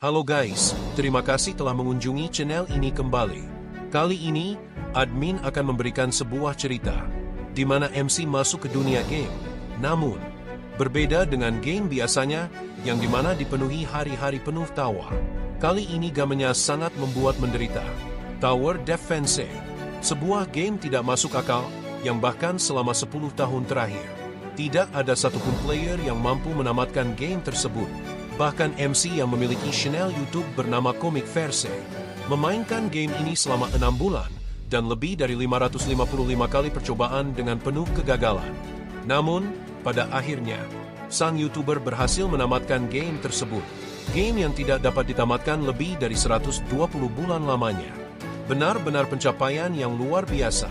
Halo guys, terima kasih telah mengunjungi channel ini kembali. Kali ini, admin akan memberikan sebuah cerita, di mana MC masuk ke dunia game. Namun, berbeda dengan game biasanya, yang dimana dipenuhi hari-hari penuh tawa. Kali ini gamenya sangat membuat menderita. Tower Defense, sebuah game tidak masuk akal, yang bahkan selama 10 tahun terakhir, tidak ada satupun player yang mampu menamatkan game tersebut. Bahkan MC yang memiliki channel YouTube bernama Comic Verse, memainkan game ini selama 6 bulan, dan lebih dari 555 kali percobaan dengan penuh kegagalan. Namun, pada akhirnya, sang YouTuber berhasil menamatkan game tersebut. Game yang tidak dapat ditamatkan lebih dari 120 bulan lamanya. Benar-benar pencapaian yang luar biasa.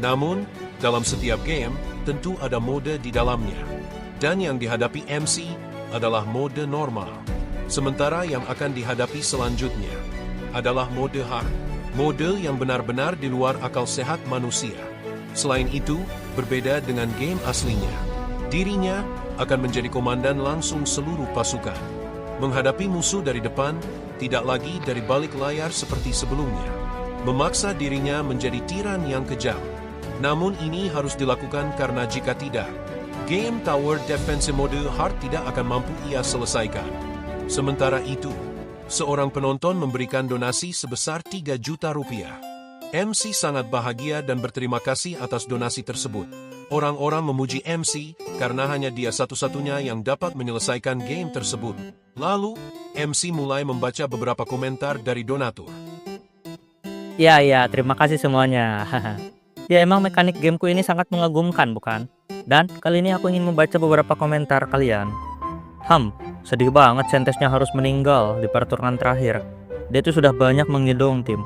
Namun, dalam setiap game, tentu ada mode di dalamnya. Dan yang dihadapi MC adalah mode normal. Sementara yang akan dihadapi selanjutnya adalah mode hard. Mode yang benar-benar di luar akal sehat manusia. Selain itu, berbeda dengan game aslinya. Dirinya akan menjadi komandan langsung seluruh pasukan. Menghadapi musuh dari depan, tidak lagi dari balik layar seperti sebelumnya. Memaksa dirinya menjadi tiran yang kejam. Namun ini harus dilakukan karena jika tidak, game Tower Defense mode hard tidak akan mampu ia selesaikan. Sementara itu, seorang penonton memberikan donasi sebesar 3 juta rupiah. MC sangat bahagia dan berterima kasih atas donasi tersebut. Orang-orang memuji MC karena hanya dia satu-satunya yang dapat menyelesaikan game tersebut. Lalu, MC mulai membaca beberapa komentar dari donatur. Ya, terima kasih semuanya. Ya, emang mekanik gameku ini sangat mengagumkan, bukan? Dan kali ini aku ingin membaca beberapa komentar kalian. Sedih banget Sentesnya harus meninggal di pertarungan terakhir. Dia itu sudah banyak menggendong tim.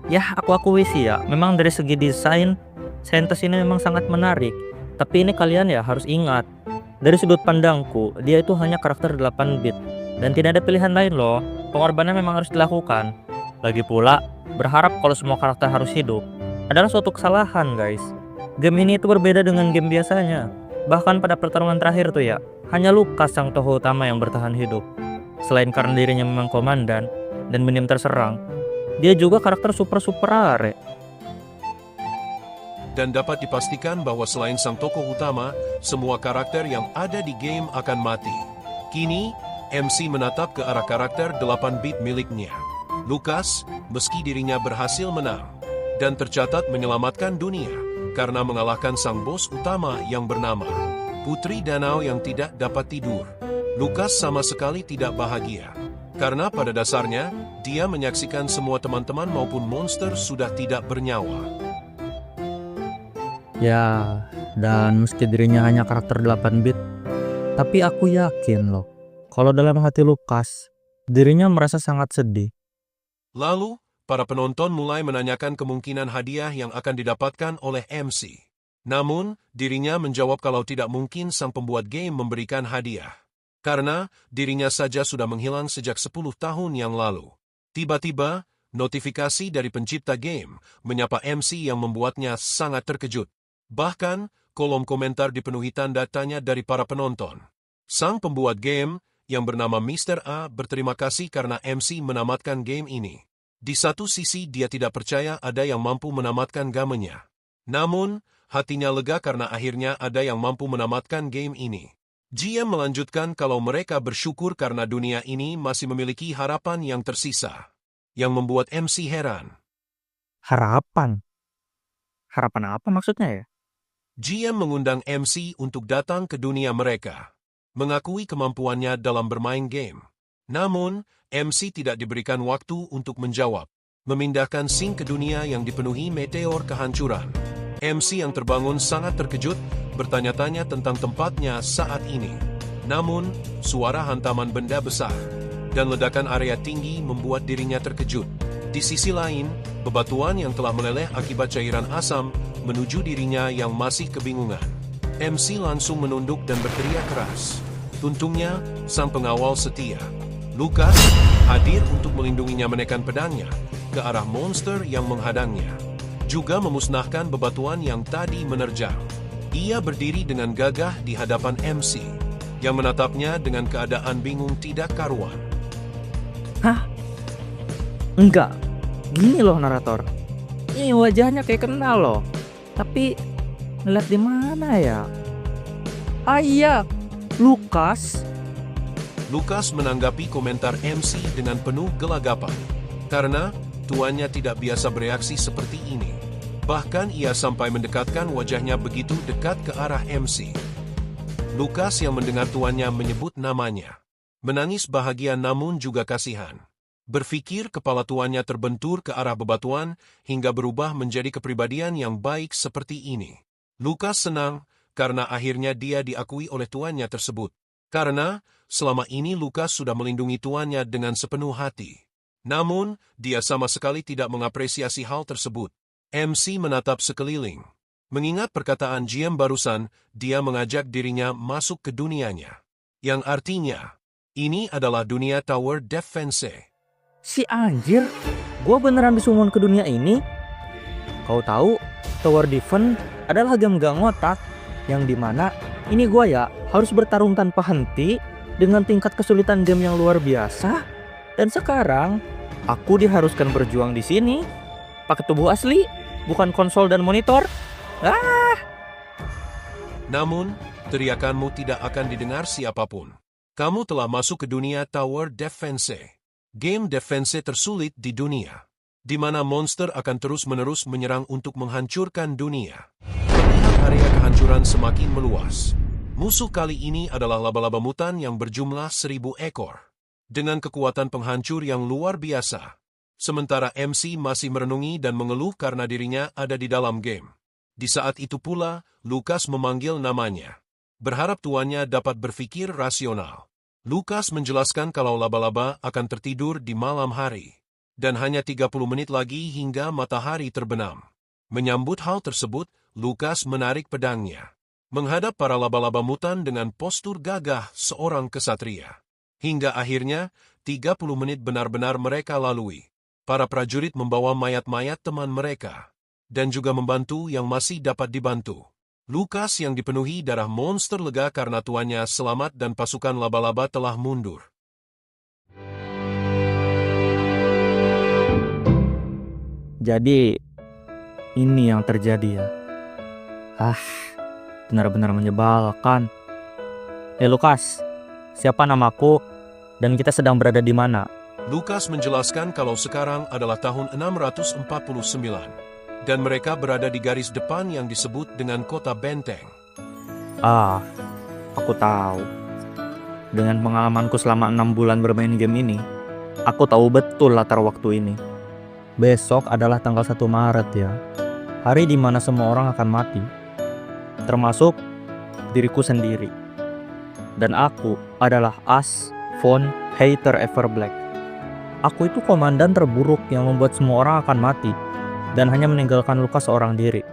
Ya, aku akui sih ya, memang dari segi desain, Sentes ini memang sangat menarik. Tapi ini kalian ya harus ingat, dari sudut pandangku, dia itu hanya karakter 8 bit. Dan tidak ada pilihan lain loh, pengorbanan memang harus dilakukan. Lagi pula, berharap kalau semua karakter harus hidup adalah suatu kesalahan guys. Game ini itu berbeda dengan game biasanya. Bahkan pada pertarungan terakhir tuh ya, hanya Lucas sang tokoh utama yang bertahan hidup. Selain karena dirinya memang komandan dan minim terserang, dia juga karakter super rare. Dan dapat dipastikan bahwa selain sang tokoh utama, semua karakter yang ada di game akan mati. Kini, MC menatap ke arah karakter 8 bit miliknya. Lucas, meski dirinya berhasil menang, dan tercatat menyelamatkan dunia, karena mengalahkan sang bos utama yang bernama Putri Danau yang tidak dapat tidur. Lucas sama sekali tidak bahagia, karena pada dasarnya, dia menyaksikan semua teman-teman maupun monster sudah tidak bernyawa. Ya, dan meski dirinya hanya karakter 8 bit, tapi aku yakin loh, kalau dalam hati Lucas, dirinya merasa sangat sedih. Lalu, para penonton mulai menanyakan kemungkinan hadiah yang akan didapatkan oleh MC. Namun, dirinya menjawab kalau tidak mungkin sang pembuat game memberikan hadiah. Karena, dirinya saja sudah menghilang sejak 10 tahun yang lalu. Tiba-tiba, notifikasi dari pencipta game menyapa MC yang membuatnya sangat terkejut. Bahkan, kolom komentar dipenuhi tanda tanya dari para penonton. Sang pembuat game, yang bernama Mr. A, berterima kasih karena MC menamatkan game ini. Di satu sisi dia tidak percaya ada yang mampu menamatkan gamenya. Namun, hatinya lega karena akhirnya ada yang mampu menamatkan game ini. GM melanjutkan kalau mereka bersyukur karena dunia ini masih memiliki harapan yang tersisa. Yang membuat MC heran. Harapan? Harapan apa maksudnya ya? GM mengundang MC untuk datang ke dunia mereka, mengakui kemampuannya dalam bermain game. Namun, MC tidak diberikan waktu untuk menjawab, memindahkan scene ke dunia yang dipenuhi meteor kehancuran. MC yang terbangun sangat terkejut, bertanya-tanya tentang tempatnya saat ini. Namun, suara hantaman benda besar dan ledakan area tinggi membuat dirinya terkejut. Di sisi lain, bebatuan yang telah meleleh akibat cairan asam menuju dirinya yang masih kebingungan. MC langsung menunduk dan berteriak keras. Tuntungnya, sang pengawal setia, Lucas, hadir untuk melindunginya menekan pedangnya ke arah monster yang menghadangnya. Juga memusnahkan bebatuan yang tadi menerjang. Ia berdiri dengan gagah di hadapan MC, yang menatapnya dengan keadaan bingung tidak karuan. Hah? Enggak. Gini loh narator. Ini wajahnya kayak kenal loh. Tapi ngeliat di mana ya? Ah iya, Lukas. Lukas menanggapi komentar MC dengan penuh gelagapan. Karena tuannya tidak biasa bereaksi seperti ini. Bahkan ia sampai mendekatkan wajahnya begitu dekat ke arah MC. Lukas yang mendengar tuannya menyebut namanya. Menangis bahagia namun juga kasihan. Berpikir kepala tuannya terbentur ke arah bebatuan hingga berubah menjadi kepribadian yang baik seperti ini. Lukas senang karena akhirnya dia diakui oleh tuannya tersebut. Karena selama ini Lukas sudah melindungi tuannya dengan sepenuh hati. Namun, dia sama sekali tidak mengapresiasi hal tersebut. MC menatap sekeliling. Mengingat perkataan GM barusan, dia mengajak dirinya masuk ke dunianya. Yang artinya, ini adalah dunia Tower Defense. Si anjir, gua beneran disummon ke dunia ini? Kau tahu, Tower Defense adalah game gak ngotak, yang dimana ini gua ya harus bertarung tanpa henti dengan tingkat kesulitan game yang luar biasa. Dan sekarang, aku diharuskan berjuang di sini, pakai tubuh asli, bukan konsol dan monitor. Namun, teriakanmu tidak akan didengar siapapun. Kamu telah masuk ke dunia Tower Defense. Game defense tersulit di dunia, di mana monster akan terus-menerus menyerang untuk menghancurkan dunia. Melihat area kehancuran semakin meluas. Musuh kali ini adalah laba-laba mutan yang berjumlah 1000 ekor. Dengan kekuatan penghancur yang luar biasa. Sementara MC masih merenungi dan mengeluh karena dirinya ada di dalam game. Di saat itu pula, Lukas memanggil namanya. Berharap tuannya dapat berpikir rasional. Lukas menjelaskan kalau laba-laba akan tertidur di malam hari. Dan hanya 30 menit lagi hingga matahari terbenam. Menyambut hal tersebut, Lukas menarik pedangnya. Menghadap para laba-laba mutan dengan postur gagah seorang kesatria. Hingga akhirnya, 30 menit benar-benar mereka lalui. Para prajurit membawa mayat-mayat teman mereka. Dan juga membantu yang masih dapat dibantu. Lukas yang dipenuhi darah monster lega karena tuannya selamat dan pasukan laba-laba telah mundur. Jadi, ini yang terjadi ya. Benar-benar menyebalkan. Lukas, siapa namaku dan kita sedang berada di mana? Lukas menjelaskan kalau sekarang adalah tahun 649. Dan mereka berada di garis depan yang disebut dengan kota benteng. Aku tahu. Dengan pengalamanku selama 6 bulan bermain game ini, aku tahu betul latar waktu ini. Besok adalah tanggal 1 Maret ya. Hari di mana semua orang akan mati. Termasuk diriku sendiri. Dan aku adalah Ash von Hater Everblack. Aku itu komandan terburuk yang membuat semua orang akan mati. Dan hanya meninggalkan Lukas seorang diri.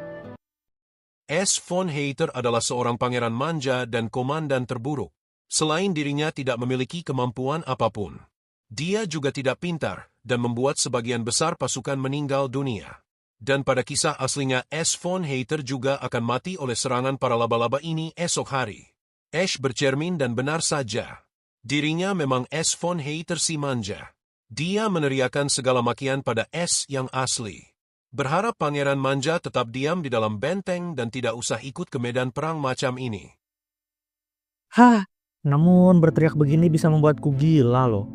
Ash von Hater adalah seorang pangeran manja dan komandan terburuk. Selain dirinya tidak memiliki kemampuan apapun. Dia juga tidak pintar dan membuat sebagian besar pasukan meninggal dunia. Dan pada kisah aslinya Ash von Hater juga akan mati oleh serangan para laba-laba ini esok hari. Ash bercermin dan benar saja. Dirinya memang Ash von Hater si manja. Dia meneriakan segala makian pada Ash yang asli. Berharap pangeran manja tetap diam di dalam benteng dan tidak usah ikut ke medan perang macam ini. Namun berteriak begini bisa membuatku gila loh.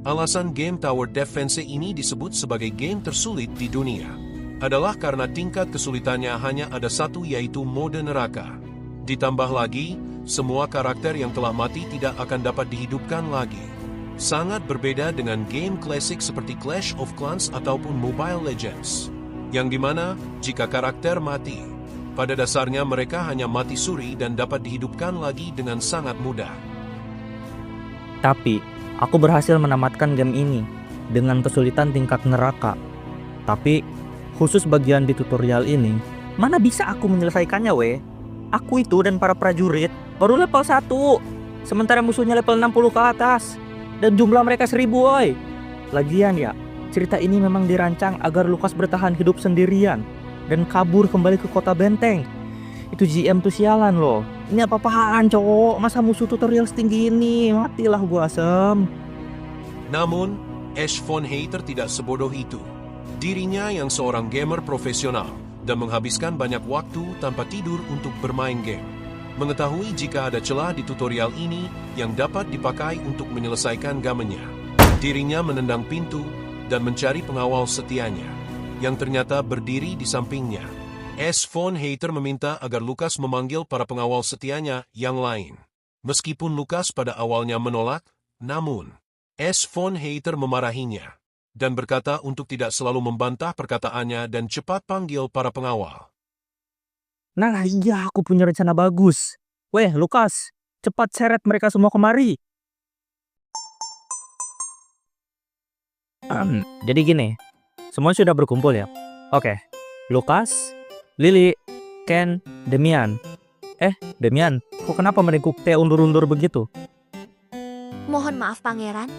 Alasan game Tower Defense ini disebut sebagai game tersulit di dunia adalah karena tingkat kesulitannya hanya ada satu, yaitu mode neraka. Ditambah lagi, semua karakter yang telah mati tidak akan dapat dihidupkan lagi. Sangat berbeda dengan game klasik seperti Clash of Clans ataupun Mobile Legends. Yang dimana, jika karakter mati, pada dasarnya mereka hanya mati suri dan dapat dihidupkan lagi dengan sangat mudah. Tapi, aku berhasil menamatkan game ini dengan kesulitan tingkat neraka. Tapi, khusus bagian di tutorial ini, mana bisa aku menyelesaikannya weh? Aku itu dan para prajurit baru level 1, sementara musuhnya level 60 ke atas. Dan jumlah mereka 1000 woy. Lagian ya, cerita ini memang dirancang agar Lukas bertahan hidup sendirian dan kabur kembali ke kota benteng. Itu GM tuh sialan loh. Ini apa-apaan cowok? Masa musuh tutorial setinggi ini? Matilah gua asem. Namun, Ash Von Hater tidak sebodoh itu. Dirinya yang seorang gamer profesional dan menghabiskan banyak waktu tanpa tidur untuk bermain game. Mengetahui jika ada celah di tutorial ini yang dapat dipakai untuk menyelesaikan gamenya, dirinya menendang pintu dan mencari pengawal setianya, yang ternyata berdiri di sampingnya. Ash Von Hater meminta agar Lucas memanggil para pengawal setianya yang lain. Meskipun Lucas pada awalnya menolak, namun Ash Von Hater memarahinya dan berkata untuk tidak selalu membantah perkataannya dan cepat panggil para pengawal. Nah iya, aku punya rencana bagus. Weh, Lucas, cepat seret mereka semua kemari. Jadi gini, semua sudah berkumpul ya? Oke, Lucas, Lily, Ken, Demian. Demian, kok kenapa meringkuk teh undur-undur begitu? Mohon maaf pangeran,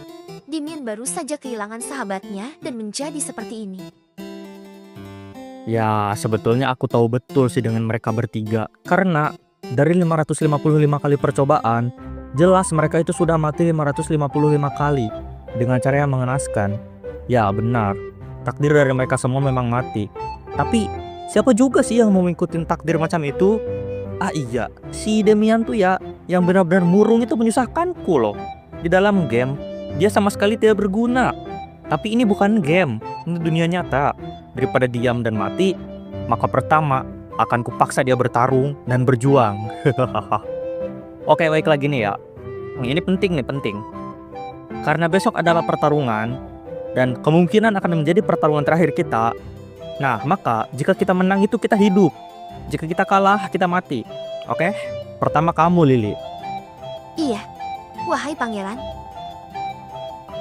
Demian baru saja kehilangan sahabatnya dan menjadi seperti ini. Ya, sebetulnya aku tahu betul sih dengan mereka bertiga. Karena dari 555 kali percobaan, jelas mereka itu sudah mati 555 kali. Dengan cara yang mengenaskan. Ya, benar. Takdir dari mereka semua memang mati. Tapi, siapa juga sih yang mau ngikutin takdir macam itu? Ah iya, si Demian tuh ya, yang benar-benar murung itu menyusahkanku loh. Di dalam game, dia sama sekali tidak berguna. Tapi ini bukan game, ini dunia nyata. Daripada diam dan mati, maka pertama akan kupaksa dia bertarung dan berjuang. Oke, baik lagi nih ya. Ini penting. Karena besok adalah pertarungan dan kemungkinan akan menjadi pertarungan terakhir kita. Nah, maka jika kita menang itu kita hidup. Jika kita kalah, kita mati. Oke? Pertama kamu, Lily. Iya, wahai pangeran.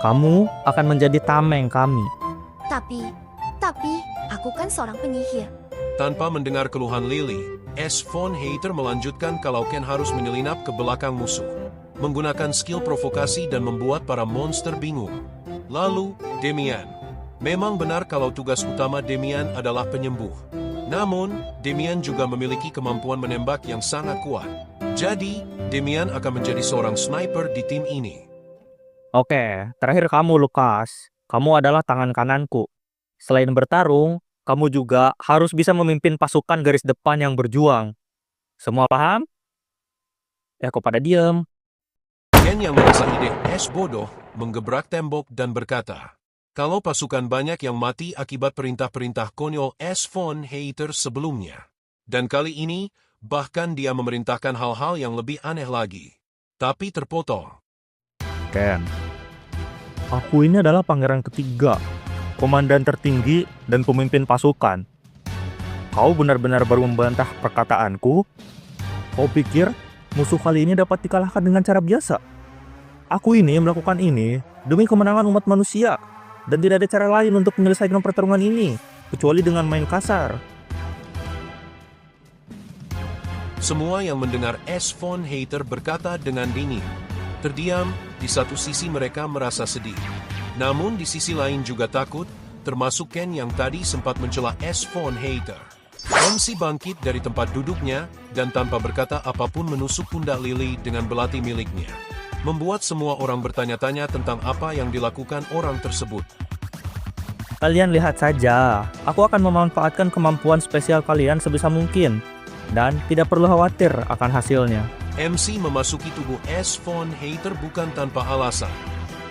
Kamu akan menjadi tameng kami. Tapi, aku kan seorang penyihir. Tanpa mendengar keluhan Lily, Ash Von Hater melanjutkan kalau Ken harus menyelinap ke belakang musuh, menggunakan skill provokasi dan membuat para monster bingung. Lalu, Demian. Memang benar kalau tugas utama Demian adalah penyembuh. Namun, Demian juga memiliki kemampuan menembak yang sangat kuat. Jadi, Demian akan menjadi seorang sniper di tim ini. Oke, terakhir kamu, Lucas. Kamu adalah tangan kananku. Selain bertarung, kamu juga harus bisa memimpin pasukan garis depan yang berjuang. Semua paham? Ya, kok pada diam? Ken yang merasa ide Ash bodoh, menggebrak tembok dan berkata, kalau pasukan banyak yang mati akibat perintah-perintah konyol Ash Von Hater sebelumnya. Dan kali ini, bahkan dia memerintahkan hal-hal yang lebih aneh lagi. Tapi terpotong. Ken, aku ini adalah pangeran ketiga, komandan tertinggi dan pemimpin pasukan. Kau benar-benar baru membantah perkataanku? Kau pikir musuh kali ini dapat dikalahkan dengan cara biasa? Aku ini melakukan ini demi kemenangan umat manusia. Dan tidak ada cara lain untuk menyelesaikan pertarungan ini, kecuali dengan main kasar. Semua yang mendengar Ash Von Hater berkata dengan dingin. Terdiam, di satu sisi mereka merasa sedih. Namun di sisi lain juga takut, termasuk Ken yang tadi sempat mencela Ash Von Hater. MC bangkit dari tempat duduknya, dan tanpa berkata apapun menusuk pundak Lily dengan belati miliknya. Membuat semua orang bertanya-tanya tentang apa yang dilakukan orang tersebut. Kalian lihat saja, aku akan memanfaatkan kemampuan spesial kalian sebisa mungkin. Dan tidak perlu khawatir akan hasilnya. MC memasuki tubuh Ash Von Hater bukan tanpa alasan.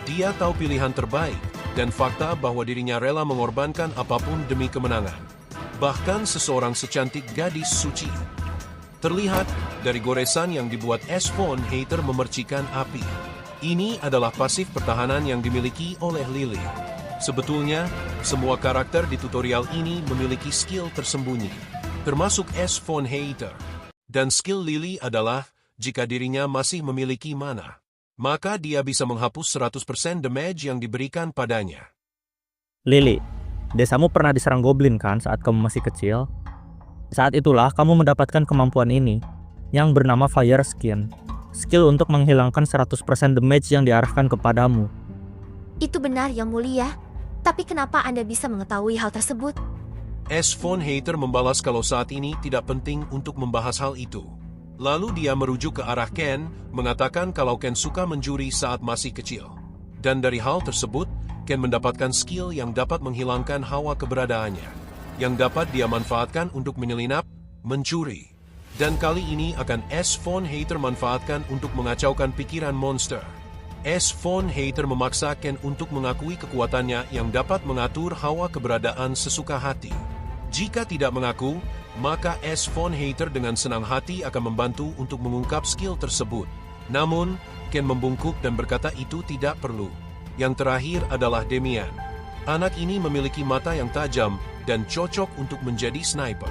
Dia tahu pilihan terbaik, dan fakta bahwa dirinya rela mengorbankan apapun demi kemenangan. Bahkan seseorang secantik gadis suci. Terlihat dari goresan yang dibuat Ash Von Hater memercikan api. Ini adalah pasif pertahanan yang dimiliki oleh Lily. Sebetulnya, semua karakter di tutorial ini memiliki skill tersembunyi, termasuk Ash Von Hater. Dan skill Lily adalah, jika dirinya masih memiliki mana, maka dia bisa menghapus 100% damage yang diberikan padanya. Lily, desamu pernah diserang goblin kan saat kamu masih kecil? Saat itulah kamu mendapatkan kemampuan ini, yang bernama Fire Skin. Skill untuk menghilangkan 100% damage yang diarahkan kepadamu. Itu benar yang mulia. Tapi kenapa Anda bisa mengetahui hal tersebut? Ash Von Hater membalas kalau saat ini tidak penting untuk membahas hal itu. Lalu dia merujuk ke arah Ken, mengatakan kalau Ken suka mencuri saat masih kecil. Dan dari hal tersebut, Ken mendapatkan skill yang dapat menghilangkan hawa keberadaannya, yang dapat dia manfaatkan untuk menyelinap, mencuri. Dan kali ini akan S. Von Hater manfaatkan untuk mengacaukan pikiran monster. S. Von Hater memaksa Ken untuk mengakui kekuatannya yang dapat mengatur hawa keberadaan sesuka hati. Jika tidak mengaku, maka S. Von Hater dengan senang hati akan membantu untuk mengungkap skill tersebut. Namun, Ken membungkuk dan berkata itu tidak perlu. Yang terakhir adalah Demian. Anak ini memiliki mata yang tajam dan cocok untuk menjadi sniper.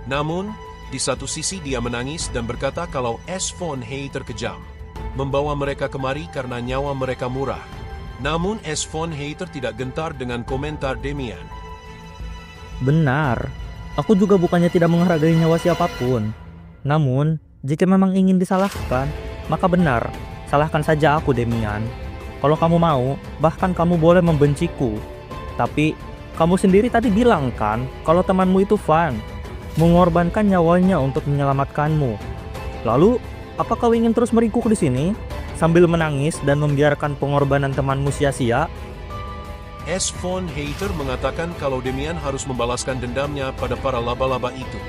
Namun, di satu sisi dia menangis dan berkata kalau S. Von Hater kejam, membawa mereka kemari karena nyawa mereka murah. Namun S. Von Hater tidak gentar dengan komentar Demian. Benar, aku juga bukannya tidak menghargai nyawa siapapun. Namun, jika memang ingin disalahkan, maka benar, salahkan saja aku, Demian. Kalau kamu mau, bahkan kamu boleh membenciku. Tapi, kamu sendiri tadi bilang kan, kalau temanmu itu Van, mengorbankan nyawanya untuk menyelamatkanmu. Lalu, apa kau ingin terus meringkuk di sini, sambil menangis dan membiarkan pengorbanan temanmu sia-sia? S. Von Hater mengatakan kalau Demian harus membalaskan dendamnya pada para laba-laba itu.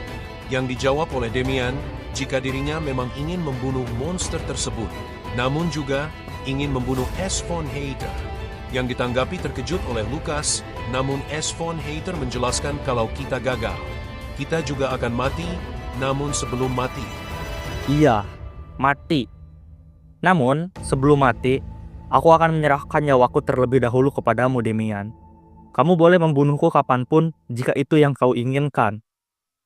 Yang dijawab oleh Demian, jika dirinya memang ingin membunuh monster tersebut, namun juga ingin membunuh S. Von Hater. Yang ditanggapi terkejut oleh Lucas, namun S. Von Hater menjelaskan kalau kita gagal, kita juga akan mati, namun sebelum mati. Iya, mati. Namun, sebelum mati, aku akan menyerahkan nyawaku terlebih dahulu kepadamu, Demian. Kamu boleh membunuhku kapanpun jika itu yang kau inginkan.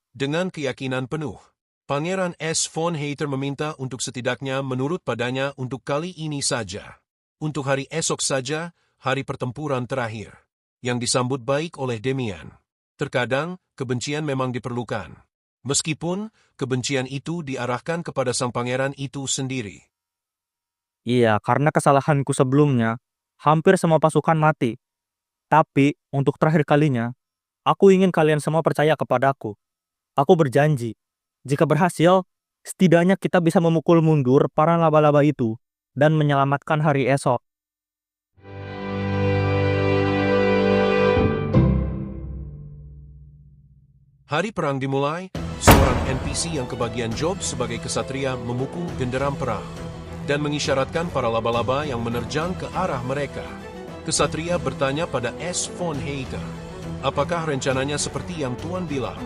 Dengan keyakinan penuh, Pangeran S. Von Hater meminta untuk setidaknya menurut padanya untuk kali ini saja. Untuk hari esok saja, hari pertempuran terakhir, yang disambut baik oleh Demian. Terkadang, kebencian memang diperlukan. Meskipun, kebencian itu diarahkan kepada sang pangeran itu sendiri. Iya, karena kesalahanku sebelumnya, hampir semua pasukan mati. Tapi, untuk terakhir kalinya, aku ingin kalian semua percaya kepadaku. Aku berjanji, jika berhasil, setidaknya kita bisa memukul mundur para laba-laba itu dan menyelamatkan hari esok. Hari perang dimulai, seorang NPC yang kebagian job sebagai kesatria memukul genderang perang dan mengisyaratkan para laba-laba yang menerjang ke arah mereka. Kesatria bertanya pada S. Von Hater, apakah rencananya seperti yang Tuan bilang?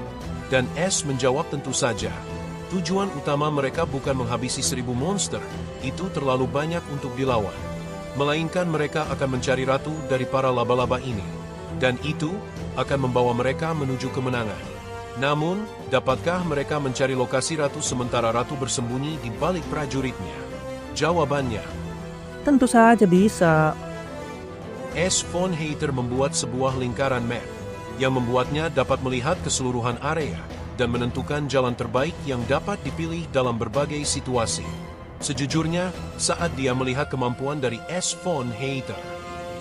Dan S menjawab tentu saja. Tujuan utama mereka bukan menghabisi 1000 monster, itu terlalu banyak untuk dilawan. Melainkan mereka akan mencari ratu dari para laba-laba ini. Dan itu akan membawa mereka menuju kemenangan. Namun, dapatkah mereka mencari lokasi ratu sementara ratu bersembunyi di balik prajuritnya? Jawabannya, Tentu saja bisa. S. Von Hater membuat sebuah lingkaran map yang membuatnya dapat melihat keseluruhan area dan menentukan jalan terbaik yang dapat dipilih dalam berbagai situasi. Sejujurnya, saat dia melihat kemampuan dari S. Von Hater,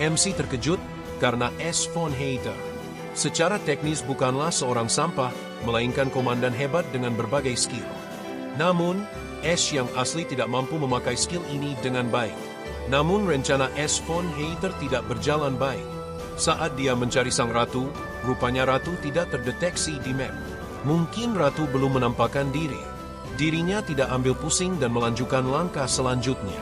MC terkejut karena S. Von Hater secara teknis bukanlah seorang sampah, melainkan komandan hebat dengan berbagai skill. Namun, S yang asli tidak mampu memakai skill ini dengan baik. Namun rencana S. Von Hater tidak berjalan baik. Saat dia mencari sang ratu, rupanya ratu tidak terdeteksi di map. Mungkin ratu belum menampakkan diri. Dirinya tidak ambil pusing dan melanjutkan langkah selanjutnya.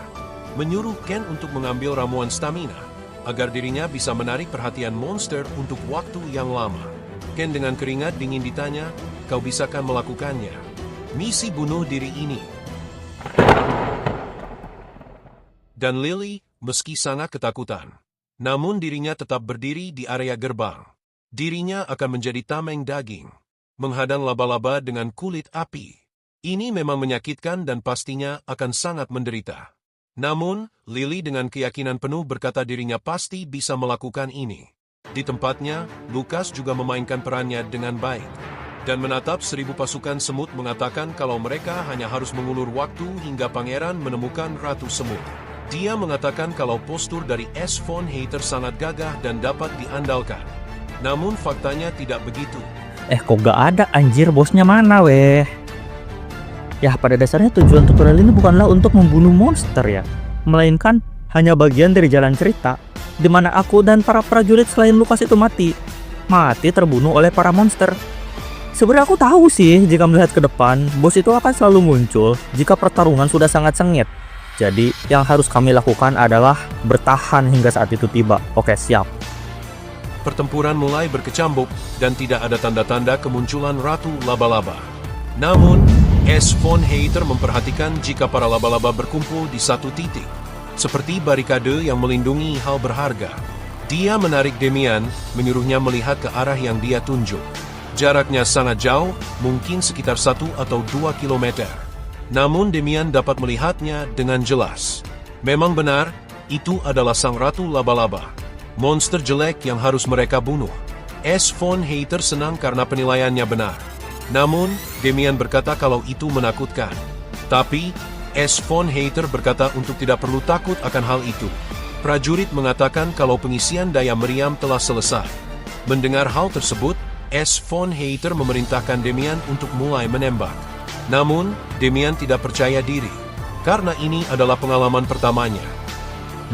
Menyuruh Ken untuk mengambil ramuan stamina, agar dirinya bisa menarik perhatian monster untuk waktu yang lama. Ken dengan keringat dingin ditanya, kau bisakah melakukannya? Misi bunuh diri ini. Dan Lily, meski sangat ketakutan, namun dirinya tetap berdiri di area gerbang. Dirinya akan menjadi tameng daging, menghadang laba-laba dengan kulit api. Ini memang menyakitkan dan pastinya akan sangat menderita. Namun, Lily dengan keyakinan penuh berkata dirinya pasti bisa melakukan ini. Di tempatnya, Lucas juga memainkan perannya dengan baik. Dan menatap 1000 pasukan semut mengatakan kalau mereka hanya harus mengulur waktu hingga pangeran menemukan Ratu Semut. Dia mengatakan kalau postur dari S. Von Hater sangat gagah dan dapat diandalkan. Namun faktanya tidak begitu. Kok gak ada anjir, bosnya mana weh? Ya pada dasarnya tujuan tutorial ini bukanlah untuk membunuh monster ya, melainkan hanya bagian dari jalan cerita. di mana aku dan para prajurit selain Lukas itu mati terbunuh oleh para monster. Sebenarnya aku tahu sih jika melihat ke depan, bos itu akan selalu muncul jika pertarungan sudah sangat sengit. Jadi yang harus kami lakukan adalah bertahan hingga saat itu tiba. Oke, siap. Pertempuran mulai berkecambuk dan tidak ada tanda-tanda kemunculan Ratu Laba-Laba. Namun, S. von Hater memperhatikan jika para laba-laba berkumpul di satu titik, seperti barikade yang melindungi hal berharga. Dia menarik Demian, menyuruhnya melihat ke arah yang dia tunjuk. Jaraknya sangat jauh, mungkin sekitar 1 atau 2 kilometer. Namun Demian dapat melihatnya dengan jelas. Memang benar, itu adalah sang Ratu Laba-Laba. Monster jelek yang harus mereka bunuh. S. von Hater senang karena penilaiannya benar. Namun, Demian berkata kalau itu menakutkan. Tapi, S. von Hater berkata untuk tidak perlu takut akan hal itu. Prajurit mengatakan kalau pengisian daya meriam telah selesai. Mendengar hal tersebut, S. von Hater memerintahkan Demian untuk mulai menembak. Namun, Demian tidak percaya diri, karena ini adalah pengalaman pertamanya.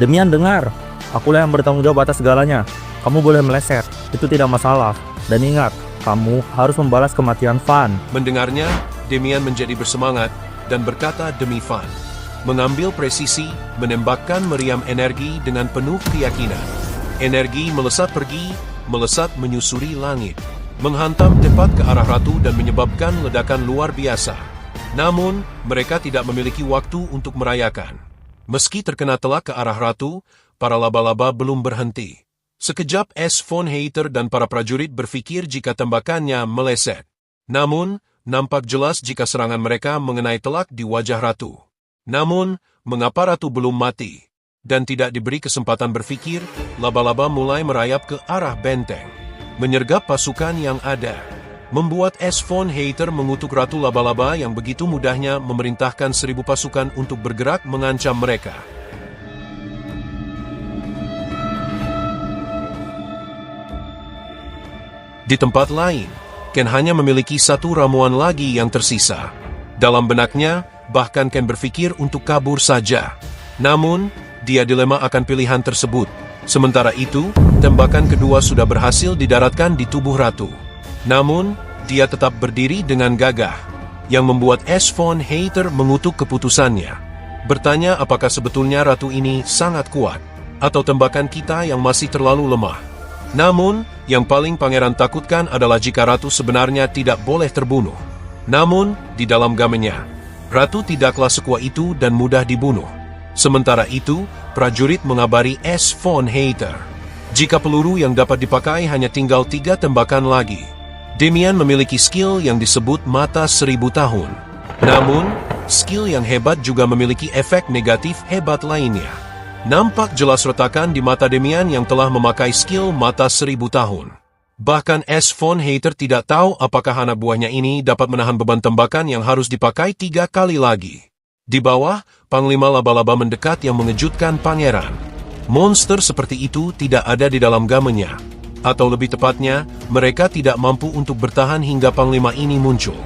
Demian, dengar, akulah yang bertanggung jawab atas segalanya. Kamu boleh meleset, itu tidak masalah. Dan ingat, kamu harus membalas kematian Van. Mendengarnya, Demian menjadi bersemangat dan berkata demi Van. Mengambil presisi, menembakkan meriam energi dengan penuh keyakinan. Energi melesat pergi, melesat menyusuri langit, menghantam tepat ke arah Ratu dan menyebabkan ledakan luar biasa. Namun, mereka tidak memiliki waktu untuk merayakan. Meski terkena telak ke arah Ratu, para laba-laba belum berhenti. Sekejap S. von Hater dan para prajurit berpikir jika tembakannya meleset. Namun, nampak jelas jika serangan mereka mengenai telak di wajah Ratu. Namun, mengapa Ratu belum mati? Dan tidak diberi kesempatan berpikir, laba-laba mulai merayap ke arah benteng, menyergap pasukan yang ada. Membuat S. von Hater mengutuk Ratu Laba-Laba yang begitu mudahnya memerintahkan 1.000 pasukan untuk bergerak mengancam mereka. Di tempat lain, Ken hanya memiliki satu ramuan lagi yang tersisa. Dalam benaknya, bahkan Ken berpikir untuk kabur saja. Namun, dia dilema akan pilihan tersebut. Sementara itu, tembakan kedua sudah berhasil didaratkan di tubuh Ratu. Namun, dia tetap berdiri dengan gagah, yang membuat S. von Hater mengutuk keputusannya. Bertanya apakah sebetulnya Ratu ini sangat kuat, atau tembakan kita yang masih terlalu lemah. Namun, yang paling pangeran takutkan adalah jika Ratu sebenarnya tidak boleh terbunuh. Namun, di dalam gamenya, Ratu tidaklah sekuat itu dan mudah dibunuh. Sementara itu, prajurit mengabari S. von Hater. Jika peluru yang dapat dipakai hanya tinggal 3 tembakan lagi. Demian memiliki skill yang disebut mata 1000 tahun. Namun, skill yang hebat juga memiliki efek negatif hebat lainnya. Nampak jelas retakan di mata Demian yang telah memakai skill mata 1000 tahun. Bahkan S. von Hater tidak tahu apakah anak buahnya ini dapat menahan beban tembakan yang harus dipakai 3 kali lagi. Di bawah, Panglima Laba-Laba mendekat yang mengejutkan pangeran. Monster seperti itu tidak ada di dalam gamenya. Atau lebih tepatnya, mereka tidak mampu untuk bertahan hingga Panglima ini muncul.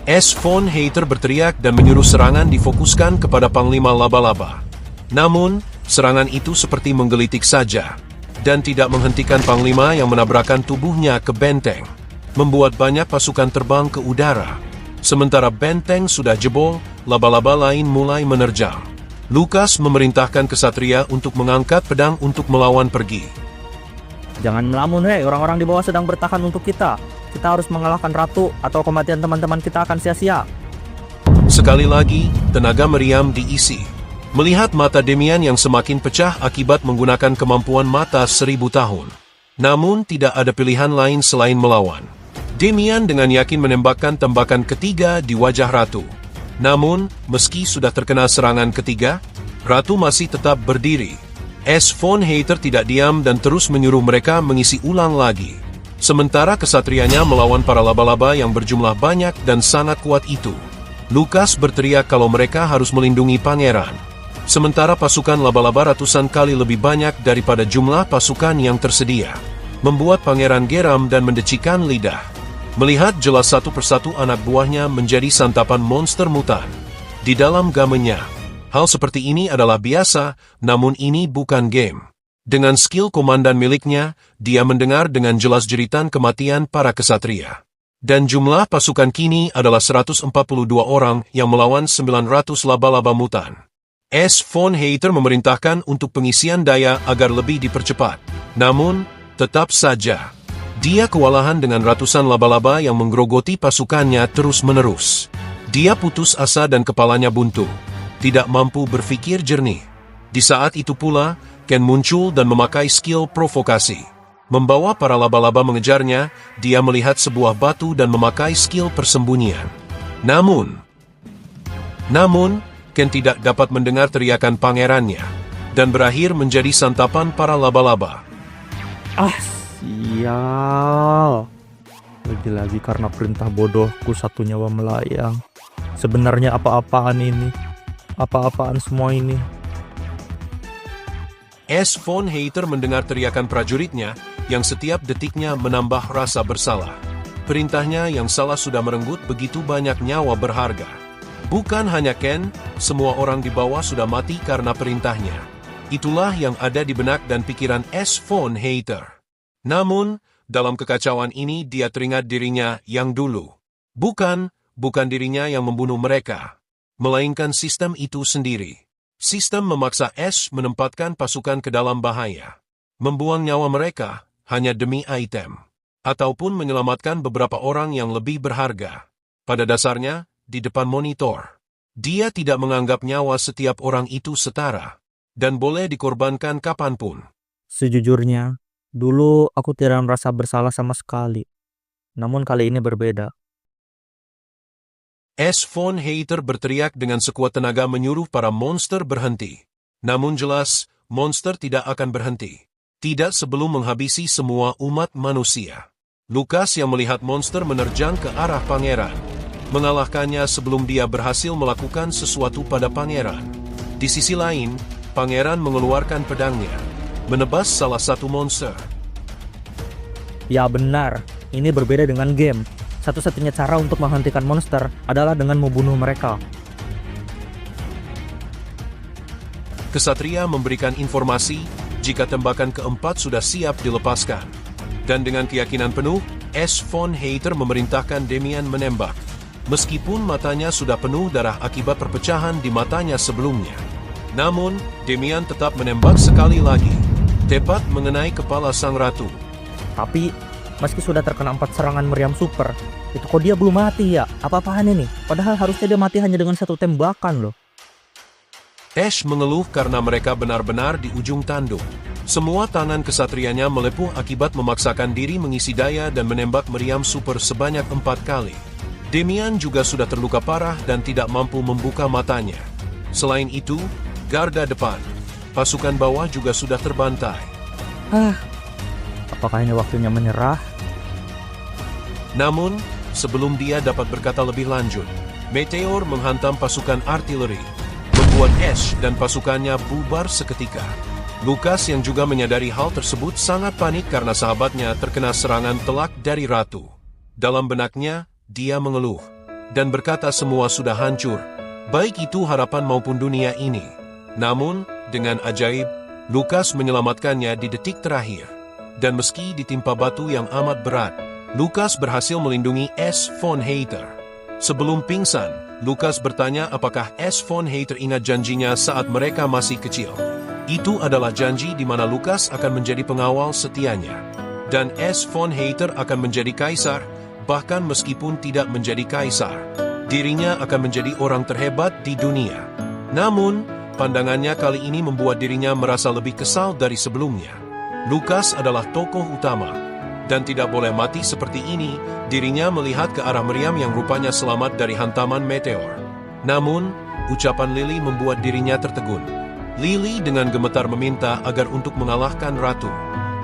S. von Hater berteriak dan menyuruh serangan difokuskan kepada Panglima Laba-Laba. Namun, serangan itu seperti menggelitik saja, dan tidak menghentikan Panglima yang menabrakkan tubuhnya ke benteng, membuat banyak pasukan terbang ke udara. Sementara benteng sudah jebol, laba-laba lain mulai menerjang. Lukas memerintahkan kesatria untuk mengangkat pedang untuk melawan pergi. Jangan melamun, orang-orang di bawah sedang bertahan untuk kita. Kita harus mengalahkan Ratu atau kematian teman-teman kita akan sia-sia. Sekali lagi, tenaga meriam diisi. Melihat mata Demian yang semakin pecah akibat menggunakan kemampuan mata 1000 tahun. Namun tidak ada pilihan lain selain melawan. Demian dengan yakin menembakkan tembakan ketiga di wajah Ratu. Namun, meski sudah terkena serangan ketiga, Ratu masih tetap berdiri. S. von Hater tidak diam dan terus menyuruh mereka mengisi ulang lagi. Sementara kesatrianya melawan para laba-laba yang berjumlah banyak dan sangat kuat itu. Lukas berteriak kalau mereka harus melindungi pangeran. Sementara pasukan laba-laba ratusan kali lebih banyak daripada jumlah pasukan yang tersedia, membuat pangeran geram dan mendecikan lidah. Melihat jelas satu persatu anak buahnya menjadi santapan monster mutan. Di dalam gamenya, hal seperti ini adalah biasa, namun ini bukan game. Dengan skill komandan miliknya, dia mendengar dengan jelas jeritan kematian para kesatria. Dan jumlah pasukan kini adalah 142 orang yang melawan 900 laba-laba mutan. S. von Hayter memerintahkan untuk pengisian daya agar lebih dipercepat. Namun, tetap saja, dia kewalahan dengan ratusan laba-laba yang menggerogoti pasukannya terus-menerus. Dia putus asa dan kepalanya buntu, tidak mampu berpikir jernih. Di saat itu pula, Ken muncul dan memakai skill provokasi. Membawa para laba-laba mengejarnya, dia melihat sebuah batu dan memakai skill persembunyian. Namun, Ken tidak dapat mendengar teriakan pangerannya, dan berakhir menjadi santapan para laba-laba. Sial. Lagi-lagi karena perintah bodohku satu nyawa melayang. Sebenarnya apa-apaan ini? Apa-apaan semua ini? S. von Hayter mendengar teriakan prajuritnya yang setiap detiknya menambah rasa bersalah. Perintahnya yang salah sudah merenggut begitu banyak nyawa berharga. Bukan hanya Ken, semua orang di bawah sudah mati karena perintahnya. Itulah yang ada di benak dan pikiran S. von Hayter. Namun, dalam kekacauan ini dia teringat dirinya yang dulu. Bukan dirinya yang membunuh mereka, melainkan sistem itu sendiri. Sistem memaksa S menempatkan pasukan ke dalam bahaya, membuang nyawa mereka hanya demi item, ataupun menyelamatkan beberapa orang yang lebih berharga. Pada dasarnya, di depan monitor, dia tidak menganggap nyawa setiap orang itu setara, dan boleh dikorbankan kapanpun. Sejujurnya, dulu aku tidak merasa bersalah sama sekali. Namun kali ini berbeda. S. von Hayter berteriak dengan sekuat tenaga menyuruh para monster berhenti. Namun jelas, monster tidak akan berhenti. Tidak sebelum menghabisi semua umat manusia. Lukas yang melihat monster menerjang ke arah pangeran, mengalahkannya sebelum dia berhasil melakukan sesuatu pada pangeran. Di sisi lain, pangeran mengeluarkan pedangnya, menebas salah satu monster. Ya benar, ini berbeda dengan game. Satu-satunya cara untuk menghentikan monster adalah dengan membunuh mereka. Kesatria memberikan informasi jika tembakan keempat sudah siap dilepaskan. Dan dengan keyakinan penuh, S. von Hayter memerintahkan Damian menembak. Meskipun matanya sudah penuh darah akibat perpecahan di matanya sebelumnya. Namun, Damian tetap menembak sekali lagi, tepat mengenai kepala sang ratu. Tapi, meski sudah terkena 4 serangan meriam super, itu kok dia belum mati ya? Apa-apaan ini? Padahal harusnya dia mati hanya dengan 1 tembakan loh. Ash mengeluh karena mereka benar-benar di ujung tanduk. Semua tangan kesatrianya melepuh akibat memaksakan diri mengisi daya dan menembak meriam super sebanyak 4 kali. Damian juga sudah terluka parah dan tidak mampu membuka matanya. Selain itu, garda depan, pasukan bawah juga sudah terbantai. Apakah ini waktunya menyerah? Namun, sebelum dia dapat berkata lebih lanjut, meteor menghantam pasukan artileri, membuat Ash dan pasukannya bubar seketika. Lukas yang juga menyadari hal tersebut sangat panik karena sahabatnya terkena serangan telak dari ratu. Dalam benaknya, dia mengeluh dan berkata semua sudah hancur, baik itu harapan maupun dunia ini. Namun, dengan ajaib, Lukas menyelamatkannya di detik terakhir. Dan meski ditimpa batu yang amat berat, Lukas berhasil melindungi S. von Hayter. Sebelum pingsan, Lukas bertanya apakah S. von Hayter ingat janjinya saat mereka masih kecil. Itu adalah janji di mana Lukas akan menjadi pengawal setianya. Dan S. von Hayter akan menjadi kaisar, bahkan meskipun tidak menjadi kaisar, dirinya akan menjadi orang terhebat di dunia. Namun, pandangannya kali ini membuat dirinya merasa lebih kesal dari sebelumnya. Lukas adalah tokoh utama, dan tidak boleh mati seperti ini. Dirinya melihat ke arah meriam yang rupanya selamat dari hantaman meteor. Namun, ucapan Lily membuat dirinya tertegun. Lily dengan gemetar meminta agar untuk mengalahkan ratu,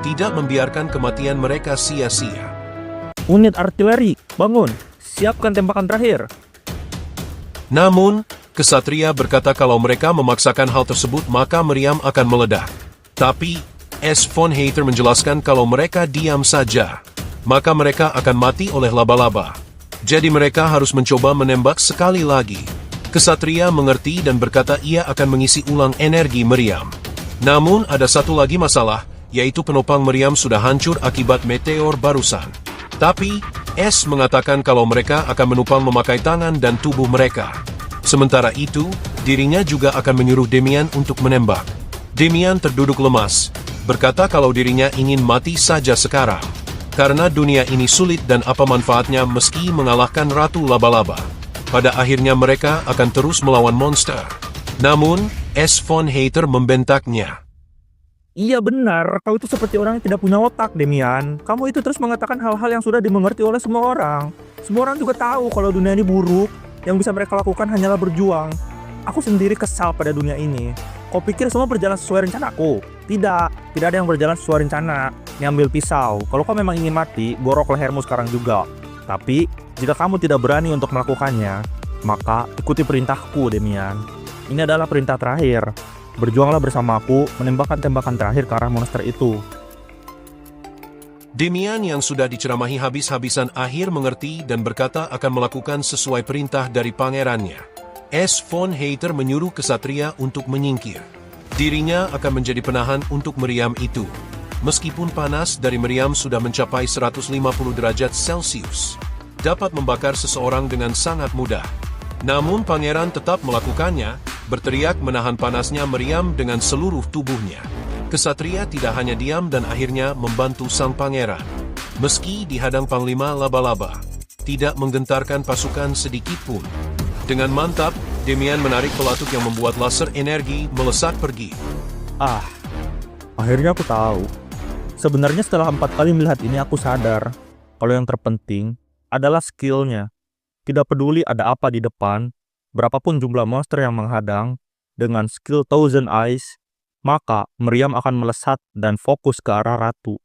tidak membiarkan kematian mereka sia-sia. Unit artileri, bangun! Siapkan tembakan terakhir! Namun, kesatria berkata kalau mereka memaksakan hal tersebut maka meriam akan meledak. Tapi, S. von Hayter menjelaskan kalau mereka diam saja, maka mereka akan mati oleh laba-laba. Jadi mereka harus mencoba menembak sekali lagi. Kesatria mengerti dan berkata ia akan mengisi ulang energi meriam. Namun ada satu lagi masalah, yaitu penopang meriam sudah hancur akibat meteor barusan. Tapi, S mengatakan kalau mereka akan menopang memakai tangan dan tubuh mereka. Sementara itu, dirinya juga akan menyuruh Demian untuk menembak. Demian terduduk lemas, berkata kalau dirinya ingin mati saja sekarang. Karena dunia ini sulit dan apa manfaatnya meski mengalahkan Ratu Laba-Laba. Pada akhirnya mereka akan terus melawan monster. Namun, S. von Hater membentaknya. Iya benar, kau itu seperti orang yang tidak punya otak, Demian. Kamu itu terus mengatakan hal-hal yang sudah dimengerti oleh semua orang. Semua orang juga tahu kalau dunia ini buruk. Yang bisa mereka lakukan hanyalah berjuang. Aku sendiri kesal pada dunia ini. Kau pikir semua berjalan sesuai rencanaku? Tidak ada yang berjalan sesuai rencana. Ngambil pisau. Kalau kau memang ingin mati, borok lehermu sekarang juga. Tapi, jika kamu tidak berani untuk melakukannya, maka ikuti perintahku, Demian. Ini adalah perintah terakhir. Berjuanglah bersamaku menembakkan tembakan terakhir ke arah monster itu. Demian yang sudah diceramahi habis-habisan akhir mengerti dan berkata akan melakukan sesuai perintah dari pangerannya. S. von Hater menyuruh kesatria untuk menyingkir. Dirinya akan menjadi penahan untuk meriam itu. Meskipun panas dari meriam sudah mencapai 150 derajat Celcius, dapat membakar seseorang dengan sangat mudah. Namun pangeran tetap melakukannya, berteriak menahan panasnya meriam dengan seluruh tubuhnya. Kesatria tidak hanya diam dan akhirnya membantu sang pangeran. Meski dihadang Panglima Laba-Laba, tidak menggentarkan pasukan sedikit pun. Dengan mantap, Demian menarik pelatuk yang membuat laser energi melesat pergi. Akhirnya aku tahu. Sebenarnya setelah 4 kali melihat ini aku sadar kalau yang terpenting adalah skillnya. Tidak peduli ada apa di depan, berapapun jumlah monster yang menghadang, dengan skill Thousand Eyes, maka meriam akan melesat dan fokus ke arah ratu.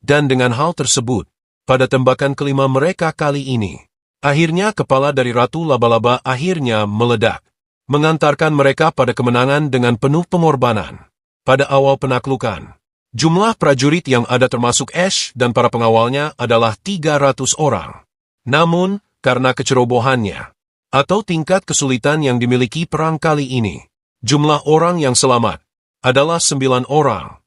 Dan dengan hal tersebut, pada tembakan kelima mereka kali ini, akhirnya kepala dari Ratu Laba-Laba akhirnya meledak, mengantarkan mereka pada kemenangan dengan penuh pengorbanan. Pada awal penaklukan, jumlah prajurit yang ada termasuk Ash dan para pengawalnya adalah 300 orang. Namun, karena kecerobohannya, atau tingkat kesulitan yang dimiliki perang kali ini, jumlah orang yang selamat adalah 9 orang.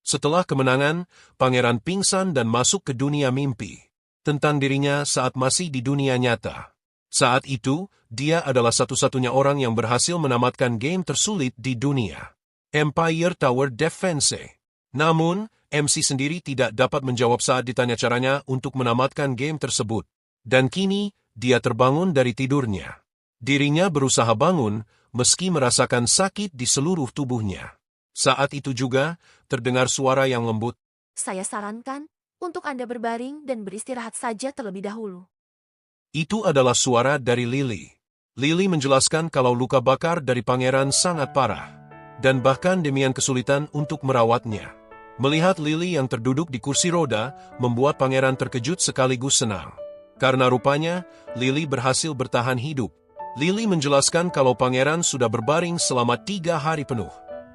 Setelah kemenangan, pangeran pingsan dan masuk ke dunia mimpi tentang dirinya saat masih di dunia nyata. Saat itu, dia adalah satu-satunya orang yang berhasil menamatkan game tersulit di dunia, Empire Tower Defense. Namun, MC sendiri tidak dapat menjawab saat ditanya caranya untuk menamatkan game tersebut. Dan kini, dia terbangun dari tidurnya. Dirinya berusaha bangun, meski merasakan sakit di seluruh tubuhnya. Saat itu juga, terdengar suara yang lembut. Saya sarankan untuk Anda berbaring dan beristirahat saja terlebih dahulu. Itu adalah suara dari Lily. Lily menjelaskan kalau luka bakar dari pangeran sangat parah, dan bahkan Demian kesulitan untuk merawatnya. Melihat Lily yang terduduk di kursi roda, membuat pangeran terkejut sekaligus senang. Karena rupanya, Lily berhasil bertahan hidup. Lily menjelaskan kalau pangeran sudah berbaring selama 3 hari penuh,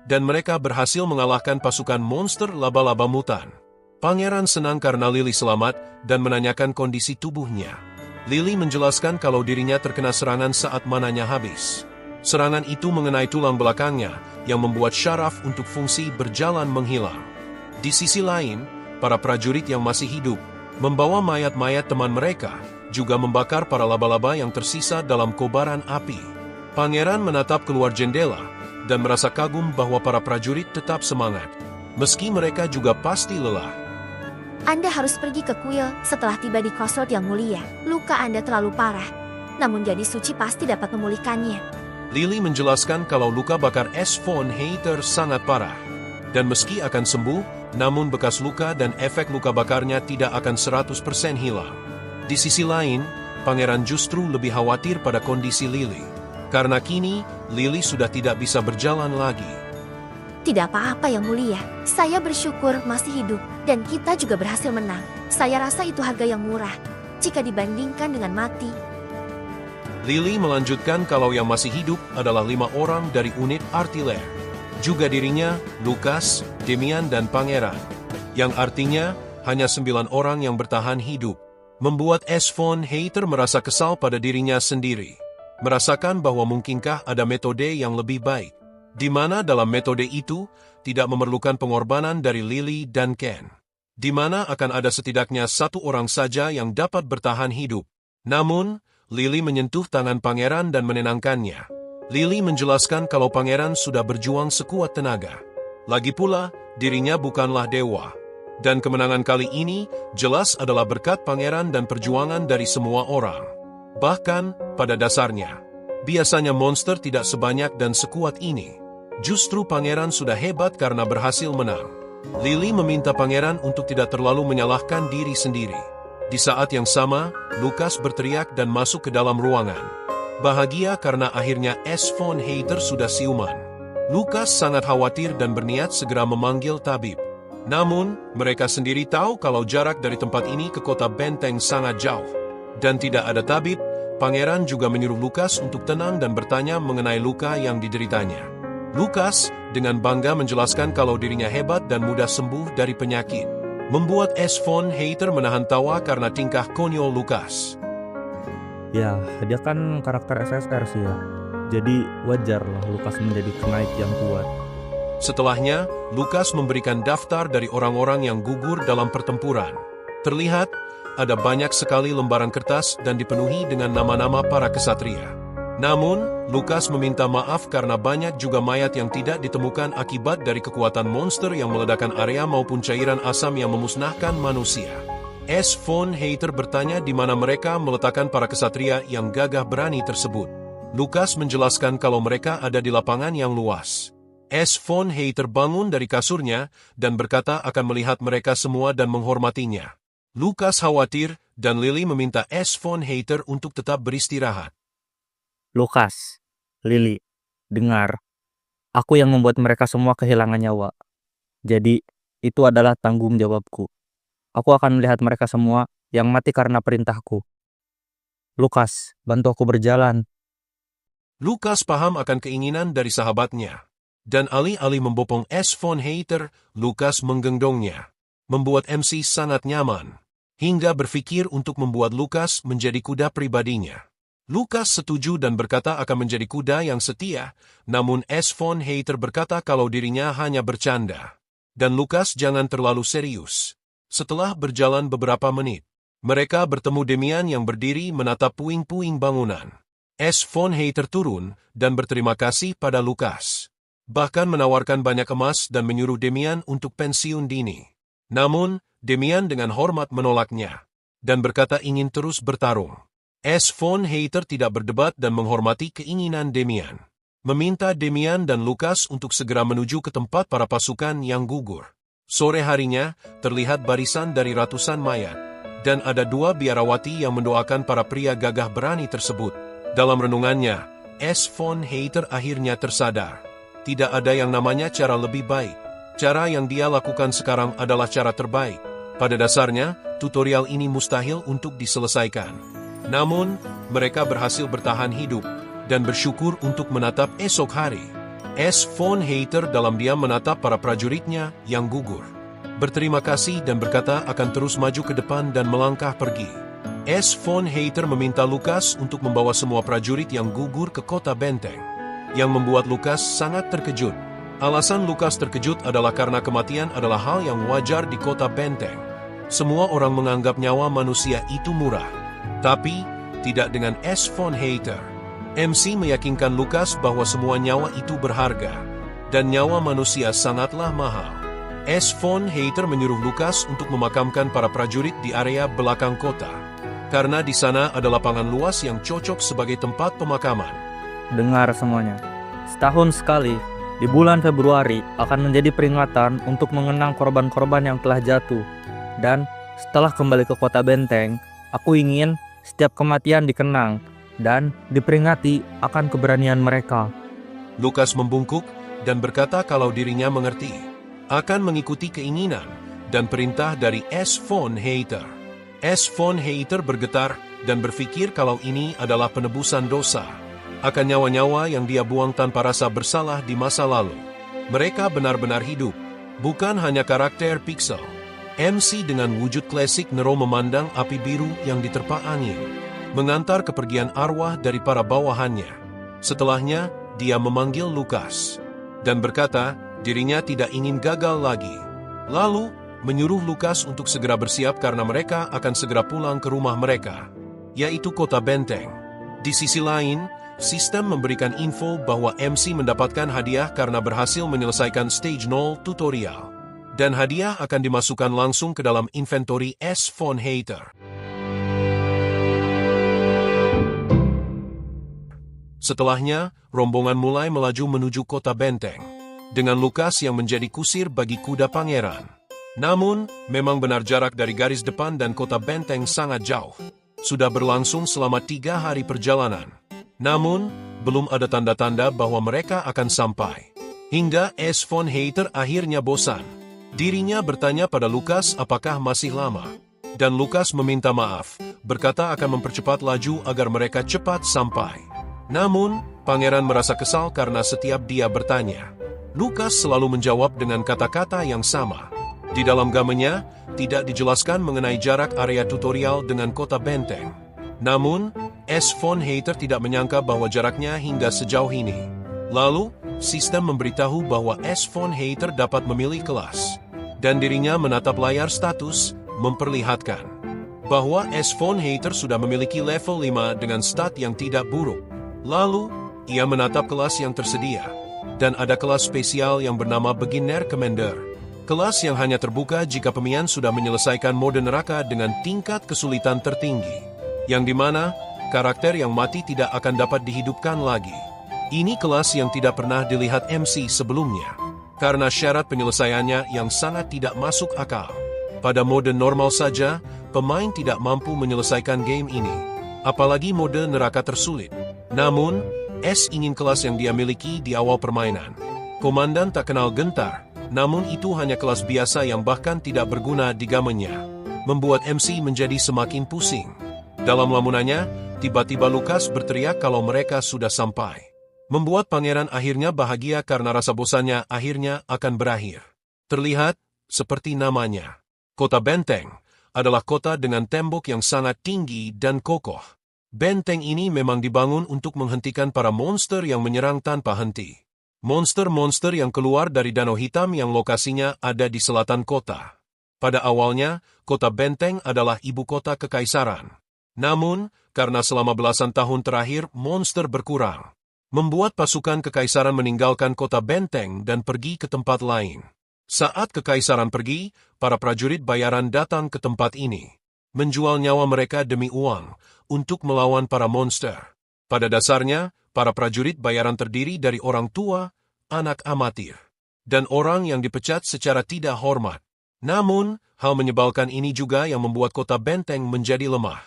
dan mereka berhasil mengalahkan pasukan monster laba-laba mutan. Pangeran senang karena Lily selamat dan menanyakan kondisi tubuhnya. Lily menjelaskan kalau dirinya terkena serangan saat mananya habis. Serangan itu mengenai tulang belakangnya, yang membuat syaraf untuk fungsi berjalan menghilang. Di sisi lain, para prajurit yang masih hidup, membawa mayat-mayat teman mereka, juga membakar para laba-laba yang tersisa dalam kobaran api. Pangeran menatap keluar jendela, dan merasa kagum bahwa para prajurit tetap semangat, meski mereka juga pasti lelah. Anda harus pergi ke kuil setelah tiba di Crossroad yang mulia. Luka Anda terlalu parah, namun jadi suci pasti dapat memulihkannya. Lily menjelaskan kalau luka bakar S. von Hater sangat parah, dan meski akan sembuh, namun bekas luka dan efek luka bakarnya tidak akan 100% hilang. Di sisi lain, pangeran justru lebih khawatir pada kondisi Lily, karena kini Lily sudah tidak bisa berjalan lagi. Tidak apa-apa yang mulia, saya bersyukur masih hidup, dan kita juga berhasil menang. Saya rasa itu harga yang murah, jika dibandingkan dengan mati. Lily melanjutkan kalau yang masih hidup adalah 5 orang dari unit artiler. Juga dirinya, Lucas, Demian dan Pangeran. Yang artinya, hanya 9 orang yang bertahan hidup. Membuat S. von Hater merasa kesal pada dirinya sendiri. Merasakan bahwa mungkinkah ada metode yang lebih baik, di mana dalam metode itu tidak memerlukan pengorbanan dari Lily dan Ken, di mana akan ada setidaknya satu orang saja yang dapat bertahan hidup. Namun, Lily menyentuh tangan pangeran dan menenangkannya. Lily menjelaskan kalau pangeran sudah berjuang sekuat tenaga. Lagi pula, dirinya bukanlah dewa. Dan kemenangan kali ini jelas adalah berkat pangeran dan perjuangan dari semua orang. Bahkan, pada dasarnya, biasanya monster tidak sebanyak dan sekuat ini. Justru pangeran sudah hebat karena berhasil menang. Lily meminta pangeran untuk tidak terlalu menyalahkan diri sendiri. Di saat yang sama, Lucas berteriak dan masuk ke dalam ruangan. Bahagia karena akhirnya S. von Hater sudah siuman. Lucas sangat khawatir dan berniat segera memanggil tabib. Namun, mereka sendiri tahu kalau jarak dari tempat ini ke kota benteng sangat jauh. Dan tidak ada tabib, pangeran juga menyuruh Lucas untuk tenang dan bertanya mengenai luka yang dideritanya. Lucas dengan bangga menjelaskan kalau dirinya hebat dan mudah sembuh dari penyakit. Membuat S. von Hater menahan tawa karena tingkah konyol Lucas. Ya, dia kan karakter SSR sih ya. Jadi wajar lah Lucas menjadi kenaik yang kuat. Setelahnya, Lucas memberikan daftar dari orang-orang yang gugur dalam pertempuran. Terlihat, ada banyak sekali lembaran kertas dan dipenuhi dengan nama-nama para kesatria. Namun, Lucas meminta maaf karena banyak juga mayat yang tidak ditemukan akibat dari kekuatan monster yang meledakkan area maupun cairan asam yang memusnahkan manusia. S. von Hater bertanya di mana mereka meletakkan para kesatria yang gagah berani tersebut. Lucas menjelaskan kalau mereka ada di lapangan yang luas. S. von Hater bangun dari kasurnya dan berkata akan melihat mereka semua dan menghormatinya. Lucas khawatir dan Lily meminta S. von Hater untuk tetap beristirahat. Lucas, Lily, dengar. Aku yang membuat mereka semua kehilangan nyawa. Jadi, itu adalah tanggung jawabku. Aku akan melihat mereka semua yang mati karena perintahku. Lucas, bantu aku berjalan. Lucas paham akan keinginan dari sahabatnya. Dan alih-alih membopong S. von Hater, Lucas menggendongnya. Membuat MC sangat nyaman. Hingga berpikir untuk membuat Lucas menjadi kuda pribadinya. Lucas setuju dan berkata akan menjadi kuda yang setia, namun S. von Hater berkata kalau dirinya hanya bercanda. Dan Lucas jangan terlalu serius. Setelah berjalan beberapa menit, mereka bertemu Demian yang berdiri menatap puing-puing bangunan. S. von Hater turun dan berterima kasih pada Lucas. Bahkan menawarkan banyak emas dan menyuruh Demian untuk pensiun dini. Namun, Demian dengan hormat menolaknya, dan berkata ingin terus bertarung. S. von Hater tidak berdebat dan menghormati keinginan Demian. Meminta Demian dan Lucas untuk segera menuju ke tempat para pasukan yang gugur. Sore harinya, terlihat barisan dari ratusan mayat, dan ada dua biarawati yang mendoakan para pria gagah berani tersebut. Dalam renungannya, S. von Hater akhirnya tersadar. Tidak ada yang namanya cara lebih baik. Cara yang dia lakukan sekarang adalah cara terbaik. Pada dasarnya, tutorial ini mustahil untuk diselesaikan. Namun, mereka berhasil bertahan hidup dan bersyukur untuk menatap esok hari. S. von Hater dalam diam menatap para prajuritnya yang gugur. Berterima kasih dan berkata akan terus maju ke depan dan melangkah pergi. S. von Hater meminta Lucas untuk membawa semua prajurit yang gugur ke kota benteng. Yang membuat Lucas sangat terkejut. Alasan Lucas terkejut adalah karena kematian adalah hal yang wajar di kota benteng. Semua orang menganggap nyawa manusia itu murah. Tapi, tidak dengan S. von Hater. MC meyakinkan Lucas bahwa semua nyawa itu berharga. Dan nyawa manusia sangatlah mahal. S. von Hater menyuruh Lucas untuk memakamkan para prajurit di area belakang kota. Karena di sana ada lapangan luas yang cocok sebagai tempat pemakaman. Dengar semuanya. Setahun sekali, di bulan Februari akan menjadi peringatan untuk mengenang korban-korban yang telah jatuh. Dan setelah kembali ke kota benteng, aku ingin setiap kematian dikenang dan diperingati akan keberanian mereka. Lucas membungkuk dan berkata kalau dirinya mengerti. Akan mengikuti keinginan dan perintah dari S. von Hater. S. von Hater bergetar dan berpikir kalau ini adalah penebusan dosa. Akan nyawa-nyawa yang dia buang tanpa rasa bersalah di masa lalu. Mereka benar-benar hidup, bukan hanya karakter pixel. MC dengan wujud klasik Nero memandang api biru yang diterpa angin, mengantar kepergian arwah dari para bawahannya. Setelahnya, dia memanggil Lukas dan berkata dirinya tidak ingin gagal lagi. Lalu, menyuruh Lukas untuk segera bersiap karena mereka akan segera pulang ke rumah mereka, yaitu kota Benteng. Di sisi lain, sistem memberikan info bahwa MC mendapatkan hadiah karena berhasil menyelesaikan Stage 0 tutorial. Dan hadiah akan dimasukkan langsung ke dalam inventory S. Von Hater. Setelahnya, rombongan mulai melaju menuju kota Benteng, dengan Lukas yang menjadi kusir bagi kuda pangeran. Namun, memang benar jarak dari garis depan dan kota Benteng sangat jauh. Sudah berlangsung selama 3 hari perjalanan. Namun, belum ada tanda-tanda bahwa mereka akan sampai. Hingga S. Von Hater akhirnya bosan. Dirinya bertanya pada Lukas apakah masih lama. Dan Lukas meminta maaf, berkata akan mempercepat laju agar mereka cepat sampai. Namun, pangeran merasa kesal karena setiap dia bertanya, Lukas selalu menjawab dengan kata-kata yang sama. Di dalam gamenya, tidak dijelaskan mengenai jarak area tutorial dengan kota Benteng. Namun, S. Von Hater tidak menyangka bahwa jaraknya hingga sejauh ini. Lalu, sistem memberitahu bahwa S. Von Hater dapat memilih kelas. Dan dirinya menatap layar status, memperlihatkan bahwa S. Von Hater sudah memiliki level 5 dengan stat yang tidak buruk. Lalu, ia menatap kelas yang tersedia. Dan ada kelas spesial yang bernama Beginner Commander. Kelas yang hanya terbuka jika pemain sudah menyelesaikan mode neraka dengan tingkat kesulitan tertinggi. Yang dimana, karakter yang mati tidak akan dapat dihidupkan lagi. Ini kelas yang tidak pernah dilihat MC sebelumnya. Karena syarat penyelesaiannya yang sangat tidak masuk akal. Pada mode normal saja, pemain tidak mampu menyelesaikan game ini. Apalagi mode neraka tersulit. Namun, S ingin kelas yang dia miliki di awal permainan. Komandan tak kenal gentar, namun itu hanya kelas biasa yang bahkan tidak berguna di gamenya. Membuat MC menjadi semakin pusing. Dalam lamunannya, tiba-tiba Lukas berteriak kalau mereka sudah sampai. Membuat pangeran akhirnya bahagia karena rasa bosannya akhirnya akan berakhir. Terlihat, seperti namanya, kota Benteng adalah kota dengan tembok yang sangat tinggi dan kokoh. Benteng ini memang dibangun untuk menghentikan para monster yang menyerang tanpa henti. Monster-monster yang keluar dari danau hitam yang lokasinya ada di selatan kota. Pada awalnya, kota Benteng adalah ibu kota kekaisaran. Namun, karena selama belasan tahun terakhir monster berkurang, membuat pasukan kekaisaran meninggalkan kota Benteng dan pergi ke tempat lain. Saat kekaisaran pergi, para prajurit bayaran datang ke tempat ini, menjual nyawa mereka demi uang, untuk melawan para monster. Pada dasarnya, para prajurit bayaran terdiri dari orang tua, anak amatir, dan orang yang dipecat secara tidak hormat. Namun, hal menyebalkan ini juga yang membuat kota Benteng menjadi lemah.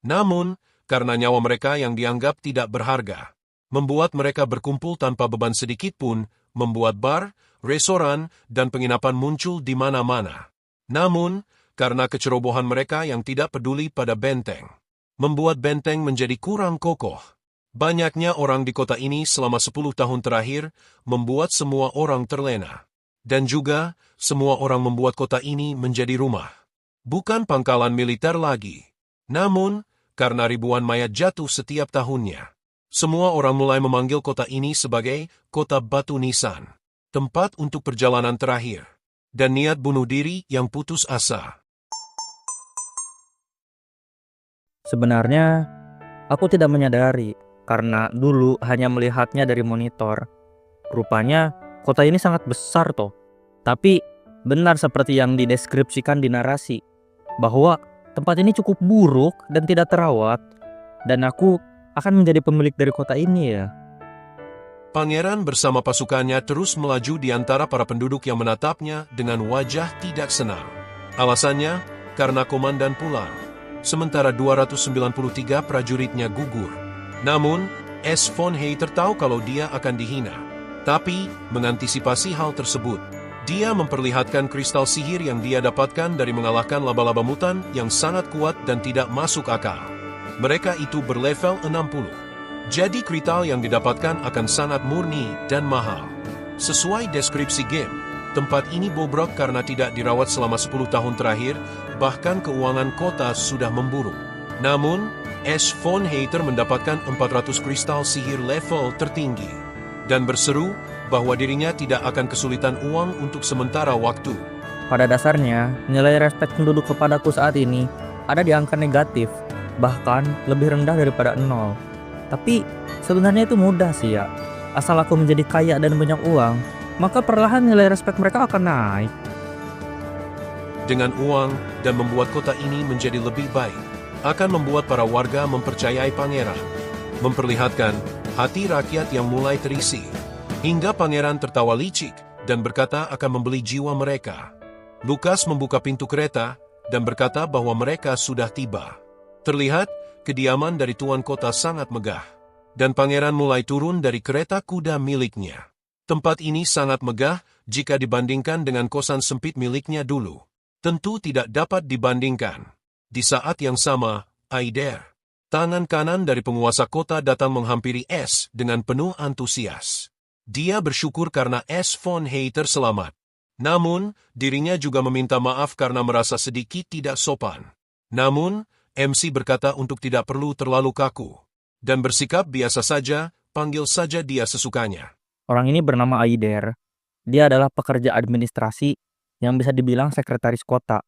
Namun, karena nyawa mereka yang dianggap tidak berharga, membuat mereka berkumpul tanpa beban sedikit pun, membuat bar, restoran, dan penginapan muncul di mana-mana. Namun, karena kecerobohan mereka yang tidak peduli pada Benteng, membuat Benteng menjadi kurang kokoh. Banyaknya orang di kota ini selama 10 tahun terakhir, membuat semua orang terlena. Dan juga, semua orang membuat kota ini menjadi rumah. Bukan pangkalan militer lagi. Namun, karena ribuan mayat jatuh setiap tahunnya, semua orang mulai memanggil kota ini sebagai Kota Batu Nisan, tempat untuk perjalanan terakhir, dan niat bunuh diri yang putus asa. Sebenarnya, aku tidak menyadari, karena dulu hanya melihatnya dari monitor. Rupanya, kota ini sangat besar toh. Tapi, benar seperti yang dideskripsikan di narasi, bahwa tempat ini cukup buruk dan tidak terawat, dan aku akan menjadi pemilik dari kota ini ya. Pangeran bersama pasukannya terus melaju di antara para penduduk yang menatapnya dengan wajah tidak senang. Alasannya, karena komandan pulang, sementara 293 prajuritnya gugur. Namun, S. Von Hater tahu kalau dia akan dihina. Tapi, mengantisipasi hal tersebut, dia memperlihatkan kristal sihir yang dia dapatkan dari mengalahkan laba-laba mutan yang sangat kuat dan tidak masuk akal. Mereka itu berlevel 60. Jadi kristal yang didapatkan akan sangat murni dan mahal. Sesuai deskripsi game, Tempat ini bobrok karena tidak dirawat selama 10 tahun terakhir, bahkan keuangan kota sudah memburuk. Namun, S. von Hater mendapatkan 400 kristal sihir level tertinggi dan berseru bahwa dirinya tidak akan kesulitan uang untuk sementara waktu. Pada dasarnya, nilai respek penduduk kepadaku saat ini ada di angka negatif, bahkan lebih rendah daripada 0. Tapi sebenarnya itu mudah sih ya. Asal aku menjadi kaya dan banyak uang, maka perlahan nilai respek mereka akan naik. Dengan uang dan membuat kota ini menjadi lebih baik, akan membuat para warga mempercayai pangeran, memperlihatkan hati rakyat yang mulai terisi, hingga pangeran tertawa licik dan berkata akan membeli jiwa mereka. Lukas membuka pintu kereta dan berkata bahwa mereka sudah tiba. Terlihat, kediaman dari tuan kota sangat megah, dan pangeran mulai turun dari kereta kuda miliknya. Tempat ini sangat megah jika dibandingkan dengan kosan sempit miliknya dulu. Tentu tidak dapat dibandingkan. Di saat yang sama, Aider, tangan kanan dari penguasa kota, datang menghampiri S dengan penuh antusias. Dia bersyukur karena S. von Hater selamat. Namun, dirinya juga meminta maaf karena merasa sedikit tidak sopan. Namun, MC berkata untuk tidak perlu terlalu kaku dan bersikap biasa saja, panggil saja dia sesukanya. Orang ini bernama Aider. Dia adalah pekerja administrasi yang bisa dibilang sekretaris kota.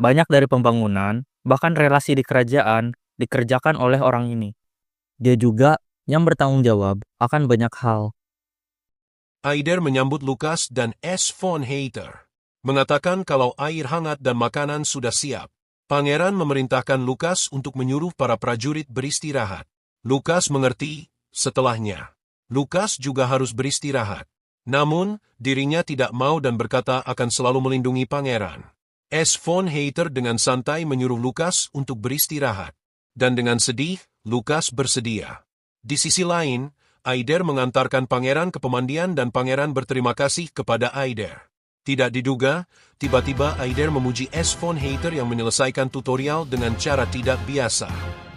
Banyak dari pembangunan, bahkan relasi di kerajaan, dikerjakan oleh orang ini. Dia juga yang bertanggung jawab akan banyak hal. Aider menyambut Lukas dan S. von Hater, mengatakan kalau air hangat dan makanan sudah siap. Pangeran memerintahkan Lukas untuk menyuruh para prajurit beristirahat. Lukas mengerti. Setelahnya, Lukas juga harus beristirahat. Namun, dirinya tidak mau dan berkata akan selalu melindungi pangeran. S. von Hater dengan santai menyuruh Lukas untuk beristirahat. Dan dengan sedih, Lukas bersedia. Di sisi lain, Aider mengantarkan pangeran ke pemandian dan pangeran berterima kasih kepada Aider. Tidak diduga, tiba-tiba Aider memuji S. von Hater yang menyelesaikan tutorial dengan cara tidak biasa,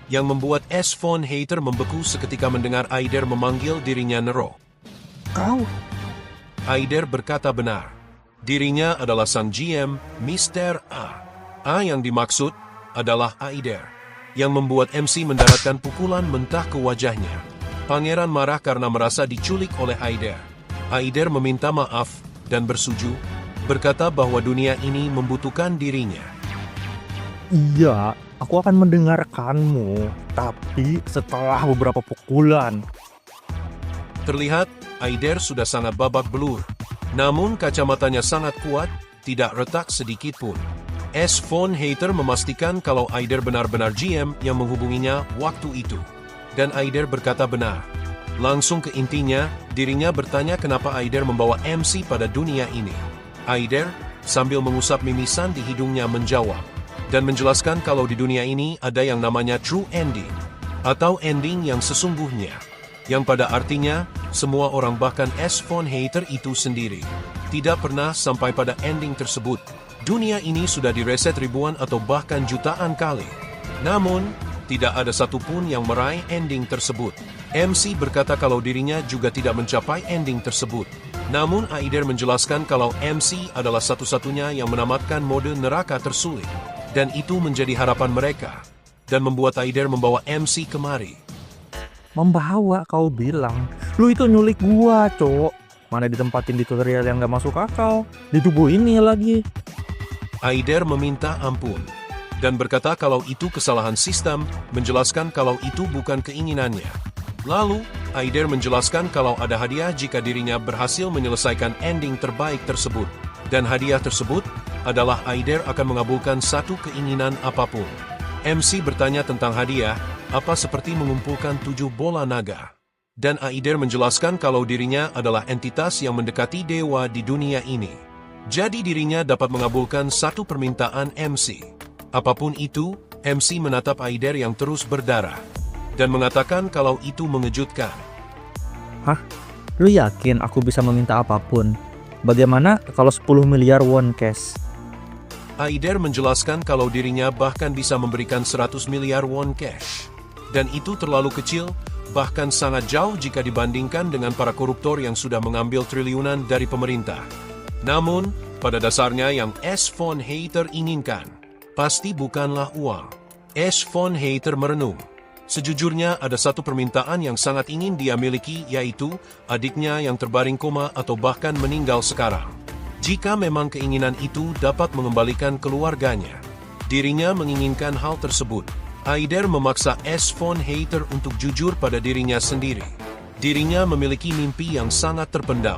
yang membuat S. von Hater membeku seketika mendengar Aider memanggil dirinya Nero. Kau? Aider berkata benar. Dirinya adalah sang GM, Mr. A. A yang dimaksud adalah Aider, yang membuat MC mendaratkan pukulan mentah ke wajahnya. Pangeran marah karena merasa diculik oleh Aider. Aider meminta maaf dan bersujud, berkata bahwa dunia ini membutuhkan dirinya. Iya, aku akan mendengarkanmu, tapi setelah beberapa pukulan. Terlihat, Aider sudah sangat babak belur. Namun kacamatanya sangat kuat, tidak retak sedikit pun. S. von Hater memastikan kalau Aider benar-benar GM yang menghubunginya waktu itu. Dan Aider berkata benar. Langsung ke intinya, dirinya bertanya kenapa Aider membawa MC pada dunia ini. Aider, sambil mengusap mimisan di hidungnya, menjawab. Dan menjelaskan kalau di dunia ini ada yang namanya true ending, atau ending yang sesungguhnya. Yang pada artinya, semua orang bahkan S. von Hater itu sendiri tidak pernah sampai pada ending tersebut. Dunia ini sudah direset ribuan atau bahkan jutaan kali. Namun, tidak ada satupun yang meraih ending tersebut. MC berkata kalau dirinya juga tidak mencapai ending tersebut. Namun Aider menjelaskan kalau MC adalah satu-satunya yang menamatkan mode neraka tersulit. Dan itu menjadi harapan mereka. Dan membuat Aider membawa MC kemari. Membawa, kau bilang. Lu itu nyulik gua, cok. Mana ditempatin di tutorial yang gak masuk akal. Di tubuh ini lagi. Aider meminta ampun. Dan berkata kalau itu kesalahan sistem, menjelaskan kalau itu bukan keinginannya. Lalu, Aider menjelaskan kalau ada hadiah jika dirinya berhasil menyelesaikan ending terbaik tersebut. Dan hadiah tersebut adalah Aider akan mengabulkan satu keinginan apapun. MC bertanya tentang hadiah, apa seperti mengumpulkan 7 bola naga. Dan Aider menjelaskan kalau dirinya adalah entitas yang mendekati dewa di dunia ini. Jadi dirinya dapat mengabulkan satu permintaan MC. Apapun itu, MC menatap Aider yang terus berdarah. Dan mengatakan kalau itu mengejutkan. Hah? Lu yakin aku bisa meminta apapun? Bagaimana kalau 10 miliar won cash? Aider menjelaskan kalau dirinya bahkan bisa memberikan 100 miliar won cash. Dan itu terlalu kecil, bahkan sangat jauh jika dibandingkan dengan para koruptor yang sudah mengambil triliunan dari pemerintah. Namun, pada dasarnya yang S. von Hater inginkan, pasti bukanlah uang. S. von Hater merenung. Sejujurnya ada satu permintaan yang sangat ingin dia miliki, yaitu adiknya yang terbaring koma atau bahkan meninggal sekarang. Jika memang keinginan itu dapat mengembalikan keluarganya, dirinya menginginkan hal tersebut. Aider memaksa S. von Hater untuk jujur pada dirinya sendiri. Dirinya memiliki mimpi yang sangat terpendam.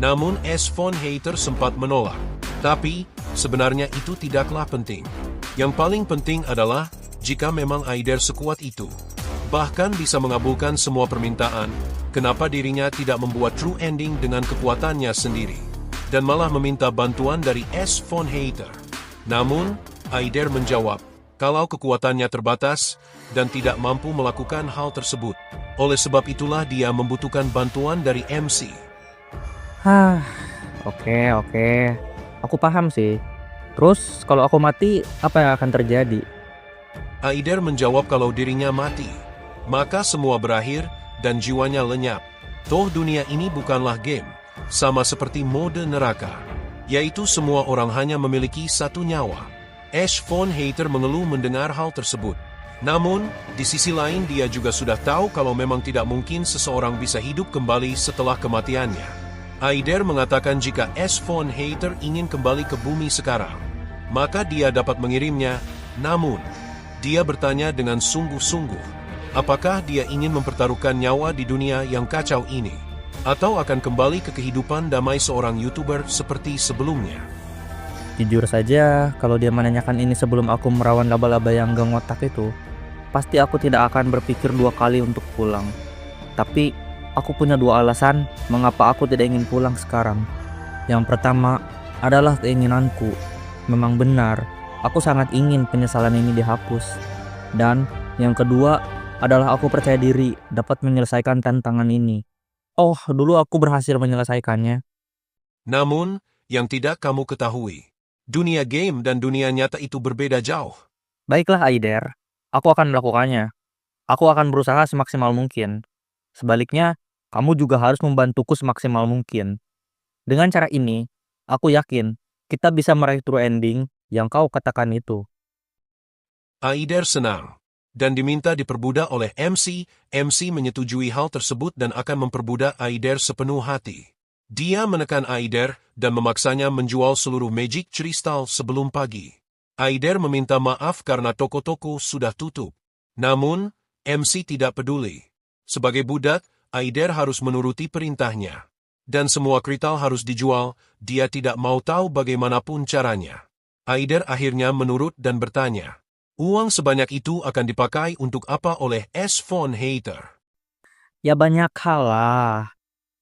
Namun S. von Hater sempat menolak. Tapi, sebenarnya itu tidaklah penting. Yang paling penting adalah, jika memang Aider sekuat itu, bahkan bisa mengabulkan semua permintaan, kenapa dirinya tidak membuat true ending dengan kekuatannya sendiri, dan malah meminta bantuan dari S. von Hater. Namun, Aider menjawab, kalau kekuatannya terbatas dan tidak mampu melakukan hal tersebut. Oleh sebab itulah dia membutuhkan bantuan dari MC. Oke. Aku paham sih. Terus kalau aku mati, apa yang akan terjadi? Aider menjawab kalau dirinya mati, maka semua berakhir dan jiwanya lenyap. Toh dunia ini bukanlah game, sama seperti mode neraka, yaitu semua orang hanya memiliki satu nyawa. S. von Hater mengeluh mendengar hal tersebut. Namun, di sisi lain dia juga sudah tahu kalau memang tidak mungkin seseorang bisa hidup kembali setelah kematiannya. Aider mengatakan jika S. von Hater ingin kembali ke bumi sekarang, maka dia dapat mengirimnya. Namun, dia bertanya dengan sungguh-sungguh, apakah dia ingin mempertaruhkan nyawa di dunia yang kacau ini, atau akan kembali ke kehidupan damai seorang YouTuber seperti sebelumnya. Jujur saja, kalau dia menanyakan ini sebelum aku merawan laba-laba yang gang otak itu, pasti aku tidak akan berpikir dua kali untuk pulang. Tapi, aku punya dua alasan mengapa aku tidak ingin pulang sekarang. Yang pertama adalah keinginanku. Memang benar, aku sangat ingin penyesalan ini dihapus. Dan yang kedua adalah aku percaya diri dapat menyelesaikan tantangan ini. Oh, dulu aku berhasil menyelesaikannya. Namun, yang tidak kamu ketahui, dunia game dan dunia nyata itu berbeda jauh. Baiklah Aider, aku akan melakukannya. Aku akan berusaha semaksimal mungkin. Sebaliknya, kamu juga harus membantuku semaksimal mungkin. Dengan cara ini, aku yakin kita bisa meraih true ending yang kau katakan itu. Aider senang dan diminta diperbudak oleh MC. MC menyetujui hal tersebut dan akan memperbudak Aider sepenuh hati. Dia menekan Aider dan memaksanya menjual seluruh magic crystal sebelum pagi. Aider meminta maaf karena toko-toko sudah tutup. Namun, MC tidak peduli. Sebagai budak, Aider harus menuruti perintahnya. Dan semua kristal harus dijual, dia tidak mau tahu bagaimanapun caranya. Aider akhirnya menurut dan bertanya, uang sebanyak itu akan dipakai untuk apa oleh S. von Hater? Ya banyak hal lah.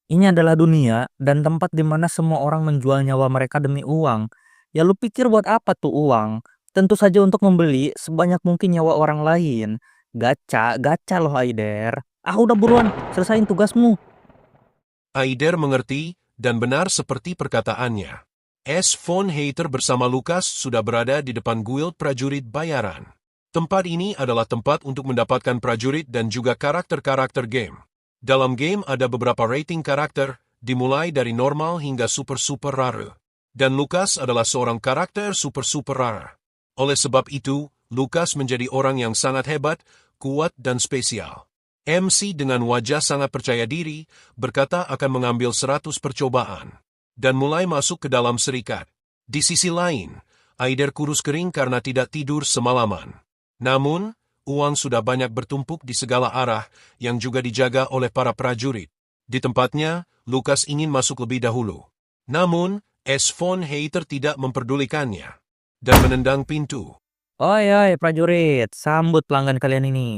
Ini adalah dunia dan tempat di mana semua orang menjual nyawa mereka demi uang. Ya lu pikir buat apa tuh uang? Tentu saja untuk membeli sebanyak mungkin nyawa orang lain. Gacha loh Aider. Udah buruan, selesain tugasmu. Aider mengerti dan benar seperti perkataannya. S. von Hater bersama Lukas sudah berada di depan guild prajurit bayaran. Tempat ini adalah tempat untuk mendapatkan prajurit dan juga karakter-karakter game. Dalam game ada beberapa rating karakter, dimulai dari normal hingga super-super rare. Dan Lukas adalah seorang karakter super-super rare. Oleh sebab itu, Lukas menjadi orang yang sangat hebat, kuat dan spesial. MC dengan wajah sangat percaya diri, berkata akan mengambil 100 percobaan. Dan mulai masuk ke dalam serikat. Di sisi lain, Aider kurus kering karena tidak tidur semalaman. Namun, uang sudah banyak bertumpuk di segala arah yang juga dijaga oleh para prajurit. Di tempatnya, Lukas ingin masuk lebih dahulu. Namun, S. von Hater tidak memperdulikannya dan menendang pintu. Oi prajurit, sambut pelanggan kalian ini.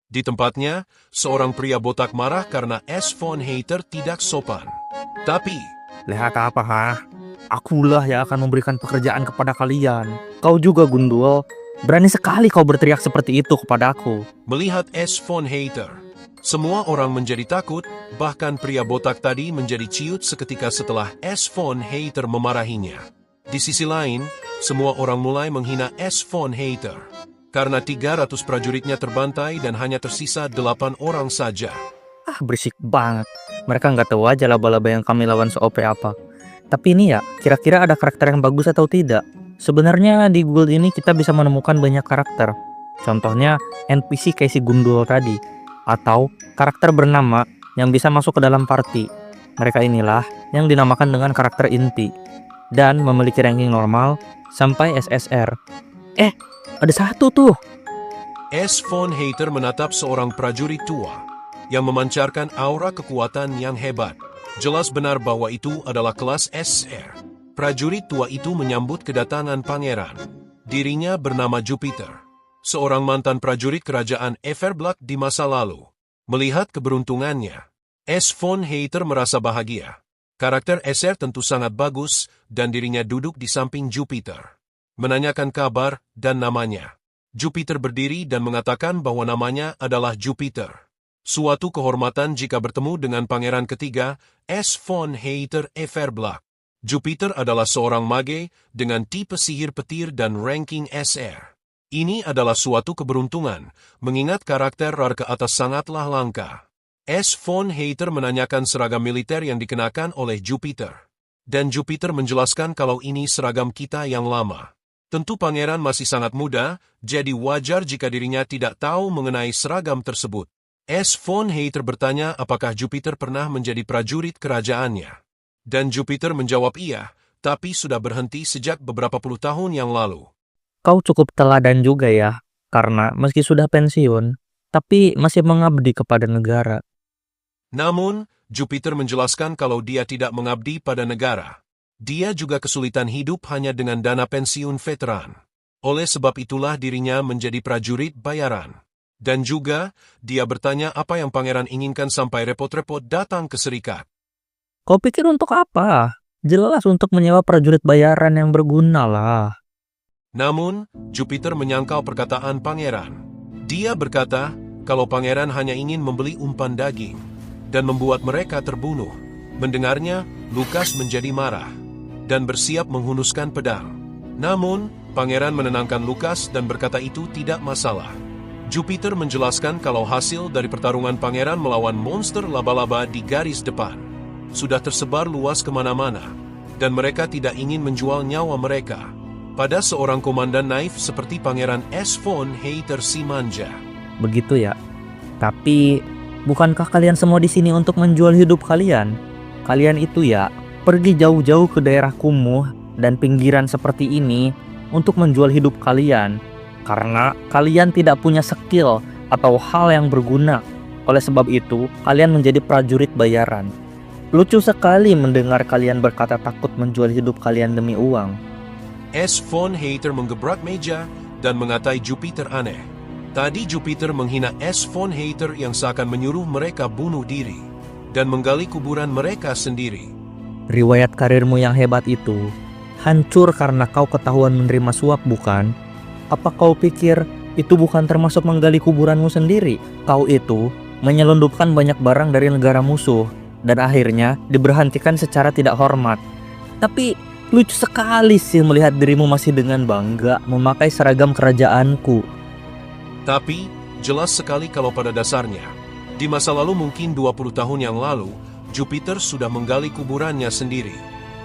Di tempatnya, seorang pria botak marah karena S. von Hater tidak sopan. Tapi, Lihat apa Akulah yang akan memberikan pekerjaan kepada kalian. Kau juga gundul. Berani sekali kau berteriak seperti itu kepada aku. melihat S. von Hater, semua orang menjadi takut, bahkan pria botak tadi menjadi ciut seketika setelah S. von Hater memarahinya. Di sisi lain, semua orang mulai menghina S. von Hater. Karena 300 prajuritnya terbantai dan hanya tersisa 8 orang saja. Berisik banget. Mereka nggak tahu aja laba-laba yang kami lawan se-OP apa. Tapi ini ya, kira-kira ada karakter yang bagus atau tidak? Sebenarnya di Guild ini kita bisa menemukan banyak karakter. Contohnya NPC kayak si Gundul tadi, atau karakter bernama yang bisa masuk ke dalam party. Mereka inilah yang dinamakan dengan karakter inti dan memiliki ranking normal sampai SSR. Ada satu tuh. S. Von Hater menatap seorang prajurit tua yang memancarkan aura kekuatan yang hebat. Jelas benar bahwa itu adalah kelas SR. Prajurit tua itu menyambut kedatangan pangeran. Dirinya bernama Jupiter, seorang mantan prajurit kerajaan Everblood di masa lalu. Melihat keberuntungannya, S. Von Hater merasa bahagia. Karakter SR tentu sangat bagus dan dirinya duduk di samping Jupiter, menanyakan kabar dan namanya. Jupiter berdiri dan mengatakan bahwa namanya adalah Jupiter. Suatu kehormatan jika bertemu dengan pangeran ketiga, S. Von Hater Everblood. Jupiter adalah seorang mage dengan tipe sihir petir dan ranking SR. Ini adalah suatu keberuntungan, mengingat karakter rar ke atas sangatlah langka. S. Von Hater menanyakan seragam militer yang dikenakan oleh Jupiter. Dan Jupiter menjelaskan kalau ini seragam kita yang lama. Tentu pangeran masih sangat muda, jadi wajar jika dirinya tidak tahu mengenai seragam tersebut. S. Von Hater bertanya apakah Jupiter pernah menjadi prajurit kerajaannya. Dan Jupiter menjawab iya, tapi sudah berhenti sejak beberapa puluh tahun yang lalu. Kau cukup teladan juga ya, karena meski sudah pensiun, tapi masih mengabdi kepada negara. Namun, Jupiter menjelaskan kalau dia tidak mengabdi pada negara. Dia juga kesulitan hidup hanya dengan dana pensiun veteran. Oleh sebab itulah dirinya menjadi prajurit bayaran. Dan juga, dia bertanya apa yang pangeran inginkan sampai repot-repot datang ke Serikat. Kau pikir untuk apa? Jelas untuk menyewa prajurit bayaran yang berguna lah. Namun, Jupiter menyangkal perkataan pangeran. Dia berkata, kalau pangeran hanya ingin membeli umpan daging dan membuat mereka terbunuh. Mendengarnya, Lukas menjadi marah dan bersiap menghunuskan pedang. Namun, pangeran menenangkan Lukas dan berkata itu tidak masalah. Jupiter menjelaskan kalau hasil dari pertarungan pangeran melawan monster laba-laba di garis depan sudah tersebar luas kemana-mana, dan mereka tidak ingin menjual nyawa mereka pada seorang komandan naif seperti Pangeran S. Von Hater si manja. Begitu ya. Tapi, bukankah kalian semua di sini untuk menjual hidup kalian? Kalian itu ya, pergi jauh-jauh ke daerah kumuh dan pinggiran seperti ini untuk menjual hidup kalian. Karena kalian tidak punya skill atau hal yang berguna. Oleh sebab itu, kalian menjadi prajurit bayaran. Lucu sekali mendengar kalian berkata takut menjual hidup kalian demi uang. S. Von Hater menggebrak meja dan mengatai Jupiter aneh. Tadi Jupiter menghina S. Von Hater yang seakan menyuruh mereka bunuh diri dan menggali kuburan mereka sendiri. Riwayat karirmu yang hebat itu hancur karena kau ketahuan menerima suap, bukan? Apa kau pikir itu bukan termasuk menggali kuburanmu sendiri? Kau itu menyelundupkan banyak barang dari negara musuh dan akhirnya diberhentikan secara tidak hormat. Tapi lucu sekali sih melihat dirimu masih dengan bangga memakai seragam kerajaanku. Tapi, jelas sekali kalau pada dasarnya, di masa lalu mungkin 20 tahun yang lalu, Jupiter sudah menggali kuburannya sendiri.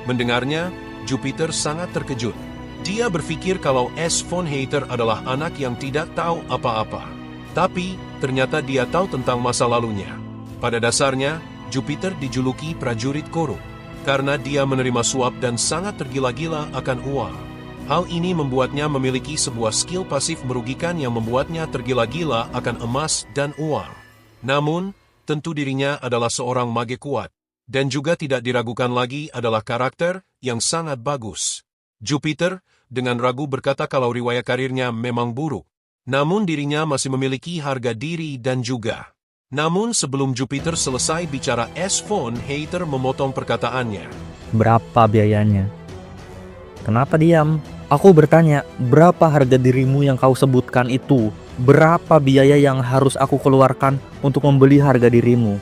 Mendengarnya, Jupiter sangat terkejut. Dia berpikir kalau S. Von Hater adalah anak yang tidak tahu apa-apa. Tapi, ternyata dia tahu tentang masa lalunya. Pada dasarnya, Jupiter dijuluki prajurit korup, karena dia menerima suap dan sangat tergila-gila akan uang. Hal ini membuatnya memiliki sebuah skill pasif merugikan yang membuatnya tergila-gila akan emas dan uang. Namun, tentu dirinya adalah seorang mage kuat, dan juga tidak diragukan lagi adalah karakter yang sangat bagus. Jupiter, dengan ragu berkata kalau riwayat karirnya memang buruk, namun dirinya masih memiliki harga diri dan juga. Namun sebelum Jupiter selesai bicara, S. Von Hater memotong perkataannya. Berapa biayanya? Kenapa diam? Aku bertanya, berapa harga dirimu yang kau sebutkan itu? Berapa biaya yang harus aku keluarkan untuk membeli harga dirimu?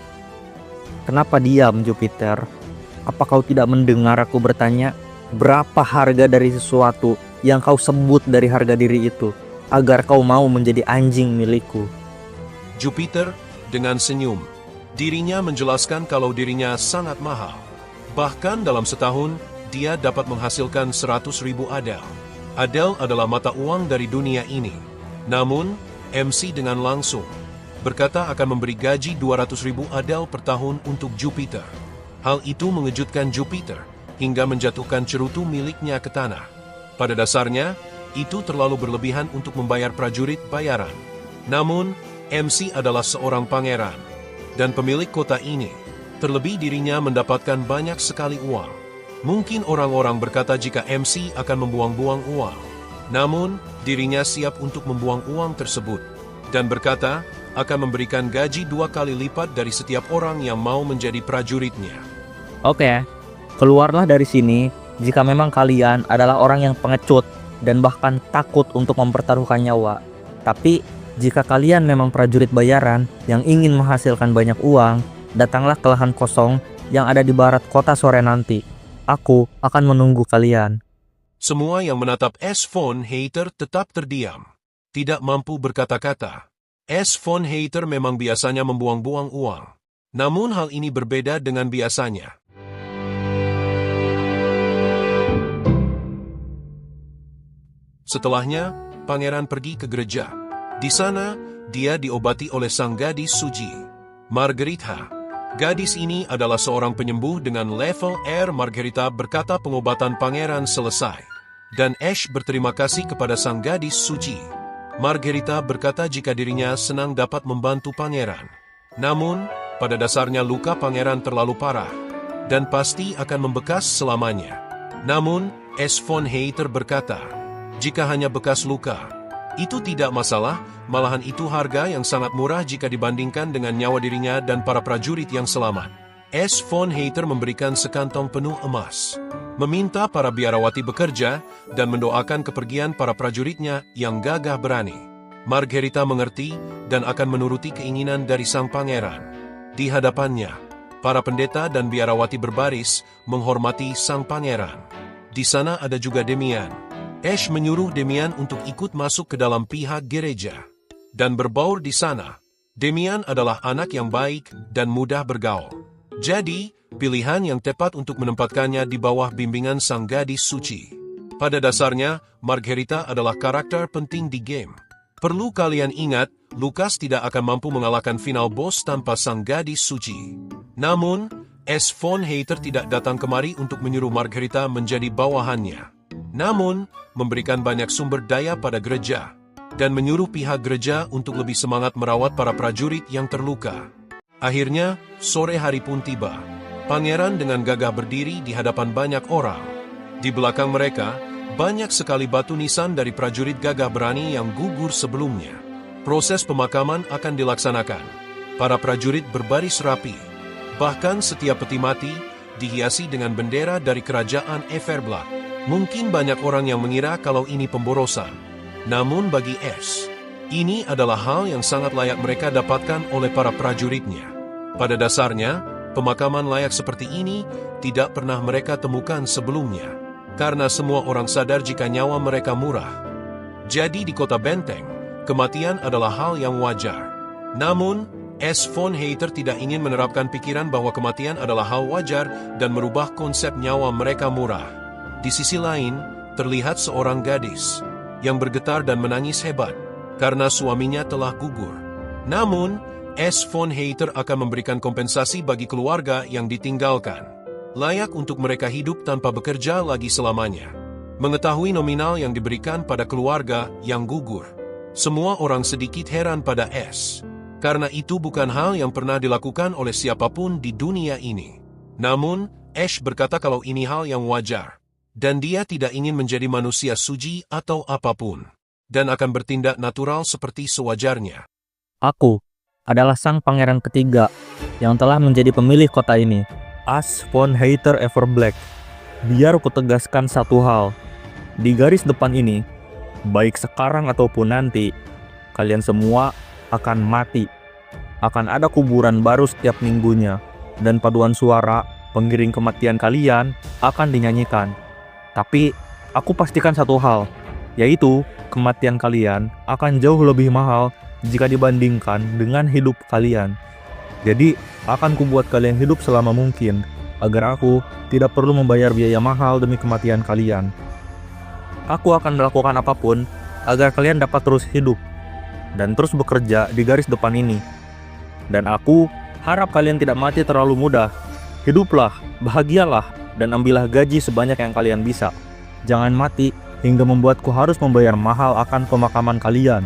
Kenapa diam, Jupiter? Apa kau tidak mendengar aku bertanya? Berapa harga dari sesuatu yang kau sebut dari harga diri itu, agar kau mau menjadi anjing milikku? Jupiter, dengan senyum, dirinya menjelaskan kalau dirinya sangat mahal. Bahkan dalam setahun, dia dapat menghasilkan 100.000 adel. Adel adalah mata uang dari dunia ini. Namun, MC dengan langsung berkata akan memberi gaji 200.000 adel per tahun untuk Jupiter. Hal itu mengejutkan Jupiter hingga menjatuhkan cerutu miliknya ke tanah. Pada dasarnya, itu terlalu berlebihan untuk membayar prajurit bayaran. Namun, MC adalah seorang pangeran dan pemilik kota ini. Terlebih dirinya mendapatkan banyak sekali uang. Mungkin orang-orang berkata jika MC akan membuang-buang uang. Namun, dirinya siap untuk membuang uang tersebut dan berkata akan memberikan gaji 2 kali lipat dari setiap orang yang mau menjadi prajuritnya. Oke, keluarlah dari sini jika memang kalian adalah orang yang pengecut dan bahkan takut untuk mempertaruhkan nyawa. Tapi, jika kalian memang prajurit bayaran yang ingin menghasilkan banyak uang, datanglah ke lahan kosong yang ada di barat kota sore nanti. Aku akan menunggu kalian. Semua yang menatap S. von Hater tetap terdiam, tidak mampu berkata-kata. S. von Hater memang biasanya membuang-buang uang. Namun hal ini berbeda dengan biasanya. Setelahnya, pangeran pergi ke gereja. Di sana, dia diobati oleh sang gadis suci, Margarita. Gadis ini adalah seorang penyembuh dengan level R. Margarita berkata pengobatan pangeran selesai. Dan Ash berterima kasih kepada sang gadis suci. Margarita berkata jika dirinya senang dapat membantu pangeran. Namun, pada dasarnya luka pangeran terlalu parah dan pasti akan membekas selamanya. Namun, S. von Hater berkata, jika hanya bekas luka, itu tidak masalah, malahan itu harga yang sangat murah jika dibandingkan dengan nyawa dirinya dan para prajurit yang selamat. S. von Hater memberikan sekantong penuh emas, meminta para biarawati bekerja, dan mendoakan kepergian para prajuritnya yang gagah berani. Margarita mengerti dan akan menuruti keinginan dari sang pangeran. Di hadapannya, para pendeta dan biarawati berbaris menghormati sang pangeran. Di sana ada juga Demian. Ash menyuruh Demian untuk ikut masuk ke dalam pihak gereja dan berbaur di sana. Demian adalah anak yang baik dan mudah bergaul. Jadi, pilihan yang tepat untuk menempatkannya di bawah bimbingan sang gadis suci. Pada dasarnya, Margarita adalah karakter penting di game. Perlu kalian ingat, Lucas tidak akan mampu mengalahkan final boss tanpa sang gadis suci. Namun, S. von Hater tidak datang kemari untuk menyuruh Margarita menjadi bawahannya. Namun, memberikan banyak sumber daya pada gereja, dan menyuruh pihak gereja untuk lebih semangat merawat para prajurit yang terluka. Akhirnya, sore hari pun tiba. Pangeran dengan gagah berdiri di hadapan banyak orang. Di belakang mereka, banyak sekali batu nisan dari prajurit gagah berani yang gugur sebelumnya. Proses pemakaman akan dilaksanakan. Para prajurit berbaris rapi. Bahkan setiap peti mati dihiasi dengan bendera dari kerajaan Everblood. Mungkin banyak orang yang mengira kalau ini pemborosan. Namun bagi S, ini adalah hal yang sangat layak mereka dapatkan oleh para prajuritnya. Pada dasarnya, pemakaman layak seperti ini tidak pernah mereka temukan sebelumnya. Karena semua orang sadar jika nyawa mereka murah. Jadi di kota benteng, kematian adalah hal yang wajar. Namun, S. von Hater tidak ingin menerapkan pikiran bahwa kematian adalah hal wajar dan merubah konsep nyawa mereka murah. Di sisi lain, terlihat seorang gadis yang bergetar dan menangis hebat karena suaminya telah gugur. Namun, S. von Hater akan memberikan kompensasi bagi keluarga yang ditinggalkan, layak untuk mereka hidup tanpa bekerja lagi selamanya. Mengetahui nominal yang diberikan pada keluarga yang gugur, semua orang sedikit heran pada S. Karena itu bukan hal yang pernah dilakukan oleh siapapun di dunia ini. Namun, Ash berkata kalau ini hal yang wajar. Dan dia tidak ingin menjadi manusia suci atau apapun, dan akan bertindak natural seperti sewajarnya. Aku adalah sang pangeran ketiga yang telah menjadi pemilih kota ini. As von Hater Everblack. Biar kutegaskan satu hal. Di garis depan ini, baik sekarang ataupun nanti, kalian semua akan mati. Akan ada kuburan baru setiap minggunya, dan paduan suara pengiring kematian kalian akan dinyanyikan. Tapi, aku pastikan satu hal, yaitu kematian kalian akan jauh lebih mahal jika dibandingkan dengan hidup kalian. Jadi, akan kubuat kalian hidup selama mungkin, agar aku tidak perlu membayar biaya mahal demi kematian kalian. Aku akan melakukan apapun agar kalian dapat terus hidup dan terus bekerja di garis depan ini. Dan aku harap kalian tidak mati terlalu mudah. Hiduplah, bahagialah, dan ambillah gaji sebanyak yang kalian bisa. Jangan mati hingga membuatku harus membayar mahal akan pemakaman kalian.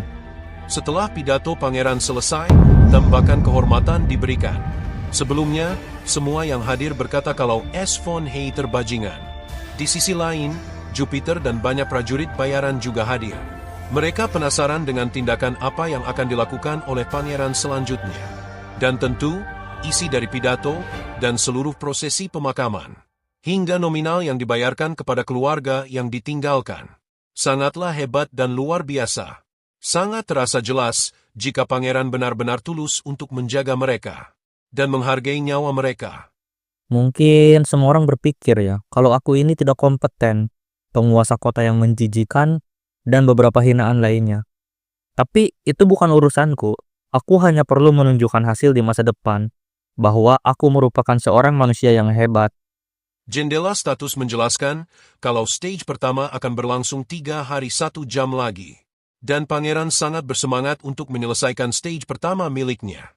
Setelah pidato pangeran selesai, tembakan kehormatan diberikan. Sebelumnya, semua yang hadir berkata kalau S. von Hater bajingan. Di sisi lain, Jupiter dan banyak prajurit bayaran juga hadir. Mereka penasaran dengan tindakan apa yang akan dilakukan oleh pangeran selanjutnya. Dan tentu, isi dari pidato dan seluruh prosesi pemakaman, hingga nominal yang dibayarkan kepada keluarga yang ditinggalkan, sangatlah hebat dan luar biasa. Sangat terasa jelas jika pangeran benar-benar tulus untuk menjaga mereka dan menghargai nyawa mereka. Mungkin semua orang berpikir ya, kalau aku ini tidak kompeten, penguasa kota yang menjijikan, dan beberapa hinaan lainnya. Tapi itu bukan urusanku. Aku hanya perlu menunjukkan hasil di masa depan, bahwa aku merupakan seorang manusia yang hebat. Jendela status menjelaskan kalau stage pertama akan berlangsung 3 hari 1 jam lagi. Dan pangeran sangat bersemangat untuk menyelesaikan stage pertama miliknya.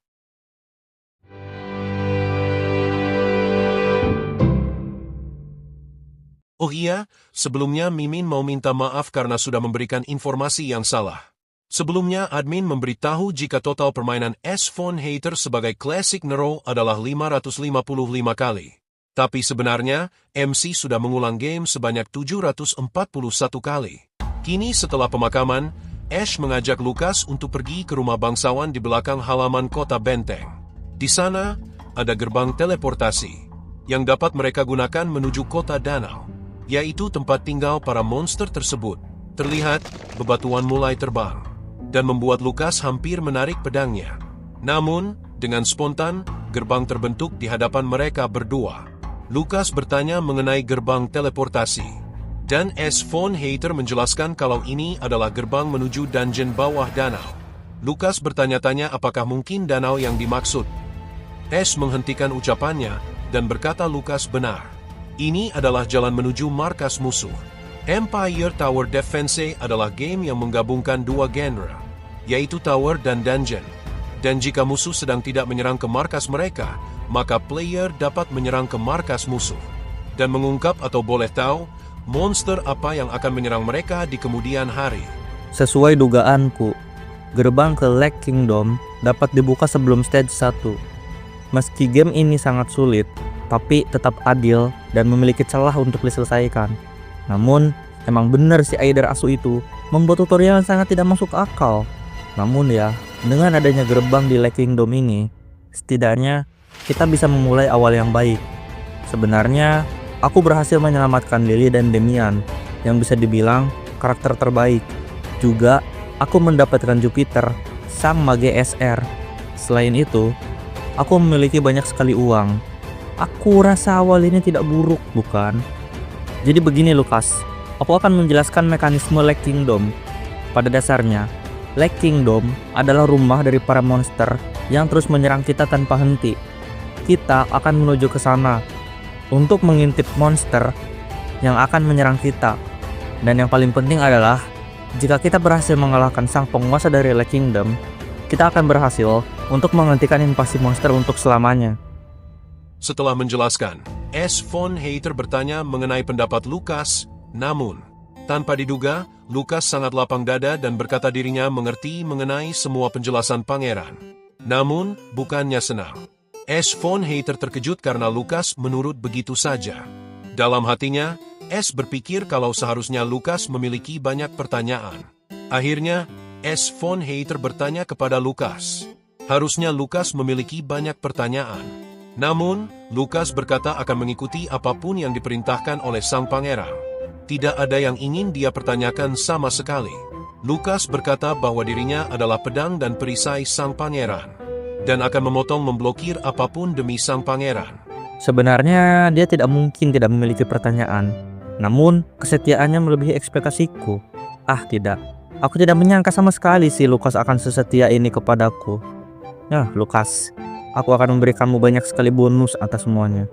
Oh iya, sebelumnya Mimin mau minta maaf karena sudah memberikan informasi yang salah. Sebelumnya admin memberitahu jika total permainan S. von Hater sebagai Classic Nero adalah 555 kali. Tapi sebenarnya, MC sudah mengulang game sebanyak 741 kali. Kini setelah pemakaman, Ash mengajak Lukas untuk pergi ke rumah bangsawan di belakang halaman kota benteng. Di sana, ada gerbang teleportasi yang dapat mereka gunakan menuju kota danau, yaitu tempat tinggal para monster tersebut. Terlihat, bebatuan mulai terbang, dan membuat Lukas hampir menarik pedangnya. Namun, dengan spontan, gerbang terbentuk di hadapan mereka berdua. Lukas bertanya mengenai gerbang teleportasi. Dan S. von Hater menjelaskan kalau ini adalah gerbang menuju dungeon bawah danau. Lukas bertanya-tanya apakah mungkin danau yang dimaksud. S. menghentikan ucapannya dan berkata Lukas benar. Ini adalah jalan menuju markas musuh. Empire Tower Defense adalah game yang menggabungkan dua genre, yaitu tower dan dungeon. Dan jika musuh sedang tidak menyerang ke markas mereka, maka player dapat menyerang ke markas musuh dan mengungkap atau boleh tahu monster apa yang akan menyerang mereka di kemudian hari. Sesuai dugaanku, gerbang ke Lake Kingdom dapat dibuka sebelum stage 1. Meski game ini sangat sulit, tapi tetap adil dan memiliki celah untuk diselesaikan. Namun, emang benar si Aider Asu itu membuat tutorial yang sangat tidak masuk akal. Namun ya, dengan adanya gerbang di Lake Kingdom ini, setidaknya kita bisa memulai awal yang baik. Sebenarnya, aku berhasil menyelamatkan Lily dan Demian, yang bisa dibilang karakter terbaik. Juga, aku mendapatkan Jupiter, sang mage SR. Selain itu, aku memiliki banyak sekali uang. Aku rasa awal ini tidak buruk, bukan? Jadi begini Lukas, aku akan menjelaskan mekanisme Lake Kingdom. Pada dasarnya, Lake Kingdom adalah rumah dari para monster yang terus menyerang kita tanpa henti. Kita akan menuju ke sana untuk mengintip monster yang akan menyerang kita. Dan yang paling penting adalah, jika kita berhasil mengalahkan sang penguasa dari Lake Kingdom, kita akan berhasil untuk menghentikan invasi monster untuk selamanya. Setelah menjelaskan, S. von Hater bertanya mengenai pendapat Lukas, namun, tanpa diduga, Lukas sangat lapang dada dan berkata dirinya mengerti mengenai semua penjelasan pangeran. Namun, bukannya senang. S. von Hater terkejut karena Lukas menurut begitu saja. Dalam hatinya, S. berpikir kalau seharusnya Lukas memiliki banyak pertanyaan. Akhirnya, S. von Hater bertanya kepada Lukas. Harusnya Lukas memiliki banyak pertanyaan. Namun, Lukas berkata akan mengikuti apapun yang diperintahkan oleh sang pangeran. Tidak ada yang ingin dia pertanyakan sama sekali. Lukas berkata bahwa dirinya adalah pedang dan perisai sang pangeran, dan akan memotong memblokir apapun demi sang pangeran. Sebenarnya dia tidak mungkin tidak memiliki pertanyaan. Namun, kesetiaannya melebihi ekspektasiku. Tidak. Aku tidak menyangka sama sekali si Lukas akan sesetia ini kepadaku. Ya, Lukas, aku akan memberikanmu banyak sekali bonus atas semuanya.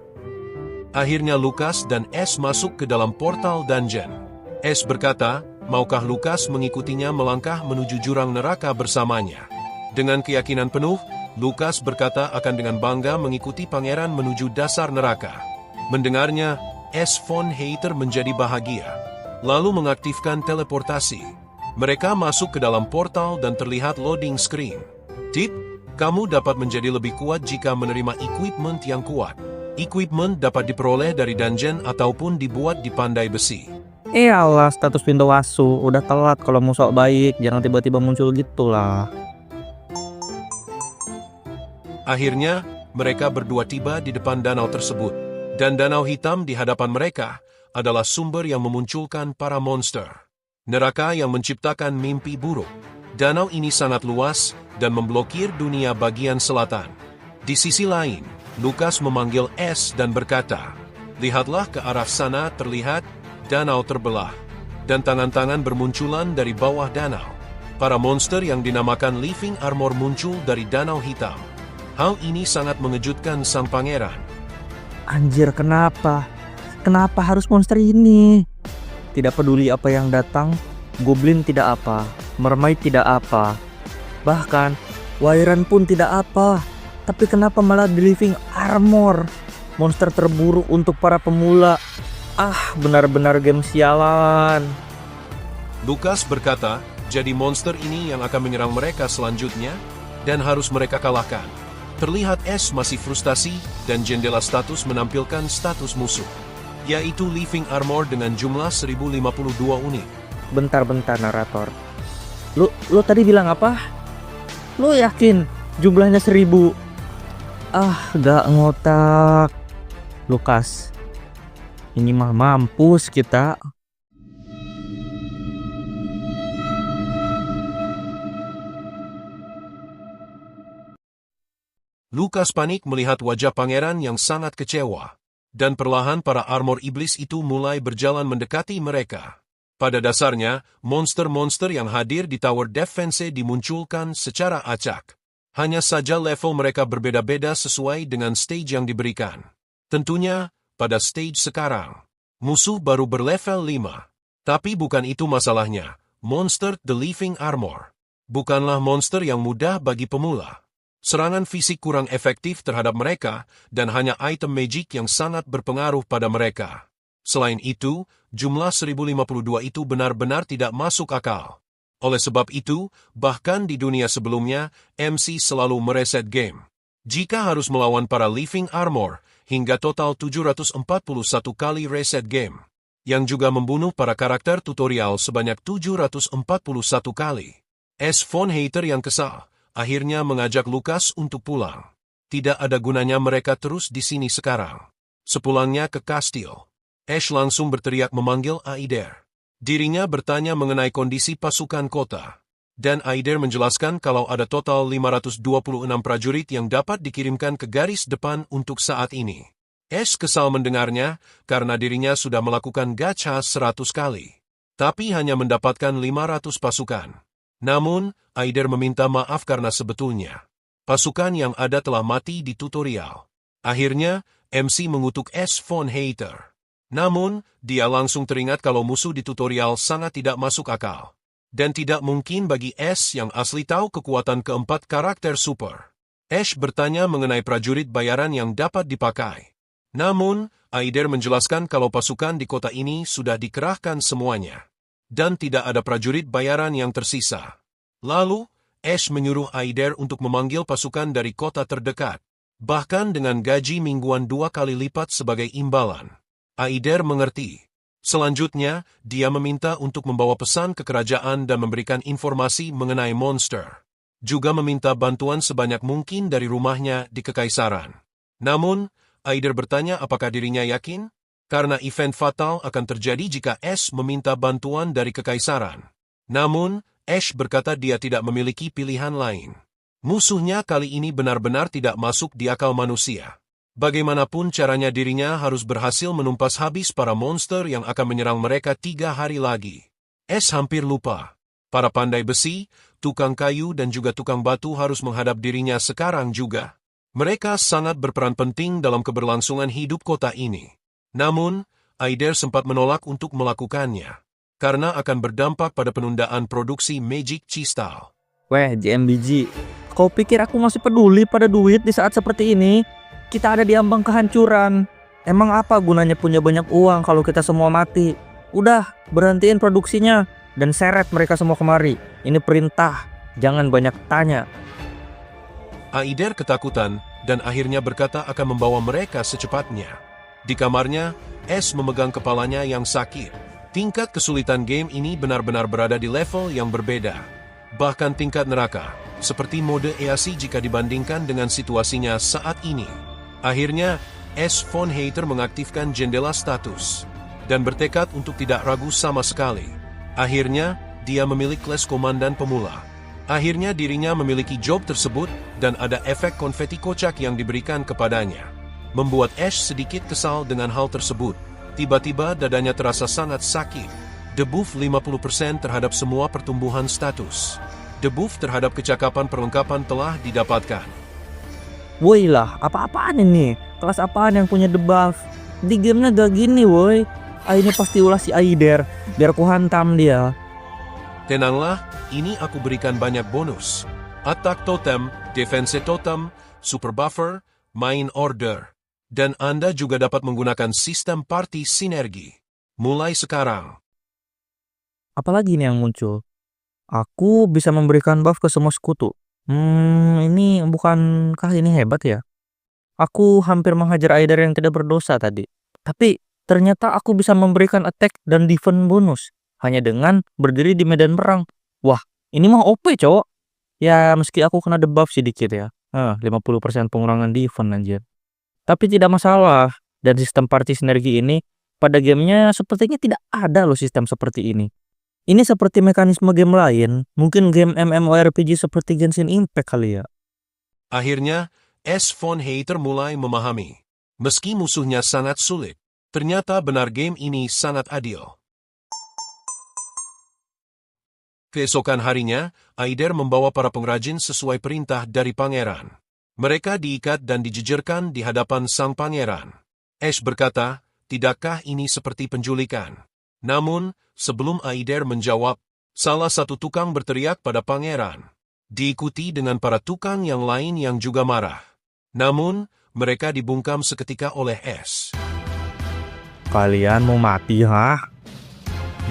Akhirnya Lukas dan S masuk ke dalam portal dungeon. S berkata, maukah Lukas mengikutinya melangkah menuju jurang neraka bersamanya? Dengan keyakinan penuh, Lukas berkata akan dengan bangga mengikuti pangeran menuju dasar neraka. Mendengarnya, S. von Hater menjadi bahagia, lalu mengaktifkan teleportasi. Mereka masuk ke dalam portal dan terlihat loading screen. Tip, kamu dapat menjadi lebih kuat jika menerima equipment yang kuat. Equipment dapat diperoleh dari dungeon ataupun dibuat di pandai besi. Allah, status pintu wasu. Udah telat kalau mau sok baik. Jangan tiba-tiba muncul gitu lah. Akhirnya, mereka berdua tiba di depan danau tersebut. Dan danau hitam di hadapan mereka adalah sumber yang memunculkan para monster. Neraka yang menciptakan mimpi buruk. Danau ini sangat luas dan memblokir dunia bagian selatan. Di sisi lain, Lukas memanggil S dan berkata, lihatlah ke arah sana, terlihat danau terbelah, dan tangan-tangan bermunculan dari bawah danau. Para monster yang dinamakan Living Armor muncul dari danau hitam. Hal ini sangat mengejutkan sang pangeran. Anjir, kenapa? Kenapa harus monster ini? Tidak peduli apa yang datang, goblin tidak apa, mermaid tidak apa, bahkan Wairan pun tidak apa. Tapi kenapa malah di Living Armor? Monster terburuk untuk para pemula. Benar-benar game sialan. Lukas berkata, jadi monster ini yang akan menyerang mereka selanjutnya, dan harus mereka kalahkan. Terlihat S masih frustasi, dan jendela status menampilkan status musuh, yaitu Living Armor dengan jumlah 1052 unit. Bentar-bentar narator. Lu tadi bilang apa? Lu yakin jumlahnya 1000? Gak ngotak. Lukas, ini mah mampus kita. Lukas panik melihat wajah pangeran yang sangat kecewa. Dan perlahan para armor iblis itu mulai berjalan mendekati mereka. Pada dasarnya, monster-monster yang hadir di Tower Defense dimunculkan secara acak. Hanya saja level mereka berbeda-beda sesuai dengan stage yang diberikan. Tentunya, pada stage sekarang, musuh baru berlevel 5. Tapi bukan itu masalahnya. Monster The Living Armor bukanlah monster yang mudah bagi pemula. Serangan fisik kurang efektif terhadap mereka, dan hanya item magic yang sangat berpengaruh pada mereka. Selain itu, jumlah 1052 itu benar-benar tidak masuk akal. Oleh sebab itu, bahkan di dunia sebelumnya, MC selalu mereset game. Jika harus melawan para Living Armor, hingga total 741 kali reset game. Yang juga membunuh para karakter tutorial sebanyak 741 kali. S. von Hater yang kesal, akhirnya mengajak Lukas untuk pulang. Tidak ada gunanya mereka terus di sini sekarang. Sepulangnya ke kastil, Ash langsung berteriak memanggil Aider. Dirinya bertanya mengenai kondisi pasukan kota. Dan Aider menjelaskan kalau ada total 526 prajurit yang dapat dikirimkan ke garis depan untuk saat ini. Ash kesal mendengarnya, karena dirinya sudah melakukan gacha 100 kali. Tapi hanya mendapatkan 500 pasukan. Namun, Aider meminta maaf karena sebetulnya pasukan yang ada telah mati di tutorial. Akhirnya, MC mengutuk S. von Hater. Namun, dia langsung teringat kalau musuh di tutorial sangat tidak masuk akal. Dan tidak mungkin bagi S yang asli tahu kekuatan keempat karakter super. Ash bertanya mengenai prajurit bayaran yang dapat dipakai. Namun, Aider menjelaskan kalau pasukan di kota ini sudah dikerahkan semuanya. Dan tidak ada prajurit bayaran yang tersisa. Lalu, Ash menyuruh Aider untuk memanggil pasukan dari kota terdekat. Bahkan dengan gaji mingguan 2 kali lipat sebagai imbalan. Aider mengerti. Selanjutnya, dia meminta untuk membawa pesan ke kerajaan dan memberikan informasi mengenai monster. Juga meminta bantuan sebanyak mungkin dari rumahnya di Kekaisaran. Namun, Aider bertanya apakah dirinya yakin? Karena event fatal akan terjadi jika Ash meminta bantuan dari Kekaisaran. Namun, Ash berkata dia tidak memiliki pilihan lain. Musuhnya kali ini benar-benar tidak masuk di akal manusia. Bagaimanapun caranya dirinya harus berhasil menumpas habis para monster yang akan menyerang mereka 3 hari lagi. Ash hampir lupa. Para pandai besi, tukang kayu dan juga tukang batu harus menghadap dirinya sekarang juga. Mereka sangat berperan penting dalam keberlangsungan hidup kota ini. Namun, Aider sempat menolak untuk melakukannya, karena akan berdampak pada penundaan produksi Magic Crystal. Weh, JMBG, kau pikir aku masih peduli pada duit di saat seperti ini? Kita ada di ambang kehancuran. Emang apa gunanya punya banyak uang kalau kita semua mati? Udah, berhentiin produksinya dan seret mereka semua kemari. Ini perintah, jangan banyak tanya. Aider ketakutan dan akhirnya berkata akan membawa mereka secepatnya. Di kamarnya, Ash memegang kepalanya yang sakit. Tingkat kesulitan game ini benar-benar berada di level yang berbeda. Bahkan tingkat neraka, seperti mode EAC jika dibandingkan dengan situasinya saat ini. Akhirnya, Ash von Hater mengaktifkan jendela status dan bertekad untuk tidak ragu sama sekali. Akhirnya, dia memilih kelas komandan pemula. Akhirnya dirinya memiliki job tersebut dan ada efek konfeti kocak yang diberikan kepadanya. Membuat Ash sedikit kesal dengan hal tersebut. Tiba-tiba dadanya terasa sangat sakit. Debuff 50% terhadap semua pertumbuhan status. Debuff terhadap kecakapan perlengkapan telah didapatkan. Woi lah, apa-apaan ini? Kelas apaan yang punya debuff? Di gamenya gak gini woi. Ini pasti ulah si Aider, biar ku hantam dia. Tenanglah, ini aku berikan banyak bonus. Attack totem, defense totem, super buffer, main order. Dan Anda juga dapat menggunakan sistem party sinergi. Mulai sekarang. Apalagi ini yang muncul? Aku bisa memberikan buff ke semua sekutu. Ini bukankah ini hebat ya? Aku hampir menghajar Aider yang tidak berdosa tadi. Tapi ternyata aku bisa memberikan attack dan defense bonus hanya dengan berdiri di medan perang. Wah, ini mah OP, cowok. Ya, meski aku kena debuff sedikit ya. 50% pengurangan defense anjir. Tapi tidak masalah. Dan sistem party sinergi ini pada gamenya sepertinya tidak ada loh sistem seperti ini. Ini seperti mekanisme game lain, mungkin game MMORPG seperti Genshin Impact kali ya. Akhirnya, Ash von Hater mulai memahami. Meski musuhnya sangat sulit, ternyata benar game ini sangat adil. Keesokan harinya, Aider membawa para pengrajin sesuai perintah dari pangeran. Mereka diikat dan dijejerkan di hadapan sang pangeran. Ash berkata, tidakkah ini seperti penculikan? Namun, sebelum Aider menjawab, salah satu tukang berteriak pada pangeran. Diikuti dengan para tukang yang lain yang juga marah. Namun, mereka dibungkam seketika oleh Ash. Kalian mau mati, ha?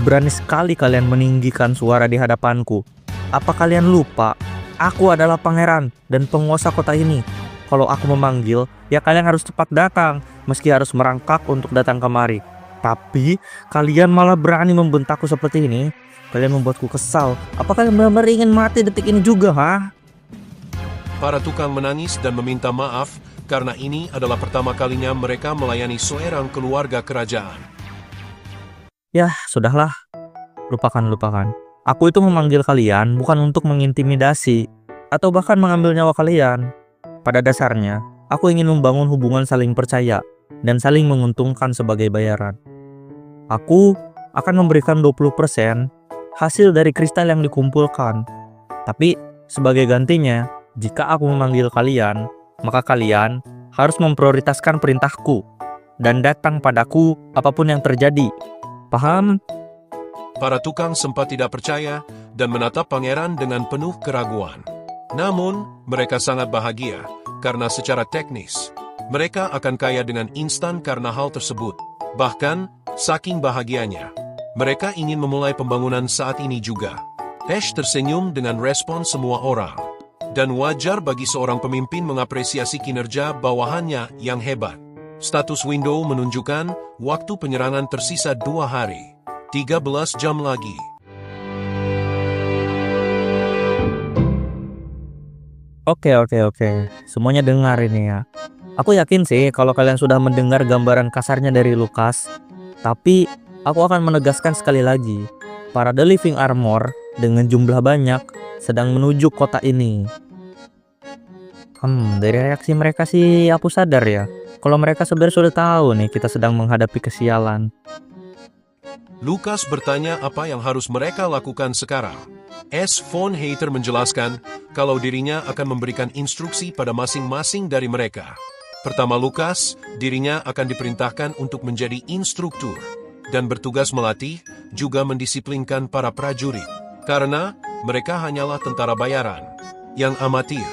Berani sekali kalian meninggikan suara di hadapanku. Apa kalian lupa? Aku adalah pangeran dan penguasa kota ini. Kalau aku memanggil, ya kalian harus cepat datang, meski harus merangkak untuk datang kemari. Tapi, kalian malah berani membentakku seperti ini. Kalian membuatku kesal. Apa kalian benar-benar ingin mati detik ini juga, ha? Para tukang menangis dan meminta maaf karena ini adalah pertama kalinya mereka melayani seorang keluarga kerajaan. Yah, sudahlah. Lupakan. Aku itu memanggil kalian bukan untuk mengintimidasi atau bahkan mengambil nyawa kalian. Pada dasarnya, aku ingin membangun hubungan saling percaya dan saling menguntungkan sebagai bayaran. Aku akan memberikan 20% hasil dari kristal yang dikumpulkan. Tapi, sebagai gantinya, jika aku memanggil kalian, maka kalian harus memprioritaskan perintahku dan datang padaku apapun yang terjadi. Paham? Para tukang sempat tidak percaya dan menatap pangeran dengan penuh keraguan. Namun, mereka sangat bahagia karena secara teknis, mereka akan kaya dengan instan karena hal tersebut. Bahkan, saking bahagianya, mereka ingin memulai pembangunan saat ini juga. Ash tersenyum dengan respon semua orang. Dan wajar bagi seorang pemimpin mengapresiasi kinerja bawahannya yang hebat. Status window menunjukkan waktu penyerangan tersisa 2 hari. 13 jam lagi. Oke. Semuanya dengar ini ya. Aku yakin sih kalau kalian sudah mendengar gambaran kasarnya dari Lukas. Tapi aku akan menegaskan sekali lagi. Para The Living Armor dengan jumlah banyak sedang menuju kota ini. Dari reaksi mereka sih aku sadar ya. Kalau mereka sebenarnya sudah tahu nih kita sedang menghadapi kesialan. Lukas bertanya apa yang harus mereka lakukan sekarang. Ash von Hater menjelaskan kalau dirinya akan memberikan instruksi pada masing-masing dari mereka. Pertama Lukas, dirinya akan diperintahkan untuk menjadi instruktur dan bertugas melatih juga mendisiplinkan para prajurit. Karena mereka hanyalah tentara bayaran yang amatir,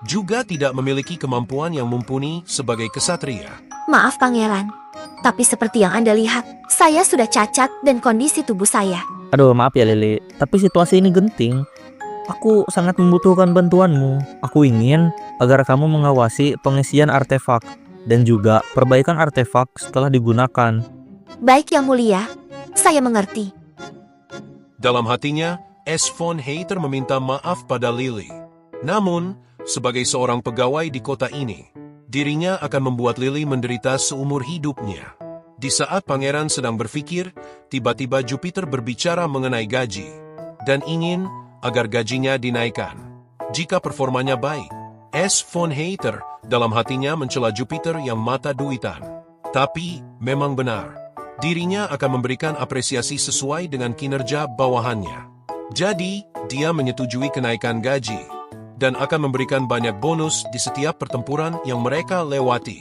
juga tidak memiliki kemampuan yang mumpuni sebagai kesatria. Maaf pangeran, tapi seperti yang Anda lihat, saya sudah cacat dan kondisi tubuh saya. Aduh, maaf ya Lili, tapi situasi ini genting. Aku sangat membutuhkan bantuanmu. Aku ingin agar kamu mengawasi pengisian artefak dan juga perbaikan artefak setelah digunakan. Baik yang mulia, saya mengerti. Dalam hatinya, S. von Hayter meminta maaf pada Lily. Namun, sebagai seorang pegawai di kota ini, dirinya akan membuat Lily menderita seumur hidupnya. Di saat pangeran sedang berpikir, tiba-tiba Jupiter berbicara mengenai gaji dan ingin agar gajinya dinaikkan jika performanya baik. S. von Hayter dalam hatinya mencela Jupiter yang mata duitan. Tapi, memang benar, dirinya akan memberikan apresiasi sesuai dengan kinerja bawahannya. Jadi, dia menyetujui kenaikan gaji dan akan memberikan banyak bonus di setiap pertempuran yang mereka lewati.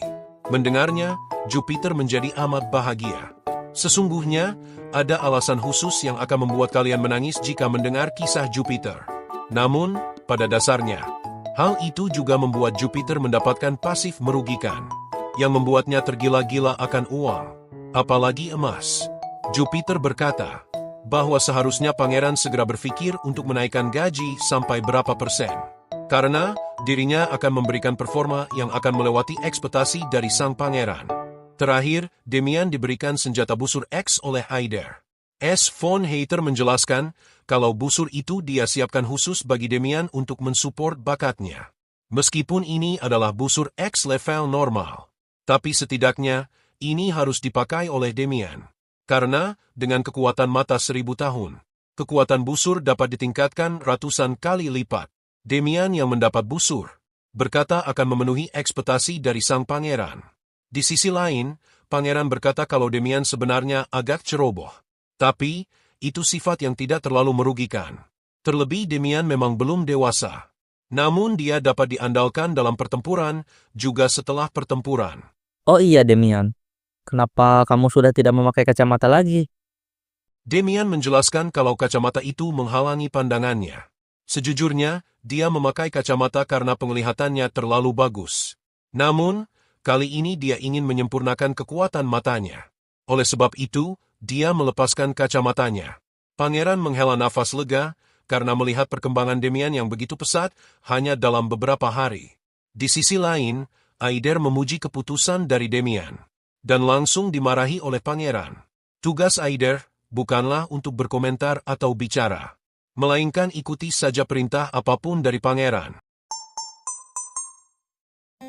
Mendengarnya, Jupiter menjadi amat bahagia. Sesungguhnya, ada alasan khusus yang akan membuat kalian menangis jika mendengar kisah Jupiter. Namun, pada dasarnya, hal itu juga membuat Jupiter mendapatkan pasif merugikan, yang membuatnya tergila-gila akan uang, apalagi emas. Jupiter berkata bahwa seharusnya pangeran segera berpikir untuk menaikkan gaji sampai berapa persen, karena dirinya akan memberikan performa yang akan melewati ekspektasi dari sang pangeran. Terakhir, Demian diberikan senjata busur X oleh Aider. S. von Hayter menjelaskan kalau busur itu dia siapkan khusus bagi Demian untuk mensupport bakatnya. Meskipun ini adalah busur X level normal, tapi setidaknya ini harus dipakai oleh Demian. Karena dengan kekuatan mata 1000 tahun, kekuatan busur dapat ditingkatkan ratusan kali lipat. Demian yang mendapat busur berkata akan memenuhi ekspektasi dari sang pangeran. Di sisi lain, pangeran berkata kalau Demian sebenarnya agak ceroboh. Tapi, itu sifat yang tidak terlalu merugikan. Terlebih Demian memang belum dewasa. Namun dia dapat diandalkan dalam pertempuran, juga setelah pertempuran. Oh iya Demian, kenapa kamu sudah tidak memakai kacamata lagi? Demian menjelaskan kalau kacamata itu menghalangi pandangannya. Sejujurnya, dia memakai kacamata karena penglihatannya terlalu bagus. Namun, kali ini dia ingin menyempurnakan kekuatan matanya. Oleh sebab itu, dia melepaskan kacamatanya. Pangeran menghela nafas lega karena melihat perkembangan Demian yang begitu pesat hanya dalam beberapa hari. Di sisi lain, Aider memuji keputusan dari Demian dan langsung dimarahi oleh pangeran. Tugas Aider bukanlah untuk berkomentar atau bicara, melainkan ikuti saja perintah apapun dari pangeran.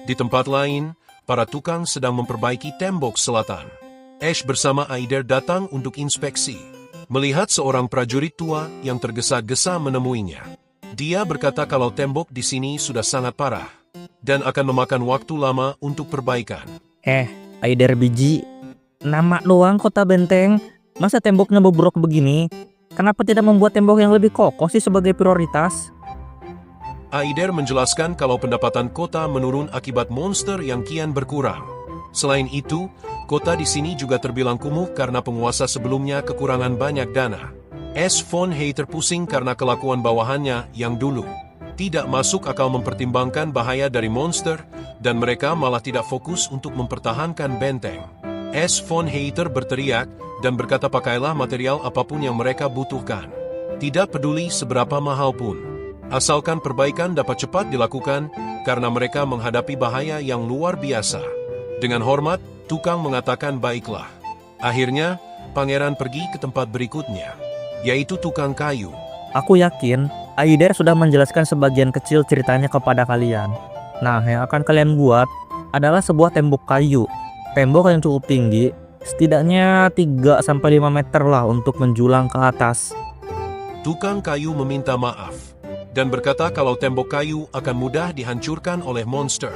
Di tempat lain, para tukang sedang memperbaiki tembok selatan. Ash bersama Aider datang untuk inspeksi. Melihat seorang prajurit tua yang tergesa-gesa menemuinya. Dia berkata kalau tembok di sini sudah sangat parah dan akan memakan waktu lama untuk perbaikan. Aider biji, nama doang kota benteng. Masa temboknya bobrok begini? Kenapa tidak membuat tembok yang lebih kokoh sih sebagai prioritas? Aider menjelaskan kalau pendapatan kota menurun akibat monster yang kian berkurang. Selain itu, kota di sini juga terbilang kumuh karena penguasa sebelumnya kekurangan banyak dana. S. von Hayter pusing karena kelakuan bawahannya yang dulu tidak masuk akal mempertimbangkan bahaya dari monster, dan mereka malah tidak fokus untuk mempertahankan benteng. S. von Hayter berteriak dan berkata pakailah material apapun yang mereka butuhkan. Tidak peduli seberapa mahal pun. Asalkan perbaikan dapat cepat dilakukan, karena mereka menghadapi bahaya yang luar biasa. Dengan hormat, tukang mengatakan baiklah. Akhirnya, pangeran pergi ke tempat berikutnya, yaitu tukang kayu. Aku yakin Aider sudah menjelaskan sebagian kecil ceritanya kepada kalian. Nah, yang akan kalian buat adalah sebuah tembok kayu. Tembok yang cukup tinggi, setidaknya 3-5 meter lah untuk menjulang ke atas. Tukang kayu meminta maaf dan berkata kalau tembok kayu akan mudah dihancurkan oleh monster.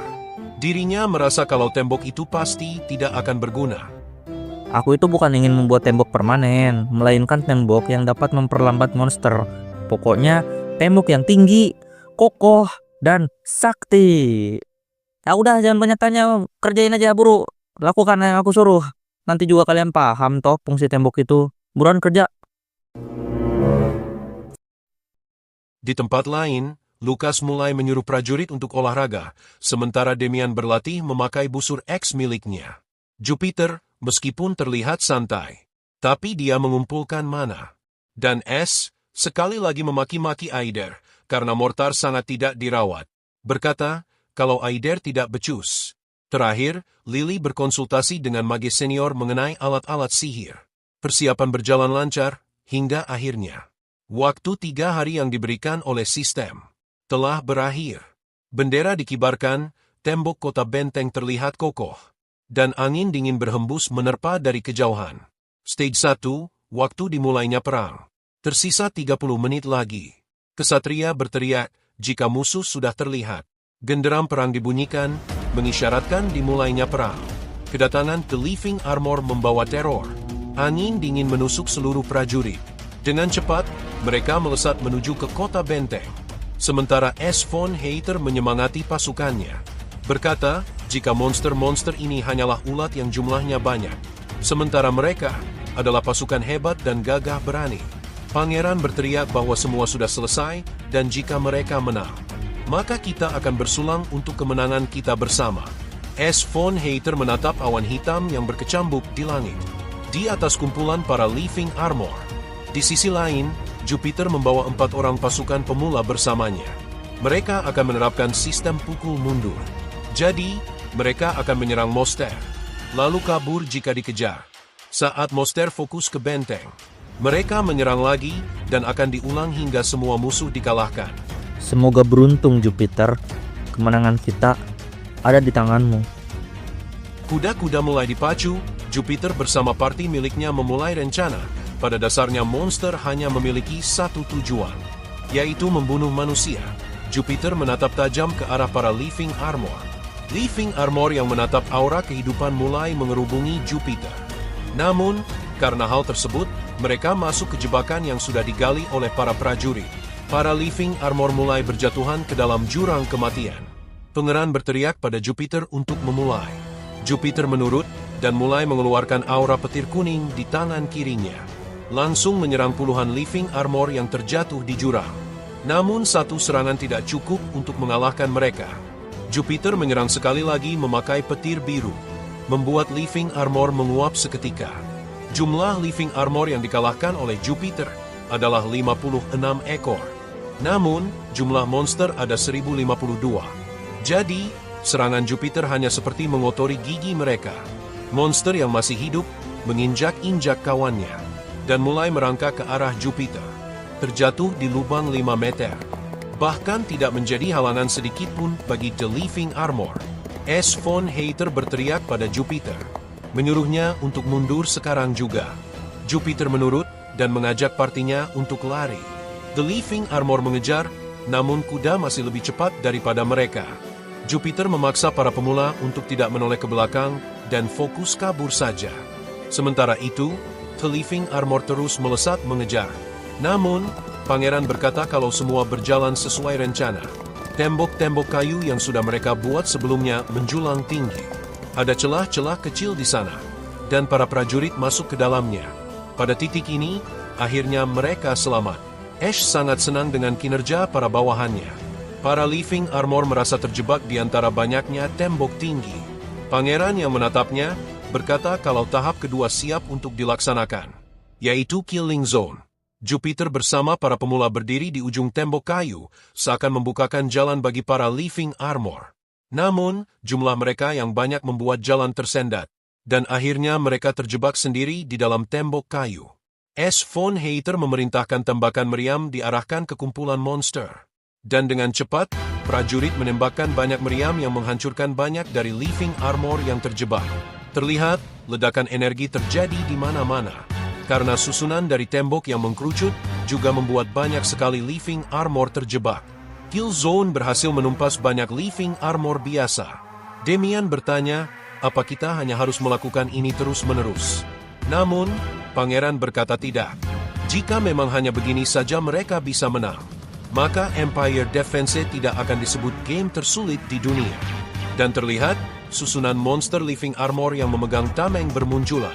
Dirinya merasa kalau tembok itu pasti tidak akan berguna. Aku itu bukan ingin membuat tembok permanen, melainkan tembok yang dapat memperlambat monster. Pokoknya tembok yang tinggi, kokoh, dan sakti. Ya udah jangan banyak tanya, kerjain aja buru. Lakukan yang aku suruh. Nanti juga kalian paham toh fungsi tembok itu. Buruan kerja. Di tempat lain, Lukas mulai menyuruh prajurit untuk olahraga, sementara Demian berlatih memakai busur X miliknya. Jupiter, meskipun terlihat santai, tapi dia mengumpulkan mana. Dan S, sekali lagi memaki-maki Aider, karena mortar sangat tidak dirawat. Berkata, kalau Aider tidak becus. Terakhir, Lily berkonsultasi dengan mage senior mengenai alat-alat sihir. Persiapan berjalan lancar, hingga akhirnya. Waktu 3 hari yang diberikan oleh sistem telah berakhir. Bendera dikibarkan, tembok kota benteng terlihat kokoh, dan angin dingin berhembus menerpa dari kejauhan. Stage 1, waktu dimulainya perang. Tersisa 30 menit lagi. Kesatria berteriak jika musuh sudah terlihat. Genderam perang dibunyikan, mengisyaratkan dimulainya perang. Kedatangan The Living Armor membawa teror. Angin dingin menusuk seluruh prajurit. Dengan cepat, mereka melesat menuju ke kota benteng. Sementara S. von Hater menyemangati pasukannya. Berkata, jika monster-monster ini hanyalah ulat yang jumlahnya banyak. Sementara mereka adalah pasukan hebat dan gagah berani. Pangeran berteriak bahwa semua sudah selesai, dan jika mereka menang, maka kita akan bersulang untuk kemenangan kita bersama. S. von Hater menatap awan hitam yang berkecambuk di langit. Di atas kumpulan para Living Armor. Di sisi lain, Jupiter membawa 4 orang pasukan pemula bersamanya. Mereka akan menerapkan sistem pukul mundur. Jadi, mereka akan menyerang Monster, lalu kabur jika dikejar. Saat Monster fokus ke benteng, mereka menyerang lagi dan akan diulang hingga semua musuh dikalahkan. Semoga beruntung Jupiter. Kemenangan kita ada di tanganmu. Kuda-kuda mulai dipacu, Jupiter bersama parti miliknya memulai rencana. Pada dasarnya monster hanya memiliki satu tujuan, yaitu membunuh manusia. Jupiter menatap tajam ke arah para Living Armor. Living Armor yang menatap aura kehidupan mulai mengerubungi Jupiter. Namun, karena hal tersebut, mereka masuk ke jebakan yang sudah digali oleh para prajurit. Para Living Armor mulai berjatuhan ke dalam jurang kematian. Pangeran berteriak pada Jupiter untuk memulai. Jupiter menurut dan mulai mengeluarkan aura petir kuning di tangan kirinya. Langsung menyerang puluhan Living Armor yang terjatuh di jurang. Namun satu serangan tidak cukup untuk mengalahkan mereka. Jupiter menyerang sekali lagi memakai petir biru, membuat Living Armor menguap seketika. Jumlah Living Armor yang dikalahkan oleh Jupiter adalah 56 ekor. Namun, jumlah monster ada 1052. Jadi, serangan Jupiter hanya seperti mengotori gigi mereka. Monster yang masih hidup menginjak-injak kawannya dan mulai merangkak ke arah Jupiter, terjatuh di lubang 5 meter. Bahkan tidak menjadi halangan sedikitpun bagi The Living Armor. S. von Hater berteriak pada Jupiter, menyuruhnya untuk mundur sekarang juga. Jupiter menurut dan mengajak partinya untuk lari. The Living Armor mengejar, namun kuda masih lebih cepat daripada mereka. Jupiter memaksa para pemula untuk tidak menoleh ke belakang dan fokus kabur saja. Sementara itu, The Living Armor terus melesat mengejar. Namun, Pangeran berkata kalau semua berjalan sesuai rencana. Tembok-tembok kayu yang sudah mereka buat sebelumnya menjulang tinggi. Ada celah-celah kecil di sana, dan para prajurit masuk ke dalamnya. Pada titik ini, akhirnya mereka selamat. Ash sangat senang dengan kinerja para bawahannya. Para Living Armor merasa terjebak di antara banyaknya tembok tinggi. Pangeran yang menatapnya berkata kalau tahap kedua siap untuk dilaksanakan, yaitu Killing Zone. Jupiter bersama para pemula berdiri di ujung tembok kayu, seakan membukakan jalan bagi para Living Armor. Namun, jumlah mereka yang banyak membuat jalan tersendat, dan akhirnya mereka terjebak sendiri di dalam tembok kayu. S. von Hater memerintahkan tembakan meriam diarahkan ke kumpulan monster. Dan dengan cepat, prajurit menembakkan banyak meriam yang menghancurkan banyak dari Living Armor yang terjebak. Terlihat, ledakan energi terjadi di mana-mana. Karena susunan dari tembok yang mengkerucut juga membuat banyak sekali Living Armor terjebak. Kill Zone berhasil menumpas banyak Living Armor biasa. Demian bertanya, apa kita hanya harus melakukan ini terus-menerus? Namun, Pangeran berkata tidak. Jika memang hanya begini saja mereka bisa menang, maka Empire Defense tidak akan disebut game tersulit di dunia. Dan terlihat, susunan monster living armor yang memegang tameng bermunculan.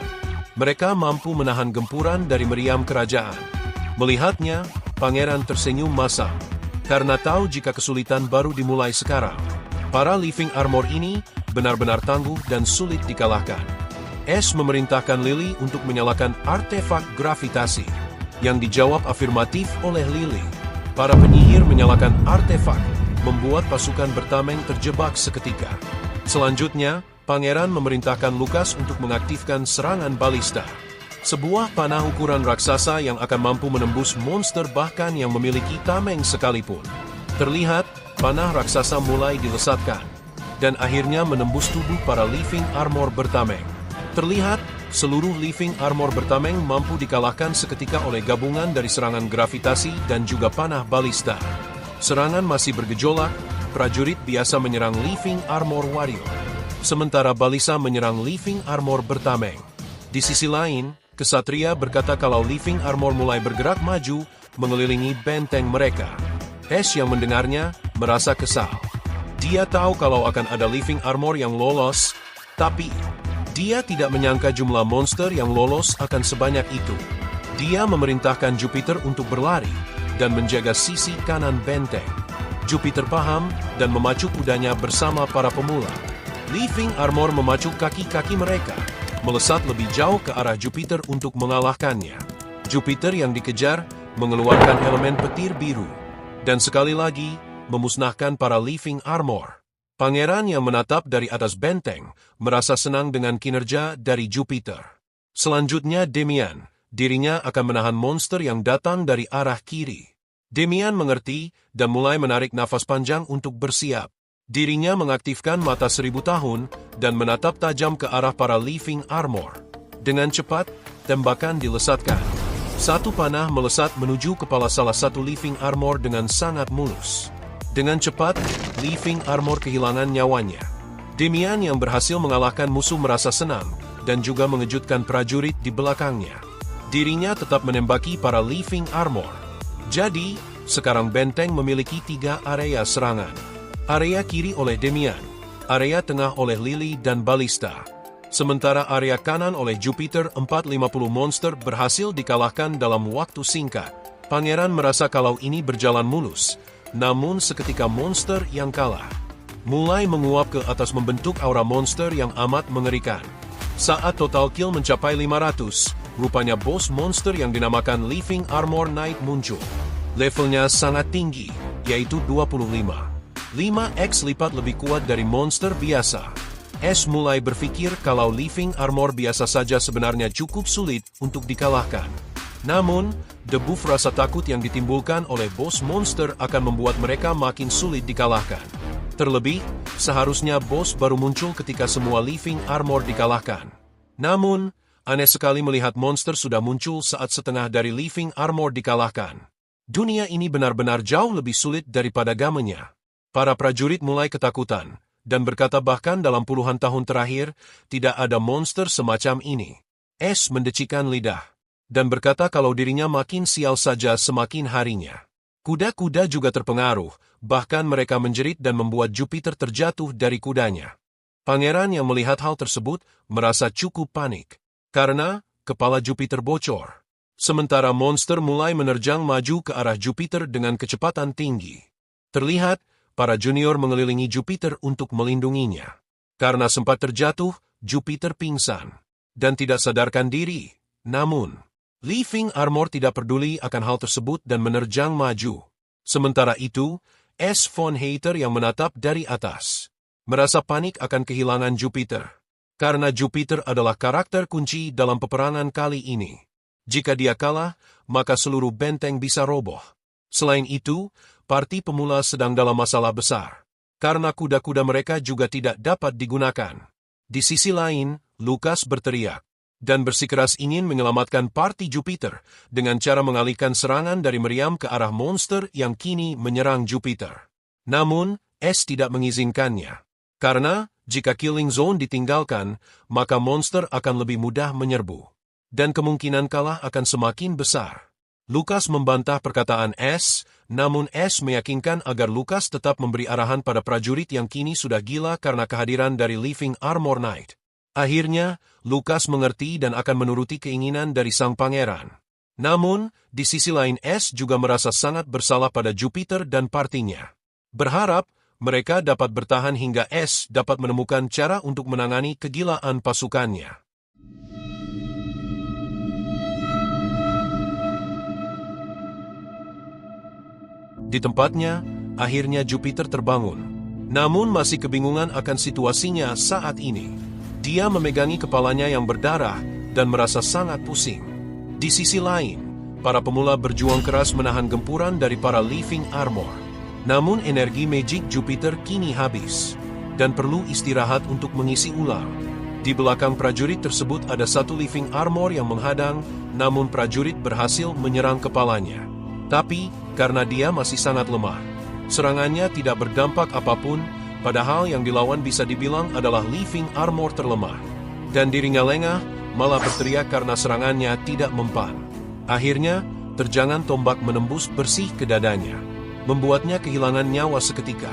Mereka mampu menahan gempuran dari meriam kerajaan. Melihatnya, pangeran tersenyum masam. Karena tahu jika kesulitan baru dimulai sekarang. Para living armor ini benar-benar tangguh dan sulit dikalahkan. Ash memerintahkan Lily untuk menyalakan artefak gravitasi. Yang dijawab afirmatif oleh Lily. Para penyihir menyalakan artefak, membuat pasukan bertameng terjebak seketika. Selanjutnya, pangeran memerintahkan Lucas untuk mengaktifkan serangan balista. Sebuah panah ukuran raksasa yang akan mampu menembus monster bahkan yang memiliki tameng sekalipun. Terlihat, panah raksasa mulai dilesatkan, dan akhirnya menembus tubuh para living armor bertameng. Terlihat, seluruh living armor bertameng mampu dikalahkan seketika oleh gabungan dari serangan gravitasi dan juga panah balista. Serangan masih bergejolak, prajurit biasa menyerang living armor warrior, sementara balisa menyerang living armor bertameng. Di sisi lain, kesatria berkata kalau living armor mulai bergerak maju, mengelilingi benteng mereka. Ash yang mendengarnya, merasa kesal. Dia tahu kalau akan ada living armor yang lolos, tapi dia tidak menyangka jumlah monster yang lolos akan sebanyak itu. Dia memerintahkan Jupiter untuk berlari dan menjaga sisi kanan benteng. Jupiter paham dan memacu kudanya bersama para pemula. Living armor memacu kaki-kaki mereka, melesat lebih jauh ke arah Jupiter untuk mengalahkannya. Jupiter yang dikejar mengeluarkan elemen petir biru, dan sekali lagi memusnahkan para living armor. Pangeran yang menatap dari atas benteng merasa senang dengan kinerja dari Jupiter. Selanjutnya Demian, dirinya akan menahan monster yang datang dari arah kiri. Demian mengerti dan mulai menarik nafas panjang untuk bersiap. Dirinya mengaktifkan mata 1000 tahun dan menatap tajam ke arah para living armor. Dengan cepat, tembakan dilesatkan. Satu panah melesat menuju kepala salah satu living armor dengan sangat mulus. Dengan cepat, living armor kehilangan nyawanya. Demian yang berhasil mengalahkan musuh merasa senang dan juga mengejutkan prajurit di belakangnya. Dirinya tetap menembaki para living armor. Jadi, sekarang benteng memiliki 3 area serangan. Area kiri oleh Demian, area tengah oleh Lily dan balista. Sementara area kanan oleh Jupiter, 450 monster berhasil dikalahkan dalam waktu singkat. Pangeran merasa kalau ini berjalan mulus, namun seketika monster yang kalah mulai menguap ke atas membentuk aura monster yang amat mengerikan. Saat total kill mencapai 500, rupanya boss monster yang dinamakan Living Armor Knight muncul. Levelnya sangat tinggi, yaitu 25. 5x lipat lebih kuat dari monster biasa. Ash mulai berpikir kalau living armor biasa saja sebenarnya cukup sulit untuk dikalahkan. Namun, debuff rasa takut yang ditimbulkan oleh boss monster akan membuat mereka makin sulit dikalahkan. Terlebih, seharusnya boss baru muncul ketika semua living armor dikalahkan. Namun, aneh sekali melihat monster sudah muncul saat setengah dari living armor dikalahkan. Dunia ini benar-benar jauh lebih sulit daripada gamenya. Para prajurit mulai ketakutan, dan berkata bahkan dalam puluhan tahun terakhir, tidak ada monster semacam ini. Ash mendecikan lidah, dan berkata kalau dirinya makin sial saja semakin harinya. Kuda-kuda juga terpengaruh, bahkan mereka menjerit dan membuat Jupiter terjatuh dari kudanya. Pangeran yang melihat hal tersebut merasa cukup panik, karena kepala Jupiter bocor. Sementara monster mulai menerjang maju ke arah Jupiter dengan kecepatan tinggi. Terlihat, para junior mengelilingi Jupiter untuk melindunginya. Karena sempat terjatuh, Jupiter pingsan dan tidak sadarkan diri. Namun, living armor tidak peduli akan hal tersebut dan menerjang maju. Sementara itu, S. von Hater yang menatap dari atas merasa panik akan kehilangan Jupiter. Karena Jupiter adalah karakter kunci dalam peperangan kali ini. Jika dia kalah, maka seluruh benteng bisa roboh. Selain itu, parti pemula sedang dalam masalah besar, karena kuda-kuda mereka juga tidak dapat digunakan. Di sisi lain, Lucas berteriak, dan bersikeras ingin menyelamatkan parti Jupiter dengan cara mengalihkan serangan dari meriam ke arah monster yang kini menyerang Jupiter. Namun, S tidak mengizinkannya, karena jika killing zone ditinggalkan, maka monster akan lebih mudah menyerbu, dan kemungkinan kalah akan semakin besar. Lukas membantah perkataan S, namun S meyakinkan agar Lukas tetap memberi arahan pada prajurit yang kini sudah gila karena kehadiran dari Living Armor Knight. Akhirnya, Lukas mengerti dan akan menuruti keinginan dari sang pangeran. Namun, di sisi lain S juga merasa sangat bersalah pada Jupiter dan partinya. Berharap, mereka dapat bertahan hingga S dapat menemukan cara untuk menangani kegilaan pasukannya. Di tempatnya, akhirnya Jupiter terbangun. Namun masih kebingungan akan situasinya saat ini. Dia memegangi kepalanya yang berdarah dan merasa sangat pusing. Di sisi lain, para pemula berjuang keras menahan gempuran dari para Living Armor. Namun energi magic Jupiter kini habis, dan perlu istirahat untuk mengisi ulang. Di belakang prajurit tersebut ada satu Living Armor yang menghadang, namun prajurit berhasil menyerang kepalanya. Tapi, karena dia masih sangat lemah, serangannya tidak berdampak apapun, padahal yang dilawan bisa dibilang adalah Living Armor terlemah. Dan dirinya lengah, malah berteriak karena serangannya tidak mempan. Akhirnya, terjangan tombak menembus bersih ke dadanya, membuatnya kehilangan nyawa seketika.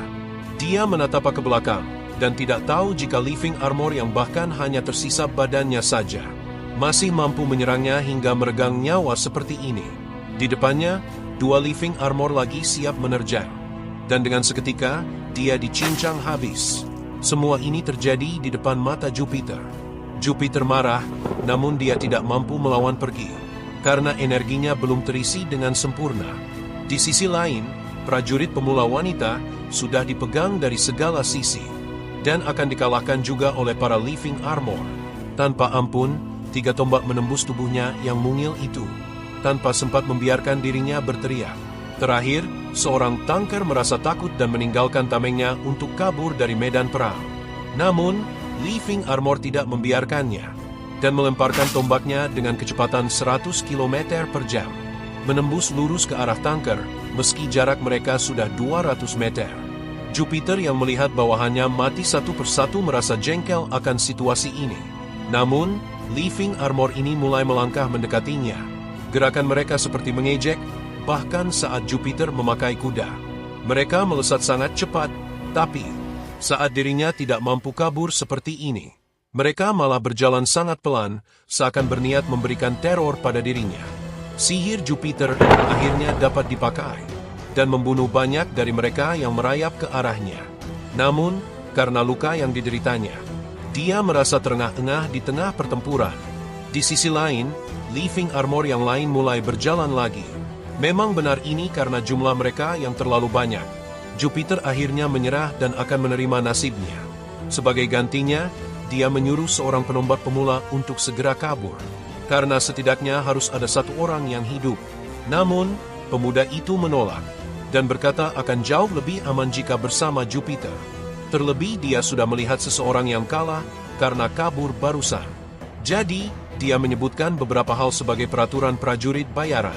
Dia menatap ke belakang, dan tidak tahu jika Living Armor yang bahkan hanya tersisa badannya saja masih mampu menyerangnya hingga meregang nyawa seperti ini. Di depannya, dua Living Armor lagi siap menerjang. Dan dengan seketika, dia dicincang habis. Semua ini terjadi di depan mata Jupiter. Jupiter marah, namun dia tidak mampu melawan pergi, karena energinya belum terisi dengan sempurna. Di sisi lain, prajurit pemula wanita sudah dipegang dari segala sisi, dan akan dikalahkan juga oleh para Living Armor. Tanpa ampun, 3 tombak menembus tubuhnya yang mungil itu, tanpa sempat membiarkan dirinya berteriak. Terakhir, seorang tanker merasa takut dan meninggalkan tamengnya untuk kabur dari medan perang. Namun, Living Armor tidak membiarkannya, dan melemparkan tombaknya dengan kecepatan 100 km per jam, menembus lurus ke arah tanker, meski jarak mereka sudah 200 meter. Jupiter yang melihat bawahannya mati satu persatu merasa jengkel akan situasi ini. Namun, Living Armor ini mulai melangkah mendekatinya. Gerakan mereka seperti mengejek, bahkan saat Jupiter memakai kuda. Mereka melesat sangat cepat, tapi saat dirinya tidak mampu kabur seperti ini, mereka malah berjalan sangat pelan, seakan berniat memberikan teror pada dirinya. Sihir Jupiter akhirnya dapat dipakai, dan membunuh banyak dari mereka yang merayap ke arahnya. Namun, karena luka yang dideritanya, dia merasa terengah-engah di tengah pertempuran. Di sisi lain, Living Armor yang lain mulai berjalan lagi. Memang benar ini karena jumlah mereka yang terlalu banyak. Jupiter akhirnya menyerah dan akan menerima nasibnya. Sebagai gantinya, dia menyuruh seorang penombak pemula untuk segera kabur, karena setidaknya harus ada satu orang yang hidup. Namun, pemuda itu menolak, dan berkata akan jauh lebih aman jika bersama Jupiter. Terlebih dia sudah melihat seseorang yang kalah karena kabur barusan. Jadi, dia menyebutkan beberapa hal sebagai peraturan prajurit bayaran.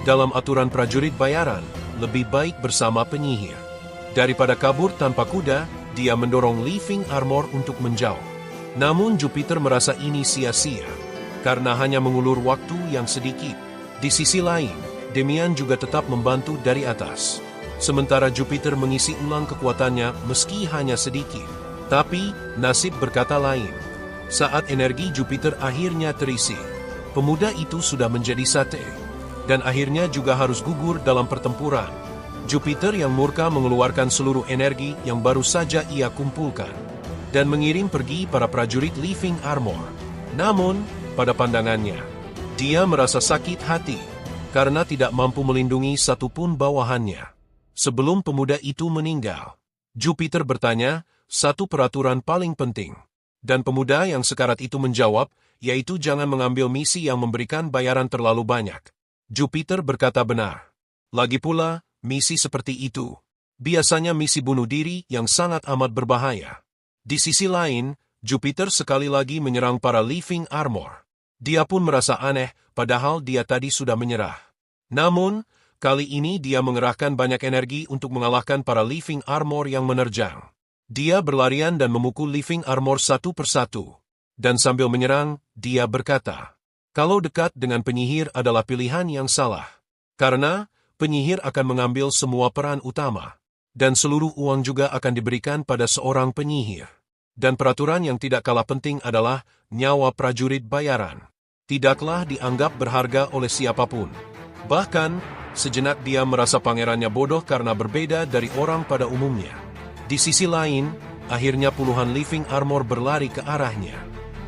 Dalam aturan prajurit bayaran, lebih baik bersama penyihir. Daripada kabur tanpa kuda, dia mendorong Living Armor untuk menjauh. Namun Jupiter merasa ini sia-sia, karena hanya mengulur waktu yang sedikit. Di sisi lain, Demian juga tetap membantu dari atas. Sementara Jupiter mengisi ulang kekuatannya meski hanya sedikit. Tapi, nasib berkata lain. Saat energi Jupiter akhirnya terisi, pemuda itu sudah menjadi sate, dan akhirnya juga harus gugur dalam pertempuran. Jupiter yang murka mengeluarkan seluruh energi yang baru saja ia kumpulkan, dan mengirim pergi para prajurit Living Armor. Namun, pada pandangannya, dia merasa sakit hati, karena tidak mampu melindungi satupun bawahannya. Sebelum pemuda itu meninggal, Jupiter bertanya, satu peraturan paling penting. Dan pemuda yang sekarat itu menjawab, yaitu jangan mengambil misi yang memberikan bayaran terlalu banyak. Jupiter berkata benar. Lagi pula, misi seperti itu biasanya misi bunuh diri yang sangat amat berbahaya. Di sisi lain, Jupiter sekali lagi menyerang para Living Armor. Dia pun merasa aneh, padahal dia tadi sudah menyerah. Namun, kali ini dia mengerahkan banyak energi untuk mengalahkan para Living Armor yang menerjang. Dia berlarian dan memukul Living Armor satu persatu. Dan sambil menyerang, dia berkata, kalau dekat dengan penyihir adalah pilihan yang salah. Karena penyihir akan mengambil semua peran utama, dan seluruh uang juga akan diberikan pada seorang penyihir. Dan peraturan yang tidak kalah penting adalah nyawa prajurit bayaran tidaklah dianggap berharga oleh siapapun. Bahkan, sejenak dia merasa pangerannya bodoh karena berbeda dari orang pada umumnya. Di sisi lain, akhirnya puluhan living armor berlari ke arahnya.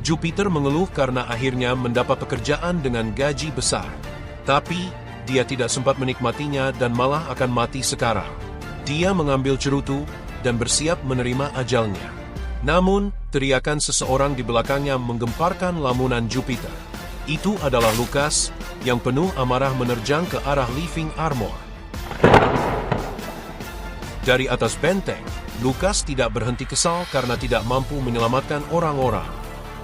Jupiter mengeluh karena akhirnya mendapat pekerjaan dengan gaji besar. Tapi, dia tidak sempat menikmatinya dan malah akan mati sekarang. Dia mengambil cerutu dan bersiap menerima ajalnya. Namun, teriakan seseorang di belakangnya menggemparkan lamunan Jupiter. Itu adalah Lucas, yang penuh amarah menerjang ke arah living armor. Dari atas benteng, Lucas tidak berhenti kesal karena tidak mampu menyelamatkan orang-orang.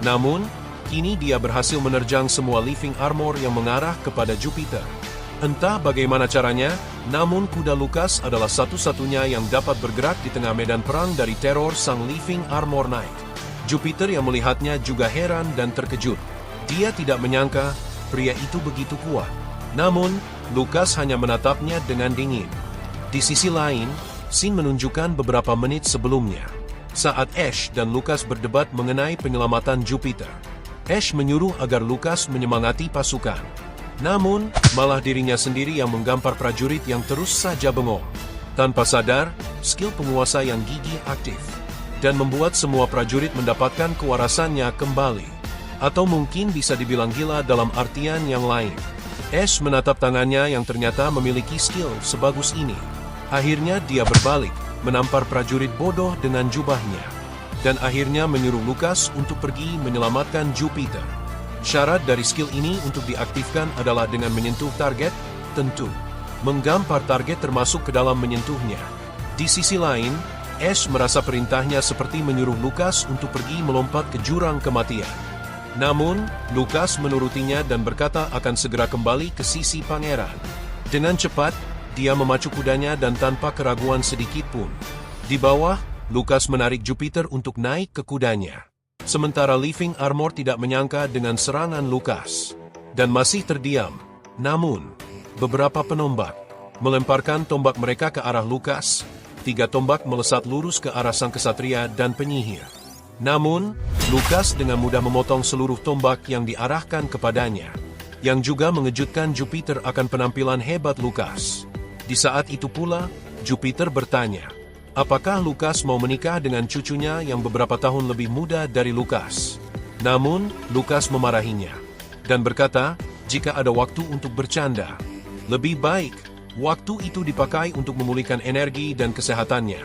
Namun, kini dia berhasil menerjang semua living armor yang mengarah kepada Jupiter. Entah bagaimana caranya, namun kuda Lucas adalah satu-satunya yang dapat bergerak di tengah medan perang dari teror sang living armor knight. Jupiter yang melihatnya juga heran dan terkejut. Dia tidak menyangka pria itu begitu kuat. Namun, Lucas hanya menatapnya dengan dingin. Di sisi lain, scene menunjukkan beberapa menit sebelumnya, saat Ash dan Lucas berdebat mengenai penyelamatan Jupiter. Ash menyuruh agar Lucas menyemangati pasukan. Namun, malah dirinya sendiri yang menggampar prajurit yang terus saja bengong. Tanpa sadar, skill penguasa yang gigih aktif, dan membuat semua prajurit mendapatkan kewarasannya kembali. Atau mungkin bisa dibilang gila dalam artian yang lain. Ash menatap tangannya yang ternyata memiliki skill sebagus ini. Akhirnya dia berbalik, menampar prajurit bodoh dengan jubahnya. Dan akhirnya menyuruh Lucas untuk pergi menyelamatkan Jupiter. Syarat dari skill ini untuk diaktifkan adalah dengan menyentuh target, tentu. Menggampar target termasuk ke dalam menyentuhnya. Di sisi lain, Ash merasa perintahnya seperti menyuruh Lucas untuk pergi melompat ke jurang kematian. Namun, Lucas menurutinya dan berkata akan segera kembali ke sisi pangeran. Dengan cepat, dia memacu kudanya dan tanpa keraguan sedikit pun. Di bawah, Lucas menarik Jupiter untuk naik ke kudanya. Sementara living armor tidak menyangka dengan serangan Lucas, dan masih terdiam. Namun, beberapa penombak melemparkan tombak mereka ke arah Lucas. 3 tombak melesat lurus ke arah sang kesatria dan penyihir. Namun, Lucas dengan mudah memotong seluruh tombak yang diarahkan kepadanya, yang juga mengejutkan Jupiter akan penampilan hebat Lucas. Di saat itu pula, Jupiter bertanya, apakah Lucas mau menikah dengan cucunya yang beberapa tahun lebih muda dari Lucas? Namun, Lucas memarahinya dan berkata, jika ada waktu untuk bercanda, lebih baik waktu itu dipakai untuk memulihkan energi dan kesehatannya.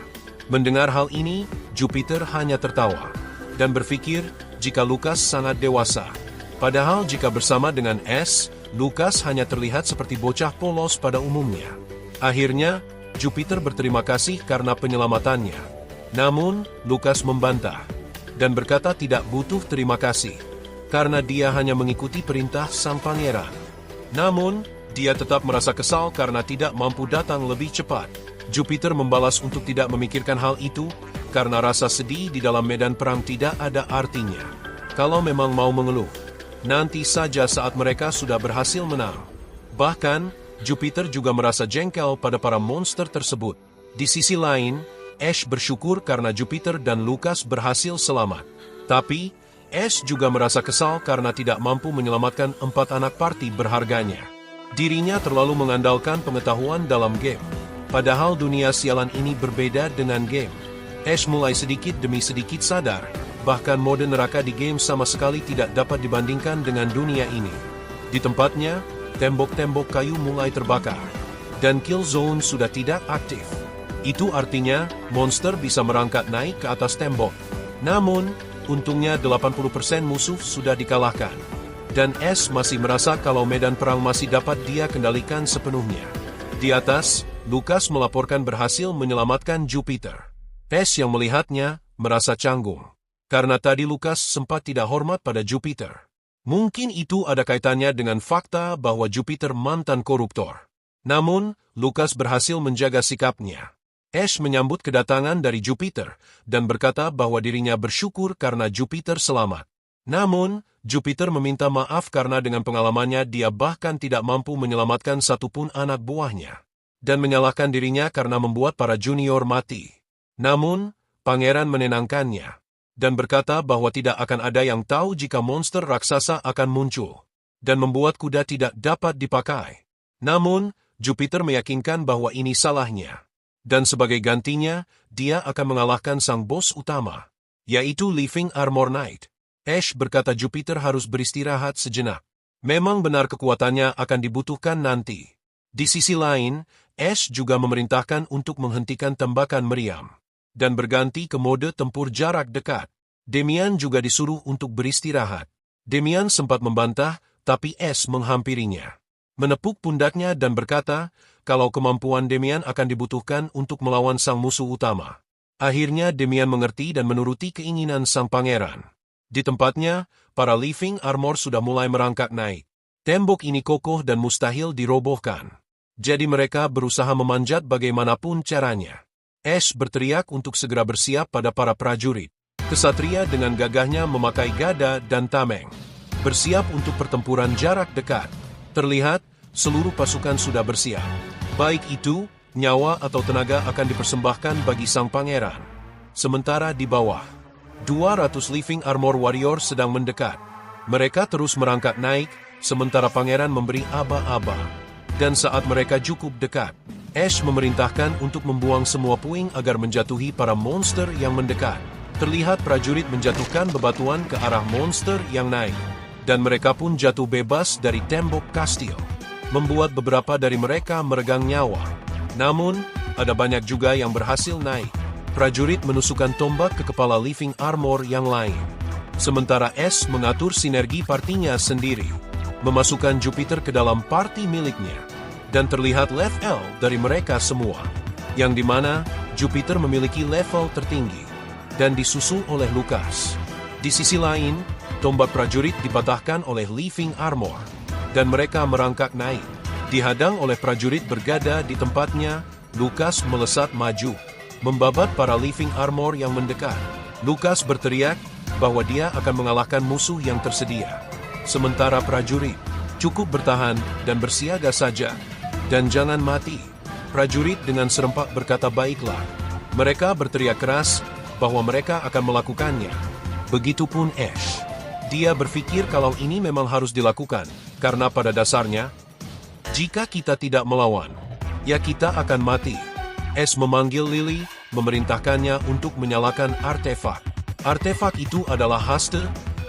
Mendengar hal ini, Jupiter hanya tertawa dan berpikir jika Lucas sangat dewasa. Padahal jika bersama dengan Ash, Lucas hanya terlihat seperti bocah polos pada umumnya. Akhirnya, Jupiter berterima kasih karena penyelamatannya. Namun, Lucas membantah dan berkata tidak butuh terima kasih, karena dia hanya mengikuti perintah sang pangeran. Namun, dia tetap merasa kesal karena tidak mampu datang lebih cepat. Jupiter membalas untuk tidak memikirkan hal itu, karena rasa sedih di dalam medan perang tidak ada artinya. Kalau memang mau mengeluh, nanti saja saat mereka sudah berhasil menang. Bahkan, Jupiter juga merasa jengkel pada para monster tersebut. Di sisi lain, Ash bersyukur karena Jupiter dan Lucas berhasil selamat. Tapi, Ash juga merasa kesal karena tidak mampu menyelamatkan 4 anak party berharganya. Dirinya terlalu mengandalkan pengetahuan dalam game. Padahal dunia sialan ini berbeda dengan game. Ash mulai sedikit demi sedikit sadar, bahkan mode neraka di game sama sekali tidak dapat dibandingkan dengan dunia ini. Di tempatnya, tembok-tembok kayu mulai terbakar, dan kill zone sudah tidak aktif. Itu artinya, monster bisa merangkak naik ke atas tembok. Namun, untungnya 80% musuh sudah dikalahkan. Dan Ash masih merasa kalau medan perang masih dapat dia kendalikan sepenuhnya. Di atas, Lucas melaporkan berhasil menyelamatkan Jupiter. Ash yang melihatnya, merasa canggung. Karena tadi Lucas sempat tidak hormat pada Jupiter. Mungkin itu ada kaitannya dengan fakta bahwa Jupiter mantan koruptor. Namun, Lucas berhasil menjaga sikapnya. Ash menyambut kedatangan dari Jupiter dan berkata bahwa dirinya bersyukur karena Jupiter selamat. Namun, Jupiter meminta maaf karena dengan pengalamannya dia bahkan tidak mampu menyelamatkan satupun anak buahnya. Dan menyalahkan dirinya karena membuat para junior mati. Namun, pangeran menenangkannya. Dan berkata bahwa tidak akan ada yang tahu jika monster raksasa akan muncul. Dan membuat kuda tidak dapat dipakai. Namun, Jupiter meyakinkan bahwa ini salahnya. Dan sebagai gantinya, dia akan mengalahkan sang bos utama, yaitu Living Armor Knight. Ash berkata Jupiter harus beristirahat sejenak. Memang benar kekuatannya akan dibutuhkan nanti. Di sisi lain, Ash juga memerintahkan untuk menghentikan tembakan meriam dan berganti ke mode tempur jarak dekat. Damian juga disuruh untuk beristirahat. Damian sempat membantah, tapi Ash menghampirinya, menepuk pundaknya dan berkata kalau kemampuan Damian akan dibutuhkan untuk melawan sang musuh utama. Akhirnya Damian mengerti dan menuruti keinginan sang pangeran. Di tempatnya, para Living Armor sudah mulai merangkak naik. Tembok ini kokoh dan mustahil dirobohkan. Jadi mereka berusaha memanjat bagaimanapun caranya. Ash berteriak untuk segera bersiap pada para prajurit. Kesatria dengan gagahnya memakai gada dan tameng. Bersiap untuk pertempuran jarak dekat. Terlihat, seluruh pasukan sudah bersiap. Baik itu, nyawa atau tenaga akan dipersembahkan bagi sang pangeran. Sementara di bawah, 200 Living Armor Warrior sedang mendekat. Mereka terus merangkak naik, sementara pangeran memberi aba-aba. Dan saat mereka cukup dekat, Ash memerintahkan untuk membuang semua puing agar menjatuhi para monster yang mendekat. Terlihat prajurit menjatuhkan bebatuan ke arah monster yang naik. Dan mereka pun jatuh bebas dari tembok kastil, membuat beberapa dari mereka meregang nyawa. Namun, ada banyak juga yang berhasil naik. Prajurit menusukkan tombak ke kepala Living Armor yang lain. Sementara Ash mengatur sinergi partinya sendiri, memasukkan Jupiter ke dalam party miliknya. Dan terlihat level dari mereka semua, yang dimana Jupiter memiliki level tertinggi, dan disusul oleh Lucas. Di sisi lain, tombak prajurit dipatahkan oleh Living Armor, dan mereka merangkak naik. Dihadang oleh prajurit bergada di tempatnya, Lucas melesat maju, membabat para Living Armor yang mendekat. Lucas berteriak bahwa dia akan mengalahkan musuh yang tersedia. Sementara prajurit cukup bertahan dan bersiaga saja, dan jangan mati. Prajurit dengan serempak berkata baiklah. Mereka berteriak keras bahwa mereka akan melakukannya. Begitupun Ash. Dia berpikir kalau ini memang harus dilakukan, karena pada dasarnya, jika kita tidak melawan, ya kita akan mati. Ash memanggil Lily, memerintahkannya untuk menyalakan artefak. Artefak itu adalah haste,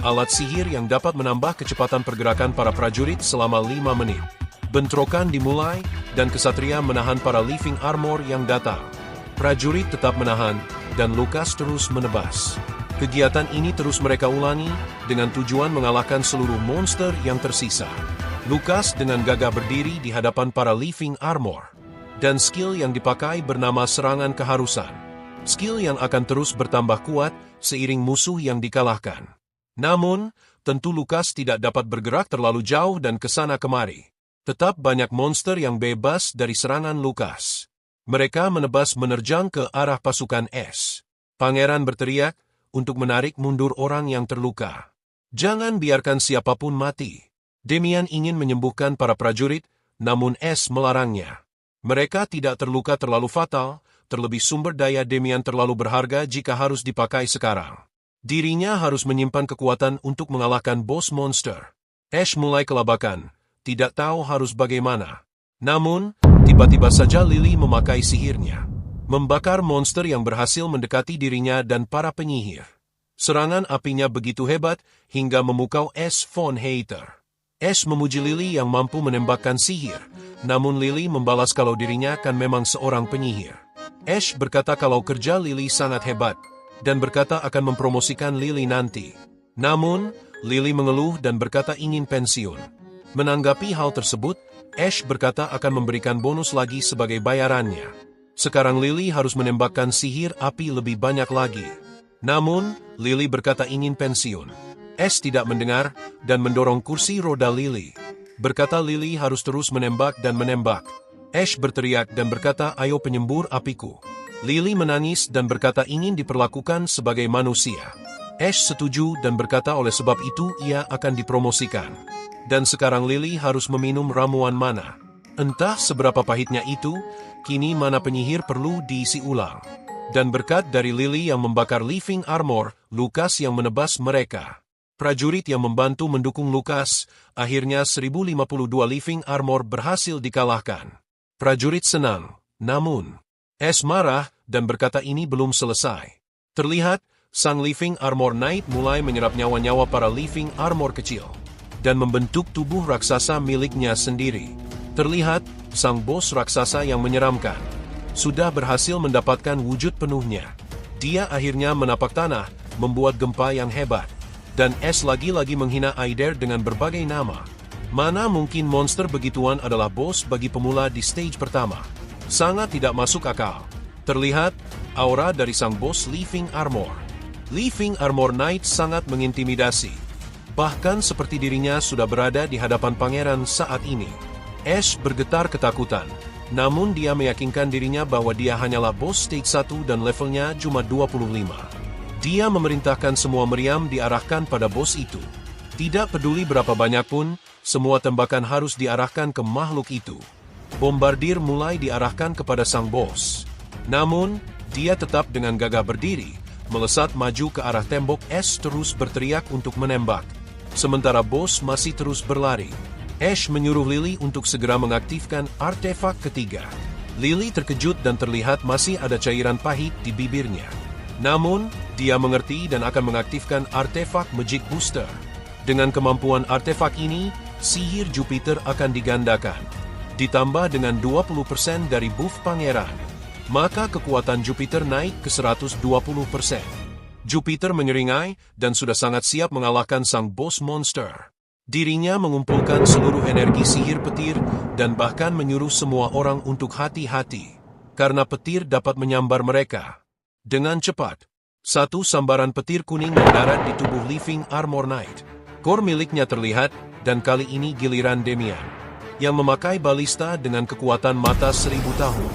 alat sihir yang dapat menambah kecepatan pergerakan para prajurit selama 5 menit. Bentrokan dimulai, dan kesatria menahan para Living Armor yang datang. Prajurit tetap menahan, dan Lucas terus menebas. Kegiatan ini terus mereka ulangi, dengan tujuan mengalahkan seluruh monster yang tersisa. Lucas dengan gagah berdiri di hadapan para Living Armor. Dan skill yang dipakai bernama serangan keharusan. Skill yang akan terus bertambah kuat, seiring musuh yang dikalahkan. Namun, tentu Lucas tidak dapat bergerak terlalu jauh dan kesana kemari. Tetap banyak monster yang bebas dari serangan Lucas. Mereka menebas menerjang ke arah pasukan Ash. Pangeran berteriak untuk menarik mundur orang yang terluka. Jangan biarkan siapapun mati. Damian ingin menyembuhkan para prajurit, namun Ash melarangnya. Mereka tidak terluka terlalu fatal, terlebih sumber daya Damian terlalu berharga jika harus dipakai sekarang. Dirinya harus menyimpan kekuatan untuk mengalahkan bos monster. Ash mulai kelabakan. Tidak tahu harus bagaimana. Namun, tiba-tiba saja Lily memakai sihirnya, membakar monster yang berhasil mendekati dirinya dan para penyihir. Serangan apinya begitu hebat, hingga memukau Ash von Hater. Ash memuji Lily yang mampu menembakkan sihir, namun Lily membalas kalau dirinya kan memang seorang penyihir. Ash berkata kalau kerja Lily sangat hebat, dan berkata akan mempromosikan Lily nanti. Namun, Lily mengeluh dan berkata ingin pensiun. Menanggapi hal tersebut, Ash berkata akan memberikan bonus lagi sebagai bayarannya. Sekarang Lily harus menembakkan sihir api lebih banyak lagi. Namun, Lily berkata ingin pensiun. Ash tidak mendengar, dan mendorong kursi roda Lily. Berkata Lily harus terus menembak dan menembak. Ash berteriak dan berkata ayo penyembur apiku. Lily menangis dan berkata ingin diperlakukan sebagai manusia. Ash setuju dan berkata oleh sebab itu ia akan dipromosikan. Dan sekarang Lily harus meminum ramuan mana. Entah seberapa pahitnya itu, kini mana penyihir perlu diisi ulang. Dan berkat dari Lily yang membakar living armor, Lucas yang menebas mereka. Prajurit yang membantu mendukung Lucas, akhirnya 1052 living armor berhasil dikalahkan. Prajurit senang, namun Ash marah dan berkata ini belum selesai. Terlihat, sang living armor knight mulai menyerap nyawa-nyawa para living armor kecil dan membentuk tubuh raksasa miliknya sendiri. Terlihat, sang bos raksasa yang menyeramkan sudah berhasil mendapatkan wujud penuhnya. Dia akhirnya menapak tanah, membuat gempa yang hebat. Dan Ash lagi-lagi menghina Aider dengan berbagai nama. Mana mungkin monster begituan adalah bos bagi pemula di stage pertama. Sangat tidak masuk akal. Terlihat, aura dari sang bos living armor. Living Armor Knight sangat mengintimidasi. Bahkan seperti dirinya sudah berada di hadapan pangeran saat ini. Ash bergetar ketakutan. Namun dia meyakinkan dirinya bahwa dia hanyalah bos stage 1 dan levelnya cuma 25. Dia memerintahkan semua meriam diarahkan pada bos itu. Tidak peduli berapa banyak pun, semua tembakan harus diarahkan ke makhluk itu. Bombardir mulai diarahkan kepada sang bos. Namun, dia tetap dengan gagah berdiri, melesat maju ke arah tembok. Ash terus berteriak untuk menembak. Sementara bos masih terus berlari. Ash menyuruh Lily untuk segera mengaktifkan artefak ketiga. Lily terkejut dan terlihat masih ada cairan pahit di bibirnya. Namun, dia mengerti dan akan mengaktifkan artefak Magic Booster. Dengan kemampuan artefak ini, sihir Jupiter akan digandakan. Ditambah dengan 20% dari buff pangeran. Maka kekuatan Jupiter naik ke 120%. Jupiter menyeringai dan sudah sangat siap mengalahkan sang bos monster. Dirinya mengumpulkan seluruh energi sihir petir dan bahkan menyuruh semua orang untuk hati-hati. Karena petir dapat menyambar mereka. Dengan cepat, satu sambaran petir kuning mendarat di tubuh living armor knight. Kor miliknya terlihat dan kali ini giliran Demian. Yang memakai balista dengan kekuatan mata 1000 tahun.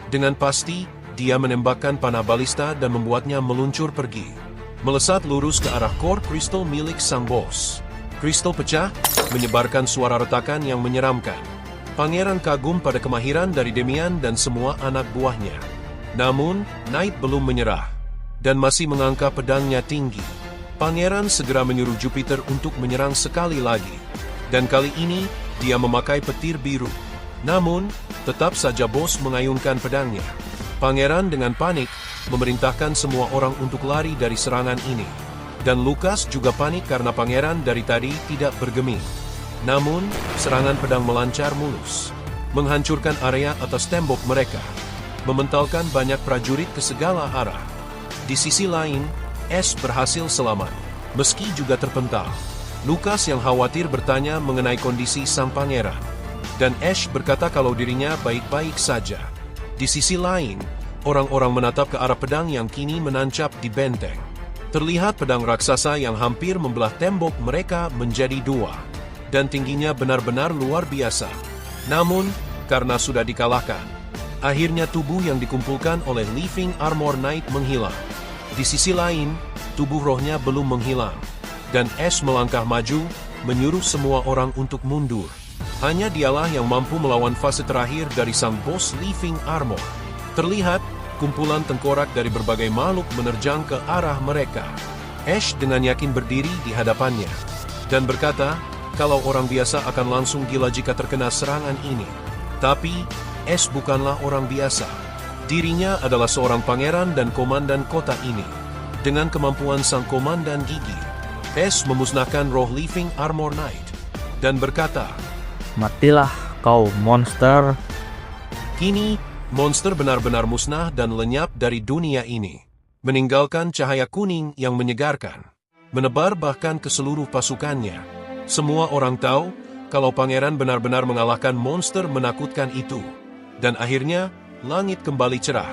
Dengan pasti, dia menembakkan panah balista dan membuatnya meluncur pergi. Melesat lurus ke arah core kristal milik sang bos. Kristal pecah, menyebarkan suara retakan yang menyeramkan. Pangeran kagum pada kemahiran dari Demian dan semua anak buahnya. Namun, Knight belum menyerah, dan masih mengangkat pedangnya tinggi. Pangeran segera menyuruh Jupiter untuk menyerang sekali lagi. Dan kali ini, dia memakai petir biru. Namun, tetap saja bos mengayunkan pedangnya. Pangeran dengan panik, memerintahkan semua orang untuk lari dari serangan ini. Dan Lucas juga panik karena pangeran dari tadi tidak bergeming. Namun, serangan pedang melancar mulus. Menghancurkan area atas tembok mereka. Mementalkan banyak prajurit ke segala arah. Di sisi lain, Ash berhasil selamat, meski juga terpental. Lucas yang khawatir bertanya mengenai kondisi sang pangeran. Dan Ash berkata kalau dirinya baik-baik saja. Di sisi lain, orang-orang menatap ke arah pedang yang kini menancap di benteng. Terlihat pedang raksasa yang hampir membelah tembok mereka menjadi dua. Dan tingginya benar-benar luar biasa. Namun, karena sudah dikalahkan, akhirnya tubuh yang dikumpulkan oleh Living Armor Knight menghilang. Di sisi lain, tubuh rohnya belum menghilang. Dan Ash melangkah maju, menyuruh semua orang untuk mundur. Hanya dialah yang mampu melawan fase terakhir dari sang bos Living Armor. Terlihat, kumpulan tengkorak dari berbagai makhluk menerjang ke arah mereka. Ash dengan yakin berdiri di hadapannya. Dan berkata, kalau orang biasa akan langsung gila jika terkena serangan ini. Tapi, Ash bukanlah orang biasa. Dirinya adalah seorang pangeran dan komandan kota ini. Dengan kemampuan sang komandan gigi, Ash memusnahkan roh Living Armor Knight. Dan berkata, Matilah kau monster. kini, monster benar-benar musnah dan lenyap dari dunia ini. Meninggalkan cahaya kuning yang menyegarkan. Menebar bahkan ke seluruh pasukannya. Semua orang tahu, kalau pangeran benar-benar mengalahkan monster menakutkan itu. Dan akhirnya, langit kembali cerah.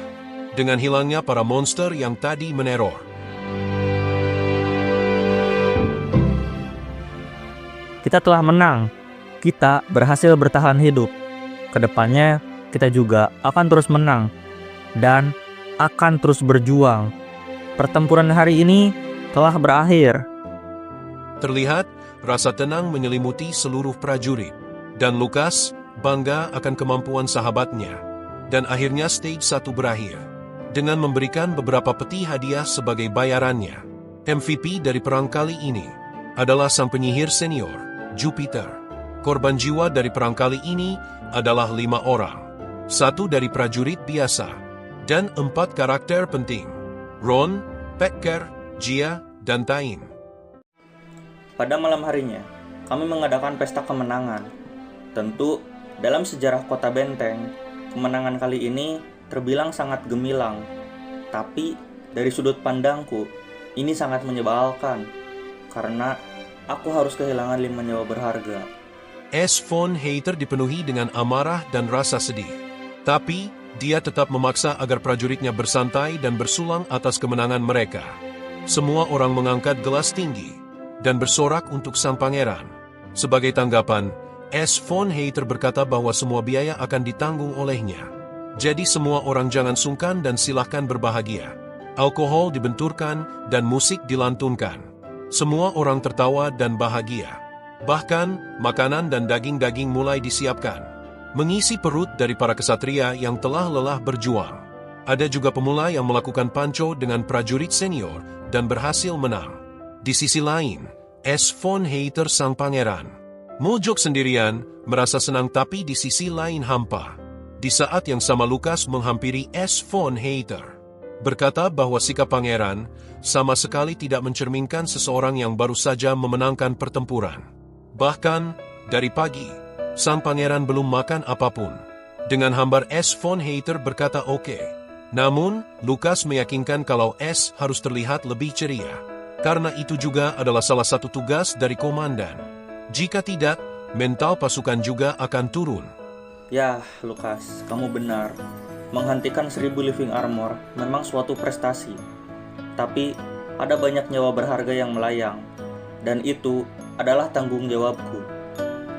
Dengan hilangnya para monster yang tadi meneror. Kita telah menang. Kita berhasil bertahan hidup. Kedepannya, kita juga akan terus menang. Dan akan terus berjuang. Pertempuran hari ini telah berakhir. Terlihat rasa tenang menyelimuti seluruh prajurit, dan Lukas bangga akan kemampuan sahabatnya. Dan akhirnya stage 1 berakhir, dengan memberikan beberapa peti hadiah sebagai bayarannya. MVP dari perang kali ini adalah sang penyihir senior, Jupiter. Korban jiwa dari perang kali ini adalah 5 orang. 1 dari prajurit biasa, dan 4 karakter penting, Ron, Pecker, Gia, dan Tain. Pada malam harinya, kami mengadakan pesta kemenangan. Tentu, dalam sejarah kota Benteng, kemenangan kali ini terbilang sangat gemilang. Tapi, dari sudut pandangku, ini sangat menyebalkan. Karena aku harus kehilangan 5 nyawa berharga. S. von Hayter dipenuhi dengan amarah dan rasa sedih. Tapi, dia tetap memaksa agar prajuritnya bersantai dan bersulang atas kemenangan mereka. Semua orang mengangkat gelas tinggi dan bersorak untuk sang pangeran. Sebagai tanggapan, S. von Hayter berkata bahwa semua biaya akan ditanggung olehnya. Jadi semua orang jangan sungkan dan silahkan berbahagia. Alkohol dibenturkan dan musik dilantunkan. Semua orang tertawa dan bahagia. Bahkan, makanan dan daging-daging mulai disiapkan, mengisi perut dari para kesatria yang telah lelah berjuang. Ada juga pemula yang melakukan panco dengan prajurit senior dan berhasil menang. Di sisi lain, S. von Hayter sang pangeran mojok sendirian, merasa senang tapi di sisi lain hampa. Di saat yang sama Lukas menghampiri S. von Hayter, berkata bahwa sikap pangeran sama sekali tidak mencerminkan seseorang yang baru saja memenangkan pertempuran. Bahkan, dari pagi, sang pangeran belum makan apapun. Dengan hambar S. von Hayter berkata oke. Namun, Lukas meyakinkan kalau S. harus terlihat lebih ceria. Karena itu juga adalah salah satu tugas dari komandan. Jika tidak, mental pasukan juga akan turun. Ya, Lukas, kamu benar. Menghentikan 1000 living armor memang suatu prestasi. Tapi, ada banyak nyawa berharga yang melayang. Dan itu adalah tanggung jawabku.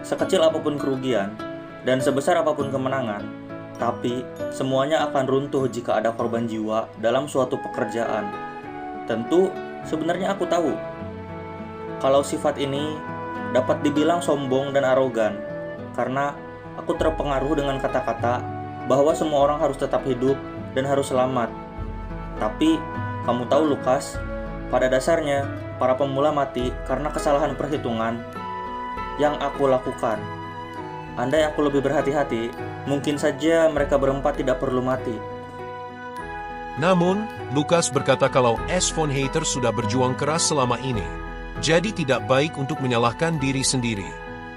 Sekecil apapun kerugian, dan sebesar apapun kemenangan, tapi semuanya akan runtuh jika ada korban jiwa dalam suatu pekerjaan. Tentu, sebenarnya aku tahu kalau sifat ini dapat dibilang sombong dan arogan, karena aku terpengaruh dengan kata-kata bahwa semua orang harus tetap hidup dan harus selamat. Tapi, kamu tahu Lukas, pada dasarnya para pemula mati karena kesalahan perhitungan yang aku lakukan. Andai aku lebih berhati-hati, mungkin saja mereka berempat tidak perlu mati. Namun, Lukas berkata kalau S. von Hayter sudah berjuang keras selama ini, jadi tidak baik untuk menyalahkan diri sendiri.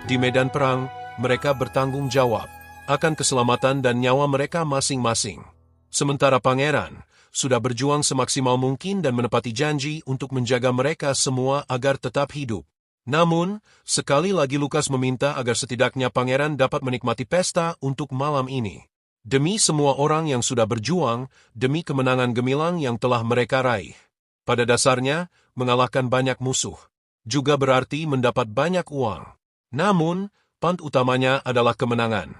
Di medan perang, mereka bertanggung jawab akan keselamatan dan nyawa mereka masing-masing. Sementara pangeran sudah berjuang semaksimal mungkin dan menepati janji untuk menjaga mereka semua agar tetap hidup. Namun, sekali lagi Lukas meminta agar setidaknya pangeran dapat menikmati pesta untuk malam ini. Demi semua orang yang sudah berjuang, demi kemenangan gemilang yang telah mereka raih. Pada dasarnya, mengalahkan banyak musuh juga berarti mendapat banyak uang. Namun, pant utamanya adalah kemenangan.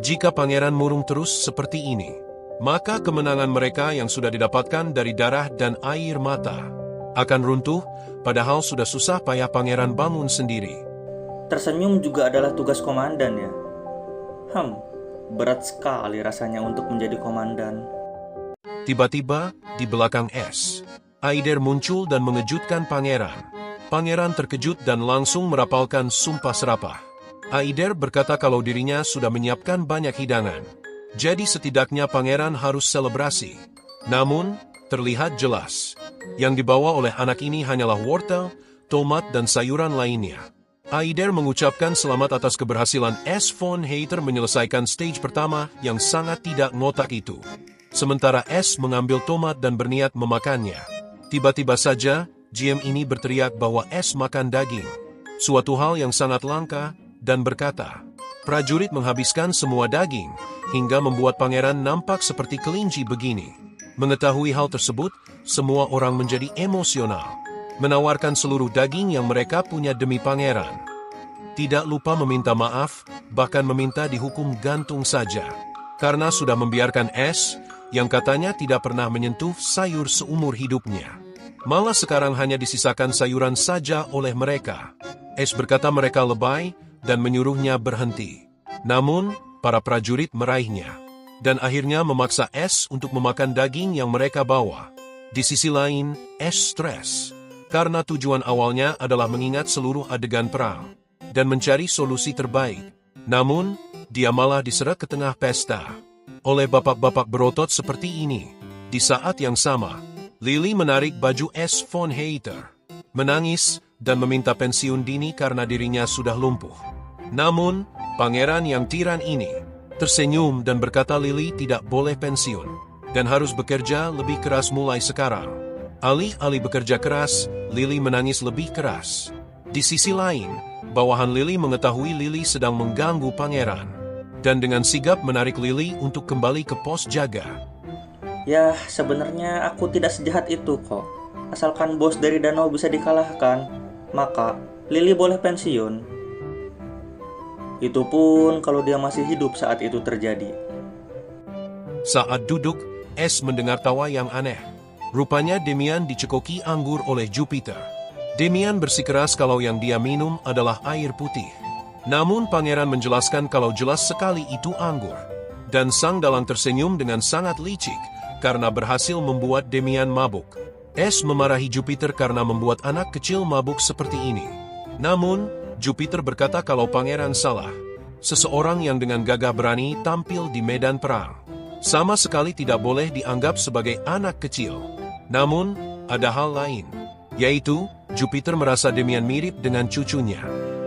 Jika pangeran murung terus seperti ini, maka kemenangan mereka yang sudah didapatkan dari darah dan air mata akan runtuh, padahal sudah susah payah pangeran bangun sendiri. Tersenyum juga adalah tugas komandan ya. Berat sekali rasanya untuk menjadi komandan. Tiba-tiba, di belakang S. Aider muncul dan mengejutkan pangeran. Pangeran terkejut dan langsung merapalkan sumpah serapah. Aider berkata kalau dirinya sudah menyiapkan banyak hidangan. Jadi setidaknya pangeran harus selebrasi. Namun, terlihat jelas, yang dibawa oleh anak ini hanyalah wortel, tomat dan sayuran lainnya. Aider mengucapkan selamat atas keberhasilan S. von Hayter menyelesaikan stage pertama yang sangat tidak ngotak itu. Sementara S. mengambil tomat dan berniat memakannya. Tiba-tiba saja, GM ini berteriak bahwa S. makan daging. Suatu hal yang sangat langka, dan berkata, prajurit menghabiskan semua daging, hingga membuat pangeran nampak seperti kelinci begini. Mengetahui hal tersebut, semua orang menjadi emosional, menawarkan seluruh daging yang mereka punya demi pangeran. Tidak lupa meminta maaf, bahkan meminta dihukum gantung saja, karena sudah membiarkan S, yang katanya tidak pernah menyentuh sayur seumur hidupnya. Malah sekarang hanya disisakan sayuran saja oleh mereka. Es berkata mereka lebay dan menyuruhnya berhenti. Namun, para prajurit meraihnya. Dan akhirnya memaksa Es untuk memakan daging yang mereka bawa. Di sisi lain, Es stres. Karena tujuan awalnya adalah mengingat seluruh adegan perang. Dan mencari solusi terbaik. Namun, dia malah diseret ke tengah pesta. Oleh bapak-bapak berotot seperti ini. Di saat yang sama, Lily menarik baju Es von Heiter. Menangis dan meminta pensiun dini karena dirinya sudah lumpuh. Namun, pangeran yang tiran ini tersenyum dan berkata Lily tidak boleh pensiun dan harus bekerja lebih keras mulai sekarang. Alih-alih bekerja keras, Lily menangis lebih keras. Di sisi lain, bawahan Lily mengetahui Lily sedang mengganggu pangeran dan dengan sigap menarik Lily untuk kembali ke pos jaga. Ya, sebenarnya aku tidak sejahat itu kok. Asalkan bos dari danau bisa dikalahkan, maka Lily boleh pensiun. Itu pun kalau dia masih hidup saat itu terjadi. Saat duduk, Es mendengar tawa yang aneh. Rupanya Demian dicekoki anggur oleh Jupiter. Demian bersikeras kalau yang dia minum adalah air putih. Namun pangeran menjelaskan kalau jelas sekali itu anggur. Dan sang dalang tersenyum dengan sangat licik karena berhasil membuat Demian mabuk. Es memarahi Jupiter karena membuat anak kecil mabuk seperti ini. Namun, Jupiter berkata kalau pangeran salah. Seseorang yang dengan gagah berani tampil di medan perang. Sama sekali tidak boleh dianggap sebagai anak kecil. Namun, ada hal lain. Yaitu, Jupiter merasa Demian mirip dengan cucunya.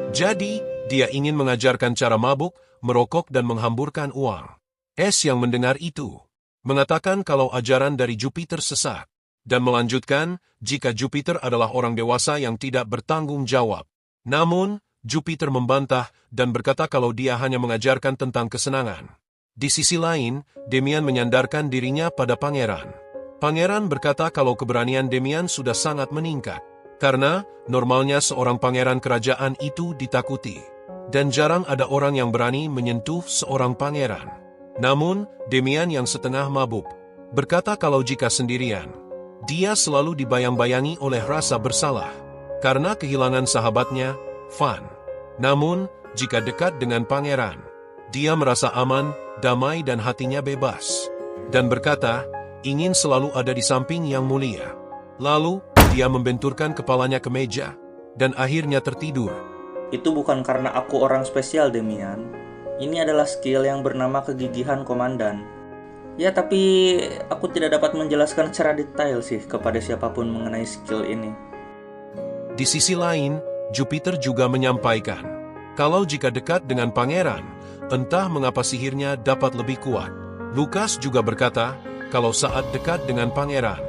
Jadi, dia ingin mengajarkan cara mabuk, merokok dan menghamburkan uang. Es yang mendengar itu mengatakan kalau ajaran dari Jupiter sesat, dan melanjutkan jika Jupiter adalah orang dewasa yang tidak bertanggung jawab. Namun, Jupiter membantah dan berkata kalau dia hanya mengajarkan tentang kesenangan. Di sisi lain, Demian menyandarkan dirinya pada pangeran. Pangeran berkata kalau keberanian Demian sudah sangat meningkat, karena normalnya seorang pangeran kerajaan itu ditakuti, dan jarang ada orang yang berani menyentuh seorang pangeran. Namun, Demian yang setengah mabuk, berkata kalau jika sendirian, dia selalu dibayang-bayangi oleh rasa bersalah, karena kehilangan sahabatnya, Van. Namun, jika dekat dengan pangeran, dia merasa aman, damai dan hatinya bebas. Dan berkata, ingin selalu ada di samping yang mulia. Lalu, dia membenturkan kepalanya ke meja, dan akhirnya tertidur. Itu bukan karena aku orang spesial, Demian. Ini adalah skill yang bernama kegigihan komandan. Ya, tapi aku tidak dapat menjelaskan secara detail sih kepada siapapun mengenai skill ini. Di sisi lain, Jupiter juga menyampaikan, kalau jika dekat dengan pangeran, entah mengapa sihirnya dapat lebih kuat. Lucas juga berkata, kalau saat dekat dengan pangeran,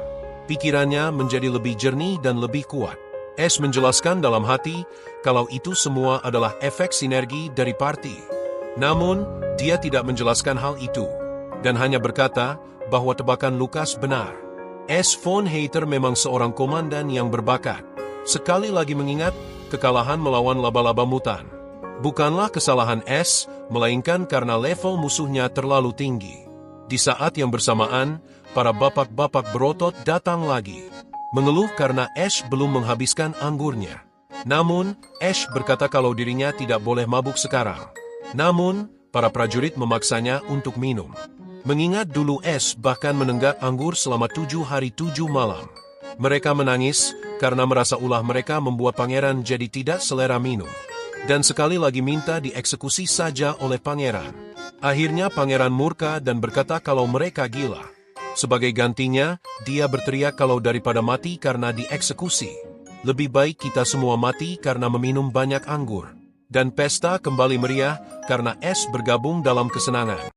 pikirannya menjadi lebih jernih dan lebih kuat. Es menjelaskan dalam hati, kalau itu semua adalah efek sinergi dari party. Namun, dia tidak menjelaskan hal itu, dan hanya berkata bahwa tebakan Lucas benar. Es von Heiter memang seorang komandan yang berbakat. Sekali lagi mengingat, kekalahan melawan laba-laba mutan bukanlah kesalahan Es, melainkan karena level musuhnya terlalu tinggi. Di saat yang bersamaan, para bapak-bapak berotot datang lagi, mengeluh karena Es belum menghabiskan anggurnya. Namun, Es berkata kalau dirinya tidak boleh mabuk sekarang. Namun, para prajurit memaksanya untuk minum. Mengingat dulu Es bahkan menenggak anggur selama 7 hari 7 malam. Mereka menangis karena merasa ulah mereka membuat pangeran jadi tidak selera minum. Dan sekali lagi minta dieksekusi saja oleh pangeran. Akhirnya pangeran murka dan berkata kalau mereka gila. Sebagai gantinya, dia berteriak kalau daripada mati karena dieksekusi, lebih baik kita semua mati karena meminum banyak anggur. Dan pesta kembali meriah karena Es bergabung dalam kesenangan.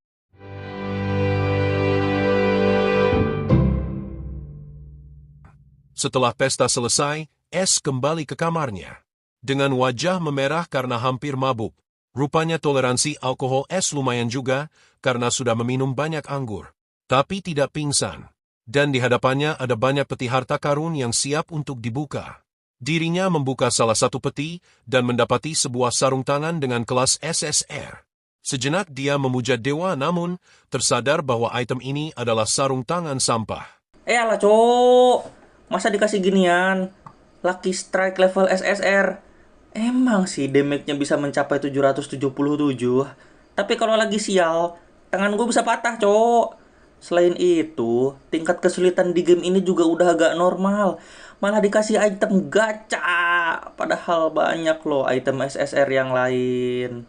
Setelah pesta selesai, Es kembali ke kamarnya. Dengan wajah memerah karena hampir mabuk. Rupanya toleransi alkohol Es lumayan juga karena sudah meminum banyak anggur. Tapi tidak pingsan. Dan di hadapannya ada banyak peti harta karun yang siap untuk dibuka. Dirinya membuka salah satu peti dan mendapati sebuah sarung tangan dengan kelas SSR. Sejenak dia memuja dewa namun tersadar bahwa item ini adalah sarung tangan sampah. Alah cok, Masa dikasih ginian? Lucky Strike level SSR. Emang sih damage-nya bisa mencapai 777. Tapi kalau lagi sial, tangan gue bisa patah, cowok. Selain itu, tingkat kesulitan di game ini juga udah agak normal. Malah dikasih item gacha. Padahal banyak loh item SSR yang lain.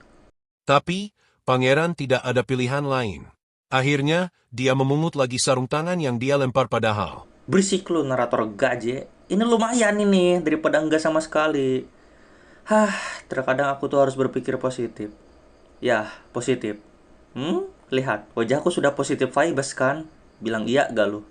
Tapi, pangeran tidak ada pilihan lain. Akhirnya, dia memungut lagi sarung tangan yang dia lempar padahal. Berisik lu narator gaje. Ini lumayan ini daripada enggak sama sekali. Terkadang aku tuh harus berpikir positif. Ya, positif. Lihat, wajahku sudah positif vibes kan? Bilang iya gak lu?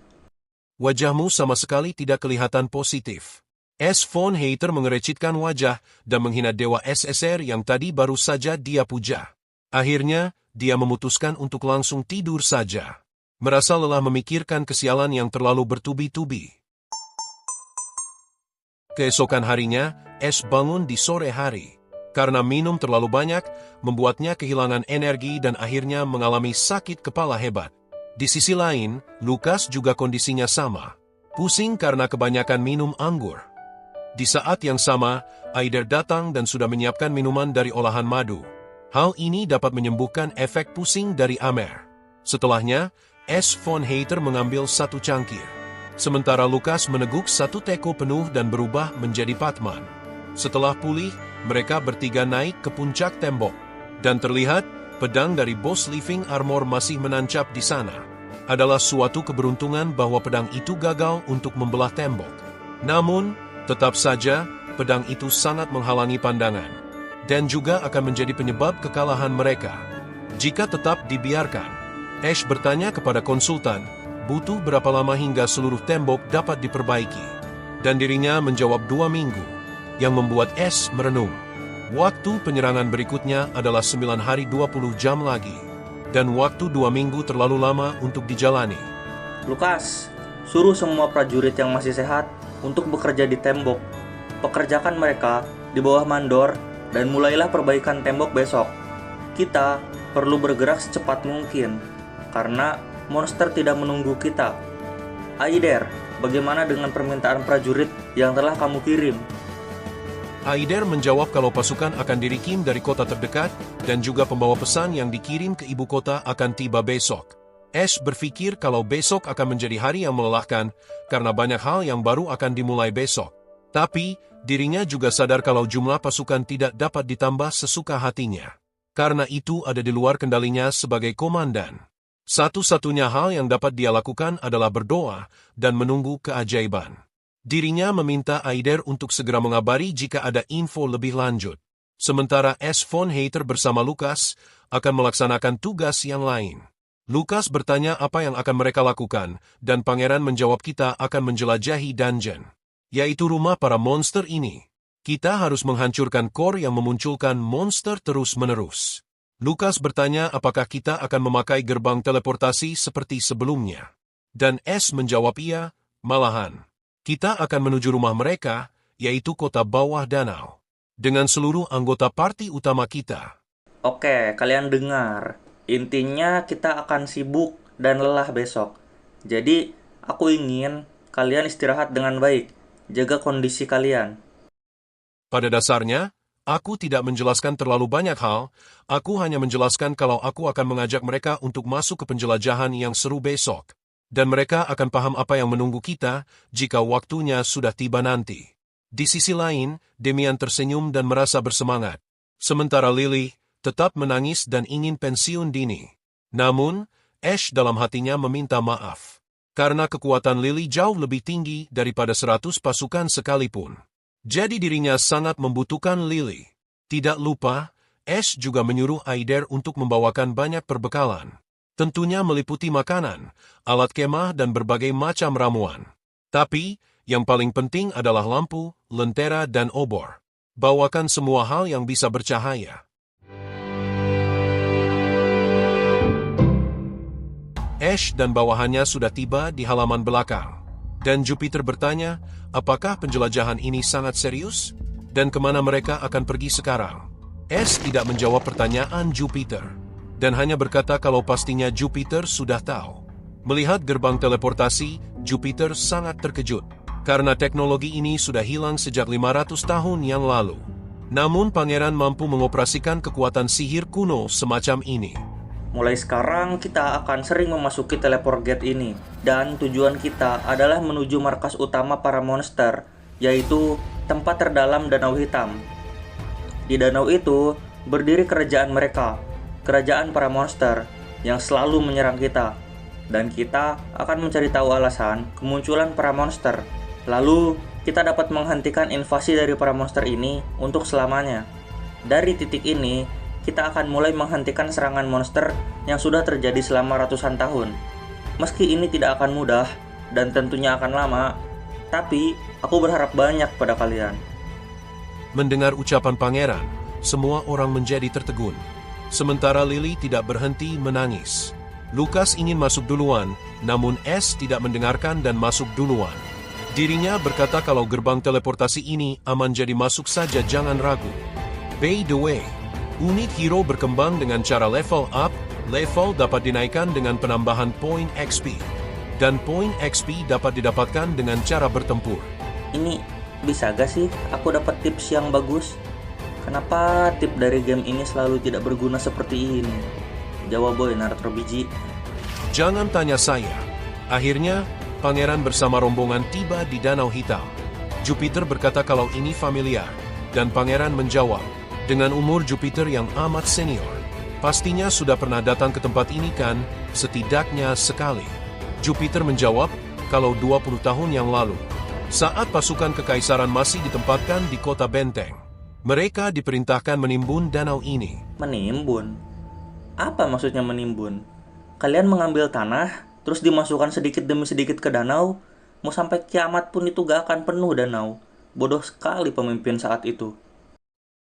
Wajahmu sama sekali tidak kelihatan positif. S. Von Hater mengerecitkan wajah dan menghina dewa SSR yang tadi baru saja dia puja. Akhirnya, dia memutuskan untuk langsung tidur saja. Merasa lelah memikirkan kesialan yang terlalu bertubi-tubi. Keesokan harinya, S bangun di sore hari. Karena minum terlalu banyak, membuatnya kehilangan energi dan akhirnya mengalami sakit kepala hebat. Di sisi lain, Lukas juga kondisinya sama. Pusing karena kebanyakan minum anggur. Di saat yang sama, Aider datang dan sudah menyiapkan minuman dari olahan madu. Hal ini dapat menyembuhkan efek pusing dari Amer. Setelahnya, S. Von Hater mengambil satu cangkir. Sementara Lukas meneguk satu teko penuh dan berubah menjadi Patman. Setelah pulih, mereka bertiga naik ke puncak tembok. Dan terlihat, pedang dari Boss Living Armor masih menancap di sana. Adalah suatu keberuntungan bahwa pedang itu gagal untuk membelah tembok. Namun, tetap saja, pedang itu sangat menghalangi pandangan. Dan juga akan menjadi penyebab kekalahan mereka. Jika tetap dibiarkan, Ash bertanya kepada konsultan, butuh berapa lama hingga seluruh tembok dapat diperbaiki. Dan dirinya menjawab 2 minggu, yang membuat Ash merenung. Waktu penyerangan berikutnya adalah 9 hari 20 jam lagi. Dan waktu 2 minggu terlalu lama untuk dijalani. Lukas, suruh semua prajurit yang masih sehat untuk bekerja di tembok. Pekerjakan mereka di bawah mandor dan mulailah perbaikan tembok besok. Kita perlu bergerak secepat mungkin, karena monster tidak menunggu kita. Aider, bagaimana dengan permintaan prajurit yang telah kamu kirim? Aider menjawab kalau pasukan akan dirikim dari kota terdekat dan juga pembawa pesan yang dikirim ke ibu kota akan tiba besok. Ash berpikir kalau besok akan menjadi hari yang melelahkan karena banyak hal yang baru akan dimulai besok. Tapi, dirinya juga sadar kalau jumlah pasukan tidak dapat ditambah sesuka hatinya. Karena itu ada di luar kendalinya sebagai komandan. Satu-satunya hal yang dapat dia lakukan adalah berdoa dan menunggu keajaiban. Dirinya meminta Aider untuk segera mengabari jika ada info lebih lanjut. Sementara S. Von Hater bersama Lukas akan melaksanakan tugas yang lain. Lukas bertanya apa yang akan mereka lakukan, dan pangeran menjawab kita akan menjelajahi dungeon, yaitu rumah para monster ini. Kita harus menghancurkan core yang memunculkan monster terus-menerus. Lukas bertanya apakah kita akan memakai gerbang teleportasi seperti sebelumnya. Dan S menjawab iya, malahan. Kita akan menuju rumah mereka, yaitu kota bawah danau. Dengan seluruh anggota parti utama kita. Oke, kalian dengar. Intinya kita akan sibuk dan lelah besok. Jadi, aku ingin kalian istirahat dengan baik. Jaga kondisi kalian. Pada dasarnya, aku tidak menjelaskan terlalu banyak hal, aku hanya menjelaskan kalau aku akan mengajak mereka untuk masuk ke penjelajahan yang seru besok. Dan mereka akan paham apa yang menunggu kita jika waktunya sudah tiba nanti. Di sisi lain, Demian tersenyum dan merasa bersemangat. Sementara Lily tetap menangis dan ingin pensiun dini. Namun, Ash dalam hatinya meminta maaf. Karena kekuatan Lily jauh lebih tinggi daripada 100 pasukan sekalipun. Jadi dirinya sangat membutuhkan Lily. Tidak lupa, Ash juga menyuruh Aider untuk membawakan banyak perbekalan. Tentunya meliputi makanan, alat kemah dan berbagai macam ramuan. Tapi, yang paling penting adalah lampu, lentera dan obor. Bawakan semua hal yang bisa bercahaya. Ash dan bawahannya sudah tiba di halaman belakang. Dan Jupiter bertanya, apakah penjelajahan ini sangat serius? Dan kemana mereka akan pergi sekarang? Ash tidak menjawab pertanyaan Jupiter. Dan hanya berkata kalau pastinya Jupiter sudah tahu. Melihat gerbang teleportasi, Jupiter sangat terkejut. karena teknologi ini sudah hilang sejak 500 tahun yang lalu. Namun pangeran mampu mengoperasikan kekuatan sihir kuno semacam ini. Mulai sekarang kita akan sering memasuki teleport gate ini, dan tujuan kita adalah menuju markas utama para monster, yaitu tempat terdalam Danau Hitam. Di danau itu berdiri kerajaan mereka, kerajaan para monster yang selalu menyerang kita, dan kita akan mencari tahu alasan kemunculan para monster. Lalu kita dapat menghentikan invasi dari para monster ini untuk selamanya. Dari titik ini, kita akan mulai menghentikan serangan monster yang sudah terjadi selama ratusan tahun. Meski ini tidak akan mudah dan tentunya akan lama, tapi aku berharap banyak pada kalian. Mendengar ucapan pangeran, semua orang menjadi tertegun. Sementara Lily tidak berhenti menangis. Lukas ingin masuk duluan, namun S tidak mendengarkan dan masuk duluan. Dirinya berkata kalau gerbang teleportasi ini aman, jadi masuk saja, jangan ragu. By the way, unit hero berkembang dengan cara level up. Level dapat dinaikkan dengan penambahan poin XP. Dan poin XP dapat didapatkan dengan cara bertempur. Ini bisa gak sih aku dapat tips yang bagus? Kenapa tip dari game ini selalu tidak berguna seperti ini? Jawab boy, narator biji. Jangan tanya saya. Akhirnya, pangeran bersama rombongan tiba di Danau Hitam. Jupiter berkata kalau ini familiar, dan pangeran menjawab, dengan umur Jupiter yang amat senior, pastinya sudah pernah datang ke tempat ini kan, setidaknya sekali. Jupiter menjawab, kalau 20 tahun yang lalu, saat pasukan kekaisaran masih ditempatkan di kota benteng, mereka diperintahkan menimbun danau ini. Menimbun? Apa maksudnya menimbun? Kalian mengambil tanah, terus dimasukkan sedikit demi sedikit ke danau? Mau sampai kiamat pun itu gak akan penuh danau. Bodoh sekali pemimpin saat itu.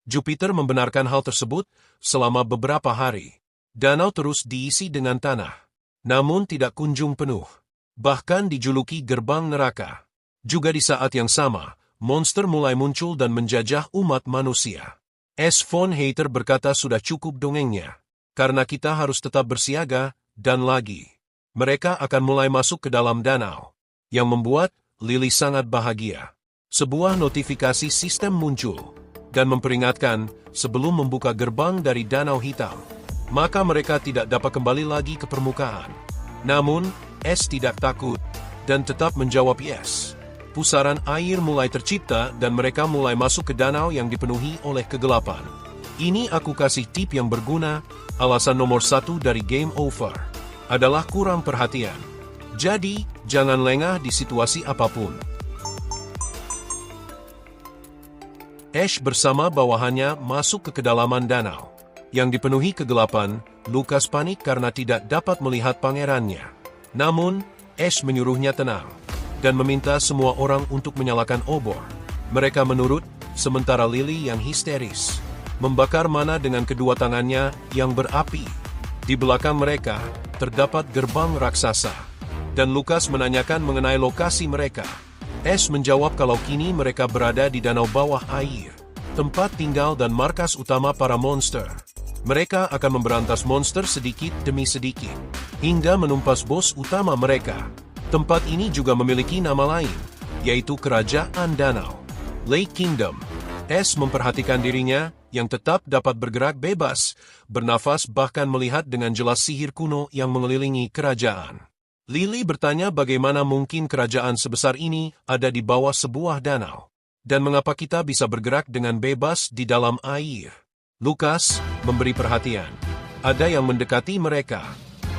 Jupiter membenarkan hal tersebut. Selama beberapa hari, danau terus diisi dengan tanah, namun tidak kunjung penuh. Bahkan dijuluki gerbang neraka. Juga di saat yang sama, monster mulai muncul dan menjajah umat manusia. S. von Hater berkata sudah cukup dongengnya, karena kita harus tetap bersiaga, dan lagi, mereka akan mulai masuk ke dalam danau, yang membuat Lily sangat bahagia. Sebuah notifikasi sistem muncul, dan memperingatkan sebelum membuka gerbang dari Danau Hitam, maka mereka tidak dapat kembali lagi ke permukaan. Namun, S tidak takut, dan tetap menjawab yes. Pusaran air mulai tercipta dan mereka mulai masuk ke danau yang dipenuhi oleh kegelapan. Ini aku kasih tip yang berguna. Alasan nomor 1 dari game over adalah kurang perhatian. Jadi, jangan lengah di situasi apapun. Ash bersama bawahannya masuk ke kedalaman danau, yang dipenuhi kegelapan. Lukas panik karena tidak dapat melihat pangerannya. Namun, Ash menyuruhnya tenang, dan meminta semua orang untuk menyalakan obor. Mereka menurut, sementara Lily yang histeris membakar mana dengan kedua tangannya yang berapi. Di belakang mereka, terdapat gerbang raksasa, dan Lukas menanyakan mengenai lokasi mereka. Ash menjawab kalau kini mereka berada di danau bawah air, tempat tinggal dan markas utama para monster. Mereka akan memberantas monster sedikit demi sedikit, hingga menumpas bos utama mereka. Tempat ini juga memiliki nama lain, yaitu Kerajaan Danau, Lake Kingdom. Ash memperhatikan dirinya, yang tetap dapat bergerak bebas, bernafas bahkan melihat dengan jelas sihir kuno yang mengelilingi kerajaan. Lily bertanya bagaimana mungkin kerajaan sebesar ini ada di bawah sebuah danau, dan mengapa kita bisa bergerak dengan bebas di dalam air. Lukas memberi perhatian. Ada yang mendekati mereka.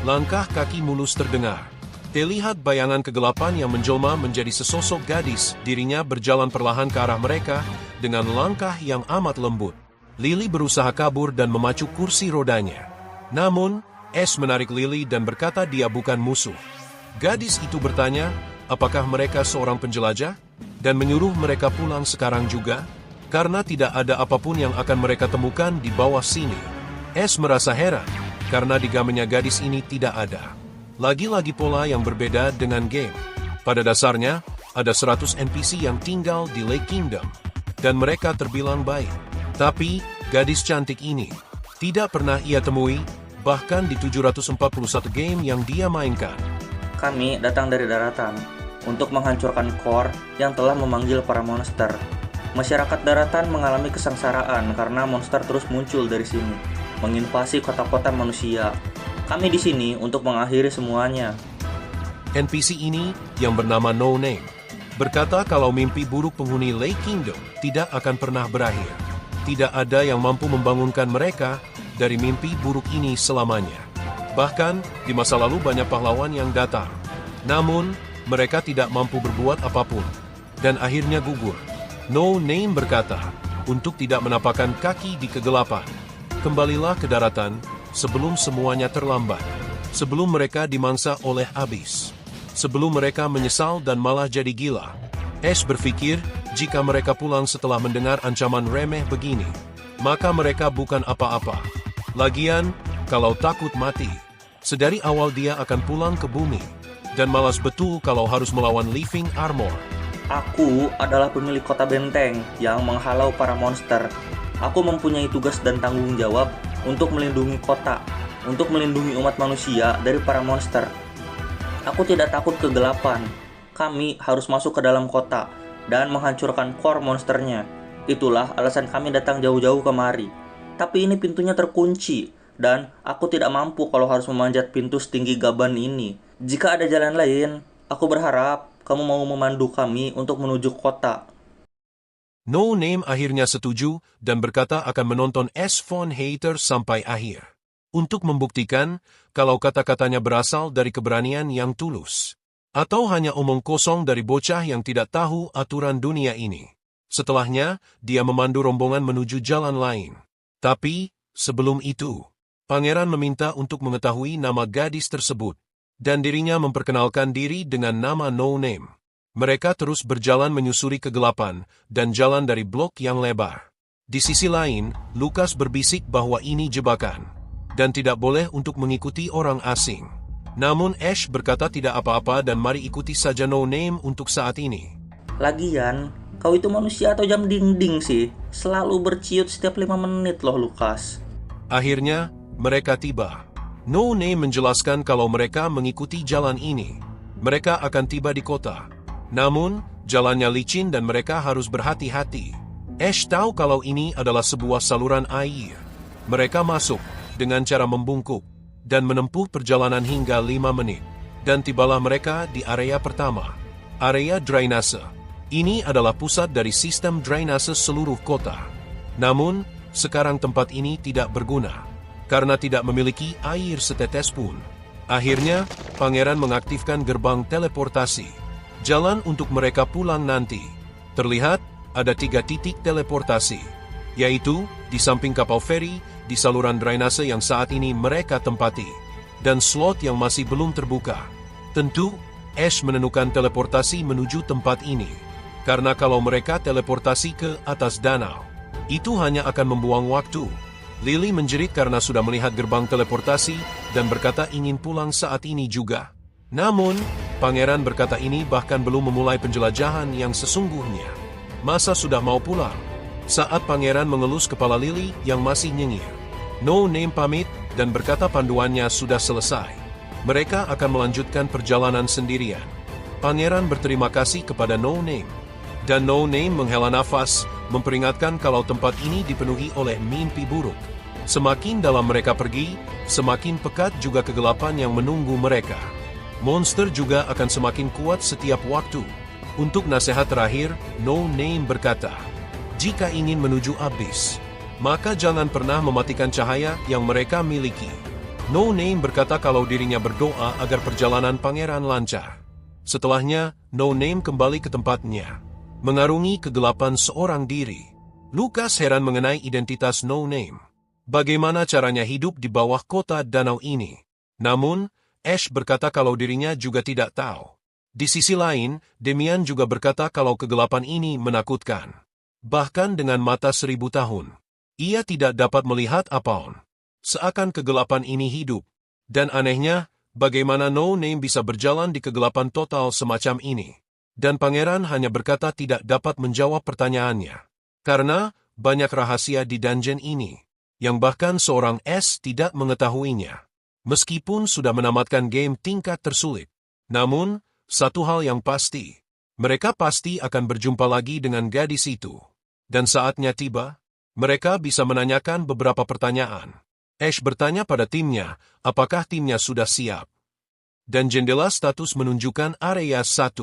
Langkah kaki mulus terdengar. Terlihat bayangan kegelapan yang menjelma menjadi sesosok gadis. Dirinya berjalan perlahan ke arah mereka dengan langkah yang amat lembut. Lily berusaha kabur dan memacu kursi rodanya. Namun, Ash menarik Lily dan berkata dia bukan musuh. Gadis itu bertanya, apakah mereka seorang penjelajah? Dan menyuruh mereka pulang sekarang juga, karena tidak ada apapun yang akan mereka temukan di bawah sini. Ash merasa heran, karena di gamenya gadis ini tidak ada. Lagi-lagi pola yang berbeda dengan game. Pada dasarnya, ada 100 NPC yang tinggal di Lake Kingdom, dan mereka terbilang baik. Tapi, gadis cantik ini tidak pernah ia temui, bahkan di 741 game yang dia mainkan. Kami datang dari daratan. untuk menghancurkan core yang telah memanggil para monster. Masyarakat daratan mengalami kesengsaraan karena monster terus muncul dari sini, menginvasi kota-kota manusia. Kami di sini untuk mengakhiri semuanya. NPC ini, yang bernama No Name, berkata kalau mimpi buruk penghuni Lake Kingdom tidak akan pernah berakhir. Tidak ada yang mampu membangunkan mereka dari mimpi buruk ini selamanya. Bahkan, di masa lalu banyak pahlawan yang datang. Namun, mereka tidak mampu berbuat apapun, dan akhirnya gugur. No Name berkata, untuk tidak menapakkan kaki di kegelapan, kembalilah ke daratan sebelum semuanya terlambat, sebelum mereka dimangsa oleh Abyss, sebelum mereka menyesal dan malah jadi gila. Ash berpikir, jika mereka pulang setelah mendengar ancaman remeh begini, maka mereka bukan apa-apa. Lagian, kalau takut mati, sedari awal dia akan pulang ke bumi, dan malas betul kalau harus melawan Living Armor. Aku adalah pemilik kota benteng yang menghalau para monster. Aku mempunyai tugas dan tanggung jawab untuk melindungi kota, untuk melindungi umat manusia dari para monster. Aku tidak takut kegelapan. Kami harus masuk ke dalam kota dan menghancurkan core monsternya. Itulah alasan kami datang jauh-jauh kemari. Tapi ini pintunya terkunci, dan aku tidak mampu kalau harus memanjat pintu setinggi gaban ini. Jika ada jalan lain, aku berharap kamu mau memandu kami untuk menuju kota. No Name akhirnya setuju dan berkata akan menonton Ash Von Hater sampai akhir, untuk membuktikan kalau kata-katanya berasal dari keberanian yang tulus, atau hanya omong kosong dari bocah yang tidak tahu aturan dunia ini. Setelahnya, dia memandu rombongan menuju jalan lain. Tapi, sebelum itu, pangeran meminta untuk mengetahui nama gadis tersebut, dan dirinya memperkenalkan diri dengan nama No Name. Mereka terus berjalan menyusuri kegelapan dan jalan dari blok yang lebar. Di sisi lain, Lucas berbisik bahwa ini jebakan, dan tidak boleh untuk mengikuti orang asing. Namun Ash berkata tidak apa-apa dan mari ikuti saja No Name untuk saat ini. Lagian, kau itu manusia atau jam dinding sih? Selalu berciut setiap 5 menit loh, Lucas. Akhirnya, mereka tiba. No Name menjelaskan kalau mereka mengikuti jalan ini, mereka akan tiba di kota. Namun, jalannya licin dan mereka harus berhati-hati. Ash tahu kalau ini adalah sebuah saluran air. Mereka masuk dengan cara membungkuk dan menempuh perjalanan hingga 5 menit. Dan tibalah mereka di area pertama, area drainase. Ini adalah pusat dari sistem drainase seluruh kota. Namun, sekarang tempat ini tidak berguna karena tidak memiliki air setetes pun. Akhirnya, pangeran mengaktifkan gerbang teleportasi. Jalan untuk mereka pulang nanti. Terlihat ada 3 titik teleportasi, yaitu di samping kapal feri, di saluran drainase yang saat ini mereka tempati, dan slot yang masih belum terbuka. Tentu, Ash menemukan teleportasi menuju tempat ini, karena kalau mereka teleportasi ke atas danau, itu hanya akan membuang waktu. Lily menjerit karena sudah melihat gerbang teleportasi dan berkata ingin pulang saat ini juga. Namun, pangeran berkata ini bahkan belum memulai penjelajahan yang sesungguhnya. Masa sudah mau pulang? Saat pangeran mengelus kepala Lily yang masih nyengir, No Name pamit dan berkata panduannya sudah selesai. Mereka akan melanjutkan perjalanan sendirian. Pangeran berterima kasih kepada No Name, dan No Name menghela nafas, memperingatkan kalau tempat ini dipenuhi oleh mimpi buruk. Semakin dalam mereka pergi, semakin pekat juga kegelapan yang menunggu mereka. Monster juga akan semakin kuat setiap waktu. Untuk nasihat terakhir, No Name berkata, jika ingin menuju Abyss, maka jangan pernah mematikan cahaya yang mereka miliki. No Name berkata kalau dirinya berdoa agar perjalanan pangeran lancar. Setelahnya, No Name kembali ke tempatnya, mengarungi kegelapan seorang diri. Lucas heran mengenai identitas No Name. Bagaimana caranya hidup di bawah kota danau ini? Namun, Ash berkata kalau dirinya juga tidak tahu. Di sisi lain, Demian juga berkata kalau kegelapan ini menakutkan. Bahkan dengan mata 1000 tahun, ia tidak dapat melihat apapun. Seakan kegelapan ini hidup. Dan anehnya, bagaimana No Name bisa berjalan di kegelapan total semacam ini? Dan pangeran hanya berkata tidak dapat menjawab pertanyaannya. Karena banyak rahasia di dungeon ini, yang bahkan seorang S tidak mengetahuinya. Meskipun sudah menamatkan game tingkat tersulit, namun Satu hal yang pasti, mereka pasti akan berjumpa lagi dengan gadis itu. Dan saatnya tiba, mereka bisa menanyakan beberapa pertanyaan. Ash bertanya pada timnya, apakah timnya sudah siap. Dan jendela status menunjukkan area 1.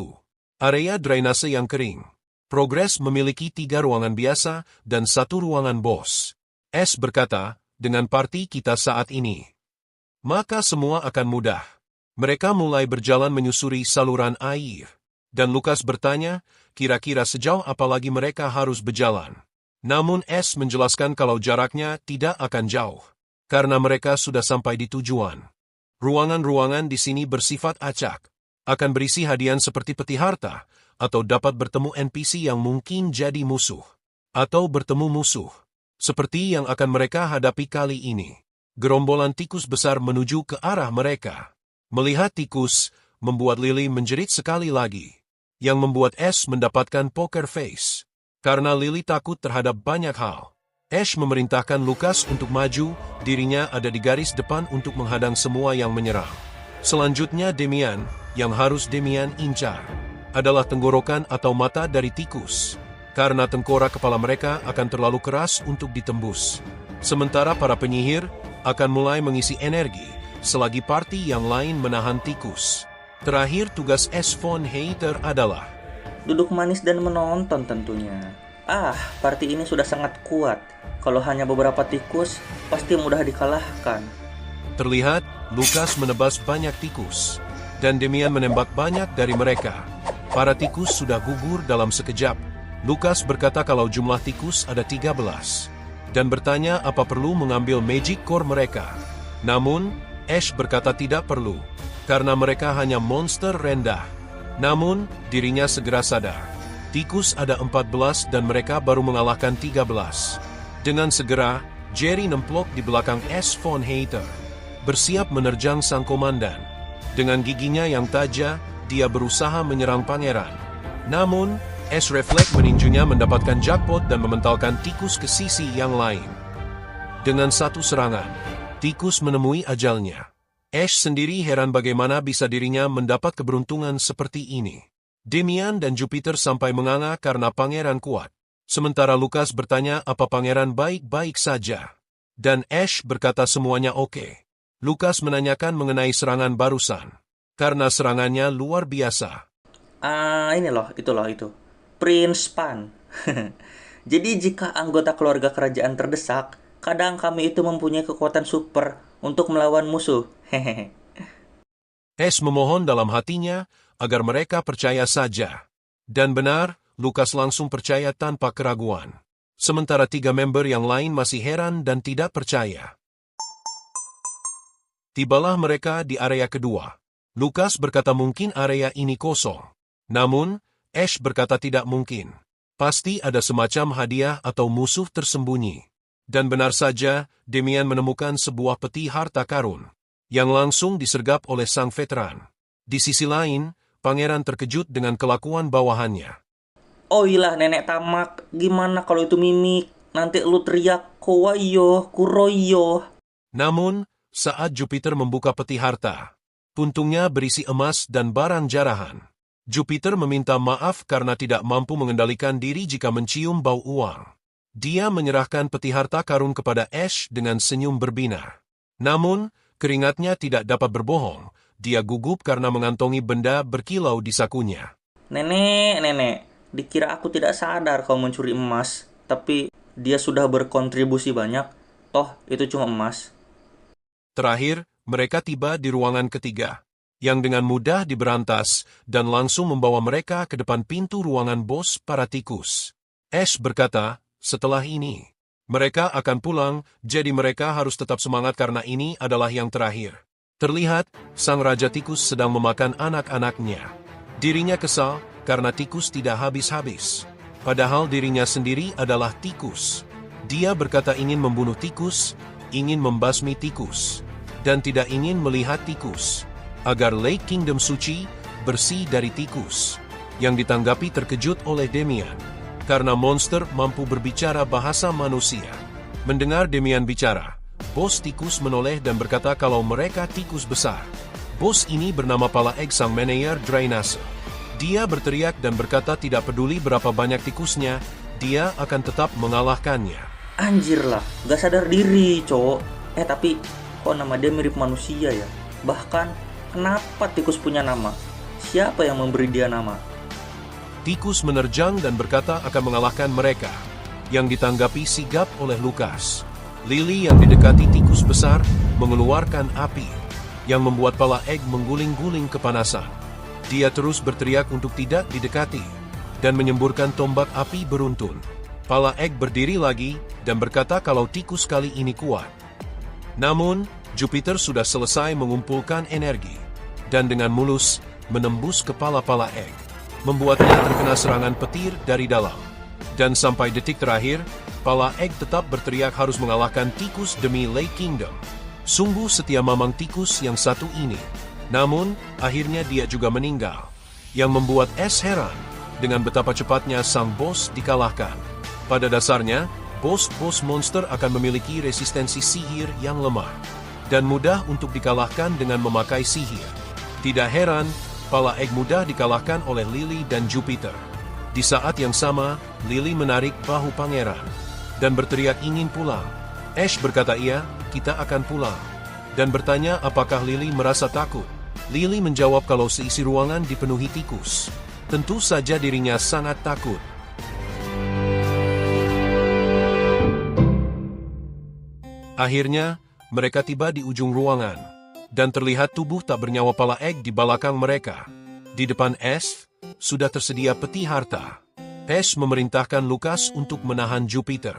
Area drainase yang kering. Progres memiliki 3 ruangan biasa dan 1 ruangan bos. Ash berkata, dengan party kita saat ini, maka semua akan mudah. Mereka mulai berjalan menyusuri saluran air. Dan Lukas bertanya, kira-kira sejauh apa lagi mereka harus berjalan. Namun Ash menjelaskan kalau jaraknya tidak akan jauh, karena mereka sudah sampai di tujuan. Ruangan-ruangan di sini bersifat acak, akan berisi hadiah seperti peti harta, atau dapat bertemu NPC yang mungkin jadi musuh, atau bertemu musuh, seperti yang akan mereka hadapi kali ini. Gerombolan tikus besar menuju ke arah mereka. Melihat tikus, membuat Lily menjerit sekali lagi, yang membuat Ash mendapatkan poker face. Karena Lily takut terhadap banyak hal, Ash memerintahkan Lukas untuk maju, dirinya ada di garis depan untuk menghadang semua yang menyerang. Selanjutnya Demian, yang harus Demian incar, adalah tenggorokan atau mata dari tikus, karena tengkorak kepala mereka akan terlalu keras untuk ditembus. Sementara para penyihir akan mulai mengisi energi, selagi party yang lain menahan tikus. Terakhir tugas Ash von Hater adalah Duduk manis dan menonton tentunya. Party ini sudah sangat kuat. Kalau hanya beberapa tikus, pasti mudah dikalahkan. Terlihat, Lukas menebas banyak tikus, dan Demian menembak banyak dari mereka. Para tikus sudah gugur dalam sekejap. Lukas berkata kalau jumlah tikus ada 13, dan bertanya apa perlu mengambil magic core mereka. Namun, Ash berkata tidak perlu, karena mereka hanya monster rendah. Namun, dirinya segera sadar. Tikus ada 14 dan mereka baru mengalahkan 13. Dengan segera, Jerry nemplok di belakang Ash von Hater, bersiap menerjang sang komandan. Dengan giginya yang tajam, dia berusaha menyerang pangeran. Namun, Ash refleks meninjunya mendapatkan jackpot dan mementalkan tikus ke sisi yang lain. Dengan satu serangan, tikus menemui ajalnya. Ash sendiri heran bagaimana bisa dirinya mendapat keberuntungan seperti ini. Demian dan Jupiter sampai menganga karena pangeran kuat. Sementara Lukas bertanya apa pangeran baik-baik saja. Dan Ash berkata semuanya oke. Lukas menanyakan mengenai serangan barusan, karena serangannya luar biasa. Itu. Prince Pan. Jadi jika anggota keluarga kerajaan terdesak, kadang kami itu mempunyai kekuatan super untuk melawan musuh. Hehehe. Ash memohon dalam hatinya agar mereka percaya saja. Dan benar, Lukas langsung percaya tanpa keraguan. Sementara 3 member yang lain masih heran dan tidak percaya. Tibalah mereka di area kedua. Lukas berkata mungkin area ini kosong. Namun, Ash berkata tidak mungkin. Pasti ada semacam hadiah atau musuh tersembunyi. Dan benar saja, Demian menemukan sebuah peti harta karun, yang langsung disergap oleh sang veteran. Di sisi lain, pangeran terkejut dengan kelakuan bawahannya. Oh ilah nenek tamak, gimana kalau itu mimik? Nanti lu teriak, kowayo, kuroyo. Namun, saat Jupiter membuka peti harta, puntungnya berisi emas dan barang jarahan. Jupiter meminta maaf karena tidak mampu mengendalikan diri jika mencium bau uang. Dia menyerahkan peti harta karun kepada Ash dengan senyum berbinar. Namun, keringatnya tidak dapat berbohong. Dia gugup karena mengantongi benda berkilau di sakunya. Nenek, dikira aku tidak sadar kau mencuri emas. Tapi dia sudah berkontribusi banyak. Toh, itu cuma emas. Terakhir, mereka tiba di ruangan ketiga, yang dengan mudah diberantas dan langsung membawa mereka ke depan pintu ruangan bos para tikus. Ash berkata, setelah ini, mereka akan pulang, jadi mereka harus tetap semangat karena ini adalah yang terakhir. Terlihat, sang raja tikus sedang memakan anak-anaknya. Dirinya kesal karena tikus tidak habis-habis. Padahal dirinya sendiri adalah tikus. Dia berkata ingin membunuh tikus, ingin membasmi tikus, dan tidak ingin melihat tikus, agar Lake Kingdom suci, bersih dari tikus. Yang ditanggapi terkejut oleh Demian, karena monster mampu berbicara bahasa manusia. Mendengar Demian bicara, bos tikus menoleh dan berkata kalau mereka tikus besar. Bos ini bernama Pala Egg sang manajer drainase. Dia berteriak dan berkata tidak peduli berapa banyak tikusnya, dia akan tetap mengalahkannya. Anjir lah, gak sadar diri cowok. Tapi kok nama dia mirip manusia ya? Bahkan, kenapa tikus punya nama? Siapa yang memberi dia nama? Tikus menerjang dan berkata akan mengalahkan mereka, yang ditanggapi sigap oleh Lukas. Lily yang didekati tikus besar mengeluarkan api, yang membuat Pala Egg mengguling-guling kepanasan. Dia terus berteriak untuk tidak didekati, dan menyemburkan tombak api beruntun. Pala Egg berdiri lagi, dan berkata kalau tikus kali ini kuat. Namun, Jupiter sudah selesai mengumpulkan energi, dan dengan mulus menembus kepala Pala Egg, membuatnya terkena serangan petir dari dalam. Dan sampai detik terakhir, Pala Egg tetap berteriak harus mengalahkan tikus demi Lake Kingdom. Sungguh setia mamang tikus yang satu ini. Namun, akhirnya dia juga meninggal, yang membuat Ash heran dengan betapa cepatnya sang bos dikalahkan. Pada dasarnya, bos-bos monster akan memiliki resistensi sihir yang lemah, dan mudah untuk dikalahkan dengan memakai sihir. Tidak heran, Pala Egg mudah dikalahkan oleh Lily dan Jupiter. Di saat yang sama, Lily menarik bahu pangeran, dan berteriak ingin pulang. Ash berkata iya, kita akan pulang, dan bertanya apakah Lily merasa takut. Lily menjawab kalau seisi ruangan dipenuhi tikus. Tentu saja dirinya sangat takut. Akhirnya, mereka tiba di ujung ruangan, dan terlihat tubuh tak bernyawa Pala Egg di belakang mereka. Di depan Ash, sudah tersedia peti harta. Ash memerintahkan Lukas untuk menahan Jupiter,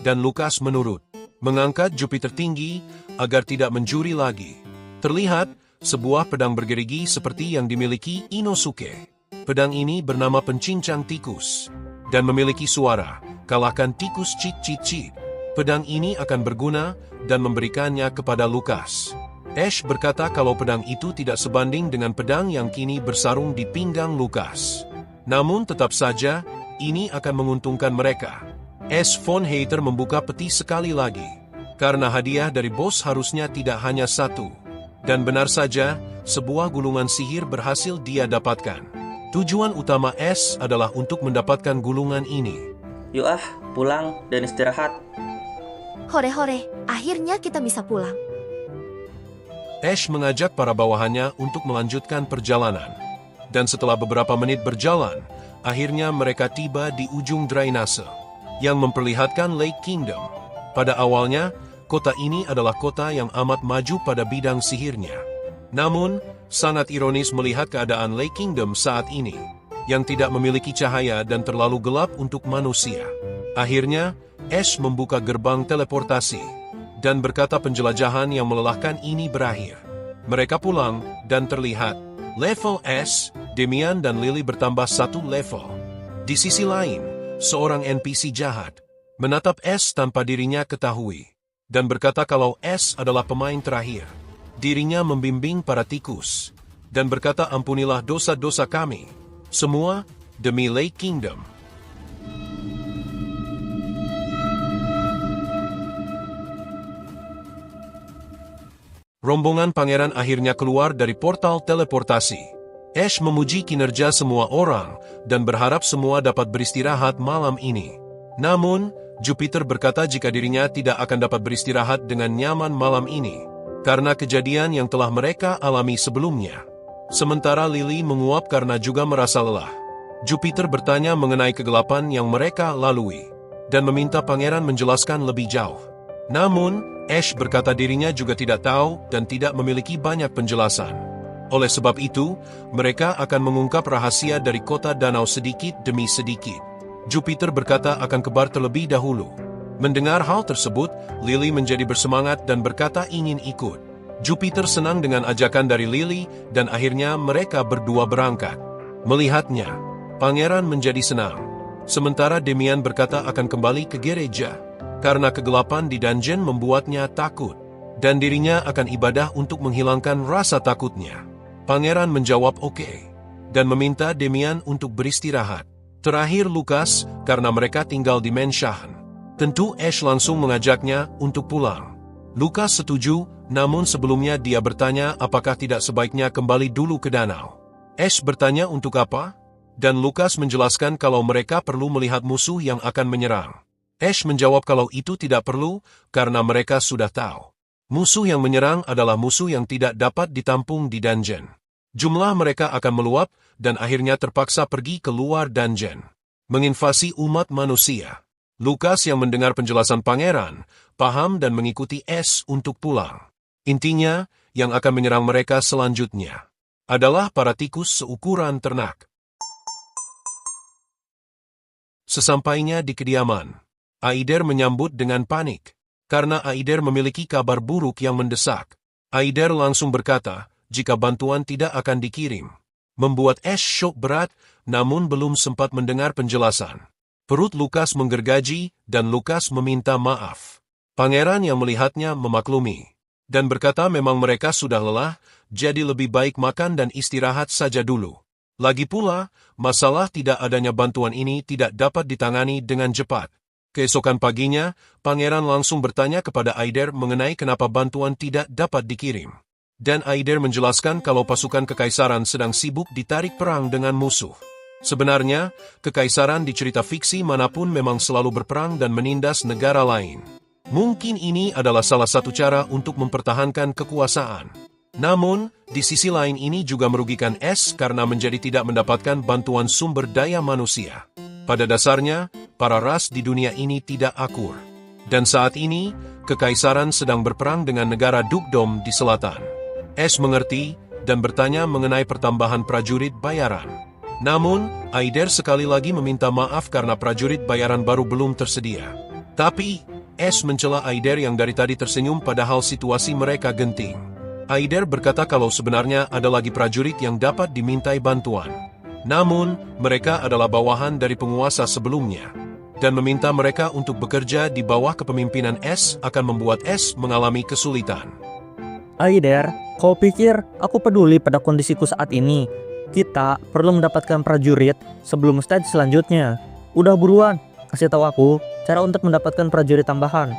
dan Lukas menurut, mengangkat Jupiter tinggi agar tidak mencuri lagi. Terlihat, sebuah pedang bergerigi seperti yang dimiliki Inosuke. Pedang ini bernama Pencincang Tikus, dan memiliki suara, kalahkan tikus cit-cit-cit. Pedang ini akan berguna, dan memberikannya kepada Lukas. Ash berkata kalau pedang itu tidak sebanding dengan pedang yang kini bersarung di pinggang Lukas. Namun tetap saja, ini akan menguntungkan mereka. Ash von Hater membuka peti sekali lagi, karena hadiah dari bos harusnya tidak hanya satu. Dan benar saja, sebuah gulungan sihir berhasil dia dapatkan. Tujuan utama Ash adalah untuk mendapatkan gulungan ini. Yuk pulang dan istirahat. Hore-hore, akhirnya kita bisa pulang. Ash mengajak para bawahannya untuk melanjutkan perjalanan. Dan setelah beberapa menit berjalan, akhirnya mereka tiba di ujung drainase, yang memperlihatkan Lake Kingdom. Pada awalnya, kota ini adalah kota yang amat maju pada bidang sihirnya. Namun, sangat ironis melihat keadaan Lake Kingdom saat ini, yang tidak memiliki cahaya dan terlalu gelap untuk manusia. Akhirnya, Ash membuka gerbang teleportasi, dan berkata penjelajahan yang melelahkan ini berakhir. Mereka pulang, dan terlihat, level Ash, Demian dan Lily bertambah satu level. Di sisi lain, seorang NPC jahat menatap Ash tanpa dirinya ketahui, dan berkata kalau Ash adalah pemain terakhir. Dirinya membimbing para tikus, dan berkata ampunilah dosa-dosa kami, semua demi Lake Kingdom. Rombongan pangeran akhirnya keluar dari portal teleportasi. Ash memuji kinerja semua orang, dan berharap semua dapat beristirahat malam ini. Namun, Jupiter berkata jika dirinya tidak akan dapat beristirahat dengan nyaman malam ini, karena kejadian yang telah mereka alami sebelumnya. Sementara Lily menguap karena juga merasa lelah. Jupiter bertanya mengenai kegelapan yang mereka lalui, dan meminta pangeran menjelaskan lebih jauh. Namun, Ash berkata dirinya juga tidak tahu dan tidak memiliki banyak penjelasan. Oleh sebab itu, mereka akan mengungkap rahasia dari kota danau sedikit demi sedikit. Jupiter berkata akan kebar terlebih dahulu. Mendengar hal tersebut, Lily menjadi bersemangat dan berkata ingin ikut. Jupiter senang dengan ajakan dari Lily, dan akhirnya mereka berdua berangkat. Melihatnya, pangeran menjadi senang. Sementara Demian berkata akan kembali ke gereja, karena kegelapan di dungeon membuatnya takut, dan dirinya akan ibadah untuk menghilangkan rasa takutnya. Pangeran menjawab oke, dan meminta Demian untuk beristirahat. Terakhir Lukas, karena mereka tinggal di Mansion. Tentu Ash langsung mengajaknya untuk pulang. Lukas setuju, Namun sebelumnya dia bertanya apakah tidak sebaiknya kembali dulu ke danau. Ash bertanya untuk apa? Dan Lukas menjelaskan kalau mereka perlu melihat musuh yang akan menyerang. Ash menjawab kalau itu tidak perlu, karena mereka sudah tahu. Musuh yang menyerang adalah musuh yang tidak dapat ditampung di dungeon. Jumlah mereka akan meluap, dan akhirnya terpaksa pergi keluar dungeon. Menginvasi umat manusia. Lukas yang mendengar penjelasan pangeran, paham dan mengikuti Ash untuk pulang. Intinya, yang akan menyerang mereka selanjutnya adalah para tikus seukuran ternak. Sesampainya di kediaman, Aider menyambut dengan panik, karena Aider memiliki kabar buruk yang mendesak. Aider langsung berkata, jika bantuan tidak akan dikirim. Membuat Ash syok berat, namun belum sempat mendengar penjelasan. Perut Lukas menggergaji, dan Lukas meminta maaf. Pangeran yang melihatnya memaklumi, dan berkata memang mereka sudah lelah, jadi lebih baik makan dan istirahat saja dulu. Lagi pula, masalah tidak adanya bantuan ini tidak dapat ditangani dengan cepat. Keesokan paginya, pangeran langsung bertanya kepada Aider mengenai kenapa bantuan tidak dapat dikirim. Dan Aider menjelaskan kalau pasukan kekaisaran sedang sibuk ditarik perang dengan musuh. Sebenarnya, kekaisaran di cerita fiksi manapun memang selalu berperang dan menindas negara lain. Mungkin ini adalah salah satu cara untuk mempertahankan kekuasaan. Namun, di sisi lain ini juga merugikan Ash karena menjadi tidak mendapatkan bantuan sumber daya manusia. Pada dasarnya, para ras di dunia ini tidak akur. Dan saat ini, kekaisaran sedang berperang dengan negara Dukdom di selatan. Ash mengerti dan bertanya mengenai pertambahan prajurit bayaran. Namun, Aider sekali lagi meminta maaf karena prajurit bayaran baru belum tersedia. Tapi, Ash mencela Aider yang dari tadi tersenyum padahal situasi mereka genting. Aider berkata kalau sebenarnya ada lagi prajurit yang dapat dimintai bantuan. Namun, mereka adalah bawahan dari penguasa sebelumnya. Dan meminta mereka untuk bekerja di bawah kepemimpinan Ash akan membuat Ash mengalami kesulitan. Aider, kau pikir aku peduli pada kondisiku saat ini? Kita perlu mendapatkan prajurit sebelum stage selanjutnya. Udah buruan, kasih tahu aku cara untuk mendapatkan prajurit tambahan.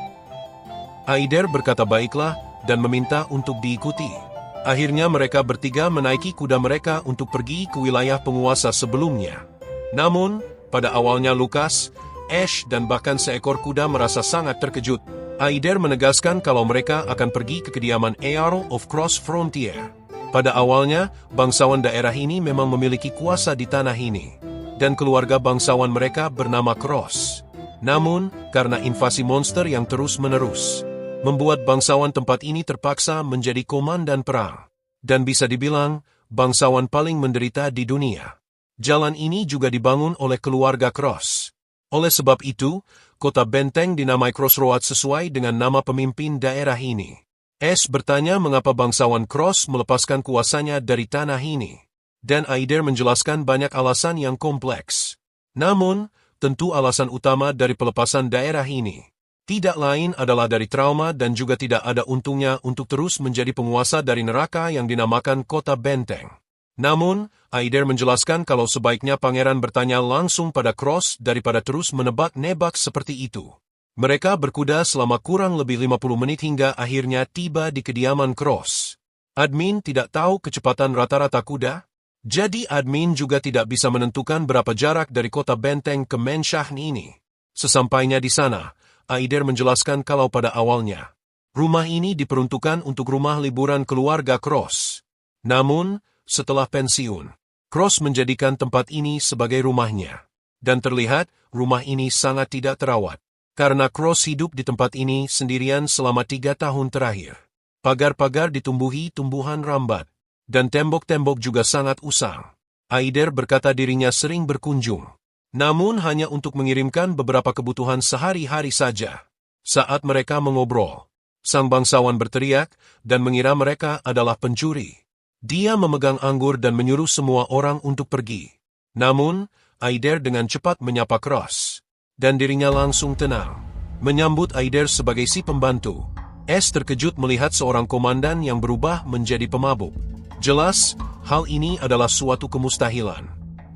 Aider berkata baiklah dan meminta untuk diikuti. Akhirnya mereka bertiga menaiki kuda mereka untuk pergi ke wilayah penguasa sebelumnya. Namun, pada awalnya Lukas, Ash dan bahkan seekor kuda merasa sangat terkejut. Aider menegaskan kalau mereka akan pergi ke kediaman Earl of Cross Frontier. Pada awalnya, bangsawan daerah ini memang memiliki kuasa di tanah ini, dan keluarga bangsawan mereka bernama Cross. Namun, karena invasi monster yang terus-menerus, membuat bangsawan tempat ini terpaksa menjadi komandan perang, dan bisa dibilang, bangsawan paling menderita di dunia. Jalan ini juga dibangun oleh keluarga Cross. Oleh sebab itu, kota benteng dinamai Crossroads sesuai dengan nama pemimpin daerah ini. Ash bertanya mengapa bangsawan Cross melepaskan kuasanya dari tanah ini. Dan Aider menjelaskan banyak alasan yang kompleks. Namun, tentu alasan utama dari pelepasan daerah ini tidak lain adalah dari trauma dan juga tidak ada untungnya untuk terus menjadi penguasa dari neraka yang dinamakan kota benteng. Namun, Aider menjelaskan kalau sebaiknya pangeran bertanya langsung pada Cross daripada terus menebak-nebak seperti itu. Mereka berkuda selama kurang lebih 50 menit hingga akhirnya tiba di kediaman Cross. Admin tidak tahu kecepatan rata-rata kuda, jadi admin juga tidak bisa menentukan berapa jarak dari kota benteng ke Menshahn ini. Sesampainya di sana, Aider menjelaskan kalau pada awalnya, rumah ini diperuntukkan untuk rumah liburan keluarga Cross. Namun, setelah pensiun, Cross menjadikan tempat ini sebagai rumahnya. Dan terlihat, rumah ini sangat tidak terawat. Karena Cross hidup di tempat ini sendirian selama 3 tahun terakhir. Pagar-pagar ditumbuhi tumbuhan rambat, dan tembok-tembok juga sangat usang. Aider berkata dirinya sering berkunjung, namun hanya untuk mengirimkan beberapa kebutuhan sehari-hari saja. Saat mereka mengobrol, sang bangsawan berteriak dan mengira mereka adalah pencuri. Dia memegang anggur dan menyuruh semua orang untuk pergi. Namun, Aider dengan cepat menyapa Cross. Dan dirinya langsung tenang, menyambut Aider sebagai si pembantu. Ash terkejut melihat seorang komandan yang berubah menjadi pemabuk. Jelas, hal ini adalah suatu kemustahilan.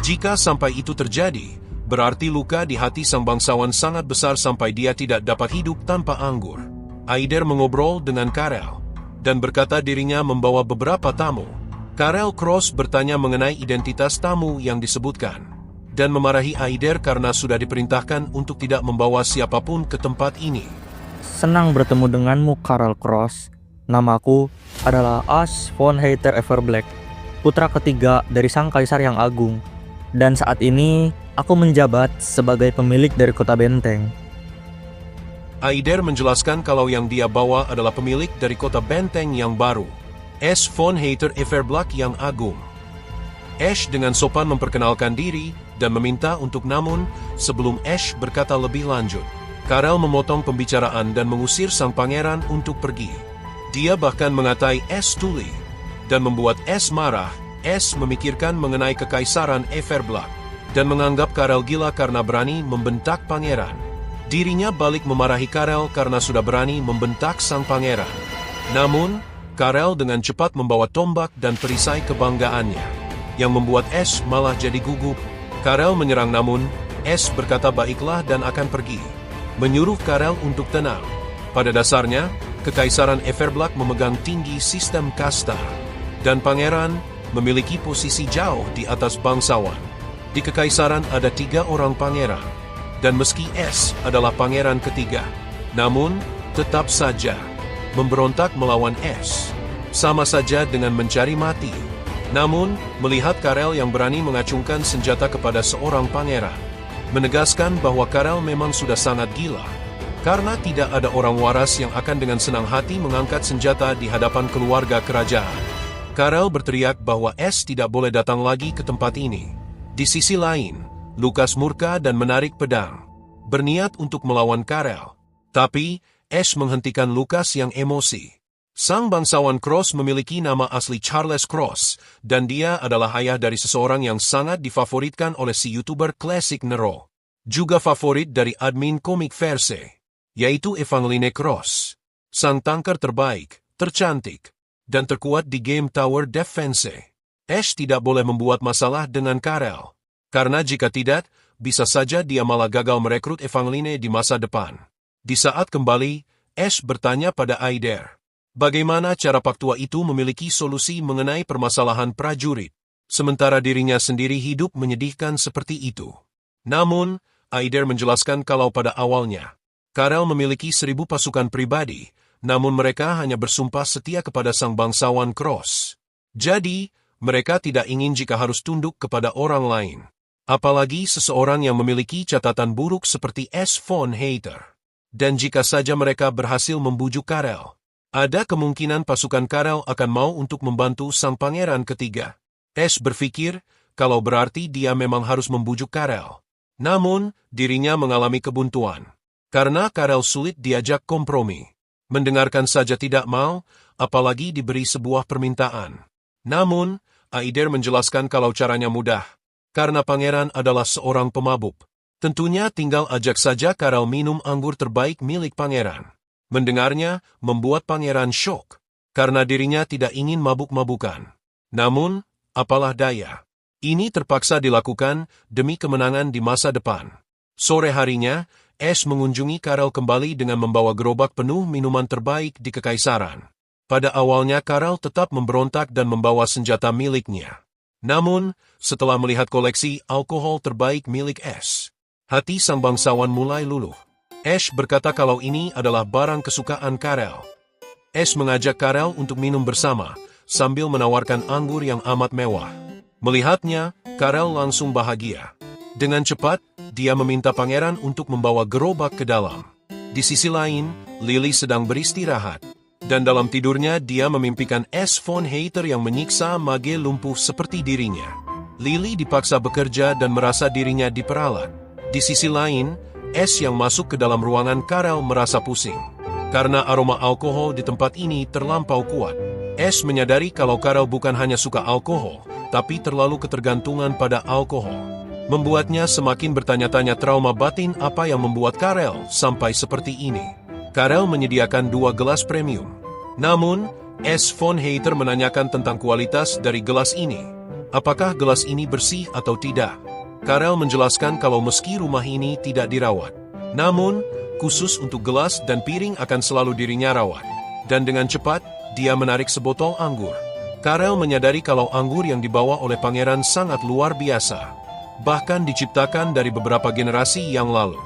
Jika sampai itu terjadi, berarti luka di hati sang bangsawan sangat besar sampai dia tidak dapat hidup tanpa anggur. Aider mengobrol dengan Karel, dan berkata dirinya membawa beberapa tamu. Karel Cross bertanya mengenai identitas tamu yang disebutkan, dan memarahi Aider karena sudah diperintahkan untuk tidak membawa siapapun ke tempat ini. Senang bertemu denganmu, Karel Cross. Namaku adalah Ash von Heiter Everblack, putra ketiga dari Sang Kaisar yang Agung. Dan saat ini, aku menjabat sebagai pemilik dari kota benteng. Aider menjelaskan kalau yang dia bawa adalah pemilik dari kota benteng yang baru, Ash von Heiter Everblack yang Agung. Ash dengan sopan memperkenalkan diri dan meminta untuk namun, sebelum Ash berkata lebih lanjut, Karel memotong pembicaraan dan mengusir sang pangeran untuk pergi. Dia bahkan mengatai Ash tuli, dan membuat Ash marah. Ash memikirkan mengenai kekaisaran Everblack, dan menganggap Karel gila karena berani membentak pangeran. Dirinya balik memarahi Karel karena sudah berani membentak sang pangeran. Namun, Karel dengan cepat membawa tombak dan perisai kebanggaannya, yang membuat Ash malah jadi gugup. Karel menyerang namun, Ash berkata baiklah dan akan pergi, menyuruh Karel untuk tenang. Pada dasarnya, kekaisaran Everblack memegang tinggi sistem kasta, dan pangeran memiliki posisi jauh di atas bangsawan. Di kekaisaran ada 3 orang pangeran, dan meski Ash adalah pangeran ketiga, namun tetap saja memberontak melawan Ash sama saja dengan mencari mati. Namun, melihat Karel yang berani mengacungkan senjata kepada seorang pangeran, menegaskan bahwa Karel memang sudah sangat gila, karena tidak ada orang waras yang akan dengan senang hati mengangkat senjata di hadapan keluarga kerajaan. Karel berteriak bahwa Ash tidak boleh datang lagi ke tempat ini. Di sisi lain, Lukas murka dan menarik pedang, berniat untuk melawan Karel. Tapi, Ash menghentikan Lukas yang emosi. Sang bangsawan Cross memiliki nama asli Charles Cross, dan dia adalah ayah dari seseorang yang sangat difavoritkan oleh si YouTuber Classic Nero. Juga favorit dari admin komik Verse, yaitu Evangeline Cross. Sang tanker terbaik, tercantik, dan terkuat di game Tower Defense. Ash tidak boleh membuat masalah dengan Karel, karena jika tidak, bisa saja dia malah gagal merekrut Evangeline di masa depan. Di saat kembali, Ash bertanya pada Aider, bagaimana cara Pak Tua itu memiliki solusi mengenai permasalahan prajurit, sementara dirinya sendiri hidup menyedihkan seperti itu. Namun, Aider menjelaskan kalau pada awalnya, Karel memiliki 1000 pasukan pribadi, namun mereka hanya bersumpah setia kepada sang bangsawan Cross. Jadi, mereka tidak ingin jika harus tunduk kepada orang lain. Apalagi seseorang yang memiliki catatan buruk seperti Ash von Heiter. Dan jika saja mereka berhasil membujuk Karel, ada kemungkinan pasukan Karel akan mau untuk membantu sang pangeran ketiga. Ash berpikir, kalau berarti dia memang harus membujuk Karel. Namun, dirinya mengalami kebuntuan, karena Karel sulit diajak kompromi. Mendengarkan saja tidak mau, apalagi diberi sebuah permintaan. Namun, Aider menjelaskan kalau caranya mudah, karena pangeran adalah seorang pemabuk. Tentunya tinggal ajak saja Karel minum anggur terbaik milik pangeran. Mendengarnya, membuat pangeran syok, karena dirinya tidak ingin mabuk-mabukan. Namun, apalah daya, ini terpaksa dilakukan demi kemenangan di masa depan. Sore harinya, Ash mengunjungi Karel kembali dengan membawa gerobak penuh minuman terbaik di kekaisaran. Pada awalnya Karel tetap memberontak dan membawa senjata miliknya. Namun, setelah melihat koleksi alkohol terbaik milik Ash, hati sang bangsawan mulai luluh. Ash berkata kalau ini adalah barang kesukaan Karel. Ash mengajak Karel untuk minum bersama, sambil menawarkan anggur yang amat mewah. Melihatnya, Karel langsung bahagia. Dengan cepat, dia meminta pangeran untuk membawa gerobak ke dalam. Di sisi lain, Lily sedang beristirahat, dan dalam tidurnya dia memimpikan Ash von Heiter yang menyiksa mage lumpuh seperti dirinya. Lily dipaksa bekerja dan merasa dirinya diperalat. Di sisi lain, Ash yang masuk ke dalam ruangan Karel merasa pusing, karena aroma alkohol di tempat ini terlampau kuat. Ash menyadari kalau Karel bukan hanya suka alkohol, tapi terlalu ketergantungan pada alkohol. Membuatnya semakin bertanya-tanya trauma batin apa yang membuat Karel sampai seperti ini. Karel menyediakan 2 gelas premium. Namun, Ash von Heiter menanyakan tentang kualitas dari gelas ini. Apakah gelas ini bersih atau tidak? Karel menjelaskan kalau meski rumah ini tidak dirawat, namun, khusus untuk gelas dan piring akan selalu dirinya rawat. Dan dengan cepat, dia menarik sebotol anggur. Karel menyadari kalau anggur yang dibawa oleh pangeran sangat luar biasa, bahkan diciptakan dari beberapa generasi yang lalu.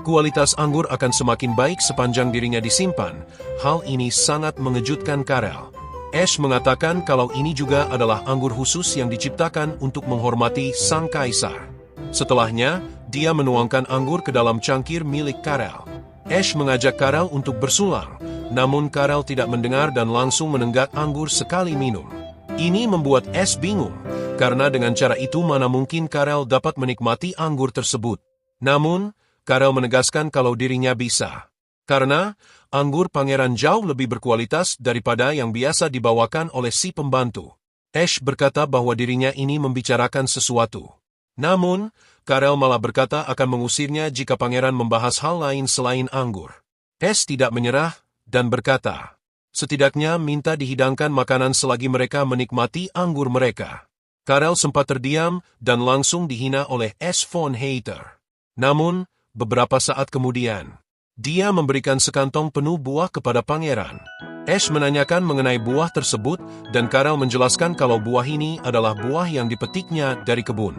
Kualitas anggur akan semakin baik sepanjang dirinya disimpan. Hal ini sangat mengejutkan Karel. Ash mengatakan kalau ini juga adalah anggur khusus yang diciptakan untuk menghormati sang kaisar. Setelahnya, dia menuangkan anggur ke dalam cangkir milik Karel. Ash mengajak Karel untuk bersulang, namun Karel tidak mendengar dan langsung menenggak anggur sekali minum. Ini membuat Ash bingung, karena dengan cara itu mana mungkin Karel dapat menikmati anggur tersebut. Namun, Karel menegaskan kalau dirinya bisa. Karena, anggur pangeran jauh lebih berkualitas daripada yang biasa dibawakan oleh si pembantu. Ash berkata bahwa dirinya ini membicarakan sesuatu. Namun, Karel malah berkata akan mengusirnya jika pangeran membahas hal lain selain anggur. Ash tidak menyerah, dan berkata, setidaknya minta dihidangkan makanan selagi mereka menikmati anggur mereka. Karel sempat terdiam dan langsung dihina oleh Ash von Hater. Namun, beberapa saat kemudian, dia memberikan sekantong penuh buah kepada pangeran. Ash menanyakan mengenai buah tersebut dan Karel menjelaskan kalau buah ini adalah buah yang dipetiknya dari kebun.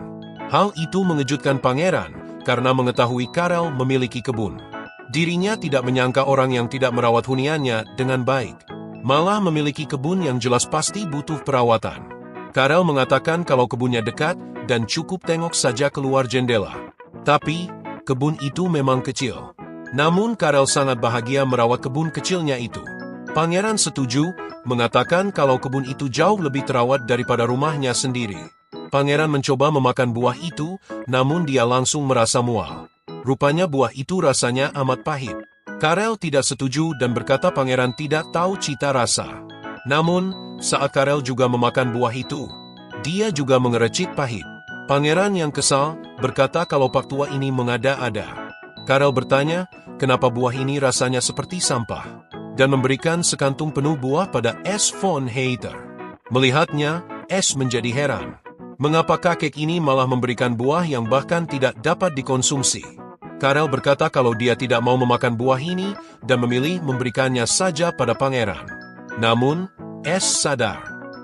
Hal itu mengejutkan pangeran karena mengetahui Karel memiliki kebun. Dirinya tidak menyangka orang yang tidak merawat huniannya dengan baik, malah memiliki kebun yang jelas pasti butuh perawatan. Karel mengatakan kalau kebunnya dekat dan cukup tengok saja keluar jendela. Tapi, kebun itu memang kecil. Namun Karel sangat bahagia merawat kebun kecilnya itu. Pangeran setuju, mengatakan kalau kebun itu jauh lebih terawat daripada rumahnya sendiri. Pangeran mencoba memakan buah itu, namun dia langsung merasa mual. Rupanya buah itu rasanya amat pahit. Karel tidak setuju dan berkata pangeran tidak tahu cita rasa. Namun, saat Karel juga memakan buah itu, dia juga mengerecit pahit. Pangeran yang kesal berkata kalau pak tua ini mengada-ada. Karel bertanya, kenapa buah ini rasanya seperti sampah? Dan memberikan sekantung penuh buah pada Ash von Hater. Melihatnya, Ash menjadi heran. Mengapa kakek ini malah memberikan buah yang bahkan tidak dapat dikonsumsi? Karel berkata kalau dia tidak mau memakan buah ini dan memilih memberikannya saja pada pangeran. Namun, Ash sadar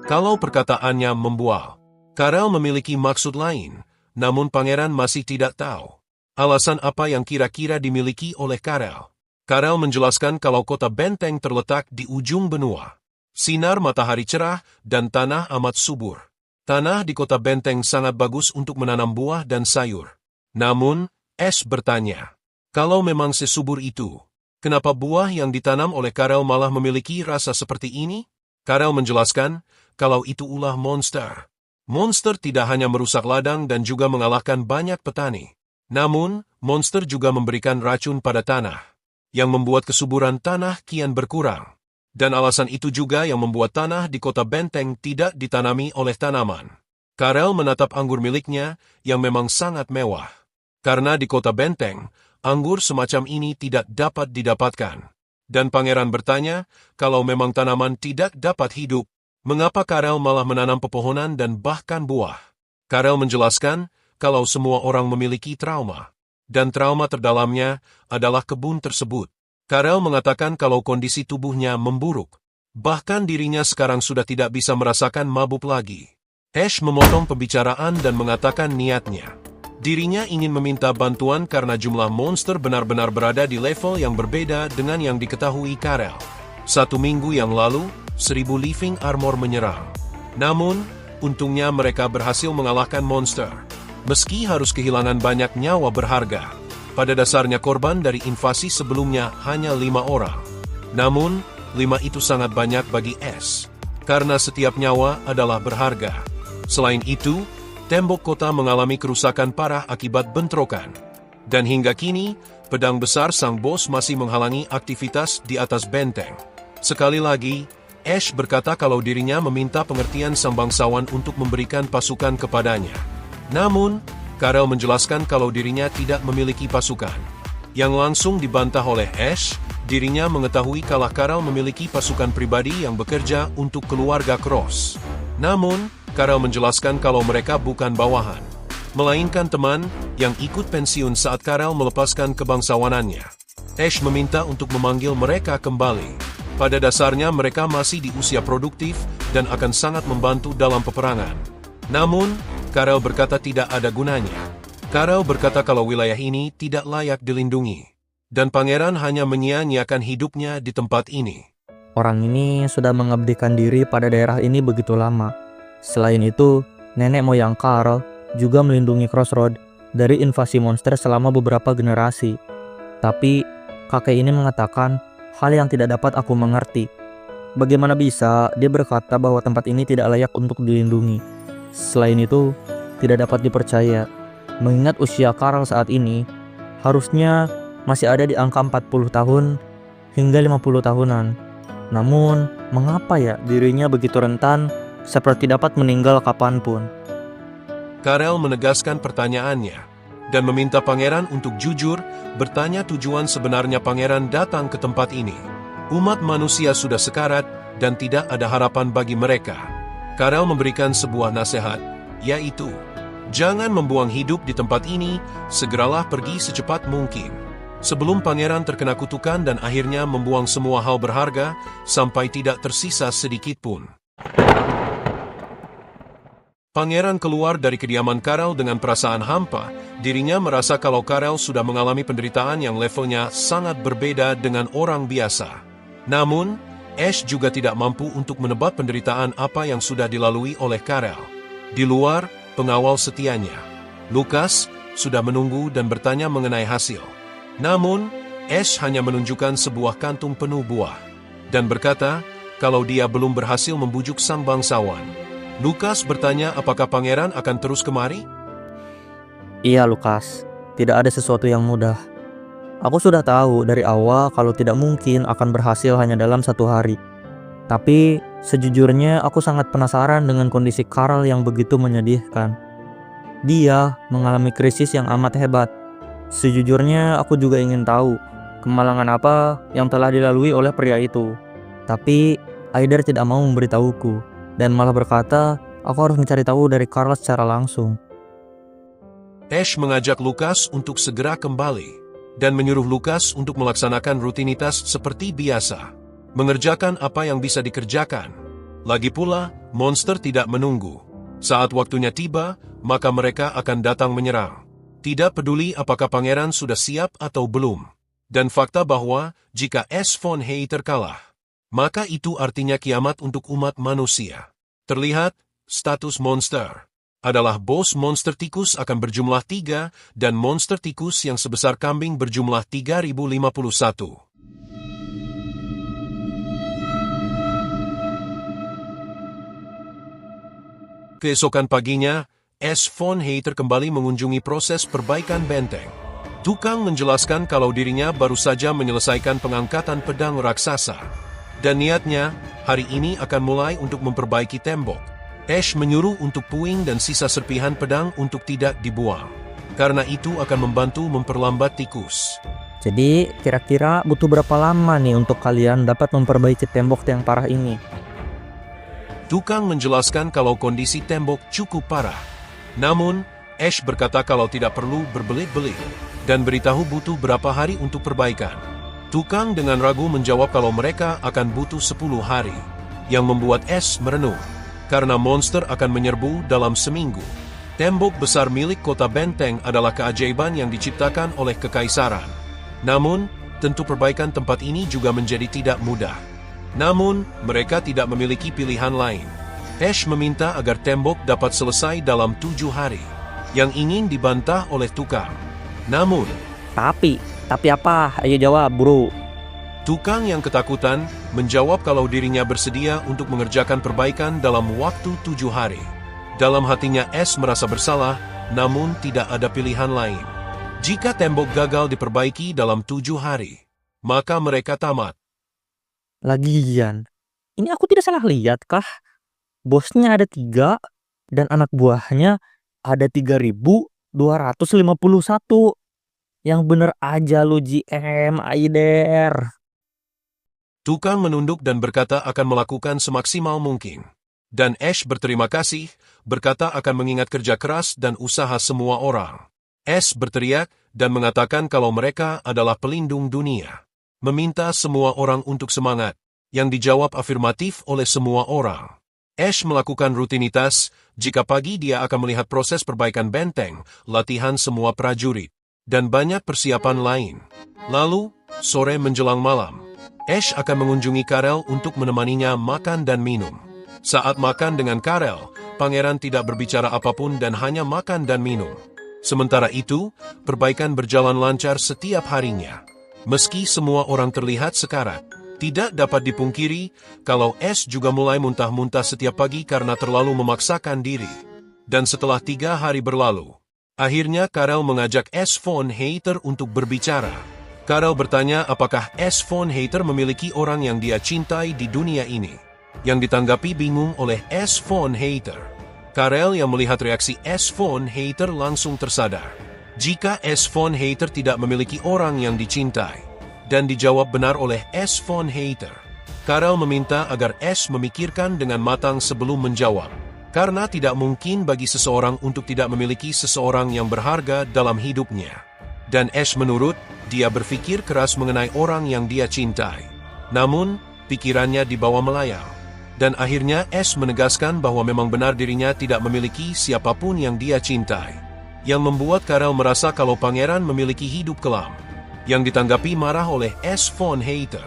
kalau perkataannya membual. Karel memiliki maksud lain, namun pangeran masih tidak tahu alasan apa yang kira-kira dimiliki oleh Karel. Karel menjelaskan kalau kota benteng terletak di ujung benua. Sinar matahari cerah dan tanah amat subur. Tanah di kota benteng sangat bagus untuk menanam buah dan sayur. Namun, Ash bertanya, kalau memang sesubur itu, kenapa buah yang ditanam oleh Karel malah memiliki rasa seperti ini? Karel menjelaskan, kalau itu ulah monster. Monster tidak hanya merusak ladang dan juga mengalahkan banyak petani. Namun, monster juga memberikan racun pada tanah, yang membuat kesuburan tanah kian berkurang. Dan alasan itu juga yang membuat tanah di kota benteng tidak ditanami oleh tanaman. Karel menatap anggur miliknya, yang memang sangat mewah. Karena di kota benteng, anggur semacam ini tidak dapat didapatkan. Dan pangeran bertanya, kalau memang tanaman tidak dapat hidup, mengapa Karel malah menanam pepohonan dan bahkan buah? Karel menjelaskan, kalau semua orang memiliki trauma, dan trauma terdalamnya adalah kebun tersebut. Karel mengatakan kalau kondisi tubuhnya memburuk, bahkan dirinya sekarang sudah tidak bisa merasakan mabuk lagi. Ash memotong pembicaraan dan mengatakan niatnya. Dirinya ingin meminta bantuan karena jumlah monster benar-benar berada di level yang berbeda dengan yang diketahui Karel. 1 minggu yang lalu, 1000 living armor menyerang. Namun, untungnya mereka berhasil mengalahkan monster. Meski harus kehilangan banyak nyawa berharga. Pada dasarnya korban dari invasi sebelumnya hanya 5 orang. Namun, 5 itu sangat banyak bagi Ash. Karena setiap nyawa adalah berharga. Selain itu, tembok kota mengalami kerusakan parah akibat bentrokan. Dan hingga kini, pedang besar sang bos masih menghalangi aktivitas di atas benteng. Sekali lagi, Ash berkata kalau dirinya meminta pengertian sang bangsawan untuk memberikan pasukan kepadanya. Namun, Karel menjelaskan kalau dirinya tidak memiliki pasukan. Yang langsung dibantah oleh Ash, dirinya mengetahui kalau Karel memiliki pasukan pribadi yang bekerja untuk keluarga Cross. Namun, Karel menjelaskan kalau mereka bukan bawahan, melainkan teman yang ikut pensiun saat Karel melepaskan kebangsawanannya. Ash meminta untuk memanggil mereka kembali. Pada dasarnya mereka masih di usia produktif dan akan sangat membantu dalam peperangan. Namun, Karel berkata tidak ada gunanya. Karel berkata kalau wilayah ini tidak layak dilindungi. Dan pangeran hanya menyia-nyiakan hidupnya di tempat ini. Orang ini sudah mengabdikan diri pada daerah ini begitu lama. Selain itu, nenek moyang Karel juga melindungi Crossroad dari invasi monster selama beberapa generasi. Tapi, kakek ini mengatakan hal yang tidak dapat aku mengerti. Bagaimana bisa dia berkata bahwa tempat ini tidak layak untuk dilindungi? Selain itu, tidak dapat dipercaya. Mengingat usia Karel saat ini, harusnya masih ada di angka 40 tahun hingga 50 tahunan. Namun, mengapa ya dirinya begitu rentan seperti dapat meninggal kapanpun? Karel menegaskan pertanyaannya dan meminta pangeran untuk jujur bertanya tujuan sebenarnya pangeran datang ke tempat ini. Umat manusia sudah sekarat dan tidak ada harapan bagi mereka. Karel memberikan sebuah nasihat, yaitu, jangan membuang hidup di tempat ini, segeralah pergi secepat mungkin. Sebelum pangeran terkena kutukan dan akhirnya membuang semua hal berharga sampai tidak tersisa sedikit pun. Pangeran keluar dari kediaman Karel dengan perasaan hampa. Dirinya merasa kalau Karel sudah mengalami penderitaan yang levelnya sangat berbeda dengan orang biasa. Namun, Ash juga tidak mampu untuk menebak penderitaan apa yang sudah dilalui oleh Karel. Di luar, pengawal setianya, Lucas, sudah menunggu dan bertanya mengenai hasil. Namun, Ash hanya menunjukkan sebuah kantung penuh buah dan berkata kalau dia belum berhasil membujuk sang bangsawan. Lucas bertanya apakah pangeran akan terus kemari? Iya, Lucas. Tidak ada sesuatu yang mudah. Aku sudah tahu dari awal kalau tidak mungkin akan berhasil hanya dalam 1 hari. Tapi, sejujurnya aku sangat penasaran dengan kondisi Karel yang begitu menyedihkan. Dia mengalami krisis yang amat hebat. Sejujurnya aku juga ingin tahu kemalangan apa yang telah dilalui oleh pria itu. Tapi Aider tidak mau memberitahuku dan malah berkata aku harus mencari tahu dari Karel secara langsung. Ash mengajak Lucas untuk segera kembali dan menyuruh Lucas untuk melaksanakan rutinitas seperti biasa, mengerjakan apa yang bisa dikerjakan. Lagi pula, monster tidak menunggu. Saat waktunya tiba, maka mereka akan datang menyerang. Tidak peduli apakah pangeran sudah siap atau belum. Dan fakta bahwa jika S. von Hayter kalah, maka itu artinya kiamat untuk umat manusia. Terlihat, status monster adalah bos monster tikus akan berjumlah 3 dan monster tikus yang sebesar kambing berjumlah 3051. Keesokan paginya, S. von Hayter kembali mengunjungi proses perbaikan benteng. Tukang menjelaskan kalau dirinya baru saja menyelesaikan pengangkatan pedang raksasa. Dan niatnya, hari ini akan mulai untuk memperbaiki tembok. Ash menyuruh untuk puing dan sisa serpihan pedang untuk tidak dibuang. Karena itu akan membantu memperlambat tikus. Jadi kira-kira butuh berapa lama nih untuk kalian dapat memperbaiki tembok yang parah ini? Tukang menjelaskan kalau kondisi tembok cukup parah. Namun, Ash berkata kalau tidak perlu berbelit-belit dan beritahu butuh berapa hari untuk perbaikan. Tukang dengan ragu menjawab kalau mereka akan butuh 10 hari, yang membuat Ash merenung, karena monster akan menyerbu dalam seminggu. Tembok besar milik kota benteng adalah keajaiban yang diciptakan oleh kekaisaran. Namun, tentu perbaikan tempat ini juga menjadi tidak mudah. Namun, mereka tidak memiliki pilihan lain. Ash meminta agar tembok dapat selesai dalam 7 hari, yang ingin dibantah oleh tukang. Namun, Tapi apa? Ayo jawab, bro. tukang yang ketakutan menjawab kalau dirinya bersedia untuk mengerjakan perbaikan dalam waktu 7 hari. Dalam hatinya Ash merasa bersalah, namun tidak ada pilihan lain. Jika tembok gagal diperbaiki dalam 7 hari, maka mereka tamat. Lagian, ini aku tidak salah lihat kah? Bosnya ada 3 dan anak buahnya ada 3.251. Yang bener aja lu GM, Aider. Tukang menunduk dan berkata akan melakukan semaksimal mungkin. Dan Ash berterima kasih, berkata akan mengingat kerja keras dan usaha semua orang. Ash berteriak dan mengatakan kalau mereka adalah pelindung dunia. Meminta semua orang untuk semangat, yang dijawab afirmatif oleh semua orang. Ash melakukan rutinitas, jika pagi dia akan melihat proses perbaikan benteng, latihan semua prajurit, dan banyak persiapan lain. Lalu, sore menjelang malam, Ash akan mengunjungi Karel untuk menemaninya makan dan minum. Saat makan dengan Karel, pangeran tidak berbicara apapun dan hanya makan dan minum. Sementara itu, perbaikan berjalan lancar setiap harinya. Meski semua orang terlihat sekarat, tidak dapat dipungkiri kalau Ash juga mulai muntah-muntah setiap pagi karena terlalu memaksakan diri. Dan setelah 3 hari berlalu, akhirnya Karel mengajak Ash von Hayter untuk berbicara. Karel bertanya apakah Ash von Hayter memiliki orang yang dia cintai di dunia ini. Yang ditanggapi bingung oleh Ash von Hayter. Karel yang melihat reaksi Ash von Hayter langsung tersadar. Jika Ash von Hayter tidak memiliki orang yang dicintai, dan dijawab benar oleh Ash von Hayter. Karel meminta agar Ash memikirkan dengan matang sebelum menjawab, karena tidak mungkin bagi seseorang untuk tidak memiliki seseorang yang berharga dalam hidupnya. Dan Ash menurut, dia berpikir keras mengenai orang yang dia cintai. Namun, pikirannya dibawa melayang. Dan akhirnya Ash menegaskan bahwa memang benar dirinya tidak memiliki siapapun yang dia cintai. Yang membuat Karel merasa kalau pangeran memiliki hidup kelam. Yang ditanggapi marah oleh Ash von Hayter.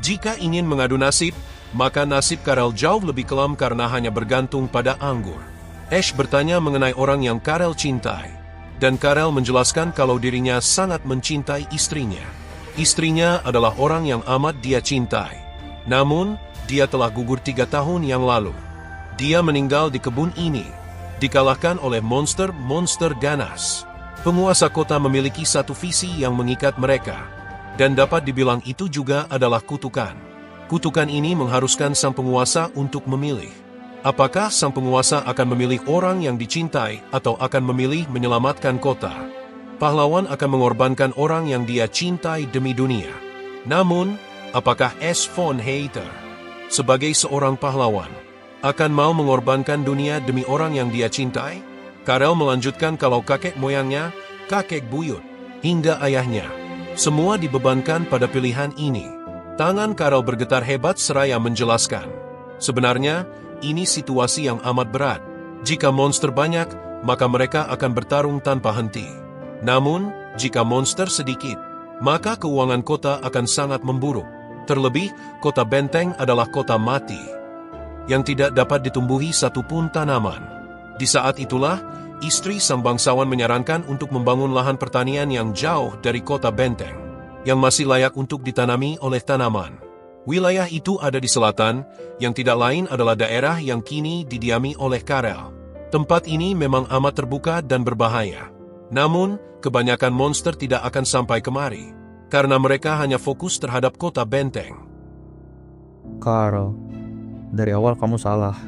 Jika ingin mengadu nasib, maka nasib Karel jauh lebih kelam karena hanya bergantung pada anggur. Ash bertanya mengenai orang yang Karel cintai, dan Karel menjelaskan kalau dirinya sangat mencintai istrinya. Istrinya adalah orang yang amat dia cintai. Namun, dia telah gugur 3 tahun yang lalu. Dia meninggal di kebun ini, dikalahkan oleh monster-monster ganas. Penguasa kota memiliki satu visi yang mengikat mereka, dan dapat dibilang itu juga adalah kutukan. Kutukan ini mengharuskan sang penguasa untuk memilih. Apakah sang penguasa akan memilih orang yang dicintai atau akan memilih menyelamatkan kota? Pahlawan akan mengorbankan orang yang dia cintai demi dunia. Namun, apakah Ash von Hayter, sebagai seorang pahlawan, akan mau mengorbankan dunia demi orang yang dia cintai? Karel melanjutkan kalau kakek moyangnya, kakek buyut, hingga ayahnya, semua dibebankan pada pilihan ini. Tangan Karel bergetar hebat seraya menjelaskan. Sebenarnya, ini situasi yang amat berat. Jika monster banyak, maka mereka akan bertarung tanpa henti. Namun, jika monster sedikit, maka keuangan kota akan sangat memburuk. Terlebih, kota benteng adalah kota mati, yang tidak dapat ditumbuhi satupun tanaman. Di saat itulah, istri sang bangsawan menyarankan untuk membangun lahan pertanian yang jauh dari kota benteng, yang masih layak untuk ditanami oleh tanaman. Wilayah itu ada di selatan, yang tidak lain adalah daerah yang kini didiami oleh Karel. Tempat ini memang amat terbuka dan berbahaya. Namun, kebanyakan monster tidak akan sampai kemari, karena mereka hanya fokus terhadap kota benteng. Karel, dari awal kamu salah.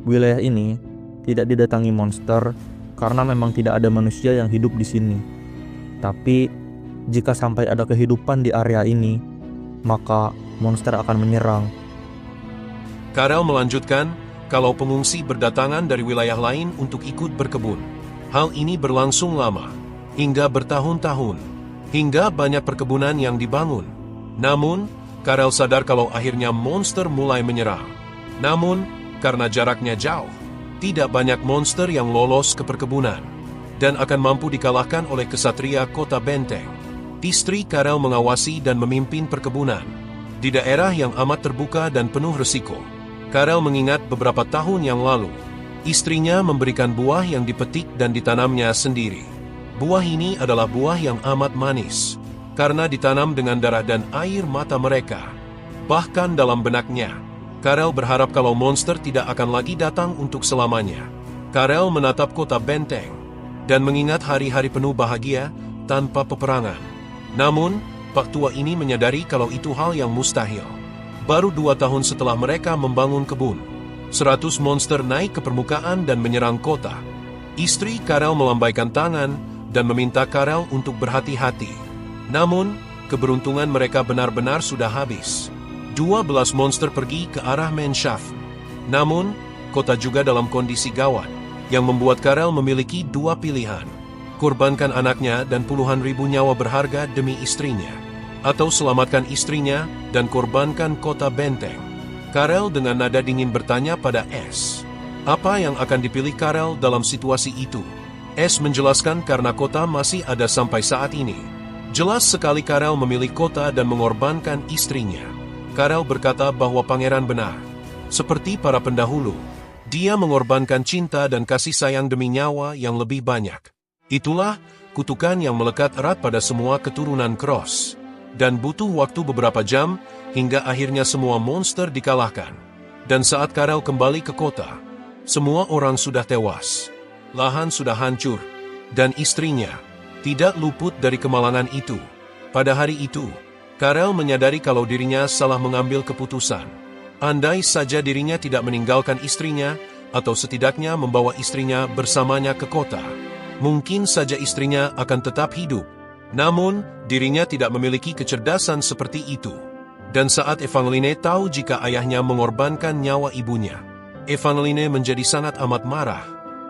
Wilayah ini tidak didatangi monster karena memang tidak ada manusia yang hidup di sini. Tapi, jika sampai ada kehidupan di area ini, maka monster akan menyerang. Karel melanjutkan, kalau pengungsi berdatangan dari wilayah lain untuk ikut berkebun. Hal ini berlangsung lama, hingga bertahun-tahun, hingga banyak perkebunan yang dibangun. Namun, Karel sadar kalau akhirnya monster mulai menyerang. Namun, karena jaraknya jauh, tidak banyak monster yang lolos ke perkebunan, dan akan mampu dikalahkan oleh kesatria kota benteng. Istri Karel mengawasi dan memimpin perkebunan, di daerah yang amat terbuka dan penuh resiko. Karel mengingat beberapa tahun yang lalu, istrinya memberikan buah yang dipetik dan ditanamnya sendiri. Buah ini adalah buah yang amat manis, karena ditanam dengan darah dan air mata mereka. Bahkan dalam benaknya, Karel berharap kalau monster tidak akan lagi datang untuk selamanya. Karel menatap kota benteng, dan mengingat hari-hari penuh bahagia tanpa peperangan. Namun, Pak Tua ini menyadari kalau itu hal yang mustahil. Baru 2 tahun setelah mereka membangun kebun, 100 monster naik ke permukaan dan menyerang kota. Istri Karel melambaikan tangan dan meminta Karel untuk berhati-hati. Namun, keberuntungan mereka benar-benar sudah habis. 12 monster pergi ke arah Manshaft. Namun, kota juga dalam kondisi gawat, yang membuat Karel memiliki 2 pilihan. Korbankan anaknya dan puluhan ribu nyawa berharga demi istrinya. atau selamatkan istrinya dan korbankan kota benteng? Karel dengan nada dingin bertanya pada S. Apa yang akan dipilih Karel dalam situasi itu? S menjelaskan karena kota masih ada sampai saat ini. Jelas sekali Karel memilih kota dan mengorbankan istrinya. Karel berkata bahwa pangeran benar. Seperti para pendahulu, dia mengorbankan cinta dan kasih sayang demi nyawa yang lebih banyak. Itulah kutukan yang melekat erat pada semua keturunan Cross. Dan butuh waktu beberapa jam hingga akhirnya semua monster dikalahkan. Dan saat Karel kembali ke kota, semua orang sudah tewas. Lahan sudah hancur, dan istrinya tidak luput dari kemalangan itu. Pada hari itu, Karel menyadari kalau dirinya salah mengambil keputusan. Andai saja dirinya tidak meninggalkan istrinya, atau setidaknya membawa istrinya bersamanya ke kota, mungkin saja istrinya akan tetap hidup. Namun, dirinya tidak memiliki kecerdasan seperti itu. Dan saat Evangeline tahu jika ayahnya mengorbankan nyawa ibunya, Evangeline menjadi sangat amat marah.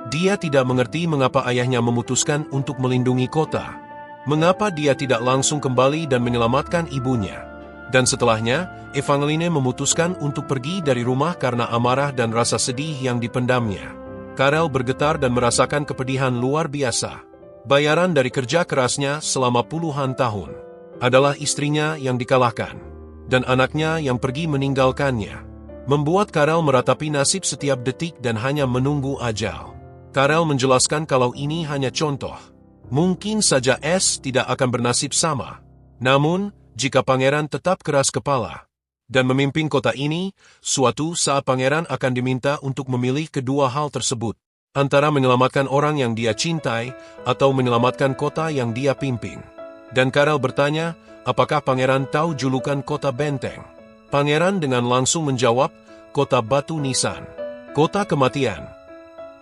Dia tidak mengerti mengapa ayahnya memutuskan untuk melindungi kota. Mengapa dia tidak langsung kembali dan menyelamatkan ibunya. Dan setelahnya, Evangeline memutuskan untuk pergi dari rumah karena amarah dan rasa sedih yang dipendamnya. Karel bergetar dan merasakan kepedihan luar biasa. Bayaran dari kerja kerasnya selama puluhan tahun adalah istrinya yang dikalahkan, dan anaknya yang pergi meninggalkannya. Membuat Karel meratapi nasib setiap detik dan hanya menunggu ajal. Karel menjelaskan kalau ini hanya contoh. Mungkin saja S tidak akan bernasib sama. Namun, jika pangeran tetap keras kepala dan memimpin kota ini, suatu saat pangeran akan diminta untuk memilih kedua hal tersebut. Antara menyelamatkan orang yang dia cintai atau menyelamatkan kota yang dia pimpin. Dan Karel bertanya, apakah pangeran tahu julukan kota benteng? Pangeran dengan langsung menjawab, kota batu nisan, kota kematian.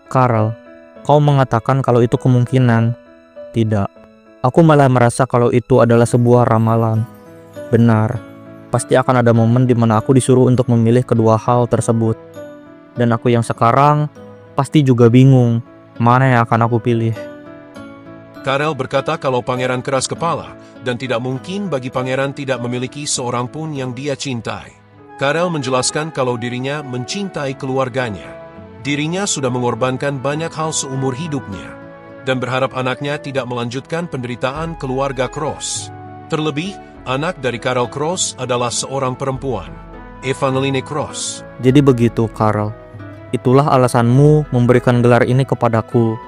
Karel, kau mengatakan kalau itu kemungkinan. Tidak, aku malah merasa kalau itu adalah sebuah ramalan. Benar, pasti akan ada momen di mana aku disuruh untuk memilih kedua hal tersebut. Dan aku yang sekarang pasti juga bingung mana yang akan aku pilih. Karel berkata kalau pangeran keras kepala dan tidak mungkin bagi pangeran tidak memiliki seorang pun yang dia cintai. Karel menjelaskan kalau dirinya mencintai keluarganya. Dirinya sudah mengorbankan banyak hal seumur hidupnya dan berharap anaknya tidak melanjutkan penderitaan keluarga Cross. Terlebih, anak dari Karel Cross adalah seorang perempuan, Evangeline Cross. Jadi begitu, Karel. Itulah alasanmu memberikan gelar ini kepadaku.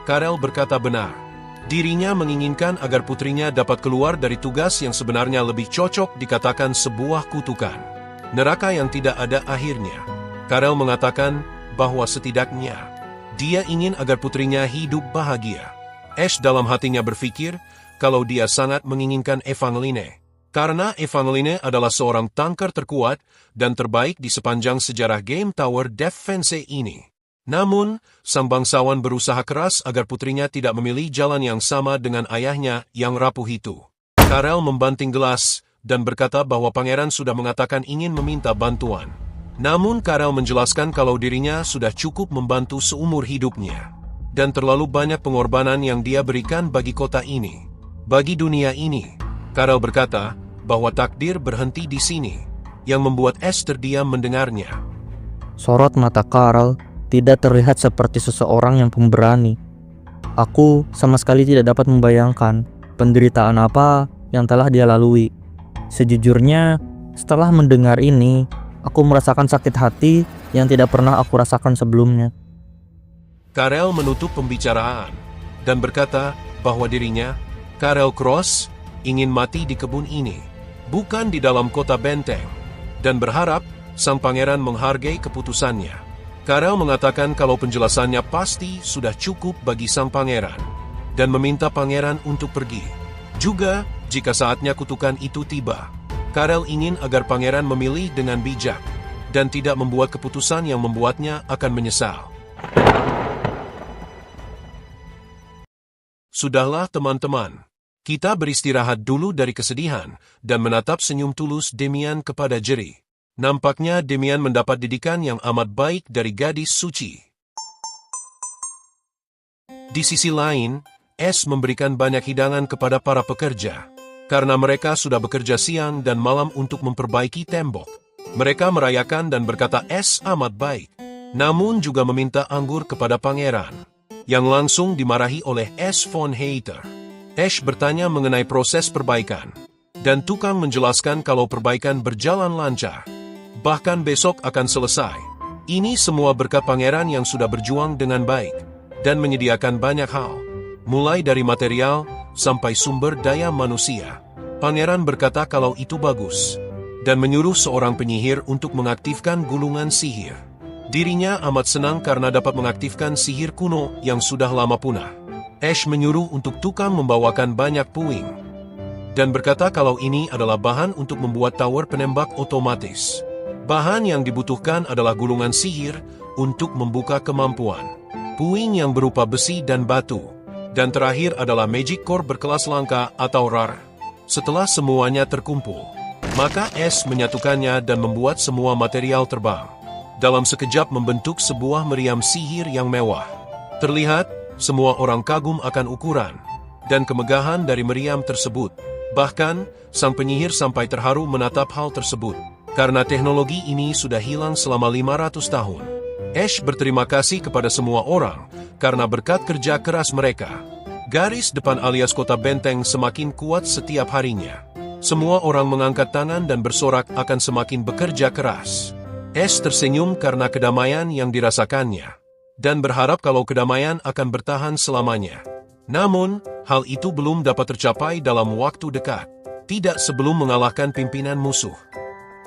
Karel berkata benar. Dirinya menginginkan agar putrinya dapat keluar dari tugas yang sebenarnya lebih cocok dikatakan sebuah kutukan. Neraka yang tidak ada akhirnya. Karel mengatakan bahwa setidaknya dia ingin agar putrinya hidup bahagia. Ash dalam hatinya berpikir kalau dia sangat menginginkan Evangeline. Karena Evangeline adalah seorang tanker terkuat dan terbaik di sepanjang sejarah Game Tower Defense ini. Namun, sang bangsawan berusaha keras agar putrinya tidak memilih jalan yang sama dengan ayahnya yang rapuh itu. Karel membanting gelas dan berkata bahwa pangeran sudah mengatakan ingin meminta bantuan. Namun Karel menjelaskan kalau dirinya sudah cukup membantu seumur hidupnya. Dan terlalu banyak pengorbanan yang dia berikan bagi kota ini. Bagi dunia ini. Karel berkata bahwa takdir berhenti di sini, yang membuat S terdiam mendengarnya. Sorot mata Karel tidak terlihat seperti seseorang yang pemberani. Aku sama sekali tidak dapat membayangkan penderitaan apa yang telah dia lalui. Sejujurnya, setelah mendengar ini, aku merasakan sakit hati yang tidak pernah aku rasakan sebelumnya. Karel menutup pembicaraan dan berkata bahwa dirinya, Karel Cross, ingin mati di kebun ini, bukan di dalam kota benteng, dan berharap sang pangeran menghargai keputusannya. Karel mengatakan kalau penjelasannya pasti sudah cukup bagi sang pangeran, dan meminta pangeran untuk pergi. Juga, jika saatnya kutukan itu tiba, Karel ingin agar pangeran memilih dengan bijak, dan tidak membuat keputusan yang membuatnya akan menyesal. Sudahlah teman-teman. Kita beristirahat dulu dari kesedihan dan menatap senyum tulus Demian kepada Jerry. Nampaknya Demian mendapat didikan yang amat baik dari gadis suci. Di sisi lain, S memberikan banyak hidangan kepada para pekerja. karena mereka sudah bekerja siang dan malam untuk memperbaiki tembok. Mereka merayakan dan berkata Ash amat baik, namun juga meminta anggur kepada pangeran, yang langsung dimarahi oleh Ash von Hater. Ash bertanya mengenai proses perbaikan, dan tukang menjelaskan kalau perbaikan berjalan lancar. Bahkan besok akan selesai. Ini semua berkat pangeran yang sudah berjuang dengan baik, dan menyediakan banyak hal, mulai dari material sampai sumber daya manusia. Pangeran berkata kalau itu bagus, dan menyuruh seorang penyihir untuk mengaktifkan gulungan sihir. Dirinya amat senang karena dapat mengaktifkan sihir kuno yang sudah lama punah. Ash menyuruh untuk tukang membawakan banyak puing, dan berkata kalau ini adalah bahan untuk membuat tower penembak otomatis. Bahan yang dibutuhkan adalah gulungan sihir untuk membuka kemampuan, puing yang berupa besi dan batu, dan terakhir adalah magic core berkelas langka atau rare. Setelah semuanya terkumpul, maka Ash menyatukannya dan membuat semua material terbang. Dalam sekejap membentuk sebuah meriam sihir yang mewah. Terlihat, semua orang kagum akan ukuran dan kemegahan dari meriam tersebut. Bahkan, sang penyihir sampai terharu menatap hal tersebut, karena teknologi ini sudah hilang selama 500 tahun. Ash berterima kasih kepada semua orang, karena berkat kerja keras mereka, garis depan alias kota benteng semakin kuat setiap harinya. Semua orang mengangkat tangan dan bersorak akan semakin bekerja keras. Ash tersenyum karena kedamaian yang dirasakannya, dan berharap kalau kedamaian akan bertahan selamanya. Namun, hal itu belum dapat tercapai dalam waktu dekat, tidak sebelum mengalahkan pimpinan musuh.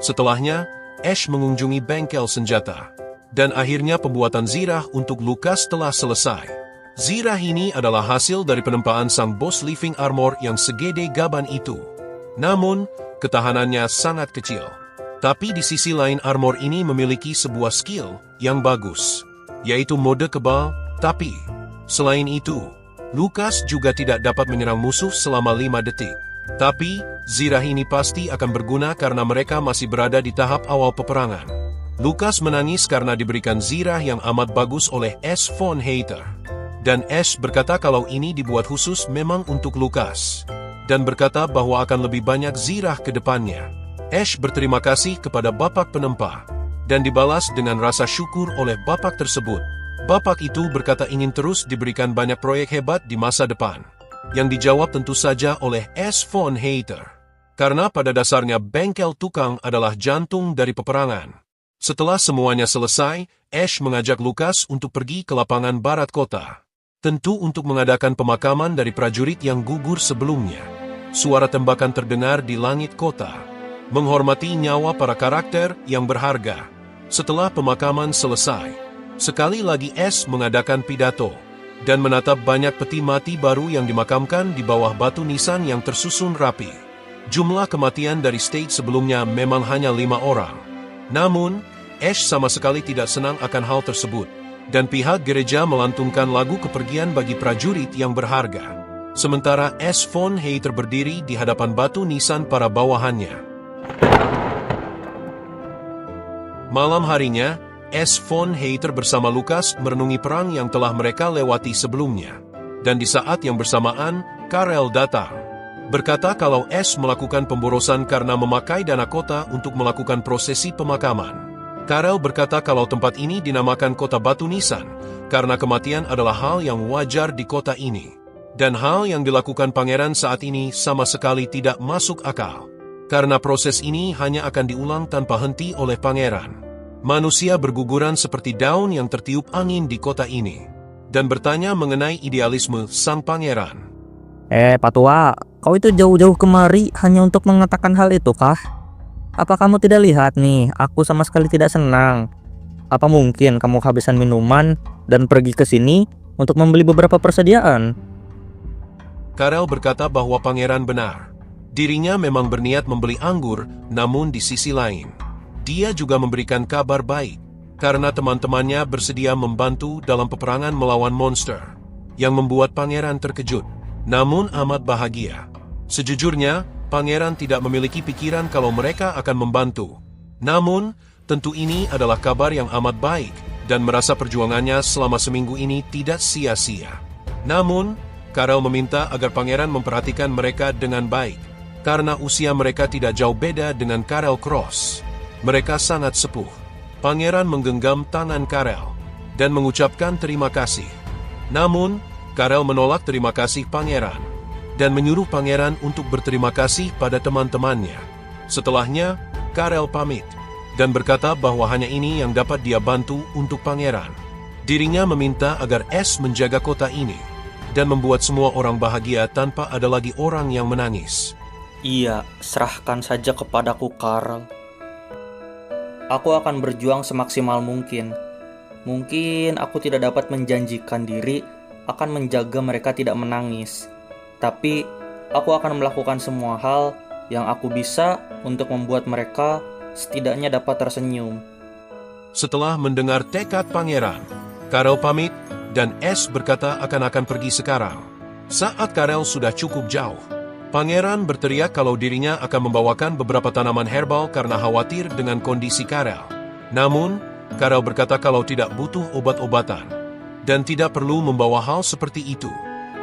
Setelahnya, Ash mengunjungi bengkel senjata, dan akhirnya pembuatan zirah untuk Lucas telah selesai. Zirah ini adalah hasil dari penempaan sang bos living armor yang segede gaban itu. Namun, ketahanannya sangat kecil. Tapi di sisi lain armor ini memiliki sebuah skill yang bagus, yaitu mode kebal, tapi selain itu, Lucas juga tidak dapat menyerang musuh selama 5 detik. Tapi, zirah ini pasti akan berguna karena mereka masih berada di tahap awal peperangan. Lucas menangis karena diberikan zirah yang amat bagus oleh Ash von Hater. Dan Ash berkata kalau ini dibuat khusus memang untuk Lucas, dan berkata bahwa akan lebih banyak zirah ke depannya. Ash berterima kasih kepada bapak penempa, dan dibalas dengan rasa syukur oleh bapak tersebut. Bapak itu berkata ingin terus diberikan banyak proyek hebat di masa depan, yang dijawab tentu saja oleh Ash von Hater. Karena pada dasarnya bengkel tukang adalah jantung dari peperangan. Setelah semuanya selesai, Ash mengajak Lucas untuk pergi ke lapangan barat kota. Tentu untuk mengadakan pemakaman dari prajurit yang gugur sebelumnya. Suara tembakan terdengar di langit kota, menghormati nyawa para karakter yang berharga. Setelah pemakaman selesai, sekali lagi Ash mengadakan pidato, dan menatap banyak peti mati baru yang dimakamkan di bawah batu nisan yang tersusun rapi. Jumlah kematian dari stage sebelumnya memang hanya 5 orang. Namun, Ash sama sekali tidak senang akan hal tersebut, dan pihak gereja melantunkan lagu kepergian bagi prajurit yang berharga. Sementara Ash von Hater berdiri di hadapan batu nisan para bawahannya. Malam harinya, Ash von Hater bersama Lucas merenungi perang yang telah mereka lewati sebelumnya. Dan di saat yang bersamaan, Karel datang. Berkata kalau Ash melakukan pemborosan karena memakai dana kota untuk melakukan prosesi pemakaman. Karel berkata kalau tempat ini dinamakan kota batu nisan, karena kematian adalah hal yang wajar di kota ini. Dan hal yang dilakukan pangeran saat ini sama sekali tidak masuk akal. Karena proses ini hanya akan diulang tanpa henti oleh pangeran. Manusia berguguran seperti daun yang tertiup angin di kota ini, dan bertanya mengenai idealisme sang pangeran. Pak Tua, kau itu jauh-jauh kemari hanya untuk mengatakan hal itu kah? Apa kamu tidak lihat nih, aku sama sekali tidak senang. Apa mungkin kamu kehabisan minuman dan pergi ke sini untuk membeli beberapa persediaan? Karel berkata bahwa pangeran benar. Dirinya memang berniat membeli anggur, namun di sisi lain, dia juga memberikan kabar baik, karena teman-temannya bersedia membantu dalam peperangan melawan monster, yang membuat pangeran terkejut, namun amat bahagia. Sejujurnya, pangeran tidak memiliki pikiran kalau mereka akan membantu. Namun, tentu ini adalah kabar yang amat baik, dan merasa perjuangannya selama seminggu ini tidak sia-sia. Namun, Karel meminta agar pangeran memperhatikan mereka dengan baik, karena usia mereka tidak jauh beda dengan Karel Cross. Mereka sangat sepuh. Pangeran menggenggam tangan Karel dan mengucapkan terima kasih. Namun, Karel menolak terima kasih Pangeran dan menyuruh Pangeran untuk berterima kasih pada teman-temannya. Setelahnya, Karel pamit dan berkata bahwa hanya ini yang dapat dia bantu untuk Pangeran. Dirinya meminta agar S menjaga kota ini dan membuat semua orang bahagia tanpa ada lagi orang yang menangis. Iya, serahkan saja kepadaku, Karel. Aku akan berjuang semaksimal mungkin. Mungkin aku tidak dapat menjanjikan diri akan menjaga mereka tidak menangis. Tapi, aku akan melakukan semua hal yang aku bisa untuk membuat mereka setidaknya dapat tersenyum. Setelah mendengar tekad Pangeran, Karel pamit dan S berkata akan pergi sekarang. Saat Karel sudah cukup jauh, Pangeran berteriak kalau dirinya akan membawakan beberapa tanaman herbal karena khawatir dengan kondisi Karel. Namun, Karel berkata kalau tidak butuh obat-obatan dan tidak perlu membawa hal seperti itu.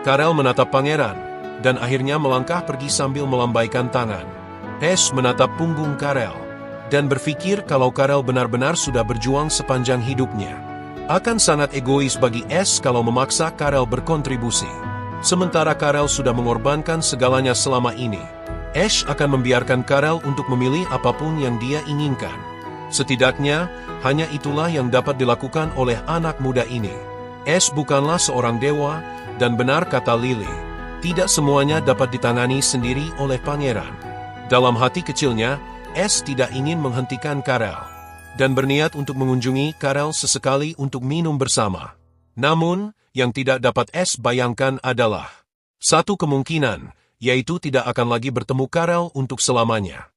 Karel menatap Pangeran dan akhirnya melangkah pergi sambil melambaikan tangan. S menatap punggung Karel dan berpikir kalau Karel benar-benar sudah berjuang sepanjang hidupnya. Akan sangat egois bagi S kalau memaksa Karel berkontribusi. Sementara Karel sudah mengorbankan segalanya selama ini. Ash akan membiarkan Karel untuk memilih apapun yang dia inginkan. Setidaknya, hanya itulah yang dapat dilakukan oleh anak muda ini. Ash bukanlah seorang dewa, dan benar kata Lily, tidak semuanya dapat ditangani sendiri oleh Pangeran. Dalam hati kecilnya, Ash tidak ingin menghentikan Karel, dan berniat untuk mengunjungi Karel sesekali untuk minum bersama. Namun, yang tidak dapat S bayangkan adalah satu kemungkinan, yaitu tidak akan lagi bertemu Karel untuk selamanya.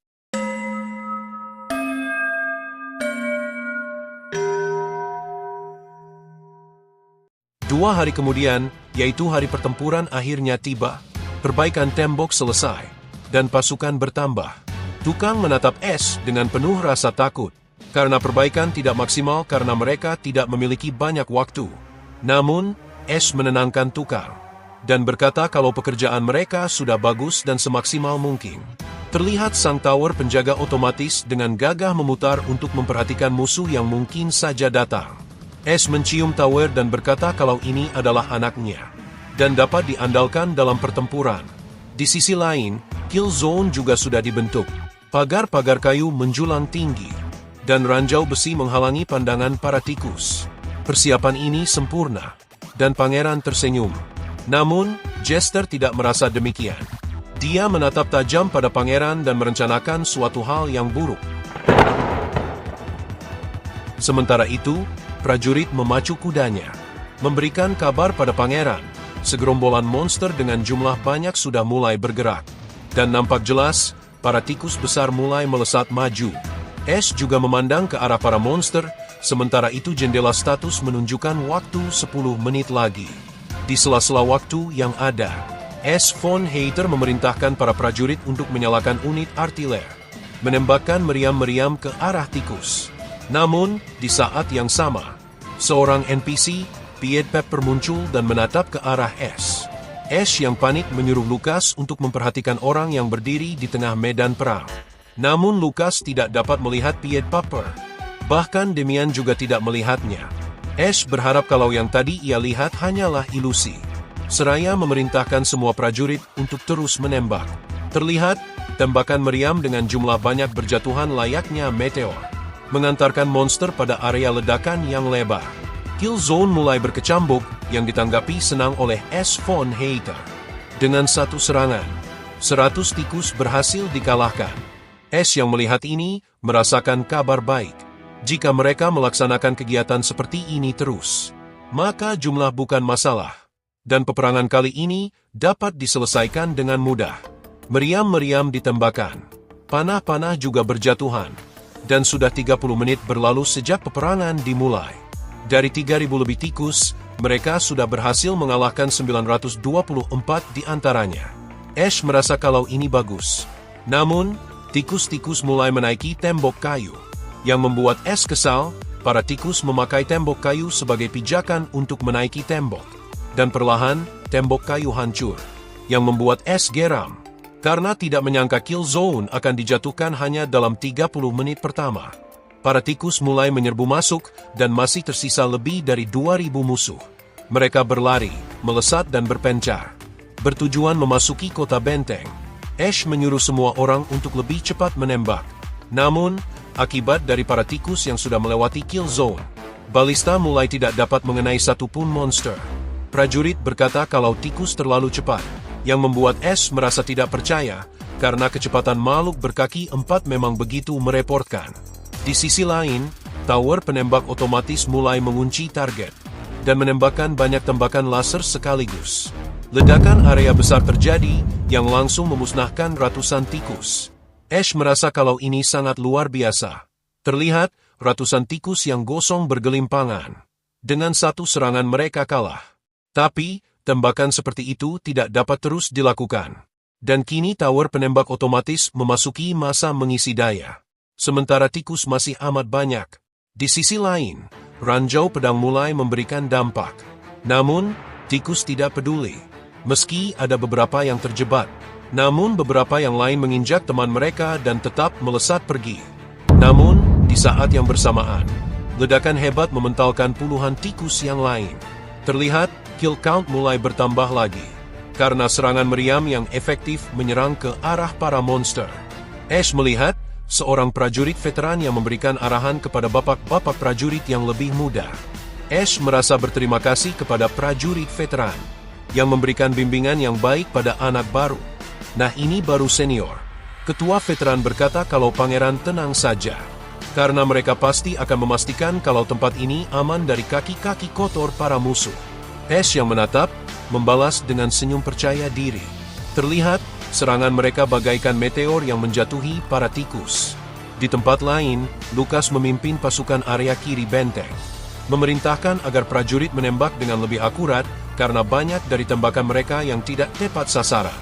Dua hari kemudian, yaitu hari pertempuran akhirnya tiba, perbaikan tembok selesai, dan pasukan bertambah. Tukang menatap S dengan penuh rasa takut, karena perbaikan tidak maksimal karena mereka tidak memiliki banyak waktu. Namun, S menenangkan tukang dan berkata kalau pekerjaan mereka sudah bagus dan semaksimal mungkin. Terlihat sang tower penjaga otomatis dengan gagah memutar untuk memperhatikan musuh yang mungkin saja datang. S mencium tower dan berkata kalau ini adalah anaknya dan dapat diandalkan dalam pertempuran. Di sisi lain, kill zone juga sudah dibentuk. Pagar-pagar kayu menjulang tinggi dan ranjau besi menghalangi pandangan para tikus. Persiapan ini sempurna, dan Pangeran tersenyum. Namun, Jester tidak merasa demikian. Dia menatap tajam pada Pangeran dan merencanakan suatu hal yang buruk. Sementara itu, prajurit memacu kudanya, memberikan kabar pada Pangeran. Segerombolan monster dengan jumlah banyak sudah mulai bergerak, dan nampak jelas, para tikus besar mulai melesat maju. Ash juga memandang ke arah para monster. Sementara itu jendela status menunjukkan waktu 10 menit lagi. Di sela-sela waktu yang ada, S. von Hater memerintahkan para prajurit untuk menyalakan unit artiler, menembakkan meriam-meriam ke arah tikus. Namun, di saat yang sama, seorang NPC, Pied Pepper muncul dan menatap ke arah S. S yang panik menyuruh Lucas untuk memperhatikan orang yang berdiri di tengah medan perang. Namun Lucas tidak dapat melihat Pied Pepper. Bahkan Demian juga tidak melihatnya. Ash berharap kalau yang tadi ia lihat hanyalah ilusi. Seraya memerintahkan semua prajurit untuk terus menembak. Terlihat, tembakan meriam dengan jumlah banyak berjatuhan layaknya meteor, mengantarkan monster pada area ledakan yang lebar. Kill zone mulai berkecambuk yang ditanggapi senang oleh S. von Hater. Dengan satu serangan, 100 tikus berhasil dikalahkan. S yang melihat ini merasakan kabar baik. Jika mereka melaksanakan kegiatan seperti ini terus, maka jumlah bukan masalah, dan peperangan kali ini dapat diselesaikan dengan mudah. Meriam-meriam ditembakkan, panah-panah juga berjatuhan, dan sudah 30 menit berlalu sejak peperangan dimulai. Dari 3.000 lebih tikus, mereka sudah berhasil mengalahkan 924 di antaranya. Ash merasa kalau ini bagus. Namun, tikus-tikus mulai menaiki tembok kayu, yang membuat S kesal. Para tikus memakai tembok kayu sebagai pijakan untuk menaiki tembok, dan perlahan tembok kayu hancur, yang membuat S geram. Karena tidak menyangka kill zone akan dijatuhkan hanya dalam 30 menit pertama, para tikus mulai menyerbu masuk dan masih tersisa lebih dari 2.000 musuh. Mereka berlari, melesat dan berpencar, bertujuan memasuki kota benteng. Ash menyuruh semua orang untuk lebih cepat menembak. Namun, akibat dari para tikus yang sudah melewati kill zone, balista mulai tidak dapat mengenai satupun monster. Prajurit berkata kalau tikus terlalu cepat, yang membuat Ash merasa tidak percaya, karena kecepatan makhluk berkaki 4 memang begitu merepotkan. Di sisi lain, tower penembak otomatis mulai mengunci target, dan menembakkan banyak tembakan laser sekaligus. Ledakan area besar terjadi, yang langsung memusnahkan ratusan tikus. Ash merasa kalau ini sangat luar biasa. Terlihat, ratusan tikus yang gosong bergelimpangan. Dengan satu serangan mereka kalah. Tapi, tembakan seperti itu tidak dapat terus dilakukan. Dan kini tower penembak otomatis memasuki masa mengisi daya. Sementara tikus masih amat banyak. Di sisi lain, ranjau pedang mulai memberikan dampak. Namun, tikus tidak peduli. Meski ada beberapa yang terjebak. Namun beberapa yang lain menginjak teman mereka dan tetap melesat pergi. Namun, di saat yang bersamaan, ledakan hebat mementalkan puluhan tikus yang lain. Terlihat, kill count mulai bertambah lagi, karena serangan meriam yang efektif menyerang ke arah para monster. Ash melihat, seorang prajurit veteran yang memberikan arahan kepada bapak-bapak prajurit yang lebih muda. Ash merasa berterima kasih kepada prajurit veteran, yang memberikan bimbingan yang baik pada anak baru. Nah ini baru senior. Ketua veteran berkata kalau pangeran tenang saja, karena mereka pasti akan memastikan kalau tempat ini aman dari kaki-kaki kotor para musuh. Ash yang menatap, membalas dengan senyum percaya diri. Terlihat, serangan mereka bagaikan meteor yang menjatuhi para tikus. Di tempat lain, Lucas memimpin pasukan area kiri benteng, memerintahkan agar prajurit menembak dengan lebih akurat karena banyak dari tembakan mereka yang tidak tepat sasaran.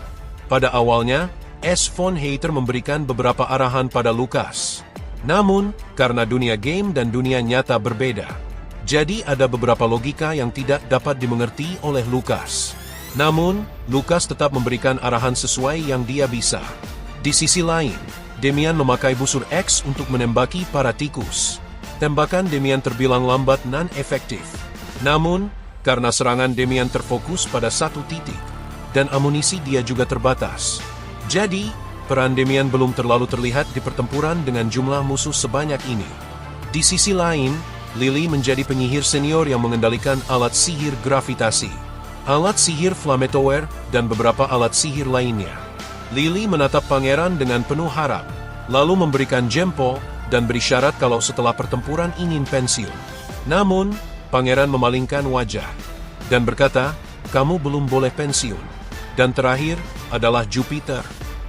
Pada awalnya, S. von Hater memberikan beberapa arahan pada Lucas. Namun, karena dunia game dan dunia nyata berbeda, jadi ada beberapa logika yang tidak dapat dimengerti oleh Lucas. Namun, Lucas tetap memberikan arahan sesuai yang dia bisa. Di sisi lain, Demian memakai busur X untuk menembaki para tikus. Tembakan Demian terbilang lambat dan efektif. Namun, karena serangan Demian terfokus pada satu titik, dan amunisi dia juga terbatas. Jadi, peran Demian belum terlalu terlihat di pertempuran dengan jumlah musuh sebanyak ini. Di sisi lain, Lily menjadi penyihir senior yang mengendalikan alat sihir gravitasi, alat sihir flamethrower, dan beberapa alat sihir lainnya. Lily menatap pangeran dengan penuh harap, lalu memberikan jempol dan berisyarat kalau setelah pertempuran ingin pensiun. Namun, pangeran memalingkan wajah dan berkata, kamu belum boleh pensiun. Dan terakhir adalah Jupiter.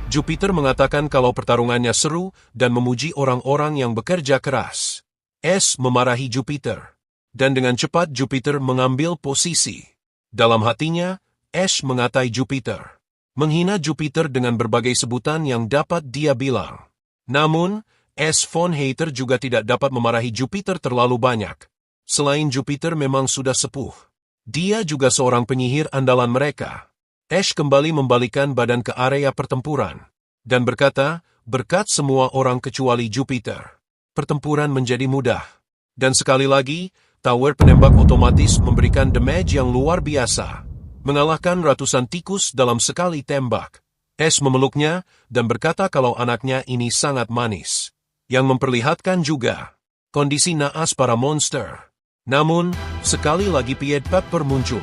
Jupiter mengatakan kalau pertarungannya seru dan memuji orang-orang yang bekerja keras. S memarahi Jupiter, dan dengan cepat Jupiter mengambil posisi. Dalam hatinya, Ash mengatai Jupiter, menghina Jupiter dengan berbagai sebutan yang dapat dia bilang. Namun, S. von Hater juga tidak dapat memarahi Jupiter terlalu banyak. Selain Jupiter memang sudah sepuh, dia juga seorang penyihir andalan mereka. Ash kembali membalikan badan ke area pertempuran, dan berkata, berkat semua orang kecuali Jupiter, pertempuran menjadi mudah. Dan sekali lagi, tower penembak otomatis memberikan damage yang luar biasa, mengalahkan ratusan tikus dalam sekali tembak. Ash memeluknya dan berkata kalau anaknya ini sangat manis, yang memperlihatkan juga kondisi naas para monster. Namun, sekali lagi Pied Pepper muncul.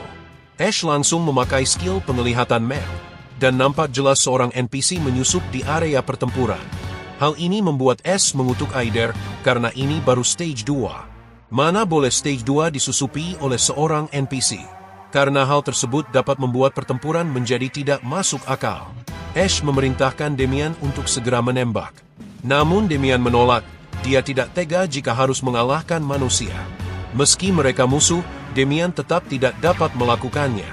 Ash langsung memakai skill penglihatan map, dan nampak jelas seorang NPC menyusup di area pertempuran. Hal ini membuat Ash mengutuk Aider, karena ini baru stage 2. Mana boleh stage 2 disusupi oleh seorang NPC. Karena hal tersebut dapat membuat pertempuran menjadi tidak masuk akal. Ash memerintahkan Demian untuk segera menembak. Namun Demian menolak, dia tidak tega jika harus mengalahkan manusia. Meski mereka musuh, Demian tetap tidak dapat melakukannya.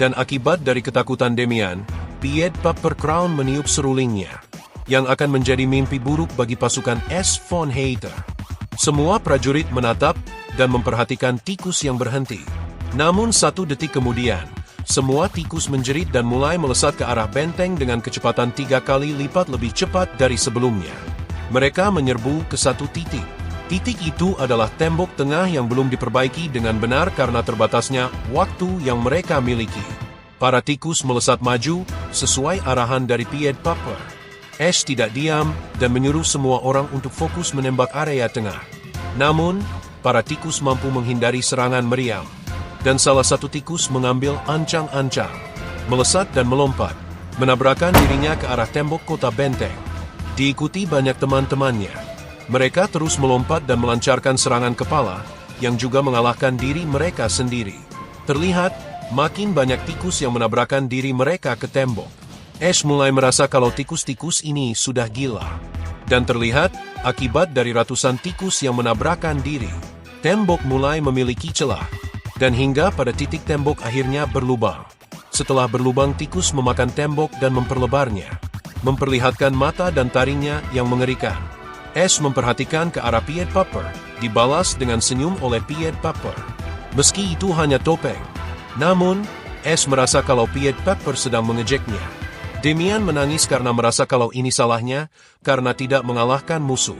Dan akibat dari ketakutan Demian, Pied Pepper Crown meniup serulingnya, yang akan menjadi mimpi buruk bagi pasukan S. von Hater. Semua prajurit menatap dan memperhatikan tikus yang berhenti. Namun 1 detik kemudian, Semua tikus menjerit dan mulai melesat ke arah benteng dengan kecepatan 3 kali lipat lebih cepat dari sebelumnya. Mereka menyerbu ke satu titik. Titik itu adalah tembok tengah yang belum diperbaiki dengan benar karena terbatasnya waktu yang mereka miliki. Para tikus melesat maju sesuai arahan dari Pied Piper. Ash tidak diam dan menyuruh semua orang untuk fokus menembak area tengah. Namun, para tikus mampu menghindari serangan meriam. Dan salah satu tikus mengambil ancang-ancang, melesat dan melompat, menabrakan dirinya ke arah tembok kota benteng. Diikuti banyak teman-temannya. Mereka terus melompat dan melancarkan serangan kepala, yang juga mengalahkan diri mereka sendiri. Terlihat, makin banyak tikus yang menabrakan diri mereka ke tembok. Ash mulai merasa kalau tikus-tikus ini sudah gila. Dan terlihat, akibat dari ratusan tikus yang menabrakan diri, tembok mulai memiliki celah. Dan hingga pada titik tembok akhirnya berlubang. Setelah berlubang, tikus memakan tembok dan memperlebarnya, memperlihatkan mata dan taringnya yang mengerikan. Ash memperhatikan ke arah Pied Piper, dibalas dengan senyum oleh Pied Piper. Meski itu hanya topeng. Namun, Ash merasa kalau Pied Piper sedang mengejeknya. Damian menangis karena merasa kalau ini salahnya, karena tidak mengalahkan musuh.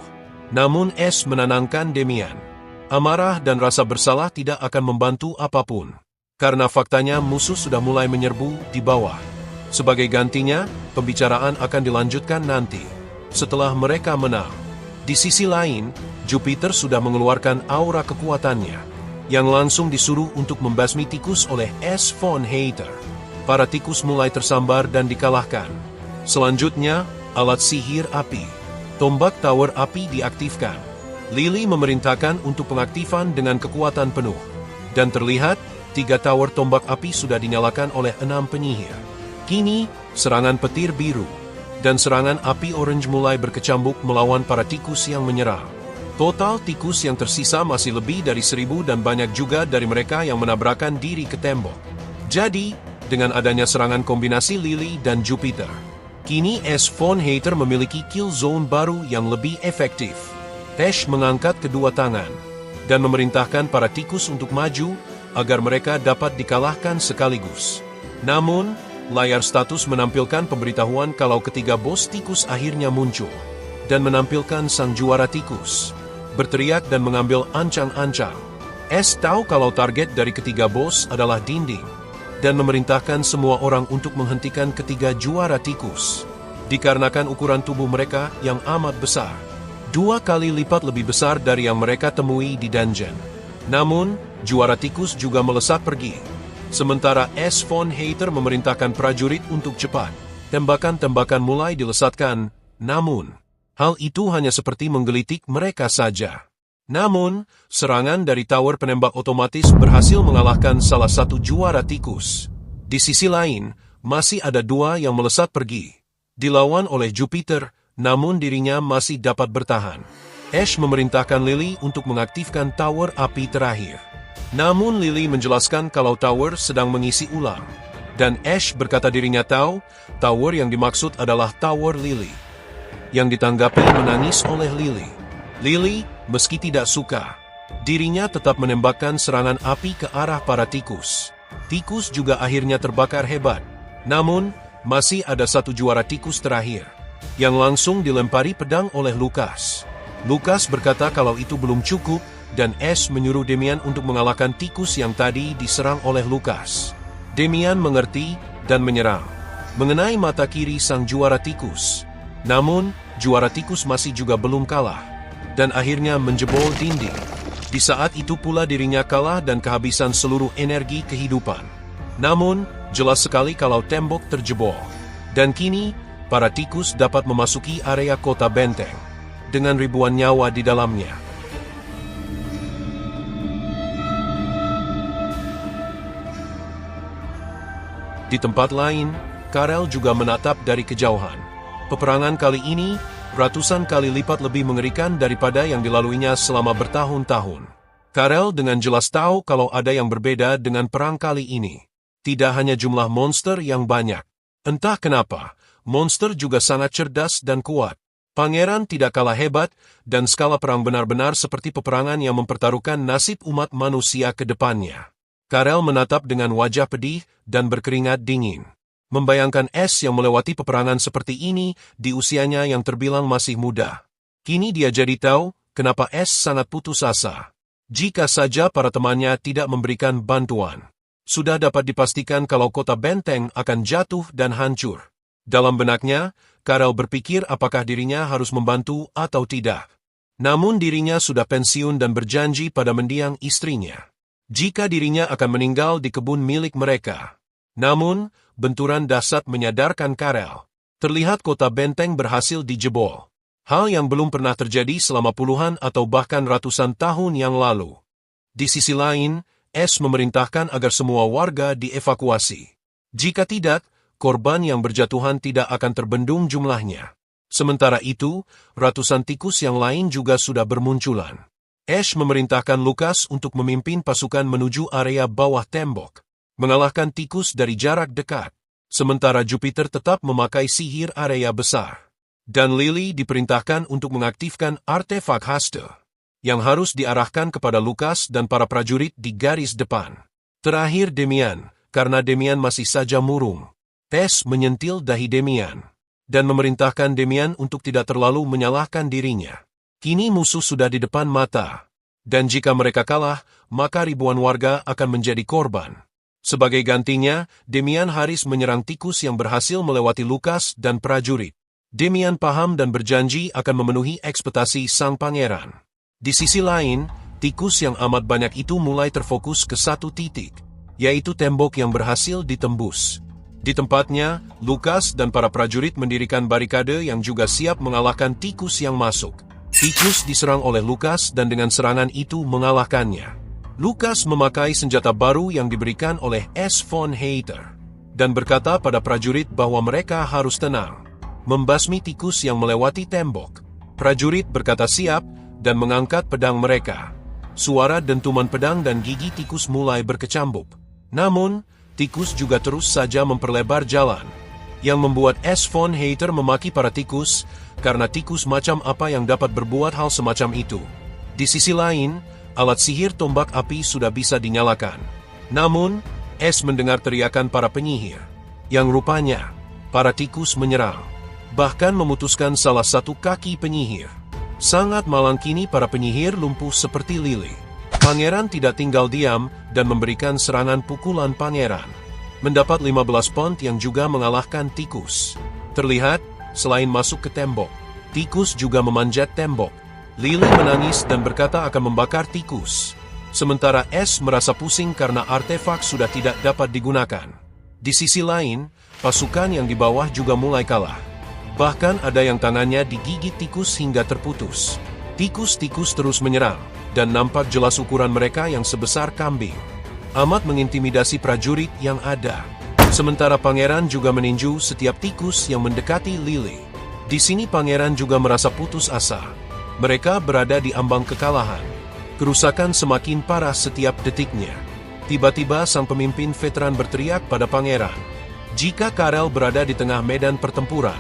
Namun Ash menenangkan Damian. Amarah dan rasa bersalah tidak akan membantu apapun. Karena faktanya musuh sudah mulai menyerbu di bawah. Sebagai gantinya, pembicaraan akan dilanjutkan nanti, setelah mereka menang. Di sisi lain, Jupiter sudah mengeluarkan aura kekuatannya, yang langsung disuruh untuk membasmi tikus oleh S. Von Hater. Para tikus mulai tersambar dan dikalahkan. Selanjutnya, alat sihir api. Tombak tower api diaktifkan. Lily memerintahkan untuk pengaktifan dengan kekuatan penuh. Dan terlihat, 3 tower tombak api sudah dinyalakan oleh 6 penyihir. Kini, serangan petir biru dan serangan api orange mulai berkecambuk melawan para tikus yang menyerang. Total tikus yang tersisa masih lebih dari 1000 dan banyak juga dari mereka yang menabrakan diri ke tembok. Jadi, dengan adanya serangan kombinasi Lily dan Jupiter, kini S. Von Hater memiliki kill zone baru yang lebih efektif. Ash mengangkat kedua tangan dan memerintahkan para tikus untuk maju agar mereka dapat dikalahkan sekaligus. Namun, layar status menampilkan pemberitahuan kalau ketiga bos tikus akhirnya muncul dan menampilkan sang juara tikus berteriak dan mengambil ancang-ancang. Ash tahu kalau target dari ketiga bos adalah dinding dan memerintahkan semua orang untuk menghentikan ketiga juara tikus dikarenakan ukuran tubuh mereka yang amat besar. 2 kali lipat lebih besar dari yang mereka temui di dungeon. Namun, juara tikus juga melesat pergi. Sementara S. Von Hater memerintahkan prajurit untuk cepat. Tembakan-tembakan mulai dilesatkan, namun, hal itu hanya seperti menggelitik mereka saja. Namun, serangan dari tower penembak otomatis berhasil mengalahkan salah satu juara tikus. Di sisi lain, masih ada 2 yang melesat pergi. Dilawan oleh Jupiter, namun dirinya masih dapat bertahan. Ash memerintahkan Lily untuk mengaktifkan tower api terakhir. Namun Lily menjelaskan kalau tower sedang mengisi ulang. Dan Ash berkata dirinya tahu, tower yang dimaksud adalah Tower Lily. Yang ditanggapi menangis oleh Lily. Lily, meski tidak suka, dirinya tetap menembakkan serangan api ke arah para tikus. Tikus juga akhirnya terbakar hebat. Namun, masih ada satu juara tikus terakhir yang langsung dilempari pedang oleh Lucas. Lucas berkata kalau itu belum cukup dan Ash menyuruh Damian untuk mengalahkan tikus yang tadi diserang oleh Lucas. Damian mengerti dan menyerang, mengenai mata kiri sang juara tikus. Namun, juara tikus masih juga belum kalah dan akhirnya menjebol dinding. Di saat itu pula dirinya kalah dan kehabisan seluruh energi kehidupan. Namun, jelas sekali kalau tembok terjebol. Dan kini, para tikus dapat memasuki area kota benteng dengan ribuan nyawa di dalamnya. Di tempat lain, Karel juga menatap dari kejauhan. Peperangan kali ini ratusan kali lipat lebih mengerikan daripada yang dilaluinya selama bertahun-tahun. Karel dengan jelas tahu kalau ada yang berbeda dengan perang kali ini. Tidak hanya jumlah monster yang banyak. Entah kenapa, monster juga sangat cerdas dan kuat. Pangeran tidak kalah hebat, dan skala perang benar-benar seperti peperangan yang mempertaruhkan nasib umat manusia ke depannya. Karel menatap dengan wajah pedih dan berkeringat dingin. Membayangkan Es yang melewati peperangan seperti ini di usianya yang terbilang masih muda. Kini dia jadi tahu kenapa Es sangat putus asa. Jika saja para temannya tidak memberikan bantuan, sudah dapat dipastikan kalau kota benteng akan jatuh dan hancur. Dalam benaknya, Karel berpikir apakah dirinya harus membantu atau tidak. Namun dirinya sudah pensiun dan berjanji pada mendiang istrinya jika dirinya akan meninggal di kebun milik mereka. Namun, benturan dahsyat menyadarkan Karel. Terlihat kota benteng berhasil dijebol. Hal yang belum pernah terjadi selama puluhan atau bahkan ratusan tahun yang lalu. Di sisi lain, Es memerintahkan agar semua warga dievakuasi. Jika tidak, korban yang berjatuhan tidak akan terbendung jumlahnya. Sementara itu, ratusan tikus yang lain juga sudah bermunculan. Es memerintahkan Lukas untuk memimpin pasukan menuju area bawah tembok, mengalahkan tikus dari jarak dekat. Sementara Jupiter tetap memakai sihir area besar. Dan Lily diperintahkan untuk mengaktifkan artefak haste, yang harus diarahkan kepada Lukas dan para prajurit di garis depan. Terakhir Demian, karena Demian masih saja murung. Tess menyentil dahi Demian, dan memerintahkan Demian untuk tidak terlalu menyalahkan dirinya. Kini musuh sudah di depan mata, dan jika mereka kalah, maka ribuan warga akan menjadi korban. Sebagai gantinya, Demian Haris menyerang tikus yang berhasil melewati Lukas dan prajurit. Demian paham dan berjanji akan memenuhi ekspektasi sang pangeran. Di sisi lain, tikus yang amat banyak itu mulai terfokus ke satu titik, yaitu tembok yang berhasil ditembus. Di tempatnya, Lukas dan para prajurit mendirikan barikade yang juga siap mengalahkan tikus yang masuk. Tikus diserang oleh Lukas dan dengan serangan itu mengalahkannya. Lukas memakai senjata baru yang diberikan oleh S. von Hayter dan berkata pada prajurit bahwa mereka harus tenang, membasmi tikus yang melewati tembok. Prajurit berkata siap dan mengangkat pedang mereka. Suara dentuman pedang dan gigi tikus mulai berkecambuk. Namun, tikus juga terus saja memperlebar jalan, yang membuat S. von Hayter memaki para tikus, karena tikus macam apa yang dapat berbuat hal semacam itu. Di sisi lain, alat sihir tombak api sudah bisa dinyalakan. Namun, S mendengar teriakan para penyihir, yang rupanya, para tikus menyerang, bahkan memutuskan salah satu kaki penyihir. Sangat malang kini para penyihir lumpuh seperti lili. Pangeran tidak tinggal diam dan memberikan serangan pukulan pangeran. Mendapat 15 pont yang juga mengalahkan tikus. Terlihat, selain masuk ke tembok, tikus juga memanjat tembok. Lily menangis dan berkata akan membakar tikus. Sementara S merasa pusing karena artefak sudah tidak dapat digunakan. Di sisi lain, pasukan yang di bawah juga mulai kalah. Bahkan ada yang tangannya digigit tikus hingga terputus. Tikus-tikus terus menyerang, dan nampak jelas ukuran mereka yang sebesar kambing. Amat mengintimidasi prajurit yang ada. Sementara pangeran juga meninju setiap tikus yang mendekati Lily. Di sini pangeran juga merasa putus asa. Mereka berada di ambang kekalahan. Kerusakan semakin parah setiap detiknya. Tiba-tiba sang pemimpin veteran berteriak pada pangeran. Jika Karel berada di tengah medan pertempuran,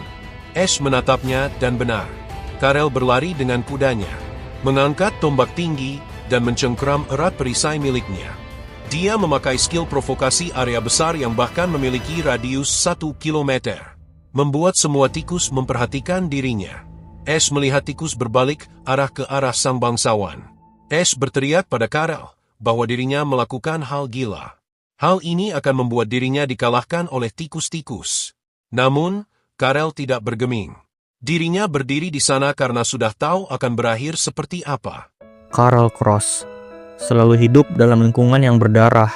Ash menatapnya dan benar. Karel berlari dengan kudanya, mengangkat tombak tinggi dan mencengkeram erat perisai miliknya. Dia memakai skill provokasi area besar yang bahkan memiliki radius 1 km, membuat semua tikus memperhatikan dirinya. Ash melihat tikus berbalik arah ke arah sang bangsawan. Ash berteriak pada Karel bahwa dirinya melakukan hal gila. Hal ini akan membuat dirinya dikalahkan oleh tikus-tikus. Namun, Karel tidak bergeming. Dirinya berdiri di sana karena sudah tahu akan berakhir seperti apa. Karel Cross selalu hidup dalam lingkungan yang berdarah.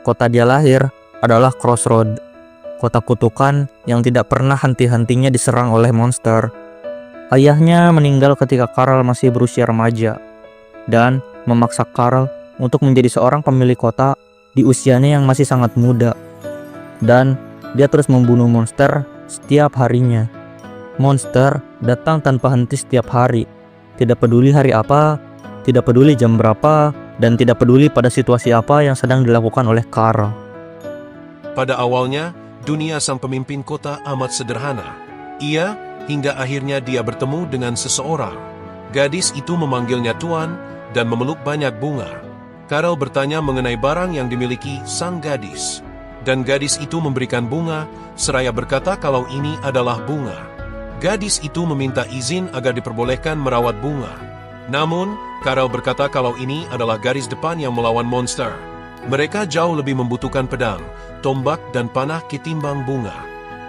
Kota dia lahir adalah Crossroad, kota kutukan yang tidak pernah henti-hentinya diserang oleh monster. Ayahnya meninggal ketika Karel masih berusia remaja, dan memaksa Karel untuk menjadi seorang pemilik kota di usianya yang masih sangat muda. Dan dia terus membunuh monster setiap harinya. Monster datang tanpa henti setiap hari, tidak peduli hari apa, tidak peduli jam berapa, dan tidak peduli pada situasi apa yang sedang dilakukan oleh Karel. Pada awalnya, dunia sang pemimpin kota amat sederhana. Hingga akhirnya dia bertemu dengan seseorang. Gadis itu memanggilnya Tuan dan memeluk banyak bunga. Karel bertanya mengenai barang yang dimiliki sang gadis. Dan gadis itu memberikan bunga, seraya berkata kalau ini adalah bunga. Gadis itu meminta izin agar diperbolehkan merawat bunga. Namun, Karel berkata kalau ini adalah garis depan yang melawan monster. Mereka jauh lebih membutuhkan pedang, tombak dan panah ketimbang bunga.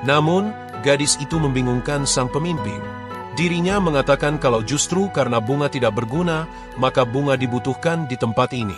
Namun, gadis itu membingungkan sang pemimpin. Dirinya mengatakan kalau justru karena bunga tidak berguna, maka bunga dibutuhkan di tempat ini.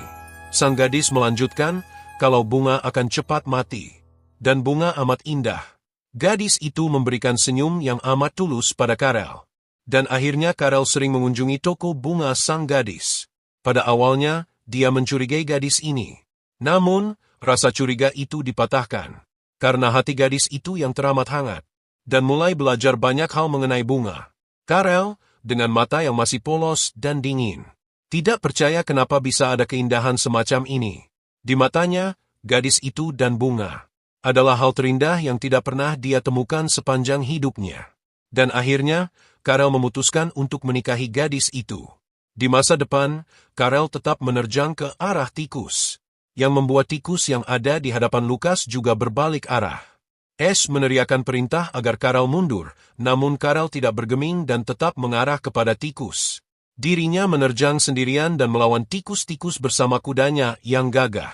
Sang gadis melanjutkan kalau bunga akan cepat mati. Dan bunga amat indah. Gadis itu memberikan senyum yang amat tulus pada Karel. Dan akhirnya Karel sering mengunjungi toko bunga sang gadis. Pada awalnya, dia mencurigai gadis ini. Namun, rasa curiga itu dipatahkan. Karena hati gadis itu yang teramat hangat. Dan mulai belajar banyak hal mengenai bunga. Karel, dengan mata yang masih polos dan dingin, tidak percaya kenapa bisa ada keindahan semacam ini. Di matanya, gadis itu dan bunga adalah hal terindah yang tidak pernah dia temukan sepanjang hidupnya. Dan akhirnya, Karel memutuskan untuk menikahi gadis itu. Di masa depan, Karel tetap menerjang ke arah tikus, yang membuat tikus yang ada di hadapan Lukas juga berbalik arah. Ash meneriakkan perintah agar Karel mundur, namun Karel tidak bergeming dan tetap mengarah kepada tikus. Dirinya menerjang sendirian dan melawan tikus-tikus bersama kudanya yang gagah.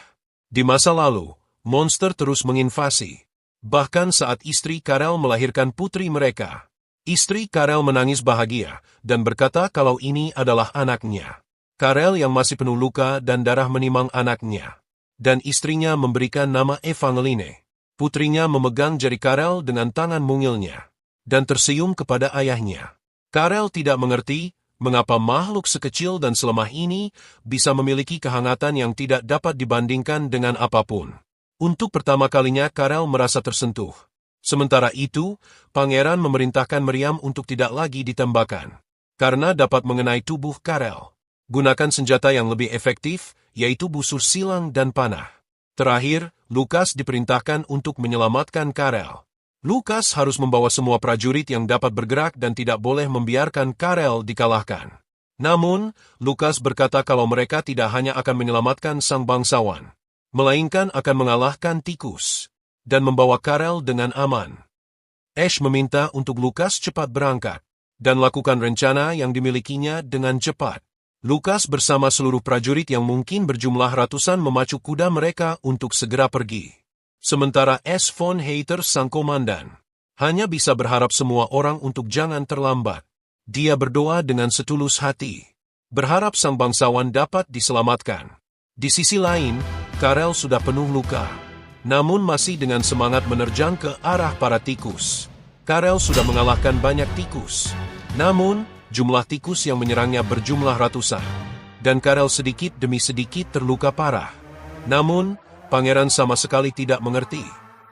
Di masa lalu, monster terus menginvasi. Bahkan saat istri Karel melahirkan putri mereka. Istri Karel menangis bahagia dan berkata kalau ini adalah anaknya. Karel yang masih penuh luka dan darah menimang anaknya. Dan istrinya memberikan nama Evangeline. Putrinya memegang jari Karel dengan tangan mungilnya, dan tersenyum kepada ayahnya. Karel tidak mengerti mengapa makhluk sekecil dan selemah ini bisa memiliki kehangatan yang tidak dapat dibandingkan dengan apapun. Untuk pertama kalinya Karel merasa tersentuh. Sementara itu, pangeran memerintahkan Meriam untuk tidak lagi ditembakkan, karena dapat mengenai tubuh Karel. Gunakan senjata yang lebih efektif, yaitu busur silang dan panah. Terakhir, Lukas diperintahkan untuk menyelamatkan Karel. Lukas harus membawa semua prajurit yang dapat bergerak dan tidak boleh membiarkan Karel dikalahkan. Namun, Lukas berkata kalau mereka tidak hanya akan menyelamatkan sang bangsawan, melainkan akan mengalahkan tikus, dan membawa Karel dengan aman. Ash meminta untuk Lukas cepat berangkat, dan lakukan rencana yang dimilikinya dengan cepat. Lukas bersama seluruh prajurit yang mungkin berjumlah ratusan memacu kuda mereka untuk segera pergi. Sementara S. von Hayter sang komandan hanya bisa berharap semua orang untuk jangan terlambat. Dia berdoa dengan setulus hati, berharap sang bangsawan dapat diselamatkan. Di sisi lain, Karel sudah penuh luka, namun masih dengan semangat menerjang ke arah para tikus. Karel sudah mengalahkan banyak tikus, namun jumlah tikus yang menyerangnya berjumlah ratusan, dan Karel sedikit demi sedikit terluka parah. Namun, pangeran sama sekali tidak mengerti.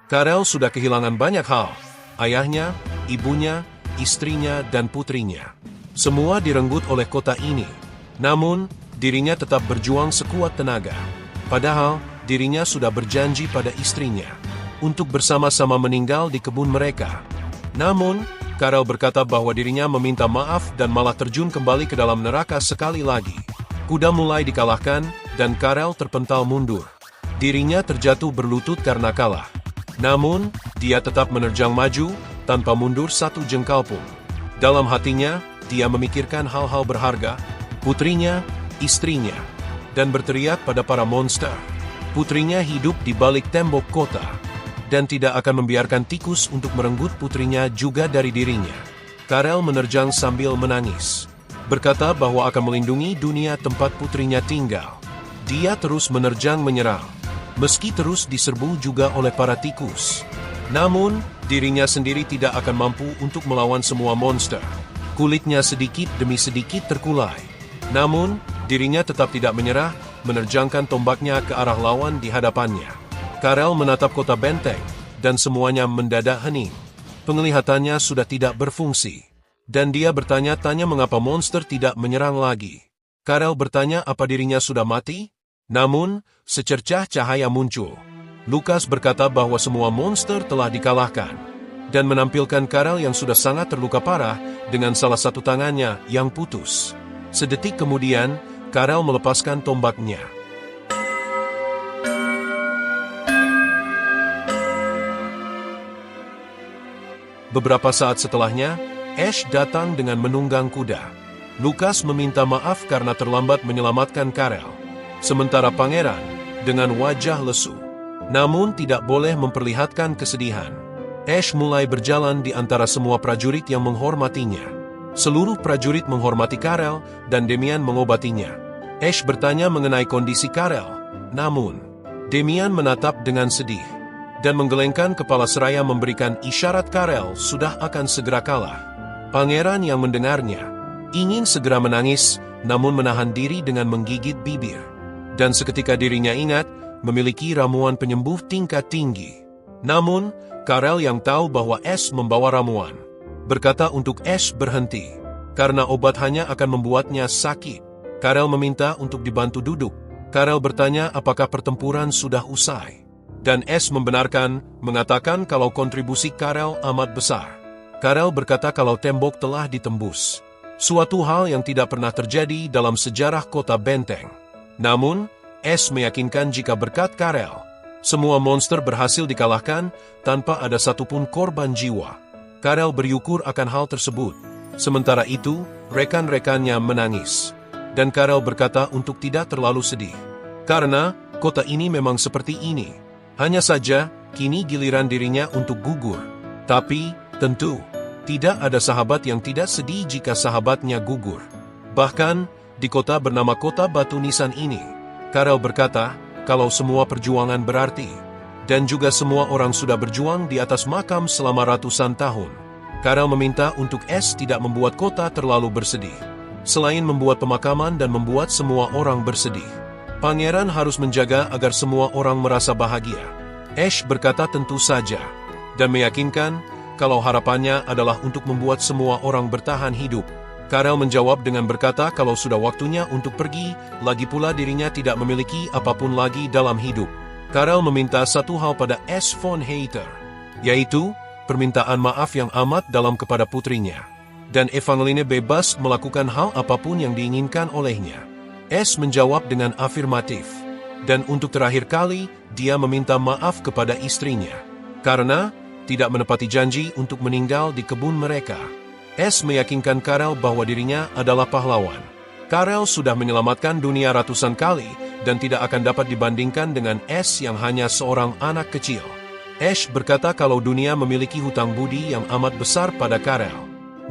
Karel sudah kehilangan banyak hal, ayahnya, ibunya, istrinya, dan putrinya. Semua direnggut oleh kota ini. Namun, dirinya tetap berjuang sekuat tenaga. Padahal, dirinya sudah berjanji pada istrinya untuk bersama-sama meninggal di kebun mereka. Namun, Karel berkata bahwa dirinya meminta maaf dan malah terjun kembali ke dalam neraka sekali lagi. Kuda mulai dikalahkan, dan Karel terpental mundur. Dirinya terjatuh berlutut karena kalah. Namun, dia tetap menerjang maju, tanpa mundur satu jengkal pun. Dalam hatinya, dia memikirkan hal-hal berharga, putrinya, istrinya, dan berteriak pada para monster. Putrinya hidup di balik tembok kota, dan tidak akan membiarkan tikus untuk merenggut putrinya juga dari dirinya. Karel menerjang sambil menangis, berkata bahwa akan melindungi dunia tempat putrinya tinggal. Dia terus menerjang menyerang, meski terus diserbu juga oleh para tikus. Namun, dirinya sendiri tidak akan mampu untuk melawan semua monster. Kulitnya sedikit demi sedikit terkulai. Namun, dirinya tetap tidak menyerah, menerjangkan tombaknya ke arah lawan di hadapannya. Karel menatap kota benteng, dan semuanya mendadak hening. Penglihatannya sudah tidak berfungsi, dan dia bertanya-tanya mengapa monster tidak menyerang lagi. Karel bertanya apa dirinya sudah mati? Namun, secercah cahaya muncul. Lukas berkata bahwa semua monster telah dikalahkan, dan menampilkan Karel yang sudah sangat terluka parah dengan salah satu tangannya yang putus. Sedetik kemudian, Karel melepaskan tombaknya. Beberapa saat setelahnya, Ash datang dengan menunggang kuda. Lukas meminta maaf karena terlambat menyelamatkan Karel. Sementara pangeran, dengan wajah lesu, namun tidak boleh memperlihatkan kesedihan. Ash mulai berjalan di antara semua prajurit yang menghormatinya. Seluruh prajurit menghormati Karel dan Demian mengobatinya. Ash bertanya mengenai kondisi Karel, namun Demian menatap dengan sedih dan menggelengkan kepala seraya memberikan isyarat Karel sudah akan segera kalah. Pangeran yang mendengarnya ingin segera menangis, namun menahan diri dengan menggigit bibir. Dan seketika dirinya ingat memiliki ramuan penyembuh tingkat tinggi. Namun, Karel yang tahu bahwa Ash membawa ramuan, berkata untuk Ash berhenti, karena obat hanya akan membuatnya sakit. Karel meminta untuk dibantu duduk. Karel bertanya apakah pertempuran sudah usai. Dan Ash membenarkan, mengatakan kalau kontribusi Karel amat besar. Karel berkata kalau tembok telah ditembus. Suatu hal yang tidak pernah terjadi dalam sejarah kota benteng. Namun, Ash meyakinkan jika berkat Karel, semua monster berhasil dikalahkan tanpa ada satupun korban jiwa. Karel bersyukur akan hal tersebut. Sementara itu, rekan-rekannya menangis. Dan Karel berkata untuk tidak terlalu sedih. Karena, kota ini memang seperti ini. Hanya saja, kini giliran dirinya untuk gugur. Tapi, tentu, tidak ada sahabat yang tidak sedih jika sahabatnya gugur. Bahkan, di kota bernama Kota Batu Nisan ini, Karel berkata, kalau semua perjuangan berarti, dan juga semua orang sudah berjuang di atas makam selama ratusan tahun. Karel meminta untuk Ash tidak membuat kota terlalu bersedih. Selain membuat pemakaman dan membuat semua orang bersedih, pangeran harus menjaga agar semua orang merasa bahagia. Ash berkata tentu saja, dan meyakinkan kalau harapannya adalah untuk membuat semua orang bertahan hidup. Karel menjawab dengan berkata kalau sudah waktunya untuk pergi, lagi pula dirinya tidak memiliki apapun lagi dalam hidup. Karel meminta satu hal pada Ash von Hater, yaitu permintaan maaf yang amat dalam kepada putrinya. Dan Evangeline bebas melakukan hal apapun yang diinginkan olehnya. Ash menjawab dengan afirmatif. Dan untuk terakhir kali, dia meminta maaf kepada istrinya. Karena tidak menepati janji untuk meninggal di kebun mereka. Ash meyakinkan Karel bahwa dirinya adalah pahlawan. Karel sudah menyelamatkan dunia ratusan kali dan tidak akan dapat dibandingkan dengan Ash yang hanya seorang anak kecil. Ash berkata kalau dunia memiliki hutang budi yang amat besar pada Karel.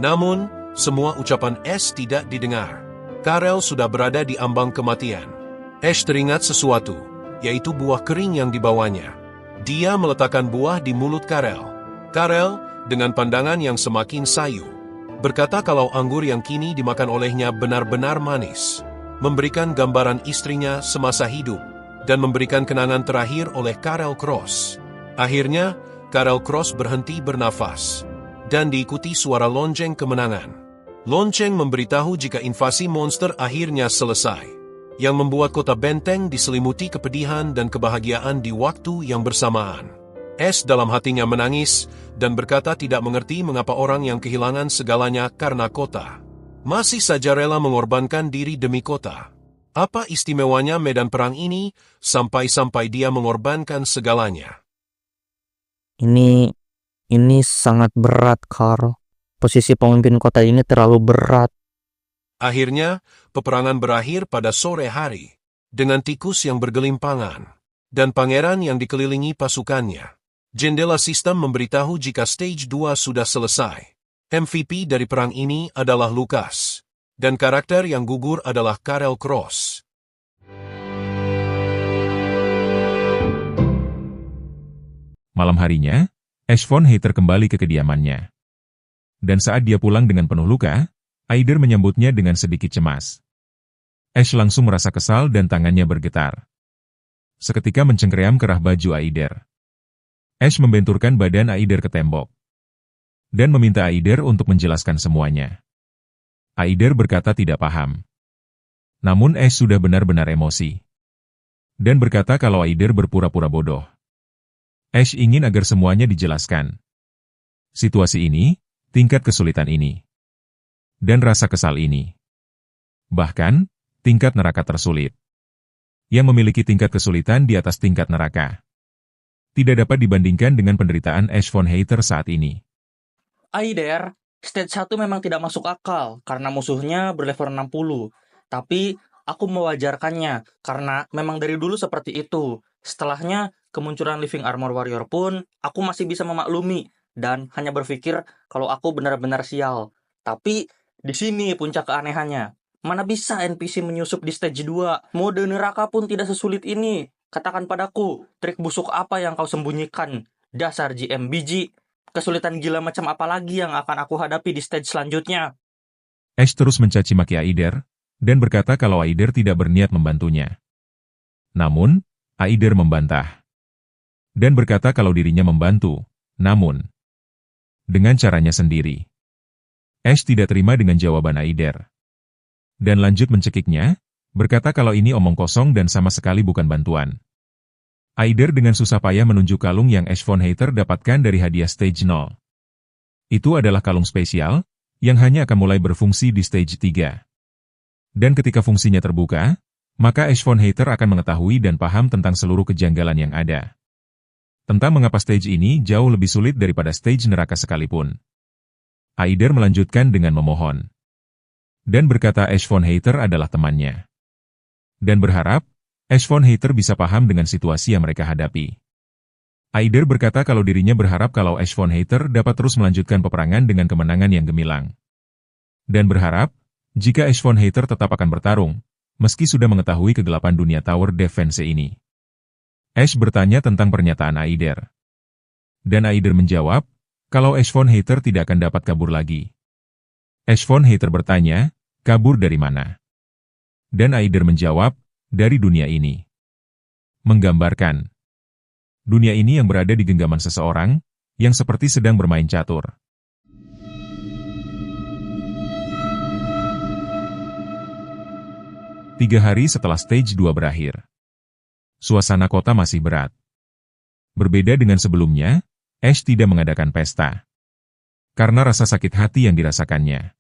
Namun, semua ucapan Ash tidak didengar. Karel sudah berada di ambang kematian. Ash teringat sesuatu, yaitu buah kering yang dibawanya. Dia meletakkan buah di mulut Karel. Karel, dengan pandangan yang semakin sayu, berkata kalau anggur yang kini dimakan olehnya benar-benar manis, memberikan gambaran istrinya semasa hidup, dan memberikan kenangan terakhir oleh Karel Cross. Akhirnya, Karel Cross berhenti bernafas, dan diikuti suara lonceng kemenangan. Lonceng memberitahu jika invasi monster akhirnya selesai, yang membuat kota benteng diselimuti kepedihan dan kebahagiaan di waktu yang bersamaan. Ash dalam hatinya menangis dan berkata tidak mengerti mengapa orang yang kehilangan segalanya karena kota masih saja rela mengorbankan diri demi kota. Apa istimewanya medan perang ini sampai-sampai dia mengorbankan segalanya? Ini sangat berat, Carl. Posisi pemimpin kota ini terlalu berat. Akhirnya, peperangan berakhir pada sore hari, dengan tikus yang bergelimpangan, dan pangeran yang dikelilingi pasukannya. Jendela sistem memberitahu jika stage 2 sudah selesai. MVP dari perang ini adalah Lukas, dan karakter yang gugur adalah Karel Cross. Malam harinya, Ash von Hater kembali ke kediamannya. Dan saat dia pulang dengan penuh luka, Aider menyambutnya dengan sedikit cemas. Ash langsung merasa kesal dan tangannya bergetar. Seketika mencengkeram kerah baju Aider. Ash membenturkan badan Aider ke tembok. Dan meminta Aider untuk menjelaskan semuanya. Aider berkata tidak paham. Namun Ash sudah benar-benar emosi. Dan berkata kalau Aider berpura-pura bodoh. Ash ingin agar semuanya dijelaskan. Situasi ini, tingkat kesulitan ini, dan rasa kesal ini. Bahkan, tingkat neraka tersulit. Yang memiliki tingkat kesulitan di atas tingkat neraka. Tidak dapat dibandingkan dengan penderitaan Ash von Hater saat ini. Aider, stage 1 memang tidak masuk akal karena musuhnya berlevel 60. Tapi aku mewajarkannya karena memang dari dulu seperti itu. Setelahnya, kemunculan Living Armor Warrior pun aku masih bisa memaklumi dan hanya berpikir kalau aku benar-benar sial. Tapi di sini puncak keanehannya. Mana bisa NPC menyusup di stage 2? Mode neraka pun tidak sesulit ini. Katakan padaku, trik busuk apa yang kau sembunyikan? Dasar GM biji. Kesulitan gila macam apa lagi yang akan aku hadapi di stage selanjutnya? Ash terus mencaci maki Aider, dan berkata kalau Aider tidak berniat membantunya. Namun, Aider membantah. Dan berkata kalau dirinya membantu, namun dengan caranya sendiri. Ash tidak terima dengan jawaban Aider. Dan lanjut mencekiknya, berkata kalau ini omong kosong dan sama sekali bukan bantuan. Aider dengan susah payah menunjuk kalung yang Ash von Hater dapatkan dari hadiah stage 0. Itu adalah kalung spesial, yang hanya akan mulai berfungsi di stage 3. Dan ketika fungsinya terbuka, maka Ash von Hater akan mengetahui dan paham tentang seluruh kejanggalan yang ada. Tentang mengapa stage ini jauh lebih sulit daripada stage neraka sekalipun. Aider melanjutkan dengan memohon. Dan berkata Ash von Hater adalah temannya. Dan berharap, Ash von Hater bisa paham dengan situasi yang mereka hadapi. Aider berkata kalau dirinya berharap kalau Ash von Hater dapat terus melanjutkan peperangan dengan kemenangan yang gemilang. Dan berharap, jika Ash von Hater tetap akan bertarung, meski sudah mengetahui kegelapan dunia Tower Defense ini. Ash bertanya tentang pernyataan Aider. Dan Aider menjawab, kalau Ash von Hater tidak akan dapat kabur lagi. Ash von Hater bertanya, kabur dari mana? Dan Aider menjawab, dari dunia ini. Menggambarkan dunia ini yang berada di genggaman seseorang, yang seperti sedang bermain catur. Tiga hari setelah stage 2 berakhir. Suasana kota masih berat. Berbeda dengan sebelumnya, Ash tidak mengadakan pesta. Karena rasa sakit hati yang dirasakannya.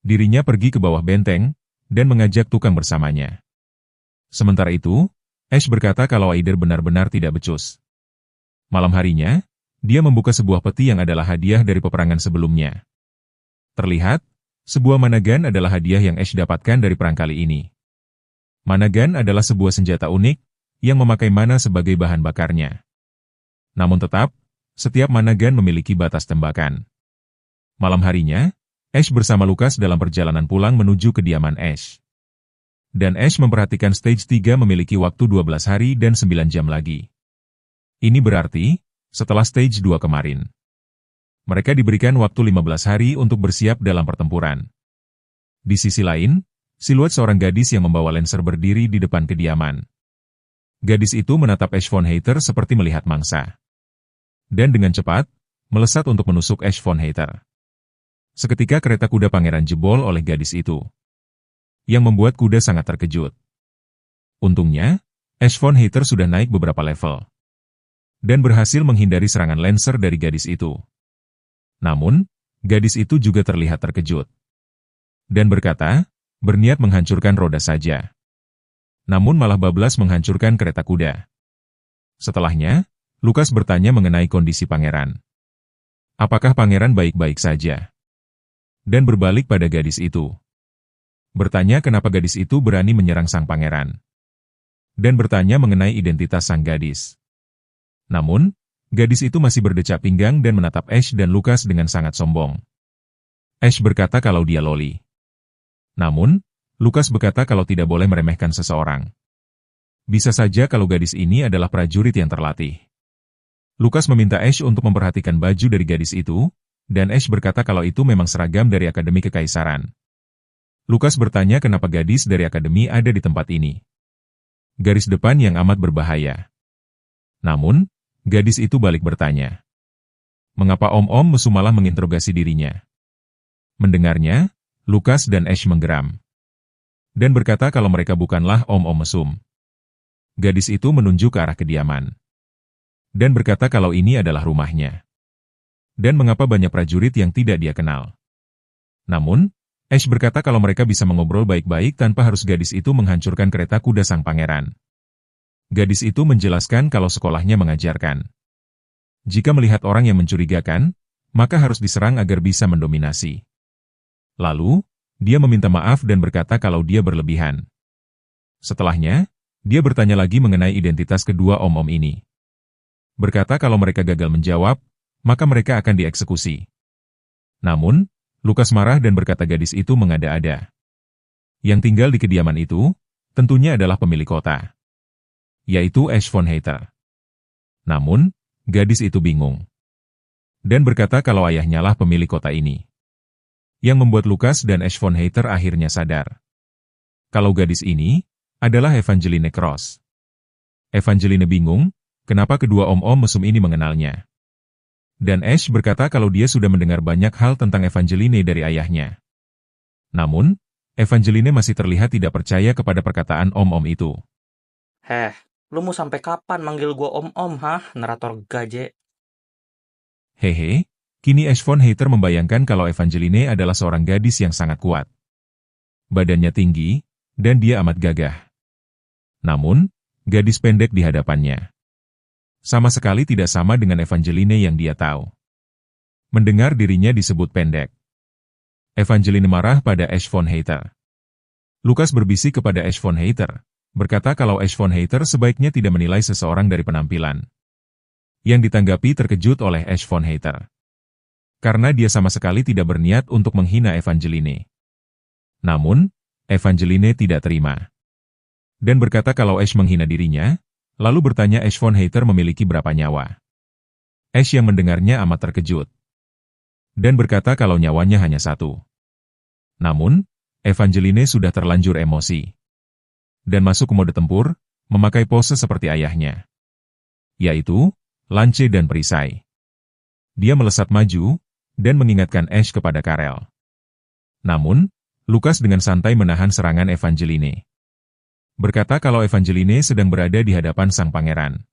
Dirinya pergi ke bawah benteng, dan mengajak tukang bersamanya. Sementara itu, Ash berkata kalau Aider benar-benar tidak becus. Malam harinya, dia membuka sebuah peti yang adalah hadiah dari peperangan sebelumnya. Terlihat, sebuah mana gun adalah hadiah yang Ash dapatkan dari perang kali ini. Mana gun adalah sebuah senjata unik, yang memakai mana sebagai bahan bakarnya. Namun tetap, setiap mana gun memiliki batas tembakan. Malam harinya, Ash bersama Lucas dalam perjalanan pulang menuju kediaman Ash. Dan Ash memperhatikan stage 3 memiliki waktu 12 hari dan 9 jam lagi. Ini berarti, setelah stage 2 kemarin. Mereka diberikan waktu 15 hari untuk bersiap dalam pertempuran. Di sisi lain, siluet seorang gadis yang membawa Lancer berdiri di depan kediaman. Gadis itu menatap Ash von Hater seperti melihat mangsa. Dan dengan cepat, melesat untuk menusuk Ash von Hater. Seketika kereta kuda pangeran jebol oleh gadis itu. Yang membuat kuda sangat terkejut. Untungnya, Ash von Hater sudah naik beberapa level. Dan berhasil menghindari serangan Lancer dari gadis itu. Namun, gadis itu juga terlihat terkejut. Dan berkata, berniat menghancurkan roda saja. Namun malah bablas menghancurkan kereta kuda. Setelahnya, Lucas bertanya mengenai kondisi pangeran. Apakah pangeran baik-baik saja? Dan berbalik pada gadis itu. Bertanya kenapa gadis itu berani menyerang sang pangeran. Dan bertanya mengenai identitas sang gadis. Namun, gadis itu masih berdecak pinggang dan menatap Ash dan Lucas dengan sangat sombong. Ash berkata kalau dia loli. Namun, Lucas berkata kalau tidak boleh meremehkan seseorang. Bisa saja kalau gadis ini adalah prajurit yang terlatih. Lucas meminta Ash untuk memperhatikan baju dari gadis itu, dan Ash berkata kalau itu memang seragam dari Akademi Kekaisaran. Lucas bertanya kenapa gadis dari Akademi ada di tempat ini. Garis depan yang amat berbahaya. Namun, gadis itu balik bertanya. Mengapa Om-Om Mesum malah menginterogasi dirinya? Mendengarnya, Lucas dan Ash menggeram. Dan berkata kalau mereka bukanlah Om-Om Mesum. Gadis itu menunjuk ke arah kediaman. Dan berkata kalau ini adalah rumahnya. Dan mengapa banyak prajurit yang tidak dia kenal. Namun, Ash berkata kalau mereka bisa mengobrol baik-baik tanpa harus gadis itu menghancurkan kereta kuda sang pangeran. Gadis itu menjelaskan kalau sekolahnya mengajarkan. Jika melihat orang yang mencurigakan, maka harus diserang agar bisa mendominasi. Lalu, dia meminta maaf dan berkata kalau dia berlebihan. Setelahnya, dia bertanya lagi mengenai identitas kedua om-om ini. Berkata kalau mereka gagal menjawab, maka mereka akan dieksekusi. Namun, Lukas marah dan berkata gadis itu mengada-ada. Yang tinggal di kediaman itu, tentunya adalah pemilik kota, yaitu Ash von Heiter. Namun, gadis itu bingung dan berkata kalau ayahnya lah pemilik kota ini. Yang membuat Lukas dan Ash von Heiter akhirnya sadar kalau gadis ini adalah Evangeline Cross. Evangeline bingung kenapa kedua om-om mesum ini mengenalnya. Dan Ash berkata kalau dia sudah mendengar banyak hal tentang Evangeline dari ayahnya. Namun, Evangeline masih terlihat tidak percaya kepada perkataan om-om itu. Heh, lu mau sampai kapan manggil gua om-om, narator gaje? Hehe, kini Ash von Heiter membayangkan kalau Evangeline adalah seorang gadis yang sangat kuat. Badannya tinggi, dan dia amat gagah. Namun, gadis pendek di hadapannya. Sama sekali tidak sama dengan Evangeline yang dia tahu. Mendengar dirinya disebut pendek, Evangeline marah pada Ash von Heiter. Lukas berbisik kepada Ash von Heiter, berkata kalau Ash von Heiter sebaiknya tidak menilai seseorang dari penampilan. Yang ditanggapi terkejut oleh Ash von Heiter. Karena dia sama sekali tidak berniat untuk menghina Evangeline. Namun, Evangeline tidak terima. Dan berkata kalau Ash menghina dirinya, lalu bertanya Ash von Heiter memiliki berapa nyawa. Ash yang mendengarnya amat terkejut. Dan berkata kalau nyawanya hanya satu. Namun, Evangeline sudah terlanjur emosi. Dan masuk ke mode tempur, memakai pose seperti ayahnya. Yaitu, lance dan perisai. Dia melesat maju, dan mengingatkan Ash kepada Karel. Namun, Lukas dengan santai menahan serangan Evangeline. Berkata kalau Evangeline sedang berada di hadapan sang pangeran.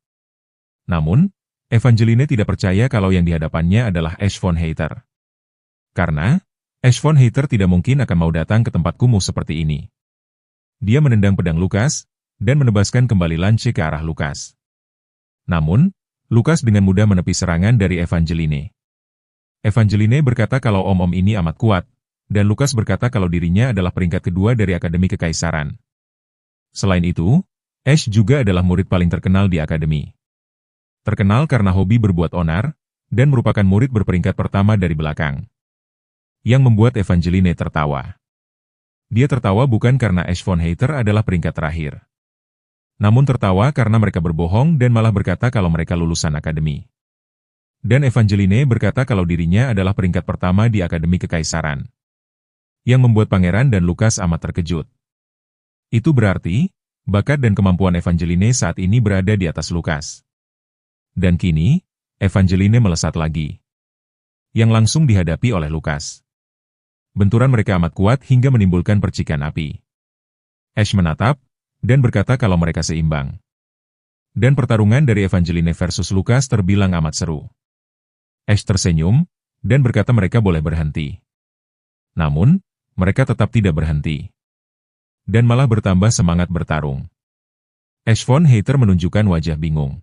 Namun, Evangeline tidak percaya kalau yang di hadapannya adalah Ash von Heiter. Karena, Ash von Heiter tidak mungkin akan mau datang ke tempat kumuh seperti ini. Dia menendang pedang Lukas, dan menebaskan kembali lance ke arah Lukas. Namun, Lukas dengan mudah menepis serangan dari Evangeline. Evangeline berkata kalau om-om ini amat kuat, dan Lukas berkata kalau dirinya adalah peringkat kedua dari Akademi Kekaisaran. Selain itu, Ash juga adalah murid paling terkenal di Akademi. Terkenal karena hobi berbuat onar, dan merupakan murid berperingkat pertama dari belakang. Yang membuat Evangeline tertawa. Dia tertawa bukan karena Ash von Heiter adalah peringkat terakhir. Namun tertawa karena mereka berbohong dan malah berkata kalau mereka lulusan akademi. Dan Evangeline berkata kalau dirinya adalah peringkat pertama di Akademi Kekaisaran. Yang membuat Pangeran dan Lukas amat terkejut. Itu berarti, bakat dan kemampuan Evangeline saat ini berada di atas Lukas. Dan kini, Evangeline melesat lagi. Yang langsung dihadapi oleh Lukas. Benturan mereka amat kuat hingga menimbulkan percikan api. Ash menatap, dan berkata kalau mereka seimbang. Dan pertarungan dari Evangeline versus Lukas terbilang amat seru. Ash tersenyum, dan berkata mereka boleh berhenti. Namun, mereka tetap tidak berhenti. Dan malah bertambah semangat bertarung. Ash von Heiter menunjukkan wajah bingung.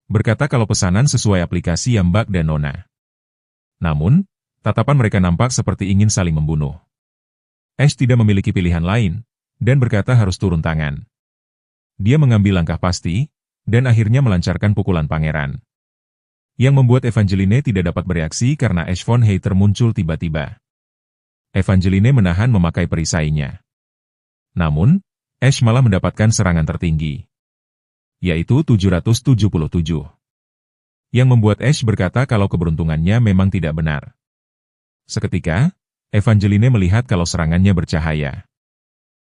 Berkata kalau pesanan sesuai aplikasi Yambak dan Nona. Namun, tatapan mereka nampak seperti ingin saling membunuh. Ash tidak memiliki pilihan lain, dan berkata harus turun tangan. Dia mengambil langkah pasti, dan akhirnya melancarkan pukulan pangeran. Yang membuat Evangeline tidak dapat bereaksi karena Ash von Heiter muncul tiba-tiba. Evangeline menahan memakai perisainya. Namun, Ash malah mendapatkan serangan tertinggi, yaitu 777. Yang membuat Ash berkata kalau keberuntungannya memang tidak benar. Seketika, Evangeline melihat kalau serangannya bercahaya.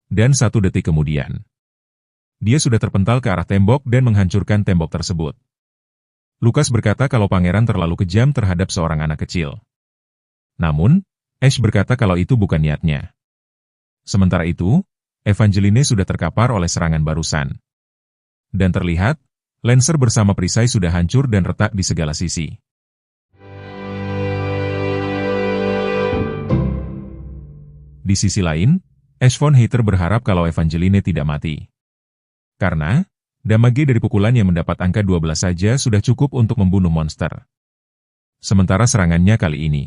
Dan 1 detik kemudian, dia sudah terpental ke arah tembok dan menghancurkan tembok tersebut. Lukas berkata kalau pangeran terlalu kejam terhadap seorang anak kecil. Namun, Ash berkata kalau itu bukan niatnya. Sementara itu, Evangeline sudah terkapar oleh serangan barusan. Dan terlihat, Lancer bersama perisai sudah hancur dan retak di segala sisi. Di sisi lain, Ash von Heiter berharap kalau Evangeline tidak mati. Karena, damage dari pukulan yang mendapat angka 12 saja sudah cukup untuk membunuh monster. sementara serangannya kali ini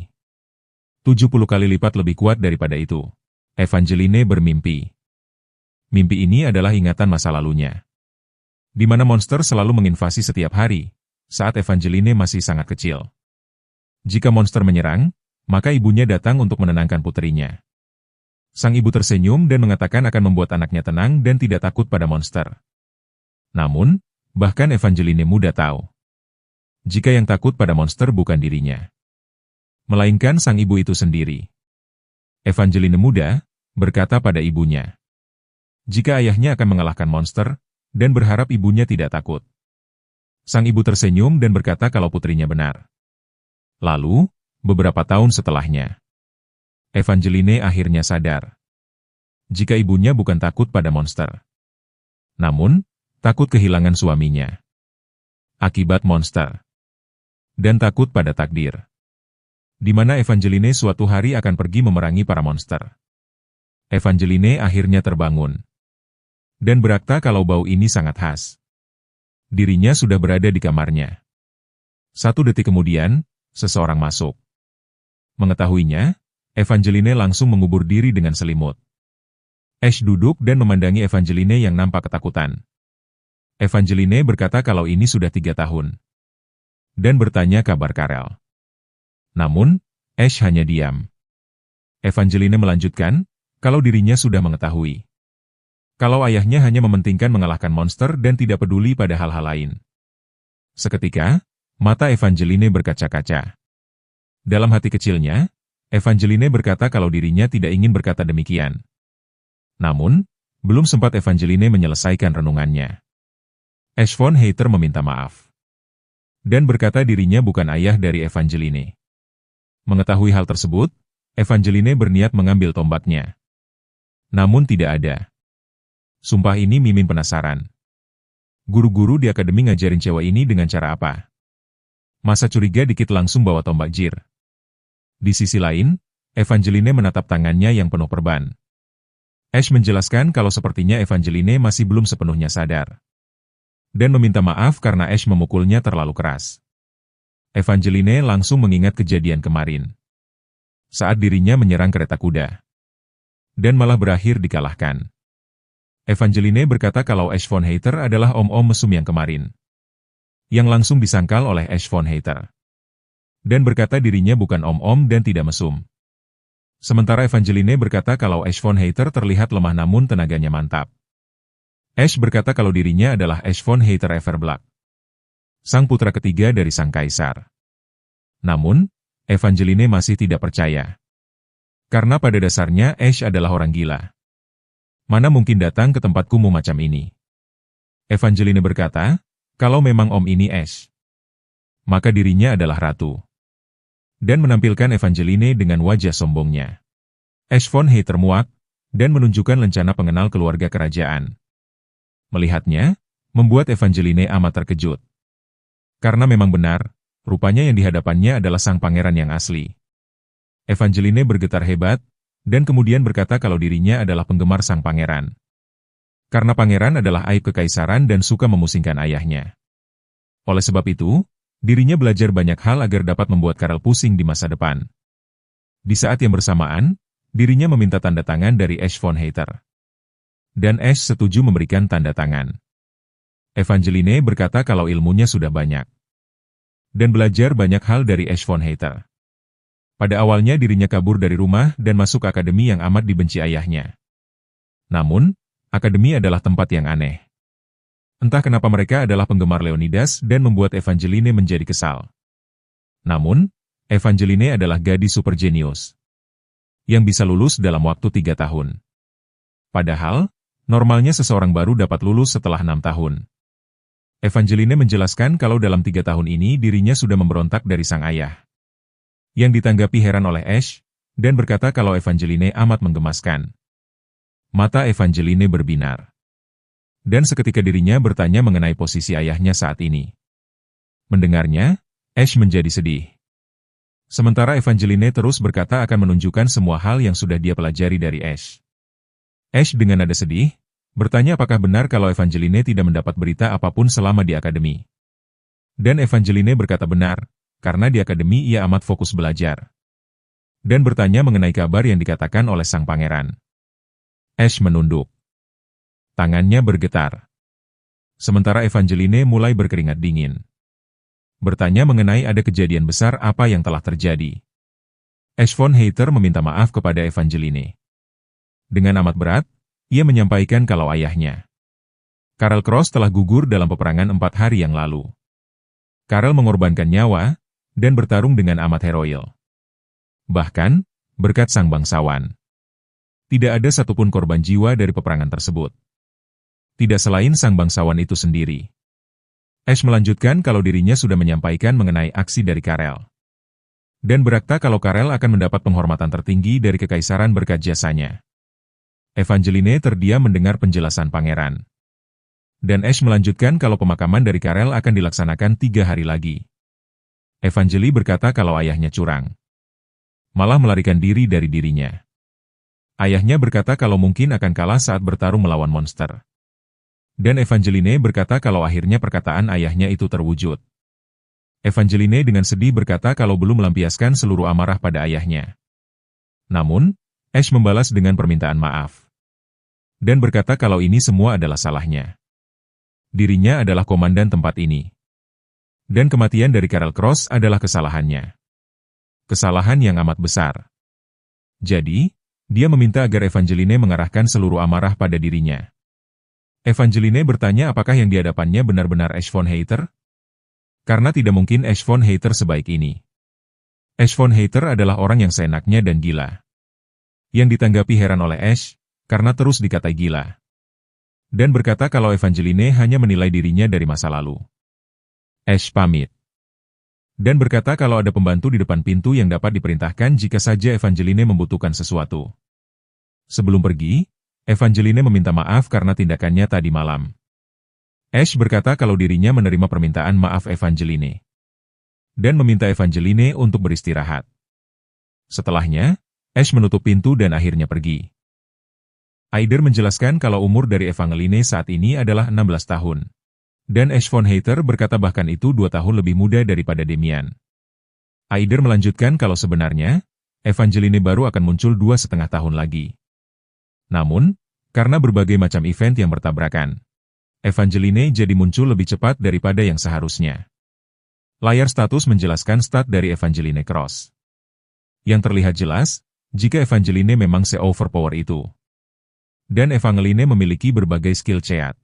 70 kali lipat lebih kuat daripada itu. Evangeline bermimpi. Mimpi ini adalah ingatan masa lalunya, di mana monster selalu menginvasi setiap hari, saat Evangeline masih sangat kecil. Jika monster menyerang, maka ibunya datang untuk menenangkan puterinya. Sang ibu tersenyum dan mengatakan akan membuat anaknya tenang dan tidak takut pada monster. Namun, bahkan Evangeline muda tahu, jika yang takut pada monster bukan dirinya, melainkan sang ibu itu sendiri. Evangeline muda berkata pada ibunya, jika ayahnya akan mengalahkan monster, dan berharap ibunya tidak takut. Sang ibu tersenyum dan berkata kalau putrinya benar. Lalu, beberapa tahun setelahnya, Evangeline akhirnya sadar, jika ibunya bukan takut pada monster, namun takut kehilangan suaminya akibat monster, dan takut pada takdir, di mana Evangeline suatu hari akan pergi memerangi para monster. Evangeline akhirnya terbangun dan berkata kalau bau ini sangat khas. Dirinya sudah berada di kamarnya. 1 detik kemudian, seseorang masuk. Mengetahuinya, Evangeline langsung mengubur diri dengan selimut. Ash duduk dan memandangi Evangeline yang nampak ketakutan. Evangeline berkata kalau ini sudah 3 tahun. Dan bertanya kabar Karel. Namun, Ash hanya diam. Evangeline melanjutkan, kalau dirinya sudah mengetahui. Kalau ayahnya hanya mementingkan mengalahkan monster dan tidak peduli pada hal-hal lain. Seketika, mata Evangeline berkaca-kaca. Dalam hati kecilnya, Evangeline berkata kalau dirinya tidak ingin berkata demikian. Namun, belum sempat Evangeline menyelesaikan renungannya, Ash von Heiter meminta maaf. Dan berkata dirinya bukan ayah dari Evangeline. Mengetahui hal tersebut, Evangeline berniat mengambil tombaknya. Namun tidak ada. Sumpah ini Mimin penasaran. Guru-guru di akademi ngajarin cewek ini dengan cara apa? Masa curiga dikit langsung bawa tombak jir. Di sisi lain, Evangeline menatap tangannya yang penuh perban. Ash menjelaskan kalau sepertinya Evangeline masih belum sepenuhnya sadar. Dan meminta maaf karena Ash memukulnya terlalu keras. Evangeline langsung mengingat kejadian kemarin, saat dirinya menyerang kereta kuda. Dan malah berakhir dikalahkan. Evangeline berkata kalau Ash von Heiter adalah om-om mesum yang kemarin, yang langsung disangkal oleh Ash von Heiter. Dan berkata dirinya bukan om-om dan tidak mesum. Sementara Evangeline berkata kalau Ash von Heiter terlihat lemah namun tenaganya mantap. Ash berkata kalau dirinya adalah Ash von Heiter Everblack, sang putra ketiga dari sang kaisar. Namun, Evangeline masih tidak percaya. Karena pada dasarnya Ash adalah orang gila. Mana mungkin datang ke tempat kumuh macam ini? Evangeline berkata, kalau memang om ini Ash, maka dirinya adalah ratu. Dan menampilkan Evangeline dengan wajah sombongnya. Ash von Heiter termuak, dan menunjukkan lencana pengenal keluarga kerajaan. Melihatnya, membuat Evangeline amat terkejut. Karena memang benar, rupanya yang dihadapannya adalah sang pangeran yang asli. Evangeline bergetar hebat, dan kemudian berkata kalau dirinya adalah penggemar sang pangeran. Karena pangeran adalah aib kekaisaran dan suka memusingkan ayahnya. Oleh sebab itu, dirinya belajar banyak hal agar dapat membuat Karel pusing di masa depan. Di saat yang bersamaan, dirinya meminta tanda tangan dari Ash von Heiter. Dan Ash setuju memberikan tanda tangan. Evangeline berkata kalau ilmunya sudah banyak. Dan belajar banyak hal dari Ash von Heiter. Pada awalnya dirinya kabur dari rumah dan masuk ke akademi yang amat dibenci ayahnya. Namun, akademi adalah tempat yang aneh. Entah kenapa mereka adalah penggemar Leonidas dan membuat Evangeline menjadi kesal. Namun, Evangeline adalah gadis super jenius yang bisa lulus dalam waktu 3 tahun. Padahal, normalnya seseorang baru dapat lulus setelah 6 tahun. Evangeline menjelaskan kalau dalam 3 tahun ini dirinya sudah memberontak dari sang ayah. Yang ditanggapi heran oleh Ash, dan berkata kalau Evangeline amat menggemaskan. Mata Evangeline berbinar. Dan seketika dirinya bertanya mengenai posisi ayahnya saat ini. Mendengarnya, Ash menjadi sedih. Sementara Evangeline terus berkata akan menunjukkan semua hal yang sudah dia pelajari dari Ash. Ash dengan nada sedih, bertanya apakah benar kalau Evangeline tidak mendapat berita apapun selama di akademi. Dan Evangeline berkata benar, karena di akademi ia amat fokus belajar. Dan bertanya mengenai kabar yang dikatakan oleh sang pangeran. Ash menunduk. Tangannya bergetar. Sementara Evangeline mulai berkeringat dingin. Bertanya mengenai ada kejadian besar apa yang telah terjadi. Ash von Hayter meminta maaf kepada Evangeline. Dengan amat berat, ia menyampaikan kalau ayahnya, Karel Cross, telah gugur dalam peperangan 4 hari yang lalu. Karel mengorbankan nyawa dan bertarung dengan amat heroil. Bahkan, berkat sang bangsawan, tidak ada satupun korban jiwa dari peperangan tersebut. Tidak selain sang bangsawan itu sendiri. Ash melanjutkan kalau dirinya sudah menyampaikan mengenai aksi dari Karel. Dan berkata kalau Karel akan mendapat penghormatan tertinggi dari kekaisaran berkat jasanya. Evangeline terdiam mendengar penjelasan pangeran. Dan Ash melanjutkan kalau pemakaman dari Karel akan dilaksanakan 3 hari lagi. Evangeline berkata kalau ayahnya curang. Malah melarikan diri dari dirinya. Ayahnya berkata kalau mungkin akan kalah saat bertarung melawan monster. Dan Evangeline berkata kalau akhirnya perkataan ayahnya itu terwujud. Evangeline dengan sedih berkata kalau belum melampiaskan seluruh amarah pada ayahnya. Namun, Ash membalas dengan permintaan maaf. Dan berkata kalau ini semua adalah salahnya. Dirinya adalah komandan tempat ini. Dan kematian dari Karel Cross adalah kesalahannya. Kesalahan yang amat besar. Jadi, dia meminta agar Evangeline mengarahkan seluruh amarah pada dirinya. Evangeline bertanya apakah yang di hadapannya benar-benar Ash von Hayter? Karena tidak mungkin Ash von Hayter sebaik ini. Ash von Hayter adalah orang yang seenaknya dan gila. Yang ditanggapi heran oleh Ash, karena terus dikatai gila. Dan berkata kalau Evangeline hanya menilai dirinya dari masa lalu. Ash pamit. Dan berkata kalau ada pembantu di depan pintu yang dapat diperintahkan jika saja Evangeline membutuhkan sesuatu. Sebelum pergi, Evangeline meminta maaf karena tindakannya tadi malam. Ash berkata kalau dirinya menerima permintaan maaf Evangeline. Dan meminta Evangeline untuk beristirahat. Setelahnya, Ash menutup pintu dan akhirnya pergi. Aider menjelaskan kalau umur dari Evangeline saat ini adalah 16 tahun. Dan Ash von Hayter berkata bahkan itu 2 tahun lebih muda daripada Demian. Aider melanjutkan kalau sebenarnya, Evangeline baru akan muncul 2,5 tahun lagi. Namun, karena berbagai macam event yang bertabrakan, Evangeline jadi muncul lebih cepat daripada yang seharusnya. Layar status menjelaskan stat dari Evangeline Cross. Yang terlihat jelas, jika Evangeline memang se-overpower itu. Dan Evangeline memiliki berbagai skill ceat.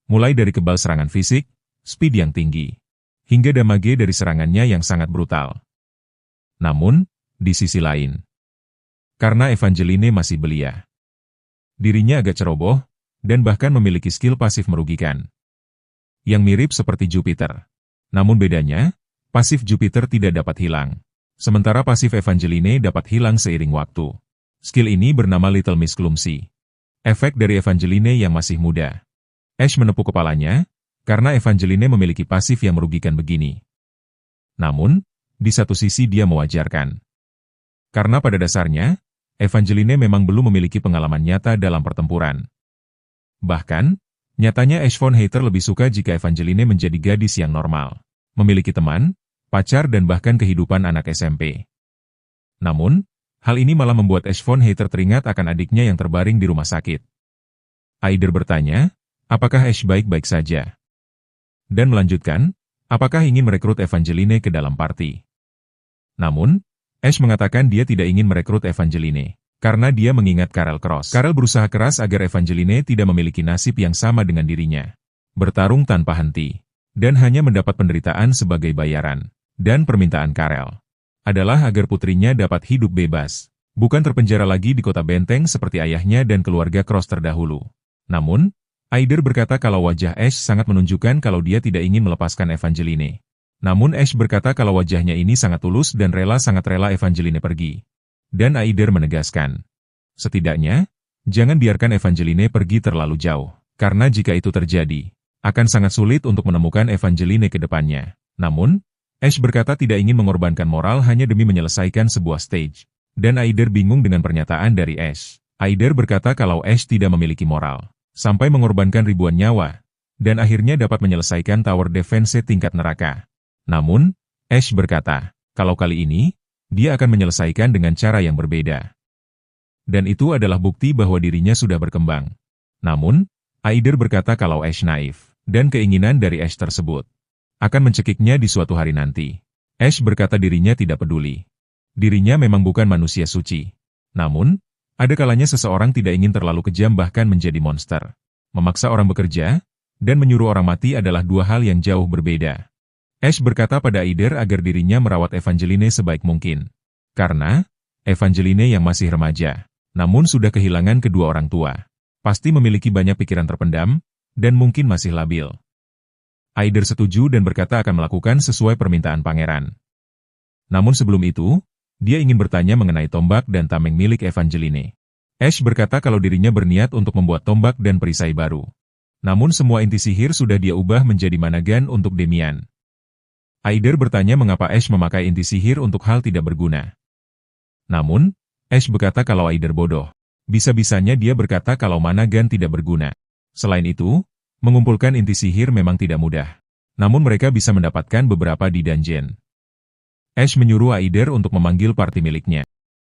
Mulai dari kebal serangan fisik, speed yang tinggi, hingga damage dari serangannya yang sangat brutal. Namun, di sisi lain, karena Evangeline masih belia, dirinya agak ceroboh, dan bahkan memiliki skill pasif merugikan. Yang mirip seperti Jupiter. Namun bedanya, pasif Jupiter tidak dapat hilang. Sementara pasif Evangeline dapat hilang seiring waktu. Skill ini bernama Little Miss Clumsy. Efek dari Evangeline yang masih muda. Ash menepuk kepalanya, karena Evangeline memiliki pasif yang merugikan begini. Namun, di satu sisi dia mewajarkan. Karena pada dasarnya, Evangeline memang belum memiliki pengalaman nyata dalam pertempuran. Bahkan, nyatanya Ash von Hayter lebih suka jika Evangeline menjadi gadis yang normal, memiliki teman, pacar dan bahkan kehidupan anak SMP. Namun, hal ini malah membuat Ash von Hayter teringat akan adiknya yang terbaring di rumah sakit. Aider bertanya, apakah Ash baik-baik saja? Dan melanjutkan, apakah ingin merekrut Evangeline ke dalam party? Namun, Ash mengatakan dia tidak ingin merekrut Evangeline, karena dia mengingat Karel Cross. Karel berusaha keras agar Evangeline tidak memiliki nasib yang sama dengan dirinya. Bertarung tanpa henti, dan hanya mendapat penderitaan sebagai bayaran. Dan permintaan Karel adalah agar putrinya dapat hidup bebas, bukan terpenjara lagi di kota benteng seperti ayahnya dan keluarga Cross terdahulu. Namun, Aider berkata kalau wajah Ash sangat menunjukkan kalau dia tidak ingin melepaskan Evangeline. Namun Ash berkata kalau wajahnya ini sangat tulus dan sangat rela Evangeline pergi. Dan Aider menegaskan, setidaknya, jangan biarkan Evangeline pergi terlalu jauh, karena jika itu terjadi, akan sangat sulit untuk menemukan Evangeline ke depannya. Namun, Ash berkata tidak ingin mengorbankan moral hanya demi menyelesaikan sebuah stage. Dan Aider bingung dengan pernyataan dari Ash. Aider berkata kalau Ash tidak memiliki moral, sampai mengorbankan ribuan nyawa, dan akhirnya dapat menyelesaikan tower defense tingkat neraka. Namun, Ash berkata, kalau kali ini, dia akan menyelesaikan dengan cara yang berbeda. Dan itu adalah bukti bahwa dirinya sudah berkembang. Namun, Aider berkata kalau Ash naif, dan keinginan dari Ash tersebut akan mencekiknya di suatu hari nanti. Ash berkata dirinya tidak peduli. Dirinya memang bukan manusia suci. Namun, ada kalanya seseorang tidak ingin terlalu kejam bahkan menjadi monster. Memaksa orang bekerja, dan menyuruh orang mati adalah dua hal yang jauh berbeda. Ash berkata pada Aider agar dirinya merawat Evangeline sebaik mungkin. Karena, Evangeline yang masih remaja, namun sudah kehilangan kedua orang tua, pasti memiliki banyak pikiran terpendam, dan mungkin masih labil. Aider setuju dan berkata akan melakukan sesuai permintaan pangeran. Namun sebelum itu, dia ingin bertanya mengenai tombak dan tameng milik Evangeline. Ash berkata kalau dirinya berniat untuk membuat tombak dan perisai baru. Namun semua inti sihir sudah dia ubah menjadi managan untuk Demian. Aider bertanya mengapa Ash memakai inti sihir untuk hal tidak berguna. Namun, Ash berkata kalau Aider bodoh. Bisa-bisanya dia berkata kalau managan tidak berguna. Selain itu, mengumpulkan inti sihir memang tidak mudah. Namun mereka bisa mendapatkan beberapa di dungeon. Ash menyuruh Aider untuk memanggil parti miliknya.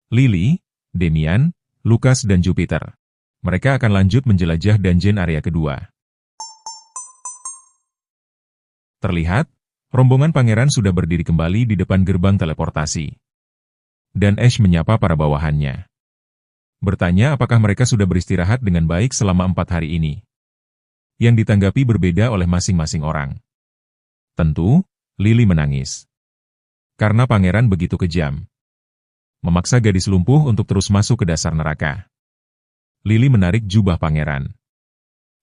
Lily, Demian, Lucas dan Jupiter. Mereka akan lanjut menjelajah dungeon area kedua. Terlihat, rombongan pangeran sudah berdiri kembali di depan gerbang teleportasi. Dan Ash menyapa para bawahannya. Bertanya apakah mereka sudah beristirahat dengan baik selama 4 hari ini. Yang ditanggapi berbeda oleh masing-masing orang. Tentu, Lily menangis. Karena pangeran begitu kejam. Memaksa gadis lumpuh untuk terus masuk ke dasar neraka. Lily menarik jubah pangeran.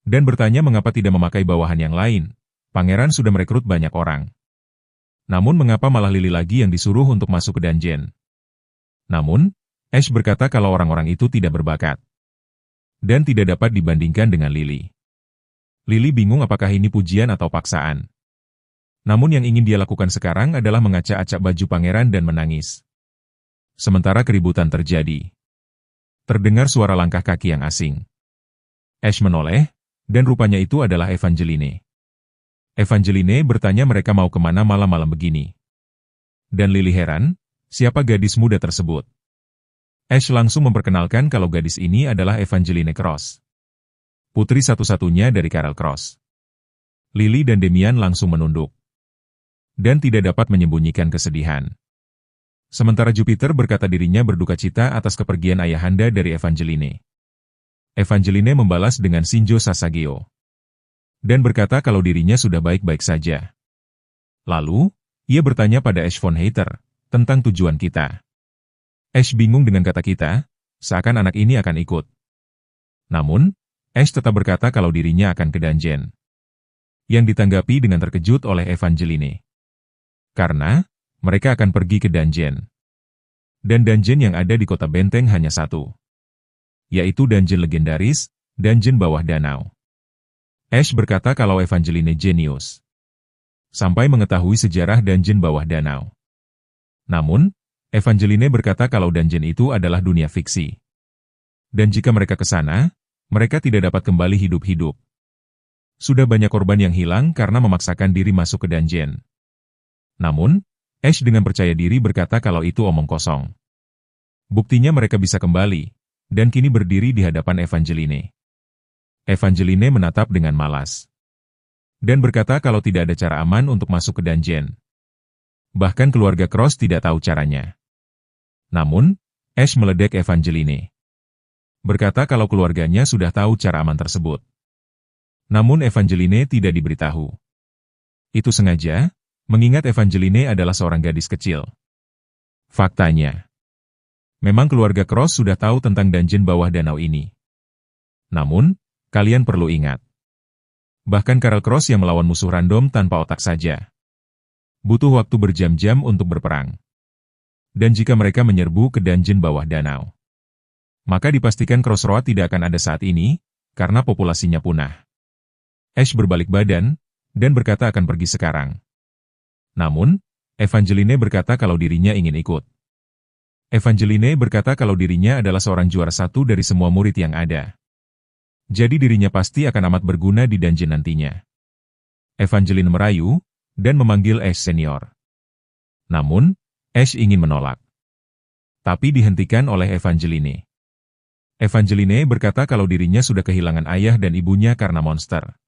Dan bertanya mengapa tidak memakai bawahan yang lain. Pangeran sudah merekrut banyak orang. Namun mengapa malah Lily lagi yang disuruh untuk masuk ke dungeon? Namun, Ash berkata kalau orang-orang itu tidak berbakat. Dan tidak dapat dibandingkan dengan Lily. Lily bingung apakah ini pujian atau paksaan. Namun yang ingin dia lakukan sekarang adalah mengacak-acak baju pangeran dan menangis. Sementara keributan terjadi. Terdengar suara langkah kaki yang asing. Ash menoleh, dan rupanya itu adalah Evangeline. Evangeline bertanya mereka mau kemana malam-malam begini. Dan Lily heran, siapa gadis muda tersebut? Ash langsung memperkenalkan kalau gadis ini adalah Evangeline Cross. Putri satu-satunya dari Karel Cross. Lily dan Demian langsung menunduk. Dan tidak dapat menyembunyikan kesedihan. Sementara Jupiter berkata dirinya berduka cita atas kepergian ayahanda dari Evangeline. Evangeline membalas dengan Shinjo Sasageo. Dan berkata kalau dirinya sudah baik-baik saja. Lalu, ia bertanya pada Ash von Hater tentang tujuan kita. Ash bingung dengan kata kita, seakan anak ini akan ikut. Namun, Ash tetap berkata kalau dirinya akan ke dungeon. Yang ditanggapi dengan terkejut oleh Evangeline. Karena, mereka akan pergi ke dungeon. Dan dungeon yang ada di kota benteng hanya satu. Yaitu dungeon legendaris, dungeon bawah danau. Ash berkata kalau Evangeline jenius. Sampai mengetahui sejarah dungeon bawah danau. Namun, Evangeline berkata kalau dungeon itu adalah dunia fiksi. Dan jika mereka ke sana, mereka tidak dapat kembali hidup-hidup. Sudah banyak korban yang hilang karena memaksakan diri masuk ke dungeon. Namun, Ash dengan percaya diri berkata kalau itu omong kosong. Buktinya mereka bisa kembali, dan kini berdiri di hadapan Evangeline. Evangeline menatap dengan malas. Dan berkata kalau tidak ada cara aman untuk masuk ke dungeon. Bahkan keluarga Cross tidak tahu caranya. Namun, Ash meledek Evangeline. Berkata kalau keluarganya sudah tahu cara aman tersebut. Namun Evangeline tidak diberitahu. Itu sengaja, mengingat Evangeline adalah seorang gadis kecil. Faktanya, memang keluarga Cross sudah tahu tentang dungeon bawah danau ini. Namun, kalian perlu ingat. Bahkan Karel Cross yang melawan musuh random tanpa otak saja. Butuh waktu berjam-jam untuk berperang. Dan jika mereka menyerbu ke dungeon bawah danau, maka dipastikan Crossroad tidak akan ada saat ini, karena populasinya punah. Ash berbalik badan, dan berkata akan pergi sekarang. Namun, Evangeline berkata kalau dirinya ingin ikut. Evangeline berkata kalau dirinya adalah seorang juara satu dari semua murid yang ada. Jadi dirinya pasti akan amat berguna di dungeon nantinya. Evangeline merayu, dan memanggil Ash senior. Namun, Ash ingin menolak. Tapi dihentikan oleh Evangeline. Evangeline berkata kalau dirinya sudah kehilangan ayah dan ibunya karena monster.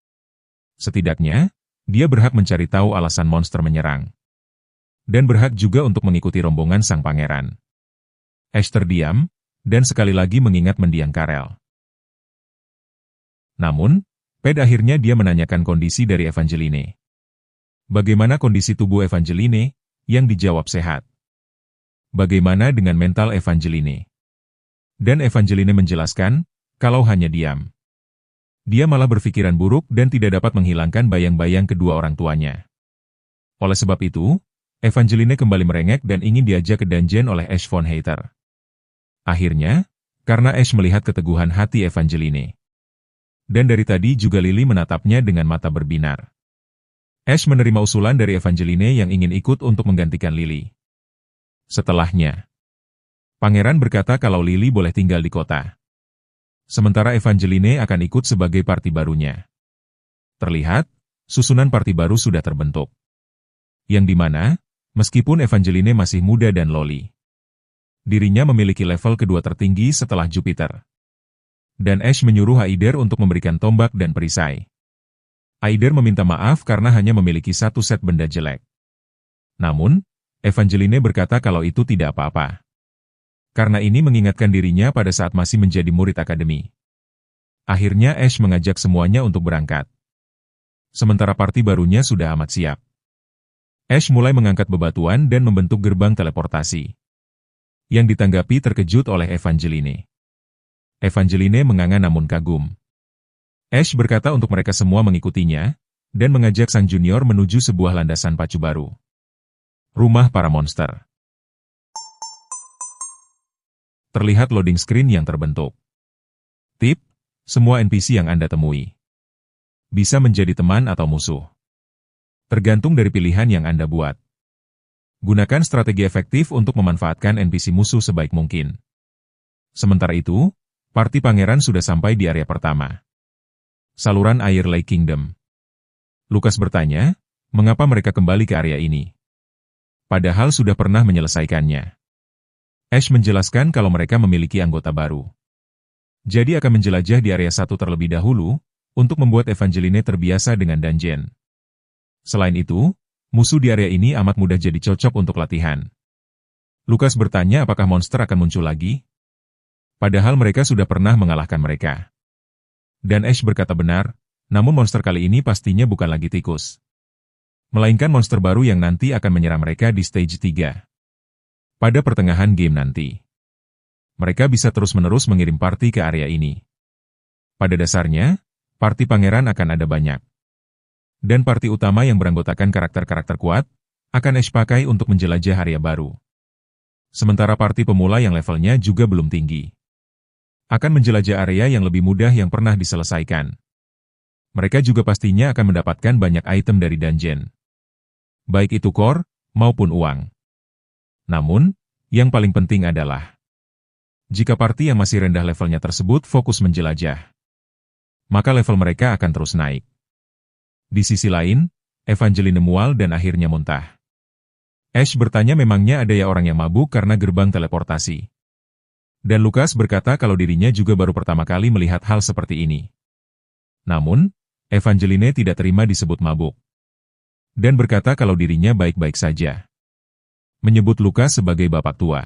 Setidaknya, dia berhak mencari tahu alasan monster menyerang. Dan berhak juga untuk mengikuti rombongan sang pangeran. Ash terdiam, dan sekali lagi mengingat mendiang Karel. Namun, pada akhirnya dia menanyakan kondisi dari Evangeline. Bagaimana kondisi tubuh Evangeline? Yang dijawab sehat. Bagaimana dengan mental Evangeline? Dan Evangeline menjelaskan, kalau hanya diam. Dia malah berpikiran buruk dan tidak dapat menghilangkan bayang-bayang kedua orang tuanya. Oleh sebab itu, Evangeline kembali merengek dan ingin diajak ke dungeon oleh Ash von Hater. Akhirnya, karena Ash melihat keteguhan hati Evangeline. Dan dari tadi juga Lily menatapnya dengan mata berbinar. Ash menerima usulan dari Evangeline yang ingin ikut untuk menggantikan Lily. Setelahnya, pangeran berkata kalau Lily boleh tinggal di kota. Sementara Evangeline akan ikut sebagai parti barunya. Terlihat, susunan parti baru sudah terbentuk. Yang dimana, meskipun Evangeline masih muda dan loli, dirinya memiliki level kedua tertinggi setelah Jupiter. Dan Ash menyuruh Aider untuk memberikan tombak dan perisai. Aider meminta maaf karena hanya memiliki satu set benda jelek. Namun, Evangeline berkata kalau itu tidak apa-apa. Karena ini mengingatkan dirinya pada saat masih menjadi murid akademi. Akhirnya Ash mengajak semuanya untuk berangkat. Sementara parti barunya sudah amat siap. Ash mulai mengangkat bebatuan dan membentuk gerbang teleportasi. Yang ditanggapi terkejut oleh Evangeline. Evangeline menganga namun kagum. Ash berkata untuk mereka semua mengikutinya, dan mengajak sang junior menuju sebuah landasan pacu baru. Rumah para monster. Terlihat loading screen yang terbentuk. Tip, semua NPC yang Anda temui bisa menjadi teman atau musuh. Tergantung dari pilihan yang Anda buat. Gunakan strategi efektif untuk memanfaatkan NPC musuh sebaik mungkin. Sementara itu, parti pangeran sudah sampai di area pertama. Saluran air Lake Kingdom. Lucas bertanya, mengapa mereka kembali ke area ini? Padahal sudah pernah menyelesaikannya. Ash menjelaskan kalau mereka memiliki anggota baru. Jadi akan menjelajah di area 1 terlebih dahulu, untuk membuat Evangeline terbiasa dengan dungeon. Selain itu, musuh di area ini amat mudah jadi cocok untuk latihan. Lucas bertanya apakah monster akan muncul lagi? Padahal mereka sudah pernah mengalahkan mereka. Dan Ash berkata benar, namun monster kali ini pastinya bukan lagi tikus. Melainkan monster baru yang nanti akan menyerang mereka di stage 3. Pada pertengahan game nanti. Mereka bisa terus-menerus mengirim parti ke area ini. Pada dasarnya, parti pangeran akan ada banyak. Dan parti utama yang beranggotakan karakter-karakter kuat, akan Ash pakai untuk menjelajah area baru. Sementara parti pemula yang levelnya juga belum tinggi. Akan menjelajah area yang lebih mudah yang pernah diselesaikan. Mereka juga pastinya akan mendapatkan banyak item dari dungeon. Baik itu core, maupun uang. Namun, yang paling penting adalah, jika parti yang masih rendah levelnya tersebut fokus menjelajah, maka level mereka akan terus naik. Di sisi lain, Evangeline mual dan akhirnya muntah. Ash bertanya memangnya ada ya orang yang mabuk karena gerbang teleportasi. Dan Lucas berkata kalau dirinya juga baru pertama kali melihat hal seperti ini. Namun, Evangeline tidak terima disebut mabuk. Dan berkata kalau dirinya baik-baik saja. Menyebut Lucas sebagai bapak tua.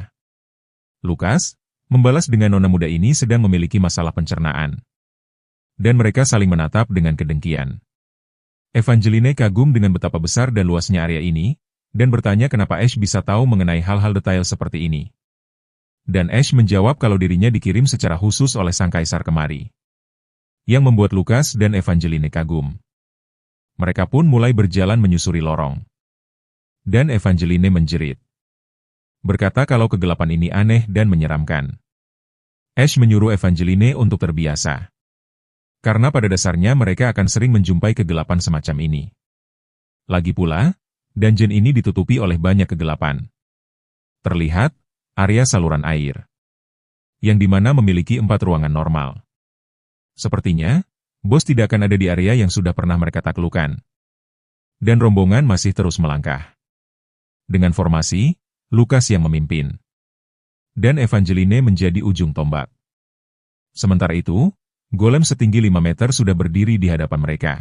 Lucas membalas dengan nona muda ini sedang memiliki masalah pencernaan. Dan mereka saling menatap dengan kedengkian. Evangeline kagum dengan betapa besar dan luasnya area ini, dan bertanya kenapa Ash bisa tahu mengenai hal-hal detail seperti ini. Dan Ash menjawab kalau dirinya dikirim secara khusus oleh sang kaisar kemari. Yang membuat Lucas dan Evangeline kagum. Mereka pun mulai berjalan menyusuri lorong. Dan Evangeline menjerit. Berkata kalau kegelapan ini aneh dan menyeramkan. Ash menyuruh Evangeline untuk terbiasa. Karena pada dasarnya mereka akan sering menjumpai kegelapan semacam ini. Lagi pula, dungeon ini ditutupi oleh banyak kegelapan. Terlihat, area saluran air. Yang dimana memiliki 4 ruangan normal. Sepertinya, bos tidak akan ada di area yang sudah pernah mereka taklukkan. Dan rombongan masih terus melangkah. Dengan formasi, Lukas yang memimpin. Dan Evangeline menjadi ujung tombak. Sementara itu, golem setinggi 5 meter sudah berdiri di hadapan mereka.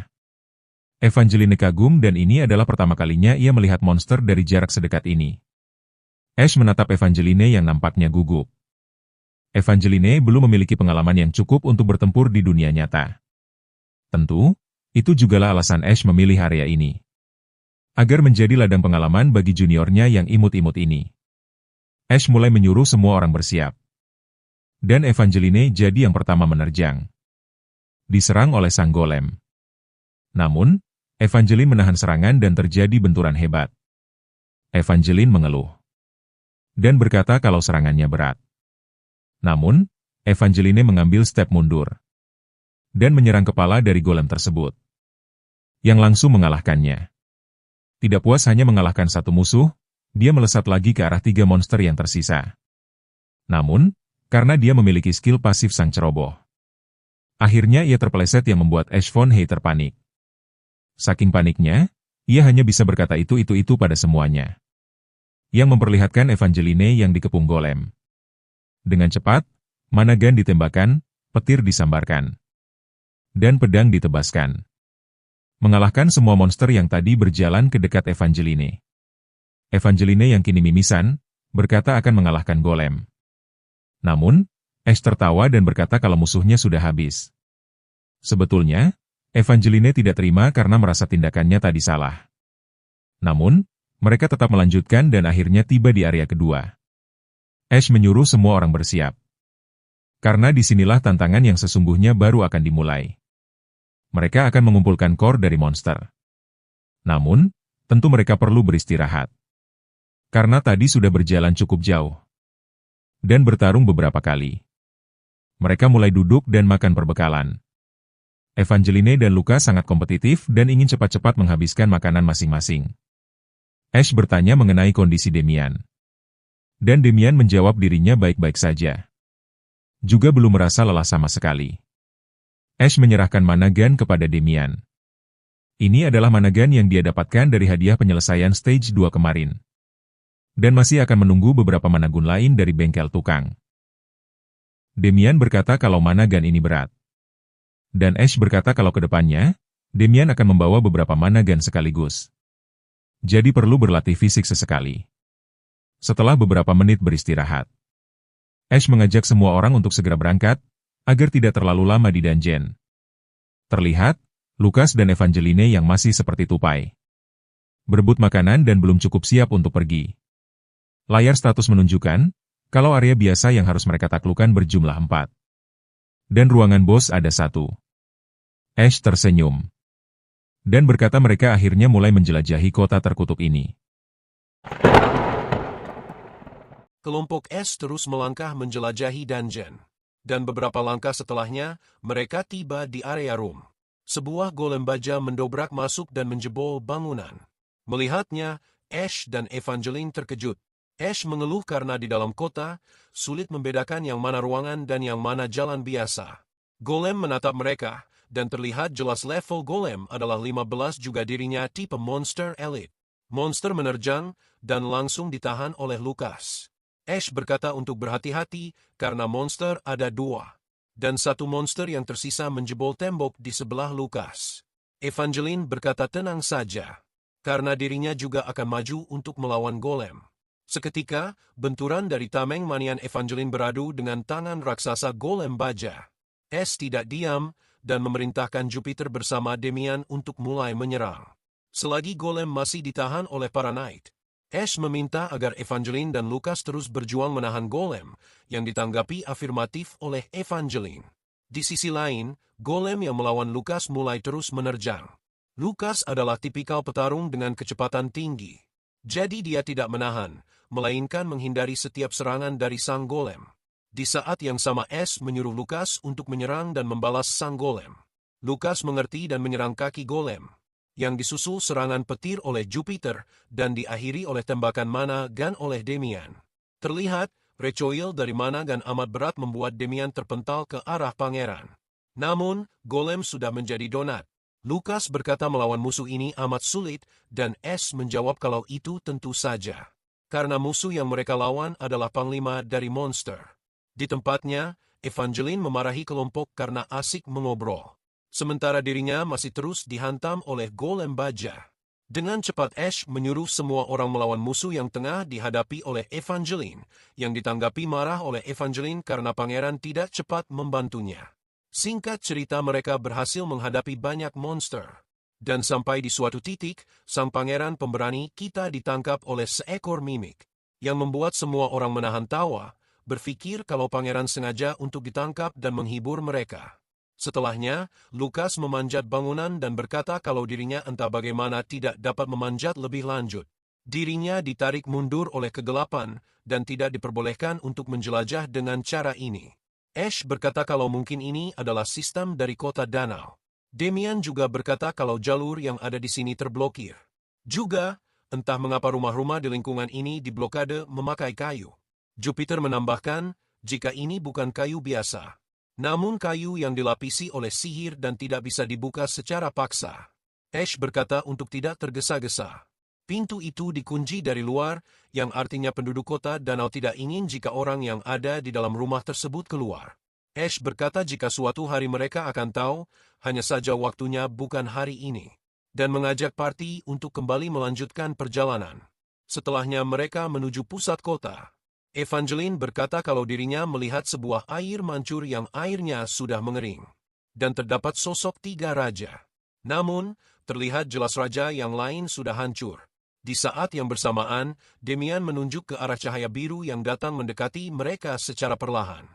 Evangeline kagum dan ini adalah pertama kalinya ia melihat monster dari jarak sedekat ini. Ash menatap Evangeline yang nampaknya gugup. Evangeline belum memiliki pengalaman yang cukup untuk bertempur di dunia nyata. Tentu, itu jugalah alasan Ash memilih area ini. Agar menjadi ladang pengalaman bagi juniornya yang imut-imut ini. Ash mulai menyuruh semua orang bersiap. Dan Evangeline jadi yang pertama menerjang. Diserang oleh sang golem. Namun, Evangeline menahan serangan dan terjadi benturan hebat. Evangeline mengeluh. Dan berkata kalau serangannya berat. Namun, Evangeline mengambil step mundur. Dan menyerang kepala dari golem tersebut. Yang langsung mengalahkannya. Tidak puas hanya mengalahkan satu musuh, dia melesat lagi ke arah 3 monster yang tersisa. Namun, karena dia memiliki skill pasif sang ceroboh. Akhirnya ia terpeleset yang membuat Ash von Heiter panik. Saking paniknya, ia hanya bisa berkata itu pada semuanya. Yang memperlihatkan Evangeline yang dikepung golem. Dengan cepat, mana gun ditembakkan, petir disambarkan. Dan pedang ditebaskan. Mengalahkan semua monster yang tadi berjalan ke dekat Evangeline. Evangeline yang kini mimisan, berkata akan mengalahkan golem. Namun, Ash tertawa dan berkata kalau musuhnya sudah habis. Sebetulnya, Evangeline tidak terima karena merasa tindakannya tadi salah. Namun, mereka tetap melanjutkan dan akhirnya tiba di area kedua. Ash menyuruh semua orang bersiap. Karena disinilah tantangan yang sesungguhnya baru akan dimulai. Mereka akan mengumpulkan core dari monster. Namun, tentu mereka perlu beristirahat. Karena tadi sudah berjalan cukup jauh. Dan bertarung beberapa kali. Mereka mulai duduk dan makan perbekalan. Evangeline dan Lukas sangat kompetitif dan ingin cepat-cepat menghabiskan makanan masing-masing. Ash bertanya mengenai kondisi Demian. Dan Demian menjawab dirinya baik-baik saja. Juga belum merasa lelah sama sekali. Ash menyerahkan mana gun kepada Demian. Ini adalah mana gun yang dia dapatkan dari hadiah penyelesaian stage 2 kemarin. Dan masih akan menunggu beberapa mana gun lain dari bengkel tukang. Demian berkata kalau mana gun ini berat. Dan Ash berkata kalau ke depannya, Demian akan membawa beberapa mana gun sekaligus. Jadi perlu berlatih fisik sesekali. Setelah beberapa menit beristirahat, Ash mengajak semua orang untuk segera berangkat, agar tidak terlalu lama di dungeon. Terlihat, Lukas dan Evangeline yang masih seperti tupai. Berebut makanan dan belum cukup siap untuk pergi. Layar status menunjukkan, kalau area biasa yang harus mereka taklukkan berjumlah 4. Dan ruangan bos ada 1. Ash tersenyum. Dan berkata mereka akhirnya mulai menjelajahi kota terkutuk ini. Kelompok S terus melangkah menjelajahi dungeon. Dan beberapa langkah setelahnya, mereka tiba di area room. Sebuah golem baja mendobrak masuk dan menjebol bangunan. Melihatnya, Ash dan Evangeline terkejut. Ash mengeluh karena di dalam kota, sulit membedakan yang mana ruangan dan yang mana jalan biasa. Golem menatap mereka, dan terlihat jelas level golem adalah 15 juga dirinya tipe monster elite. Monster menerjang, dan langsung ditahan oleh Lukas. Ash berkata untuk berhati-hati, karena monster ada 2. Dan 1 monster yang tersisa menjebol tembok di sebelah Lukas. Evangeline berkata tenang saja, karena dirinya juga akan maju untuk melawan golem. Seketika, benturan dari tameng manian Evangeline beradu dengan tangan raksasa golem baja. Ash tidak diam, dan memerintahkan Jupiter bersama Demian untuk mulai menyerang. Selagi golem masih ditahan oleh para knight, Ash meminta agar Evangeline dan Lukas terus berjuang menahan golem, yang ditanggapi afirmatif oleh Evangeline. Di sisi lain, golem yang melawan Lukas mulai terus menerjang. Lukas adalah tipikal petarung dengan kecepatan tinggi. Jadi dia tidak menahan, melainkan menghindari setiap serangan dari sang golem. Di saat yang sama Ash menyuruh Lukas untuk menyerang dan membalas sang golem. Lukas mengerti dan menyerang kaki golem, yang disusul serangan petir oleh Jupiter dan diakhiri oleh tembakan mana gun oleh Demian. Terlihat, recoil dari mana gun amat berat membuat Demian terpental ke arah pangeran. Namun, golem sudah menjadi donat. Lukas berkata melawan musuh ini amat sulit, dan Ash menjawab kalau itu tentu saja. Karena musuh yang mereka lawan adalah panglima dari monster. Di tempatnya, Evangeline memarahi kelompok karena asik mengobrol. Sementara dirinya masih terus dihantam oleh golem baja. Dengan cepat Ash menyuruh semua orang melawan musuh yang tengah dihadapi oleh Evangeline, yang ditanggapi marah oleh Evangeline karena pangeran tidak cepat membantunya. Singkat cerita mereka berhasil menghadapi banyak monster. Dan sampai di suatu titik, sang pangeran pemberani kita ditangkap oleh seekor mimik, yang membuat semua orang menahan tawa, berpikir kalau pangeran sengaja untuk ditangkap dan menghibur mereka. Setelahnya, Lukas memanjat bangunan dan berkata kalau dirinya entah bagaimana tidak dapat memanjat lebih lanjut. Dirinya ditarik mundur oleh kegelapan dan tidak diperbolehkan untuk menjelajah dengan cara ini. Ash berkata kalau mungkin ini adalah sistem dari kota danau. Damian juga berkata kalau jalur yang ada di sini terblokir. Juga, entah mengapa rumah-rumah di lingkungan ini diblokade memakai kayu. Jupiter menambahkan, jika ini bukan kayu biasa, namun kayu yang dilapisi oleh sihir dan tidak bisa dibuka secara paksa. Ash berkata untuk tidak tergesa-gesa. Pintu itu dikunci dari luar, yang artinya penduduk kota danau tidak ingin jika orang yang ada di dalam rumah tersebut keluar. Ash berkata jika suatu hari mereka akan tahu, hanya saja waktunya bukan hari ini. Dan mengajak party untuk kembali melanjutkan perjalanan. Setelahnya mereka menuju pusat kota. Evangeline berkata kalau dirinya melihat sebuah air mancur yang airnya sudah mengering. Dan terdapat sosok 3 raja. Namun, terlihat jelas raja yang lain sudah hancur. Di saat yang bersamaan, Damian menunjuk ke arah cahaya biru yang datang mendekati mereka secara perlahan.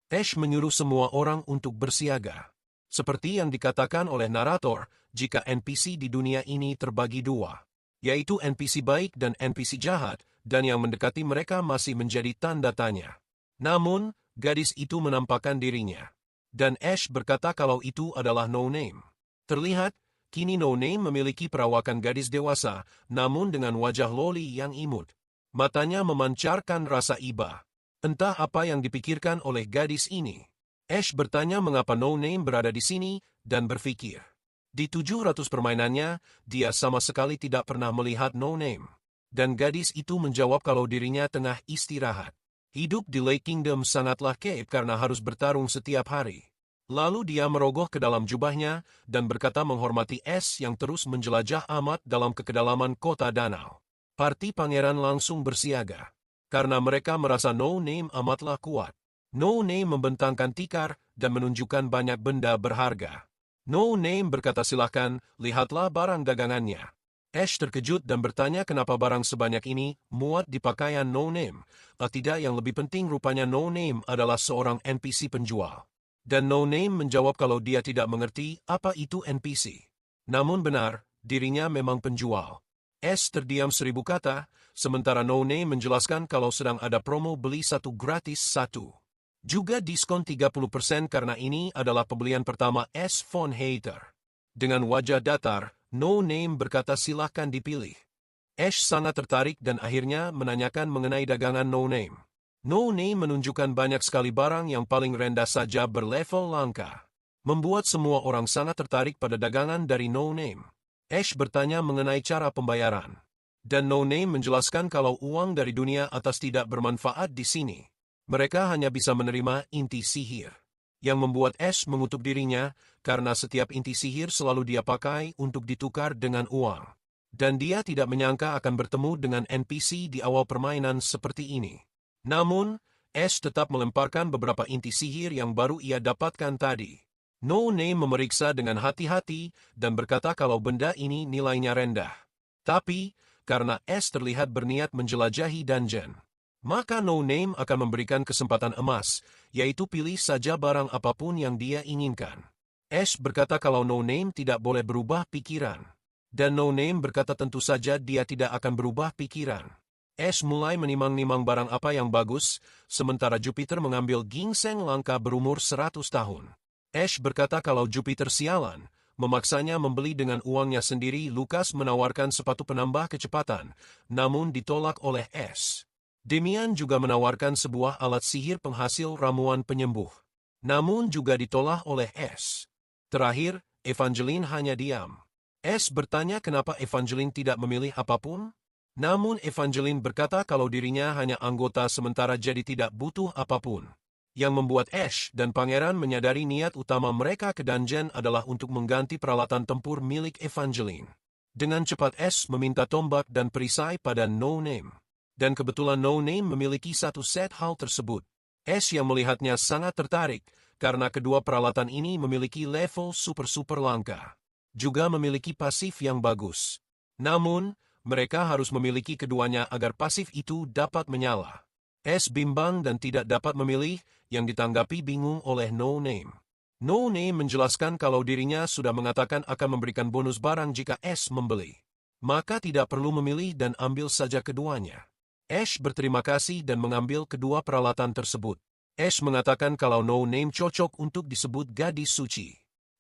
Ash menyuruh semua orang untuk bersiaga. Seperti yang dikatakan oleh narator, jika NPC di dunia ini terbagi 2, yaitu NPC baik dan NPC jahat, dan yang mendekati mereka masih menjadi tanda tanya. Namun, gadis itu menampakkan dirinya. Dan Ash berkata kalau itu adalah No Name. Terlihat, kini No Name memiliki perawakan gadis dewasa, namun dengan wajah loli yang imut. Matanya memancarkan rasa iba. Entah apa yang dipikirkan oleh gadis ini. Ash bertanya mengapa No Name berada di sini, dan berpikir. Di 700 permainannya, dia sama sekali tidak pernah melihat No Name. Dan gadis itu menjawab kalau dirinya tengah istirahat. Hidup di Lake Kingdom sangatlah keep karena harus bertarung setiap hari. Lalu dia merogoh ke dalam jubahnya dan berkata menghormati Ash yang terus menjelajah amat dalam kekedalaman kota danau. Parti pangeran langsung bersiaga. Karena mereka merasa No Name amatlah kuat. No Name membentangkan tikar dan menunjukkan banyak benda berharga. No Name berkata silakan, lihatlah barang dagangannya. Ash terkejut dan bertanya kenapa barang sebanyak ini muat di pakaian No Name. Tidak yang lebih penting rupanya No Name adalah seorang NPC penjual. Dan No Name menjawab kalau dia tidak mengerti apa itu NPC. Namun benar, dirinya memang penjual. Ash terdiam 1000 kata, sementara No Name menjelaskan kalau sedang ada promo beli 1 gratis 1. Juga diskon 30% karena ini adalah pembelian pertama Ash Von Hater. Dengan wajah datar, No Name berkata silakan dipilih. Ash sangat tertarik dan akhirnya menanyakan mengenai dagangan No Name. No Name menunjukkan banyak sekali barang yang paling rendah saja berlevel langka. Membuat semua orang sangat tertarik pada dagangan dari No Name. Ash bertanya mengenai cara pembayaran. Dan No Name menjelaskan kalau uang dari dunia atas tidak bermanfaat di sini. Mereka hanya bisa menerima inti sihir. Yang membuat Ash mengutuk dirinya, karena setiap inti sihir selalu dia pakai untuk ditukar dengan uang. Dan dia tidak menyangka akan bertemu dengan NPC di awal permainan seperti ini. Namun, Ash tetap melemparkan beberapa inti sihir yang baru ia dapatkan tadi. No Name memeriksa dengan hati-hati dan berkata kalau benda ini nilainya rendah. Tapi, karena Ash terlihat berniat menjelajahi dungeon, maka No Name akan memberikan kesempatan emas, yaitu pilih saja barang apapun yang dia inginkan. Ash berkata kalau No Name tidak boleh berubah pikiran. Dan No Name berkata tentu saja dia tidak akan berubah pikiran. Ash mulai menimang-nimang barang apa yang bagus, sementara Jupiter mengambil ginseng langka berumur 100 tahun. Ash berkata kalau Jupiter sialan, memaksanya membeli dengan uangnya sendiri. Lukas menawarkan sepatu penambah kecepatan, namun ditolak oleh Ash. Damian juga menawarkan sebuah alat sihir penghasil ramuan penyembuh, namun juga ditolak oleh Ash. Terakhir, Evangeline hanya diam. Ash bertanya kenapa Evangeline tidak memilih apapun. Namun Evangeline berkata kalau dirinya hanya anggota sementara jadi tidak butuh apapun. Yang membuat Ash dan Pangeran menyadari niat utama mereka ke dungeon adalah untuk mengganti peralatan tempur milik Evangeline. Dengan cepat Ash meminta tombak dan perisai pada No Name. Dan kebetulan No Name memiliki satu set hal tersebut. Ash yang melihatnya sangat tertarik karena kedua peralatan ini memiliki level super-super langka. Juga memiliki pasif yang bagus. Namun, mereka harus memiliki keduanya agar pasif itu dapat menyala. Ash bimbang dan tidak dapat memilih, yang ditanggapi bingung oleh No Name. No Name menjelaskan kalau dirinya sudah mengatakan akan memberikan bonus barang jika Ash membeli. Maka tidak perlu memilih dan ambil saja keduanya. Ash berterima kasih dan mengambil kedua peralatan tersebut. Ash mengatakan kalau No Name cocok untuk disebut gadis suci.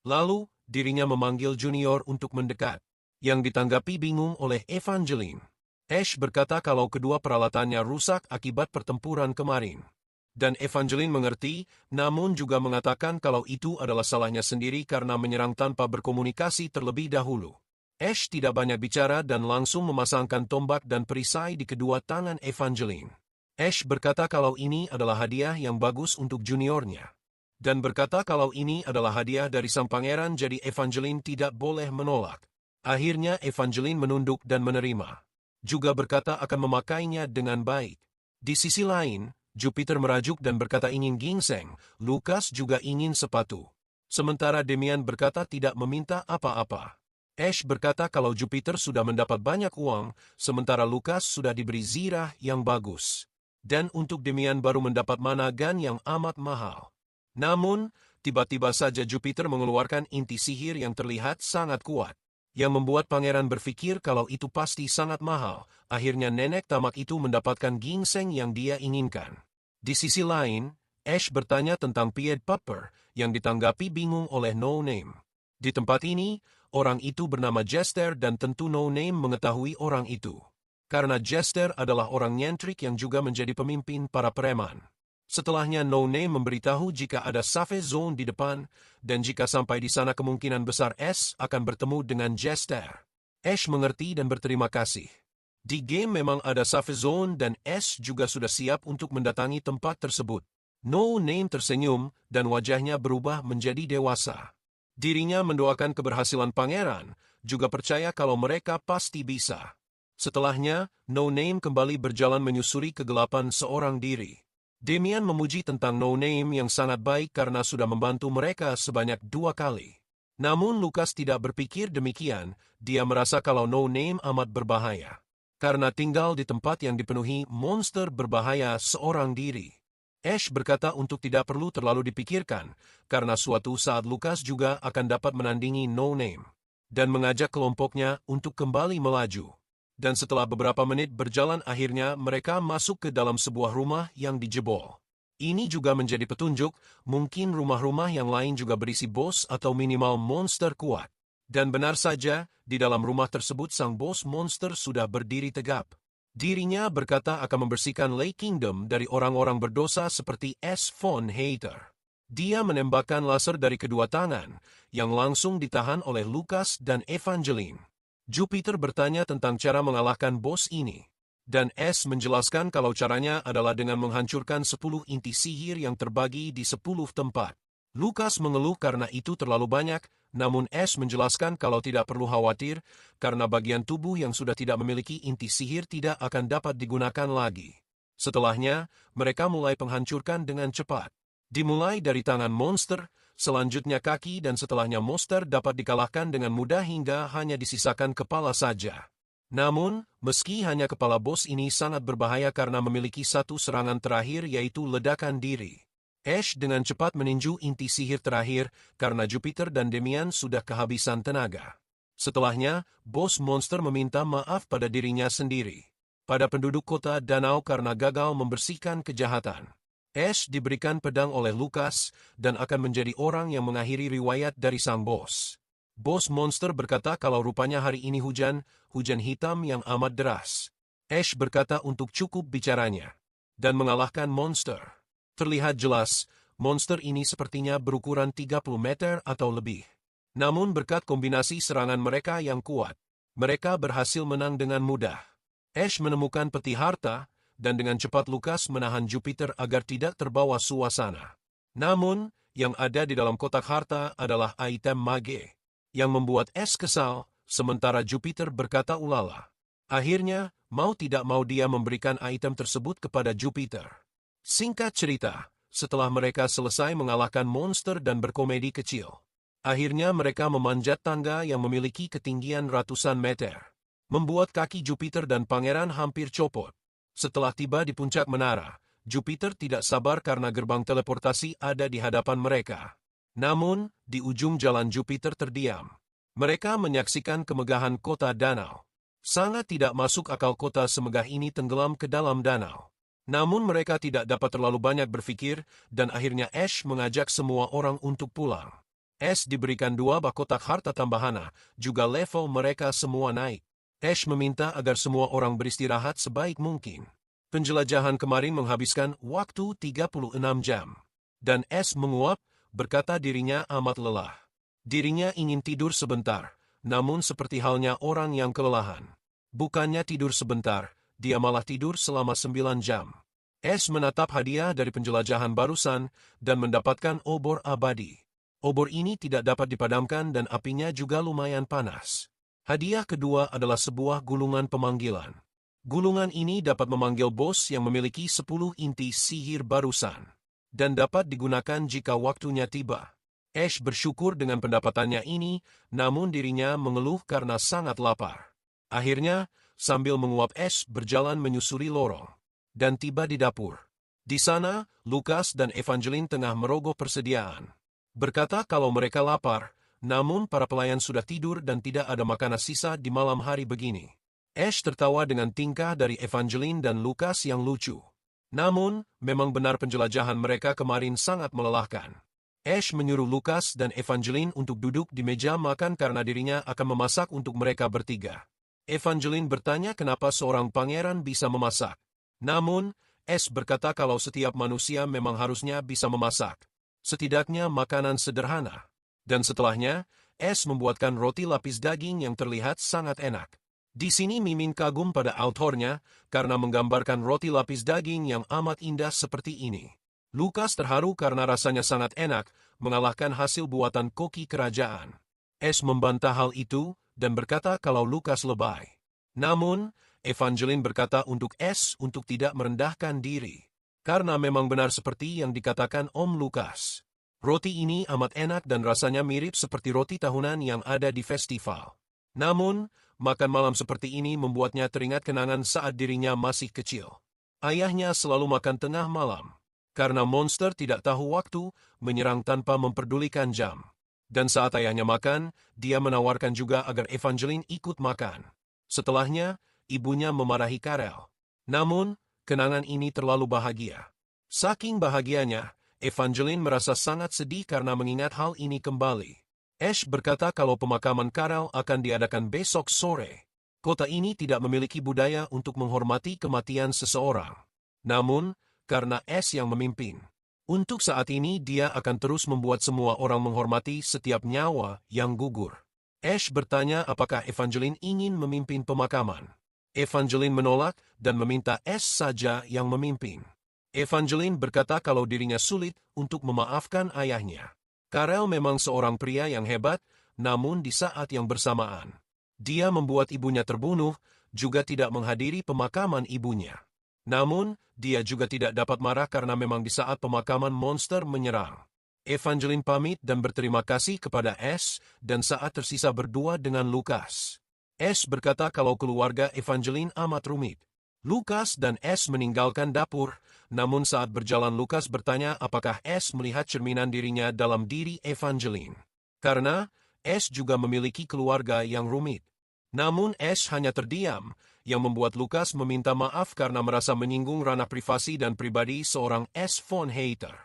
Lalu, dirinya memanggil Junior untuk mendekat. Yang ditanggapi bingung oleh Evangeline. Ash berkata kalau kedua peralatannya rusak akibat pertempuran kemarin. Dan Evangeline mengerti, namun juga mengatakan kalau itu adalah salahnya sendiri karena menyerang tanpa berkomunikasi terlebih dahulu. Ash tidak banyak bicara dan langsung memasangkan tombak dan perisai di kedua tangan Evangeline. Ash berkata kalau ini adalah hadiah yang bagus untuk juniornya. Dan berkata kalau ini adalah hadiah dari sang pangeran jadi Evangeline tidak boleh menolak. Akhirnya Evangeline menunduk dan menerima. Juga berkata akan memakainya dengan baik. Di sisi lain, Jupiter merajuk dan berkata ingin ginseng, Lucas juga ingin sepatu. Sementara Demian berkata tidak meminta apa-apa. Ash berkata kalau Jupiter sudah mendapat banyak uang, sementara Lucas sudah diberi zirah yang bagus. Dan untuk Demian baru mendapat mana gun yang amat mahal. Namun, tiba-tiba saja Jupiter mengeluarkan inti sihir yang terlihat sangat kuat. Yang membuat pangeran berpikir kalau itu pasti sangat mahal. Akhirnya nenek tamak itu mendapatkan ginseng yang dia inginkan. Di sisi lain, Ash bertanya tentang Pied Piper yang ditanggapi bingung oleh No Name. Di tempat ini, orang itu bernama Jester dan tentu No Name mengetahui orang itu. Karena Jester adalah orang nyentrik yang juga menjadi pemimpin para preman. Setelahnya No Name memberitahu jika ada safe zone di depan, dan jika sampai di sana kemungkinan besar Ash akan bertemu dengan Jester. Ash mengerti dan berterima kasih. Di game memang ada safe zone dan Ash juga sudah siap untuk mendatangi tempat tersebut. No Name tersenyum dan wajahnya berubah menjadi dewasa. Dirinya mendoakan keberhasilan pangeran, juga percaya kalau mereka pasti bisa. Setelahnya, No Name kembali berjalan menyusuri kegelapan seorang diri. Demian memuji tentang No Name yang sangat baik karena sudah membantu mereka sebanyak 2 kali. Namun Lucas tidak berpikir demikian, dia merasa kalau No Name amat berbahaya. Karena tinggal di tempat yang dipenuhi monster berbahaya seorang diri. Ash berkata untuk tidak perlu terlalu dipikirkan, karena suatu saat Lucas juga akan dapat menandingi No Name. Dan mengajak kelompoknya untuk kembali melaju. Dan setelah beberapa menit berjalan akhirnya mereka masuk ke dalam sebuah rumah yang dijebol. Ini juga menjadi petunjuk, mungkin rumah-rumah yang lain juga berisi bos atau minimal monster kuat. Dan benar saja, di dalam rumah tersebut sang bos monster sudah berdiri tegap. Dirinya berkata akan membersihkan Lake Kingdom dari orang-orang berdosa seperti S. Von Hater. Dia menembakkan laser dari kedua tangan, yang langsung ditahan oleh Lucas dan Evangeline. Jupiter bertanya tentang cara mengalahkan bos ini. Dan S menjelaskan kalau caranya adalah dengan menghancurkan 10 inti sihir yang terbagi di 10 tempat. Lucas mengeluh karena itu terlalu banyak, namun S menjelaskan kalau tidak perlu khawatir, karena bagian tubuh yang sudah tidak memiliki inti sihir tidak akan dapat digunakan lagi. Setelahnya, mereka mulai menghancurkan dengan cepat. Dimulai dari tangan monster, selanjutnya kaki dan setelahnya monster dapat dikalahkan dengan mudah hingga hanya disisakan kepala saja. Namun, meski hanya kepala bos ini sangat berbahaya karena memiliki satu serangan terakhir yaitu ledakan diri. Ash dengan cepat meninju inti sihir terakhir karena Jupiter dan Demian sudah kehabisan tenaga. Setelahnya, bos monster meminta maaf pada dirinya sendiri. Pada penduduk kota danau karena gagal membersihkan kejahatan. Ash diberikan pedang oleh Lucas dan akan menjadi orang yang mengakhiri riwayat dari sang bos. Bos monster berkata kalau rupanya hari ini hujan hitam yang amat deras. Ash berkata untuk cukup bicaranya. Dan mengalahkan monster. Terlihat jelas, monster ini sepertinya berukuran 30 meter atau lebih. Namun berkat kombinasi serangan mereka yang kuat, mereka berhasil menang dengan mudah. Ash menemukan peti harta, dan dengan cepat Lucas menahan Jupiter agar tidak terbawa suasana. Namun, yang ada di dalam kotak harta adalah item mage, yang membuat Ash kesal, sementara Jupiter berkata ulala. Akhirnya, mau tidak mau dia memberikan item tersebut kepada Jupiter. Singkat cerita, setelah mereka selesai mengalahkan monster dan berkomedi kecil, akhirnya mereka memanjat tangga yang memiliki ketinggian ratusan meter, membuat kaki Jupiter dan pangeran hampir copot. Setelah tiba di puncak menara, Jupiter tidak sabar karena gerbang teleportasi ada di hadapan mereka. Namun, di ujung jalan Jupiter terdiam. Mereka menyaksikan kemegahan kota danau. Sangat tidak masuk akal kota semegah ini tenggelam ke dalam danau. Namun mereka tidak dapat terlalu banyak berpikir, dan akhirnya Ash mengajak semua orang untuk pulang. Ash diberikan 2 bak kotak harta tambahan, juga level mereka semua naik. Ash meminta agar semua orang beristirahat sebaik mungkin. Penjelajahan kemarin menghabiskan waktu 36 jam. Dan Ash menguap, berkata dirinya amat lelah. Dirinya ingin tidur sebentar, namun seperti halnya orang yang kelelahan. Bukannya tidur sebentar, dia malah tidur selama 9 jam. Ash menatap hadiah dari penjelajahan barusan dan mendapatkan obor abadi. Obor ini tidak dapat dipadamkan dan apinya juga lumayan panas. Hadiah kedua adalah sebuah gulungan pemanggilan. Gulungan ini dapat memanggil bos yang memiliki 10 inti sihir barusan, dan dapat digunakan jika waktunya tiba. Ash bersyukur dengan pendapatannya ini, namun dirinya mengeluh karena sangat lapar. Akhirnya, sambil menguap Ash berjalan menyusuri lorong, dan tiba di dapur. Di sana, Lucas dan Evangeline tengah merogoh persediaan. Berkata kalau mereka lapar, namun para pelayan sudah tidur dan tidak ada makanan sisa di malam hari begini. Ash tertawa dengan tingkah dari Evangeline dan Lucas yang lucu. Namun, memang benar penjelajahan mereka kemarin sangat melelahkan. Ash menyuruh Lucas dan Evangeline untuk duduk di meja makan karena dirinya akan memasak untuk mereka bertiga. Evangeline bertanya kenapa seorang pangeran bisa memasak. Namun, Ash berkata kalau setiap manusia memang harusnya bisa memasak. Setidaknya makanan sederhana. Dan setelahnya, Ash membuatkan roti lapis daging yang terlihat sangat enak. Di sini Mimin kagum pada autornya karena menggambarkan roti lapis daging yang amat indah seperti ini. Lucas terharu karena rasanya sangat enak, mengalahkan hasil buatan koki kerajaan. Ash membantah hal itu dan berkata kalau Lucas lebay. Namun, Evangeline berkata untuk Ash untuk tidak merendahkan diri. Karena memang benar seperti yang dikatakan Om Lucas. Roti ini amat enak dan rasanya mirip seperti roti tahunan yang ada di festival. Namun, makan malam seperti ini membuatnya teringat kenangan saat dirinya masih kecil. Ayahnya selalu makan tengah malam. Karena monster tidak tahu waktu, menyerang tanpa memperdulikan jam. Dan saat ayahnya makan, dia menawarkan juga agar Evangeline ikut makan. Setelahnya, ibunya memarahi Karel. Namun, kenangan ini terlalu bahagia. Saking bahagianya, Evangeline merasa sangat sedih karena mengingat hal ini kembali. Ash berkata kalau pemakaman Karel akan diadakan besok sore. Kota ini tidak memiliki budaya untuk menghormati kematian seseorang. Namun, karena Ash yang memimpin, untuk saat ini dia akan terus membuat semua orang menghormati setiap nyawa yang gugur. Ash bertanya apakah Evangeline ingin memimpin pemakaman. Evangeline menolak dan meminta Ash saja yang memimpin. Evangeline berkata kalau dirinya sulit untuk memaafkan ayahnya. Karel memang seorang pria yang hebat, namun di saat yang bersamaan, dia membuat ibunya terbunuh, juga tidak menghadiri pemakaman ibunya. Namun, dia juga tidak dapat marah karena memang di saat pemakaman monster menyerang. Evangeline pamit dan berterima kasih kepada Ash, dan saat tersisa berdua dengan Lucas. Ash berkata kalau keluarga Evangeline amat rumit. Lucas dan Ash meninggalkan dapur, namun saat berjalan Lucas bertanya apakah Ash melihat cerminan dirinya dalam diri Evangeline. Karena Ash juga memiliki keluarga yang rumit. Namun Ash hanya terdiam, yang membuat Lucas meminta maaf karena merasa menyinggung ranah privasi dan pribadi seorang Ash von Hater.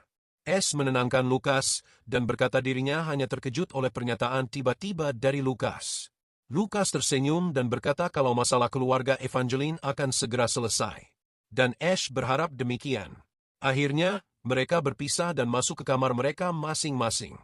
Ash menenangkan Lucas dan berkata dirinya hanya terkejut oleh pernyataan tiba-tiba dari Lucas. Lucas tersenyum dan berkata kalau masalah keluarga Evangeline akan segera selesai. Dan Ash berharap demikian. Akhirnya, mereka berpisah dan masuk ke kamar mereka masing-masing.